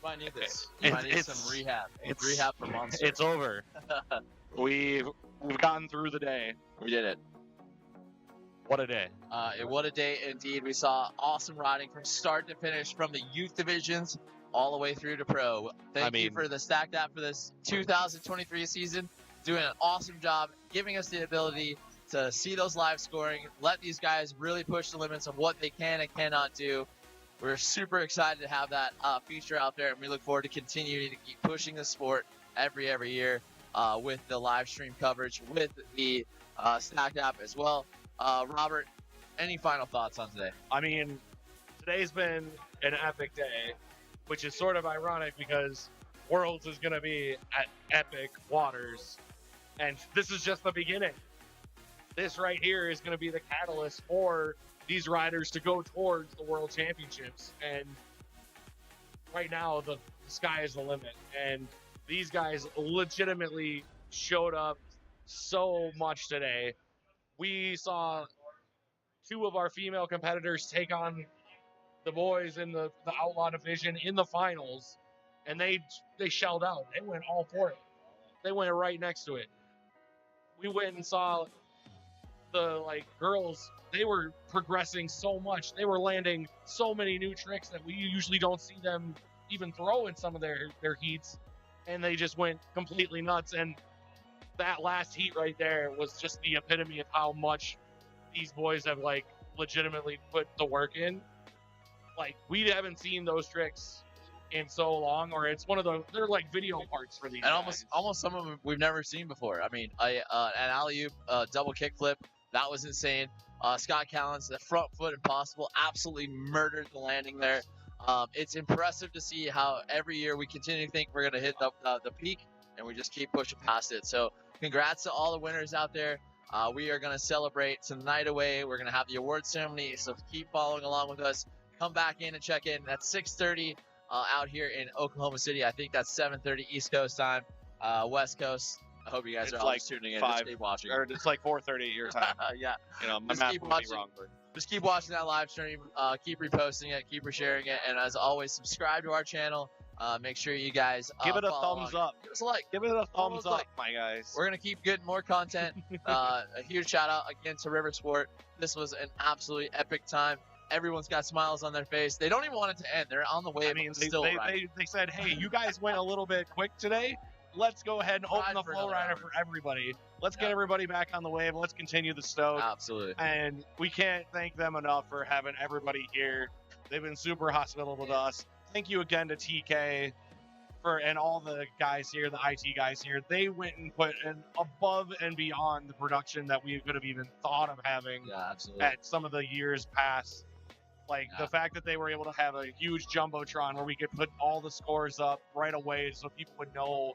Might need this. Might need some rehab. Rehab for Monster. It's over. We've gotten through the day. We did it. What a day. What a day indeed. We saw awesome riding from start to finish, from the youth divisions all the way through to pro. Thank you for the Stacked app for this 2023 season. Doing an awesome job, giving us the ability to see those live scoring, let these guys really push the limits of what they can and cannot do. We're super excited to have that feature out there, and we look forward to continuing to keep pushing the sport every year with the live stream coverage, with the Stacked app as well. Robert, any final thoughts on today? I mean, today's been an epic day, which is sort of ironic because Worlds is going to be at epic waters, and this is just the beginning. This right here is going to be the catalyst for these riders to go towards the World Championships. And right now, the sky is the limit. And these guys legitimately showed up so much today. We saw two of our female competitors take on the boys in the Outlaw division in the finals, and they shelled out. They went all for it. They went right next to it. We went and saw the girls. They were progressing so much. They were landing so many new tricks that we usually don't see them even throw in some of their heats, and they just went completely nuts. And that last heat right there was just the epitome of how much these boys have legitimately put the work in. We haven't seen those tricks in so long, or it's one of they're like video parts for these And guys. almost some of them we've never seen before. I mean, an alley-oop, double kickflip, that was insane. Scott Callens, the front foot impossible, absolutely murdered the landing there. It's impressive to see how every year we continue to think we're going to hit the peak, and we just keep pushing past it. So congrats to all the winners out there. We are going to celebrate tonight away. We're going to have the award ceremony, so keep following along with us. Come back in and check in. That's 6:30 out here in Oklahoma City. I think that's 7:30 East Coast time, West Coast. I hope you guys It's are all like tuning in. 5 Just keep watching. or it's 4:30 your time. Yeah. My Just math keep would be watching. wrong, but Just keep watching that live stream. Keep reposting it. Keep resharing it. And as always, subscribe to our channel. Make sure you guys give it a follow thumbs along. up. Give us a like. Give it a thumbs like. up, my guys. We're going to keep getting more content. A huge shout out again to River Sport. This was an absolutely epic time. Everyone's got smiles on their face. They don't even want it to end. They're on the way. I mean, they they said, hey, you guys went a little bit quick today. Let's go ahead and open Ride the for flow another rider hour. for everybody. Let's get Yeah. everybody back on the wave. Let's continue the stoke. Absolutely. And we can't thank them enough for having everybody here. They've been super hospitable to us. Thank you again to TK and all the guys here, the IT guys here. They went and put in above and beyond the production that we could have even thought of having Yeah, absolutely. at some of the years past. Yeah. The fact that they were able to have a huge jumbotron where we could put all the scores up right away so people would know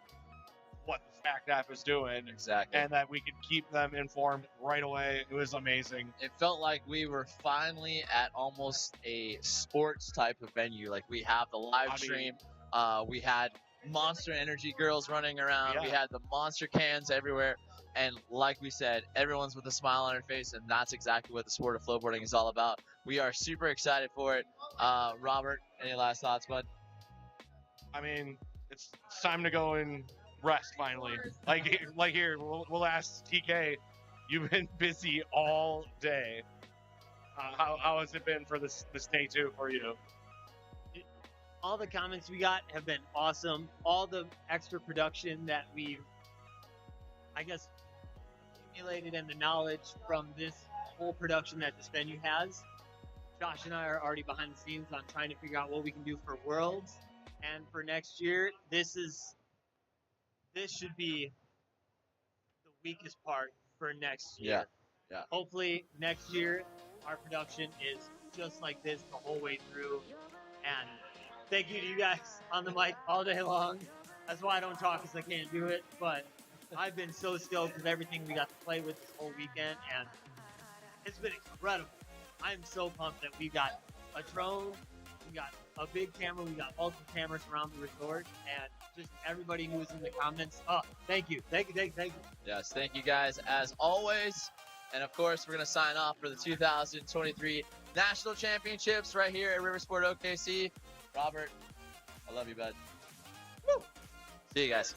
what the Smack App is doing, Exactly. and that we could keep them informed right away. It was amazing. It felt like we were finally at almost a sports type of venue. Like we have the live stream. We had Monster Energy girls running around. Yeah. We had the monster cans everywhere. And like we said, everyone's with a smile on their face, and that's exactly what the sport of flowboarding is all about. We are super excited for it. Robert, any last thoughts, bud? I mean, it's time to go and rest finally. Here, we'll ask TK. You've been busy all day. How has it been for this day two for you? All the comments we got have been awesome. All the extra production that we've, I guess, accumulated, and the knowledge from this whole production that this venue has. Josh and I are already behind the scenes on trying to figure out what we can do for Worlds and for next year. This should be the weakest part for next year. Yeah. Hopefully next year our production is just like this the whole way through. And thank you to you guys on the mic all day long. That's why I don't talk, because I can't do it. But I've been so stoked with everything we got to play with this whole weekend, and it's been incredible. I'm so pumped that we got a drone, we got a big camera, we got multiple cameras around the resort, and just everybody who was in the comments. Oh, thank you. Yes, thank you guys as always. And of course, we're going to sign off for the 2023 National Championships right here at River Sport OKC. Robert, I love you, bud. Woo! See you guys.